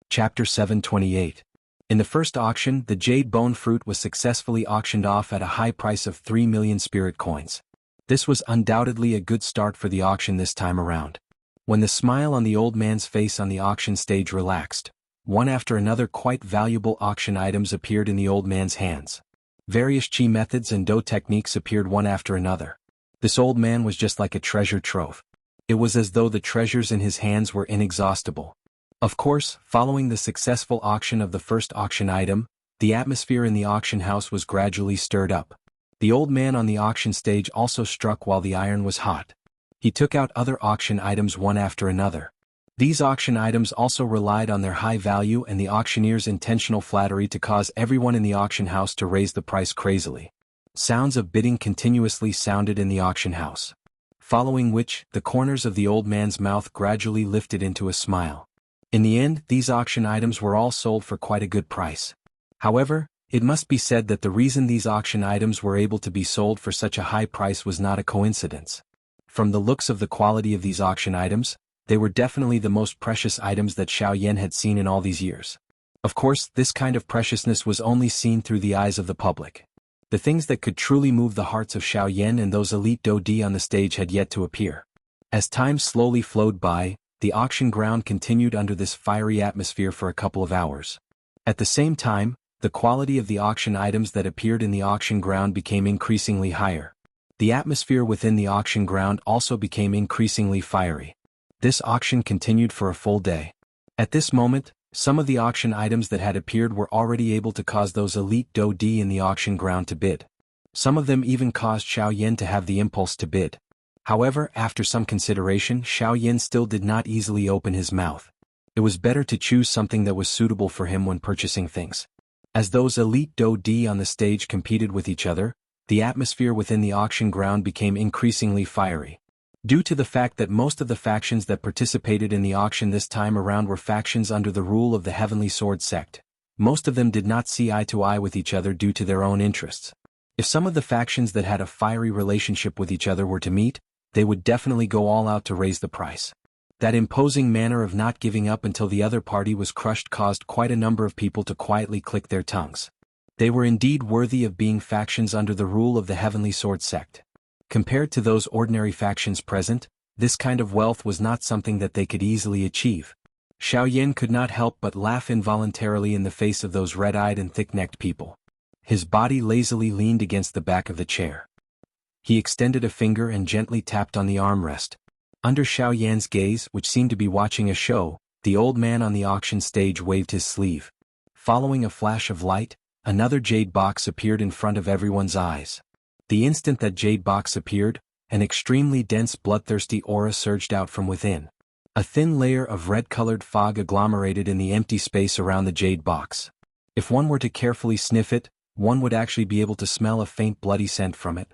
Chapter 728. In the first auction, the jade bone fruit was successfully auctioned off at a high price of 3 million spirit coins. This was undoubtedly a good start for the auction this time around. When the smile on the old man's face on the auction stage relaxed, one after another quite valuable auction items appeared in the old man's hands. Various chi methods and do techniques appeared one after another. This old man was just like a treasure trove. It was as though the treasures in his hands were inexhaustible. Of course, following the successful auction of the first auction item, the atmosphere in the auction house was gradually stirred up. The old man on the auction stage also struck while the iron was hot. He took out other auction items one after another. These auction items also relied on their high value and the auctioneer's intentional flattery to cause everyone in the auction house to raise the price crazily. Sounds of bidding continuously sounded in the auction house. Following which, the corners of the old man's mouth gradually lifted into a smile. In the end, these auction items were all sold for quite a good price. However, it must be said that the reason these auction items were able to be sold for such a high price was not a coincidence. From the looks of the quality of these auction items, they were definitely the most precious items that Xiao Yan had seen in all these years. Of course, this kind of preciousness was only seen through the eyes of the public. The things that could truly move the hearts of Xiao Yan and those elite Dodi on the stage had yet to appear. As time slowly flowed by, the auction ground continued under this fiery atmosphere for a couple of hours. At the same time, the quality of the auction items that appeared in the auction ground became increasingly higher. The atmosphere within the auction ground also became increasingly fiery. This auction continued for a full day. At this moment, some of the auction items that had appeared were already able to cause those elite Dodi in the auction ground to bid. Some of them even caused Xiao Yan to have the impulse to bid. However, after some consideration, Xiao Yan still did not easily open his mouth. It was better to choose something that was suitable for him when purchasing things. As those elite Dodi on the stage competed with each other, the atmosphere within the auction ground became increasingly fiery. Due to the fact that most of the factions that participated in the auction this time around were factions under the rule of the Heavenly Sword sect, most of them did not see eye to eye with each other due to their own interests. If some of the factions that had a fiery relationship with each other were to meet, they would definitely go all out to raise the price. That imposing manner of not giving up until the other party was crushed caused quite a number of people to quietly click their tongues. They were indeed worthy of being factions under the rule of the Heavenly Sword sect. Compared to those ordinary factions present, this kind of wealth was not something that they could easily achieve. Xiao Yan could not help but laugh involuntarily in the face of those red-eyed and thick-necked people. His body lazily leaned against the back of the chair. He extended a finger and gently tapped on the armrest. Under Xiao Yan's gaze, which seemed to be watching a show, the old man on the auction stage waved his sleeve. Following a flash of light, another jade box appeared in front of everyone's eyes. The instant that jade box appeared, an extremely dense bloodthirsty aura surged out from within. A thin layer of red-colored fog agglomerated in the empty space around the jade box. If one were to carefully sniff it, one would actually be able to smell a faint bloody scent from it.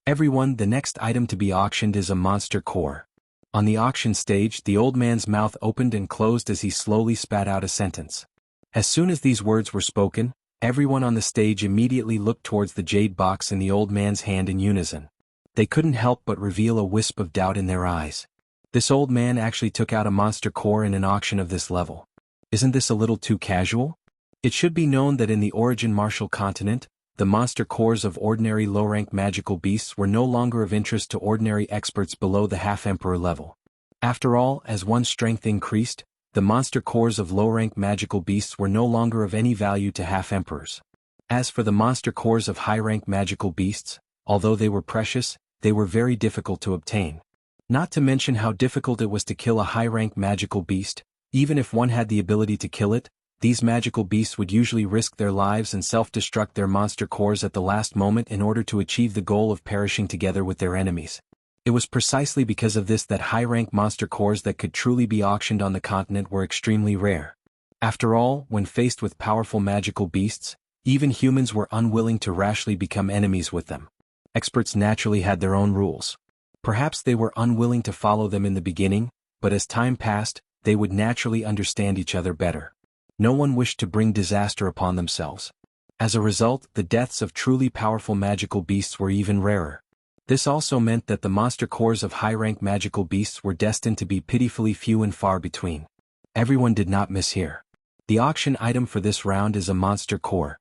Everyone, the next item to be auctioned is a monster core. On the auction stage, the old man's mouth opened and closed as he slowly spat out a sentence. As soon as these words were spoken, everyone on the stage immediately looked towards the jade box in the old man's hand in unison. They couldn't help but reveal a wisp of doubt in their eyes. This old man actually took out a monster core in an auction of this level. Isn't this a little too casual? It should be known that in the Origin Martial Continent, the monster cores of ordinary low-rank magical beasts were no longer of interest to ordinary experts below the half-emperor level. After all, as one's strength increased, the monster cores of low-rank magical beasts were no longer of any value to half-emperors. As for the monster cores of high-rank magical beasts, although they were precious, they were very difficult to obtain. Not to mention how difficult it was to kill a high-rank magical beast. Even if one had the ability to kill it, these magical beasts would usually risk their lives and self-destruct their monster cores at the last moment in order to achieve the goal of perishing together with their enemies. It was precisely because of this that high-rank monster cores that could truly be auctioned on the continent were extremely rare. After all, when faced with powerful magical beasts, even humans were unwilling to rashly become enemies with them. Experts naturally had their own rules. Perhaps they were unwilling to follow them in the beginning, but as time passed, they would naturally understand each other better. No one wished to bring disaster upon themselves. As a result, the deaths of truly powerful magical beasts were even rarer. This also meant that the monster cores of high-rank magical beasts were destined to be pitifully few and far between. Everyone did not miss here. The auction item for this round is a monster core.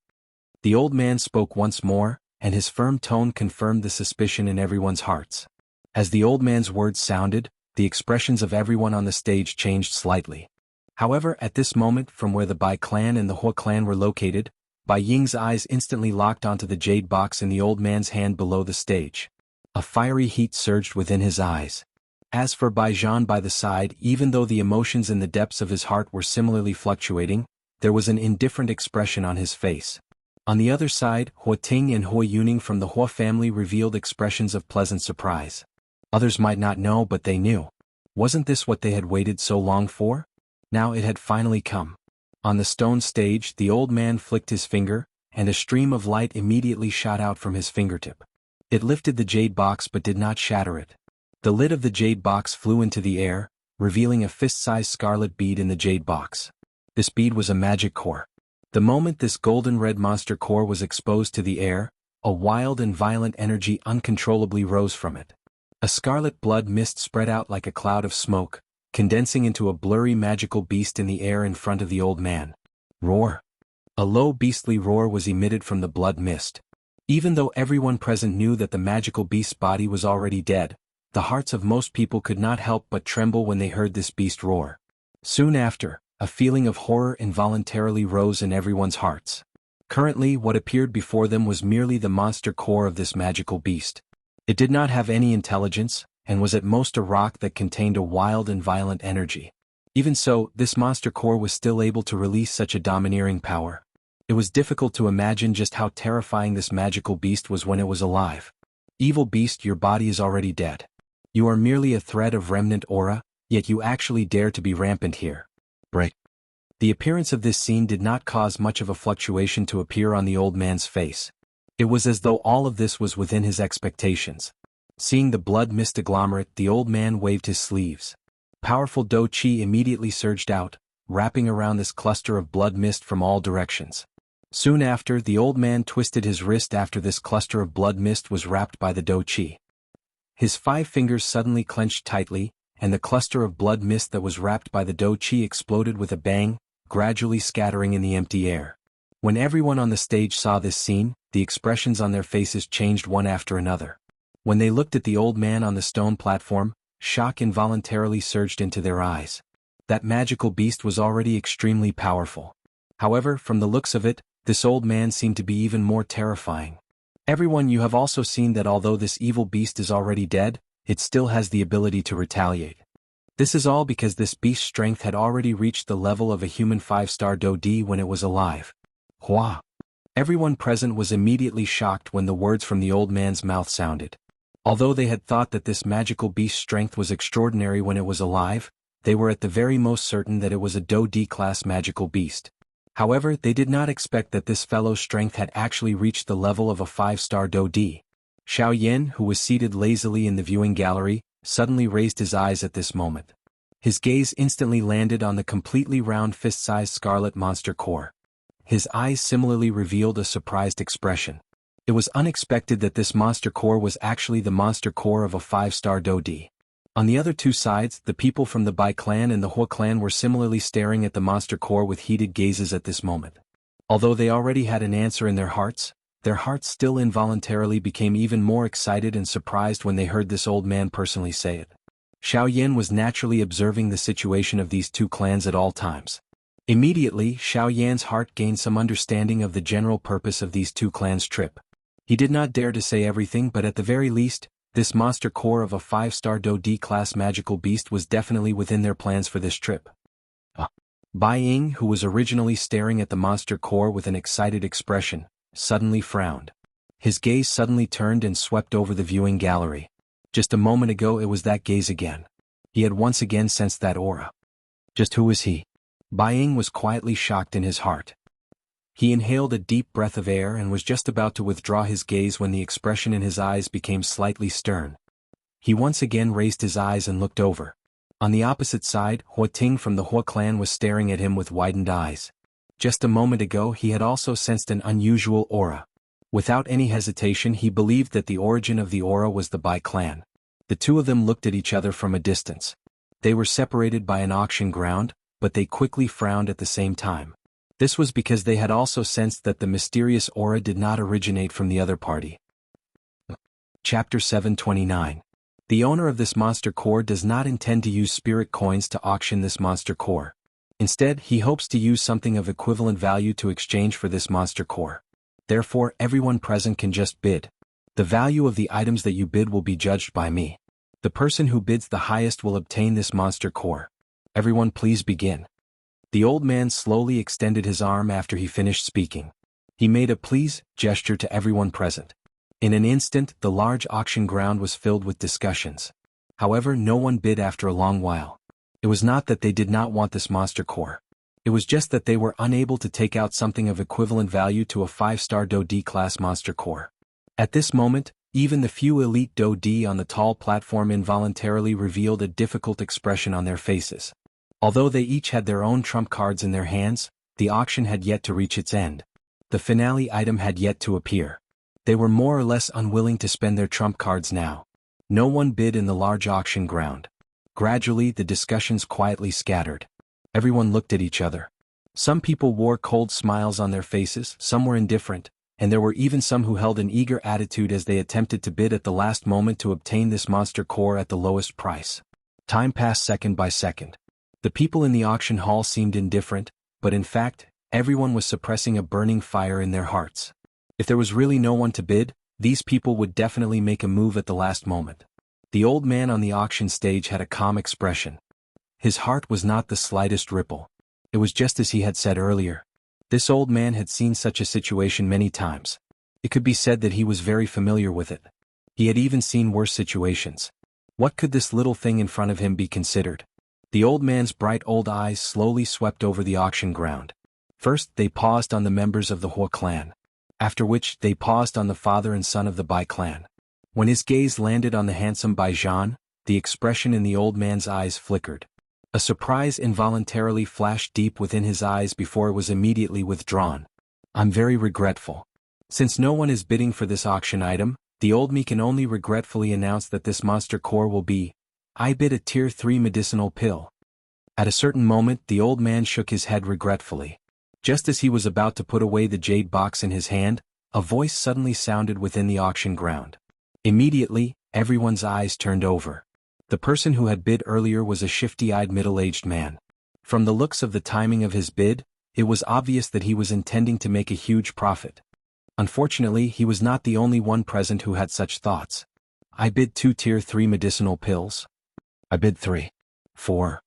The old man spoke once more, and his firm tone confirmed the suspicion in everyone's hearts. As the old man's words sounded, the expressions of everyone on the stage changed slightly. However, at this moment, from where the Bai clan and the Hua clan were located, Bai Ying's eyes instantly locked onto the jade box in the old man's hand below the stage. A fiery heat surged within his eyes. As for Bai Zhan by the side, even though the emotions in the depths of his heart were similarly fluctuating, there was an indifferent expression on his face. On the other side, Hua Ting and Hua Yuning from the Hua family revealed expressions of pleasant surprise. Others might not know, but they knew. Wasn't this what they had waited so long for? Now it had finally come. On the stone stage, the old man flicked his finger, and a stream of light immediately shot out from his fingertip. It lifted the jade box but did not shatter it. The lid of the jade box flew into the air, revealing a fist-sized scarlet bead in the jade box. This bead was a magic core. The moment this golden-red monster core was exposed to the air, a wild and violent energy uncontrollably rose from it. A scarlet blood mist spread out like a cloud of smoke, condensing into a blurry magical beast in the air in front of the old man. Roar! A low beastly roar was emitted from the blood mist. Even though everyone present knew that the magical beast's body was already dead, the hearts of most people could not help but tremble when they heard this beast roar. Soon after, a feeling of horror involuntarily rose in everyone's hearts. Currently, what appeared before them was merely the monster core of this magical beast. It did not have any intelligence, and was at most a rock that contained a wild and violent energy. Even so, this monster core was still able to release such a domineering power. It was difficult to imagine just how terrifying this magical beast was when it was alive. Evil beast, your body is already dead. You are merely a thread of remnant aura, yet you actually dare to be rampant here. Break. The appearance of this scene did not cause much of a fluctuation to appear on the old man's face. It was as though all of this was within his expectations. Seeing the blood mist agglomerate, the old man waved his sleeves. Powerful Do Chi immediately surged out, wrapping around this cluster of blood mist from all directions. Soon after, the old man twisted his wrist after this cluster of blood mist was wrapped by the Do Chi. His 5 fingers suddenly clenched tightly, and the cluster of blood mist that was wrapped by the Do Chi exploded with a bang, gradually scattering in the empty air. When everyone on the stage saw this scene, the expressions on their faces changed one after another. When they looked at the old man on the stone platform, shock involuntarily surged into their eyes. That magical beast was already extremely powerful. However, from the looks of it, this old man seemed to be even more terrifying. Everyone, you have also seen that although this evil beast is already dead, it still has the ability to retaliate. This is all because this beast's strength had already reached the level of a human 5-star Do Di when it was alive. Hua! Everyone present was immediately shocked when the words from the old man's mouth sounded. Although they had thought that this magical beast's strength was extraordinary when it was alive, they were at the very most certain that it was a Do Di class magical beast. However, they did not expect that this fellow's strength had actually reached the level of a 5-star Do Di. Xiao Yin, who was seated lazily in the viewing gallery, suddenly raised his eyes at this moment. His gaze instantly landed on the completely round fist-sized scarlet monster core. His eyes similarly revealed a surprised expression. It was unexpected that this monster core was actually the monster core of a 5-star Do Di. On the other two sides, the people from the Bai clan and the Hua clan were similarly staring at the monster core with heated gazes at this moment. Although they already had an answer in their hearts still involuntarily became even more excited and surprised when they heard this old man personally say it. Xiao Yin was naturally observing the situation of these two clans at all times. Immediately, Xiao Yan's heart gained some understanding of the general purpose of these two clans' trip. He did not dare to say everything, but at the very least, this monster core of a 5-star Do Di class magical beast was definitely within their plans for this trip. Bai Ying, who was originally staring at the monster core with an excited expression, suddenly frowned. His gaze suddenly turned and swept over the viewing gallery. Just a moment ago it was that gaze again. He had once again sensed that aura. Just who is he? Bai Ying was quietly shocked in his heart. He inhaled a deep breath of air and was just about to withdraw his gaze when the expression in his eyes became slightly stern. He once again raised his eyes and looked over. On the opposite side, Hua Ting from the Hua clan was staring at him with widened eyes. Just a moment ago he had also sensed an unusual aura. Without any hesitation he believed that the origin of the aura was the Bai clan. The two of them looked at each other from a distance. They were separated by an auction ground, but they quickly frowned at the same time. This was because they had also sensed that the mysterious aura did not originate from the other party. Chapter 729. The owner of this monster core does not intend to use spirit coins to auction this monster core. Instead, he hopes to use something of equivalent value to exchange for this monster core. Therefore, everyone present can just bid. The value of the items that you bid will be judged by me. The person who bids the highest will obtain this monster core. Everyone please begin. The old man slowly extended his arm after he finished speaking. He made a please gesture to everyone present. In an instant, the large auction ground was filled with discussions. However, no one bid after a long while. It was not that they did not want this monster core. It was just that they were unable to take out something of equivalent value to a 5-star Do Di class monster core. At this moment, even the few elite Do Di on the tall platform involuntarily revealed a difficult expression on their faces. Although they each had their own trump cards in their hands, the auction had yet to reach its end. The finale item had yet to appear. They were more or less unwilling to spend their trump cards now. No one bid in the large auction ground. Gradually, the discussions quietly scattered. Everyone looked at each other. Some people wore cold smiles on their faces, some were indifferent, and there were even some who held an eager attitude as they attempted to bid at the last moment to obtain this monster core at the lowest price. Time passed second by second. The people in the auction hall seemed indifferent, but in fact, everyone was suppressing a burning fire in their hearts. If there was really no one to bid, these people would definitely make a move at the last moment. The old man on the auction stage had a calm expression. His heart was not the slightest ripple. It was just as he had said earlier. This old man had seen such a situation many times. It could be said that he was very familiar with it. He had even seen worse situations. What could this little thing in front of him be considered? The old man's bright old eyes slowly swept over the auction ground. First, they paused on the members of the Hua clan. After which, they paused on the father and son of the Bai clan. When his gaze landed on the handsome Bai Zhan, the expression in the old man's eyes flickered. A surprise involuntarily flashed deep within his eyes before it was immediately withdrawn. I'm very regretful. Since no one is bidding for this auction item, the old me can only regretfully announce that this monster core will be, I bid a tier 3 medicinal pill. At a certain moment the old man shook his head regretfully. Just as he was about to put away the jade box in his hand, a voice suddenly sounded within the auction ground. Immediately, everyone's eyes turned over. The person who had bid earlier was a shifty-eyed middle-aged man. From the looks of the timing of his bid, it was obvious that he was intending to make a huge profit. Unfortunately, he was not the only one present who had such thoughts. I bid 2 tier 3 medicinal pills. I bid 3. 4.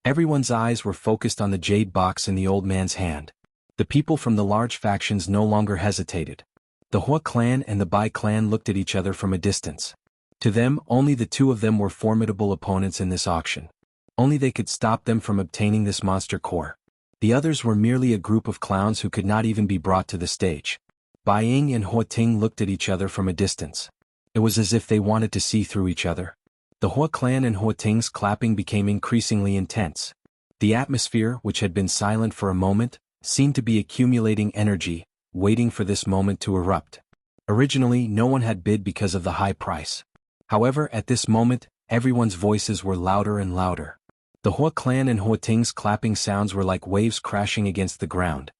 Everyone's eyes were focused on the jade box in the old man's hand. The people from the large factions no longer hesitated. The Hua clan and the Bai clan looked at each other from a distance. To them, only the two of them were formidable opponents in this auction. Only they could stop them from obtaining this monster core. The others were merely a group of clowns who could not even be brought to the stage. Bai Ying and Hua Ting looked at each other from a distance. It was as if they wanted to see through each other. The Hua clan and Hua Ting's clapping became increasingly intense. The atmosphere, which had been silent for a moment, seemed to be accumulating energy, waiting for this moment to erupt. Originally, no one had bid because of the high price. However, at this moment, everyone's voices were louder and louder. The Hua clan and Hua Ting's clapping sounds were like waves crashing against the ground.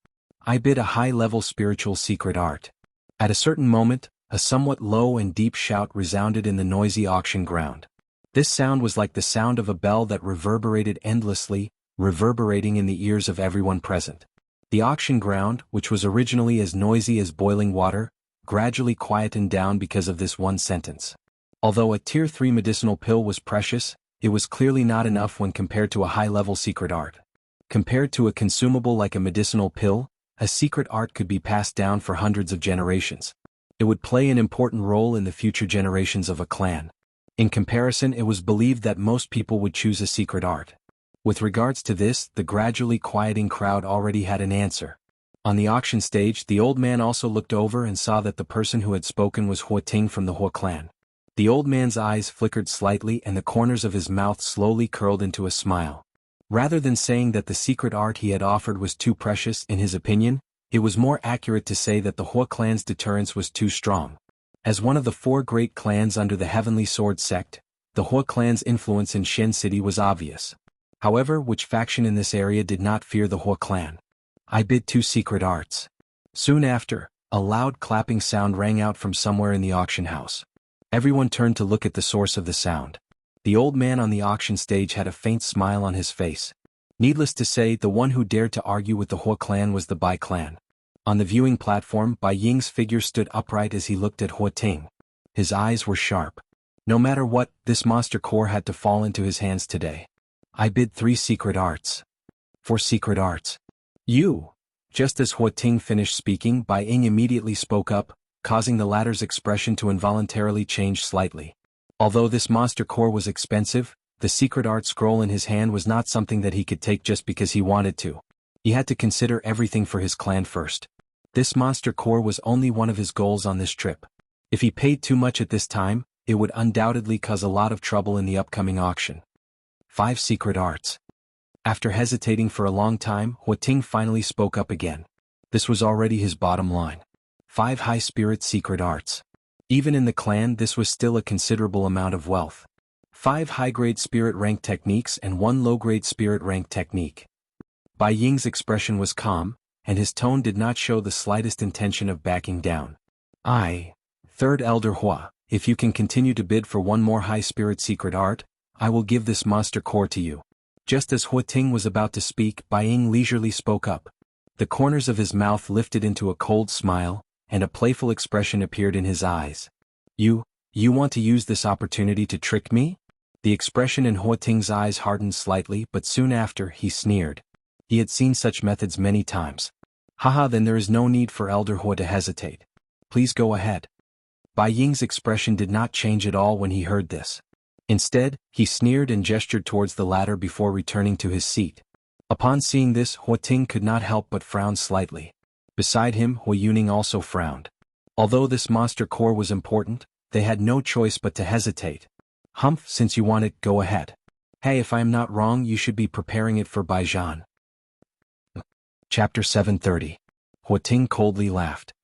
I bid a high-level spiritual secret art. At a certain moment, a somewhat low and deep shout resounded in the noisy auction ground. This sound was like the sound of a bell that reverberated endlessly, reverberating in the ears of everyone present. The auction ground, which was originally as noisy as boiling water, gradually quietened down because of this one sentence. Although a tier 3 medicinal pill was precious, it was clearly not enough when compared to a high-level secret art. Compared to a consumable like a medicinal pill, a secret art could be passed down for hundreds of generations. It would play an important role in the future generations of a clan. In comparison, it was believed that most people would choose a secret art. With regards to this, the gradually quieting crowd already had an answer. On the auction stage, the old man also looked over and saw that the person who had spoken was Hua Ting from the Hua clan. The old man's eyes flickered slightly and the corners of his mouth slowly curled into a smile. Rather than saying that the secret art he had offered was too precious in his opinion, it was more accurate to say that the Hua clan's deterrence was too strong. As one of the 4 great clans under the Heavenly Sword sect, the Hua clan's influence in Shen City was obvious. However, which faction in this area did not fear the Hua clan? I bid 2 secret arts. Soon after, a loud clapping sound rang out from somewhere in the auction house. Everyone turned to look at the source of the sound. The old man on the auction stage had a faint smile on his face. Needless to say, the one who dared to argue with the Hua clan was the Bai clan. On the viewing platform, Bai Ying's figure stood upright as he looked at Hua Ting. His eyes were sharp. No matter what, this monster core had to fall into his hands today. I bid 3 secret arts. 4 secret arts. You! Just as Hua Ting finished speaking, Bai Ying immediately spoke up, causing the latter's expression to involuntarily change slightly. Although this monster core was expensive, the secret art scroll in his hand was not something that he could take just because he wanted to. He had to consider everything for his clan first. This monster core was only one of his goals on this trip. If he paid too much at this time, it would undoubtedly cause a lot of trouble in the upcoming auction. 5 secret arts. After hesitating for a long time, Hua Ting finally spoke up again. This was already his bottom line. 5 high-spirit secret arts. Even in the clan, this was still a considerable amount of wealth. 5 high-grade spirit rank techniques and 1 low-grade spirit rank technique. Bai Ying's expression was calm, and his tone did not show the slightest intention of backing down. Third Elder Hua, if you can continue to bid for one more high-spirit secret art, I will give this monster core to you. Just as Hua Ting was about to speak, Bai Ying leisurely spoke up. The corners of his mouth lifted into a cold smile, and a playful expression appeared in his eyes. You want to use this opportunity to trick me? The expression in Hua Ting's eyes hardened slightly, but soon after, he sneered. He had seen such methods many times. Haha, then there is no need for Elder Hua to hesitate. Please go ahead. Bai Ying's expression did not change at all when he heard this. Instead, he sneered and gestured towards the ladder before returning to his seat. Upon seeing this, Hua Ting could not help but frown slightly. Beside him, Hua Yuning also frowned. Although this monster core was important, they had no choice but to hesitate. Humph, since you want it, go ahead. Hey, if I am not wrong, you should be preparing it for Bai Zhan. Chapter 730. Hua Ting coldly laughed.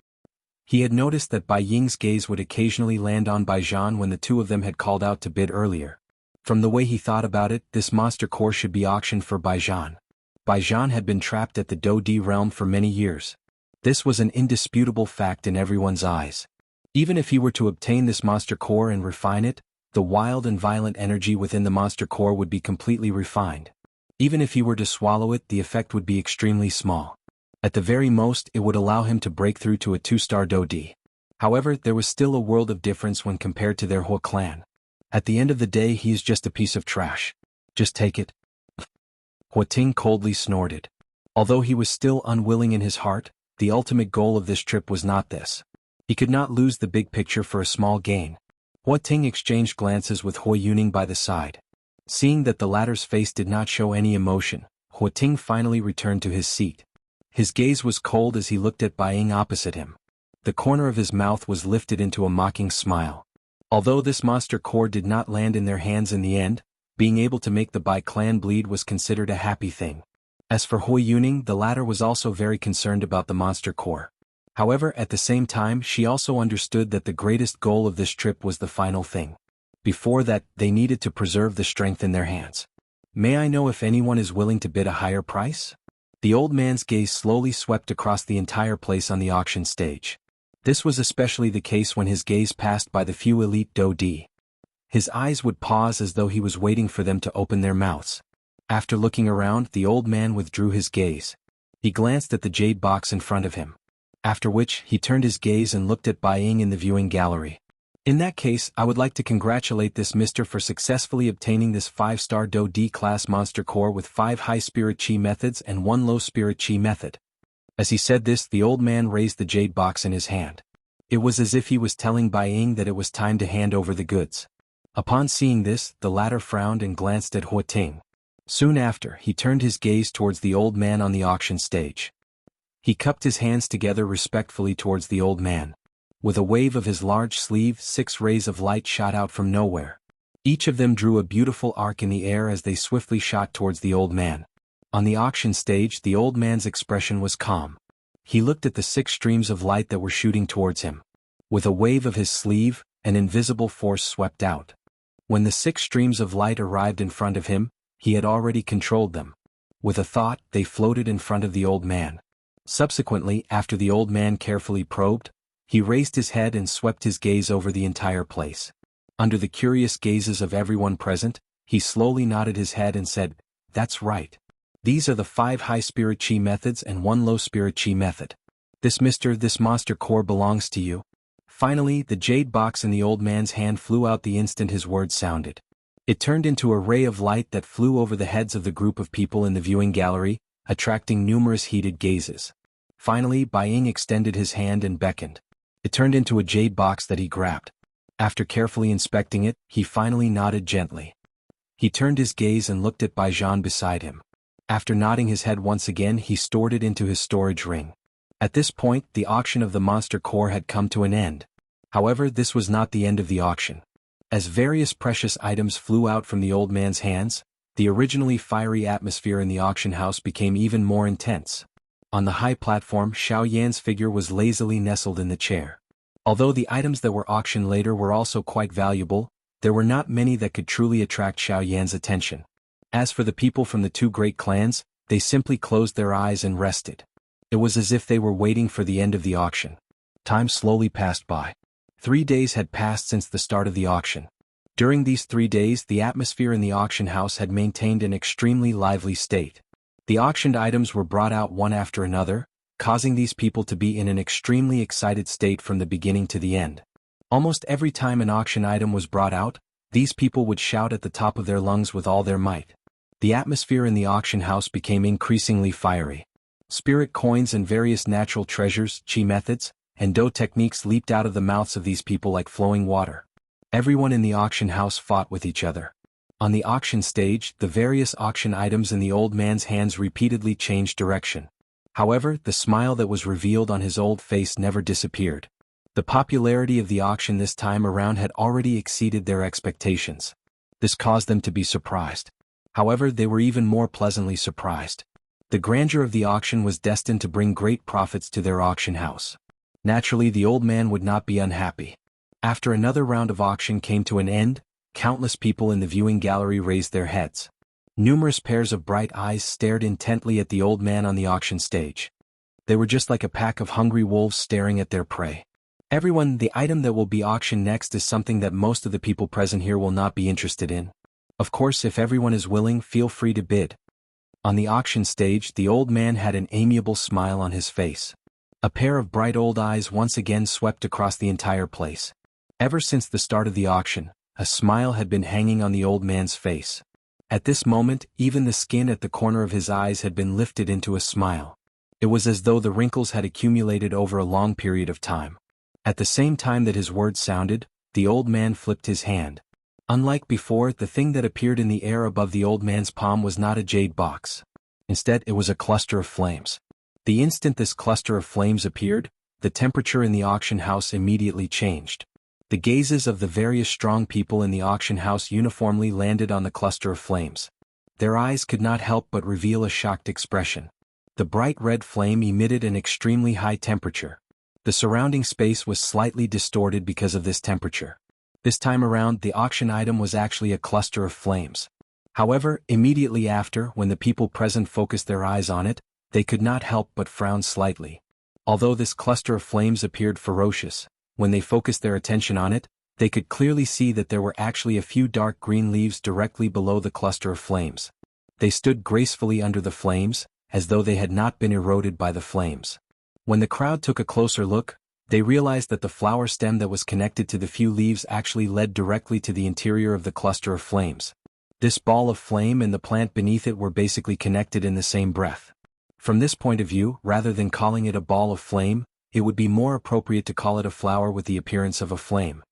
He had noticed that Bai Ying's gaze would occasionally land on Bai Zhan when the two of them had called out to bid earlier. From the way he thought about it, this monster core should be auctioned for Bai Zhan. Bai Zhan had been trapped at the Do Di realm for many years. This was an indisputable fact in everyone's eyes. Even if he were to obtain this monster core and refine it, the wild and violent energy within the monster core would be completely refined. Even if he were to swallow it, the effect would be extremely small. At the very most, it would allow him to break through to a 2-star Do Di. However, there was still a world of difference when compared to their Hua clan. At the end of the day, he is just a piece of trash. Just take it. Hua Ting coldly snorted. Although he was still unwilling in his heart, the ultimate goal of this trip was not this. He could not lose the big picture for a small gain. Hua Ting exchanged glances with Hua Yuning by the side. Seeing that the latter's face did not show any emotion, Hua Ting finally returned to his seat. His gaze was cold as he looked at Bai Ying opposite him. The corner of his mouth was lifted into a mocking smile. Although this monster core did not land in their hands in the end, being able to make the Bai clan bleed was considered a happy thing. As for Hua Yuning, the latter was also very concerned about the monster core. However, at the same time, she also understood that the greatest goal of this trip was the final thing. Before that, they needed to preserve the strength in their hands. May I know if anyone is willing to bid a higher price? The old man's gaze slowly swept across the entire place on the auction stage. This was especially the case when his gaze passed by the few elite Do Di. His eyes would pause as though he was waiting for them to open their mouths. After looking around, the old man withdrew his gaze. He glanced at the jade box in front of him. After which, he turned his gaze and looked at Bai Ying in the viewing gallery. In that case, I would like to congratulate this mister for successfully obtaining this 5-star Do Di class monster core with 5 high spirit chi methods and 1 low spirit chi method. As he said this, the old man raised the jade box in his hand. It was as if he was telling Bai Ying that it was time to hand over the goods. Upon seeing this, the latter frowned and glanced at Hua Ting. Soon after, he turned his gaze towards the old man on the auction stage. He cupped his hands together respectfully towards the old man. With a wave of his large sleeve, 6 rays of light shot out from nowhere. Each of them drew a beautiful arc in the air as they swiftly shot towards the old man. On the auction stage, the old man's expression was calm. He looked at the 6 streams of light that were shooting towards him. With a wave of his sleeve, an invisible force swept out. When the 6 streams of light arrived in front of him, he had already controlled them. With a thought, they floated in front of the old man. Subsequently, after the old man carefully probed, he raised his head and swept his gaze over the entire place. Under the curious gazes of everyone present, he slowly nodded his head and said, "That's right. These are the 5 high spirit chi methods and 1 low spirit chi method. This monster core belongs to you." Finally, the jade box in the old man's hand flew out the instant his words sounded. It turned into a ray of light that flew over the heads of the group of people in the viewing gallery, attracting numerous heated gazes. Finally, Bai Ying extended his hand and beckoned. It turned into a jade box that he grabbed. After carefully inspecting it, he finally nodded gently. He turned his gaze and looked at Bai Zhan beside him. After nodding his head once again, he stored it into his storage ring. At this point, the auction of the monster core had come to an end. However, this was not the end of the auction. As various precious items flew out from the old man's hands, the originally fiery atmosphere in the auction house became even more intense. On the high platform, Xiao Yan's figure was lazily nestled in the chair. Although the items that were auctioned later were also quite valuable, there were not many that could truly attract Xiao Yan's attention. As for the people from the 2 great clans, they simply closed their eyes and rested. It was as if they were waiting for the end of the auction. Time slowly passed by. 3 days had passed since the start of the auction. During these 3 days, the atmosphere in the auction house had maintained an extremely lively state. The auctioned items were brought out one after another, causing these people to be in an extremely excited state from the beginning to the end. Almost every time an auction item was brought out, these people would shout at the top of their lungs with all their might. The atmosphere in the auction house became increasingly fiery. Spirit coins and various natural treasures, chi methods, and do techniques leaped out of the mouths of these people like flowing water. Everyone in the auction house fought with each other. On the auction stage, the various auction items in the old man's hands repeatedly changed direction. However, the smile that was revealed on his old face never disappeared. The popularity of the auction this time around had already exceeded their expectations. This caused them to be surprised. However, they were even more pleasantly surprised. The grandeur of the auction was destined to bring great profits to their auction house. Naturally, the old man would not be unhappy. After another round of auction came to an end, countless people in the viewing gallery raised their heads. Numerous pairs of bright eyes stared intently at the old man on the auction stage. They were just like a pack of hungry wolves staring at their prey. Everyone, the item that will be auctioned next is something that most of the people present here will not be interested in. Of course, if everyone is willing, feel free to bid. On the auction stage, the old man had an amiable smile on his face. A pair of bright old eyes once again swept across the entire place. Ever since the start of the auction, a smile had been hanging on the old man's face. At this moment, even the skin at the corner of his eyes had been lifted into a smile. It was as though the wrinkles had accumulated over a long period of time. At the same time that his words sounded, the old man flipped his hand. Unlike before, the thing that appeared in the air above the old man's palm was not a jade box. Instead, it was a cluster of flames. The instant this cluster of flames appeared, the temperature in the auction house immediately changed. The gazes of the various strong people in the auction house uniformly landed on the cluster of flames. Their eyes could not help but reveal a shocked expression. The bright red flame emitted an extremely high temperature. The surrounding space was slightly distorted because of this temperature. This time around, the auction item was actually a cluster of flames. However, immediately after, when the people present focused their eyes on it, they could not help but frown slightly. Although this cluster of flames appeared ferocious, when they focused their attention on it, they could clearly see that there were actually a few dark green leaves directly below the cluster of flames. They stood gracefully under the flames, as though they had not been eroded by the flames. When the crowd took a closer look, they realized that the flower stem that was connected to the few leaves actually led directly to the interior of the cluster of flames. This ball of flame and the plant beneath it were basically connected in the same breath. From this point of view, rather than calling it a ball of flame, it would be more appropriate to call it a flower with the appearance of a flame.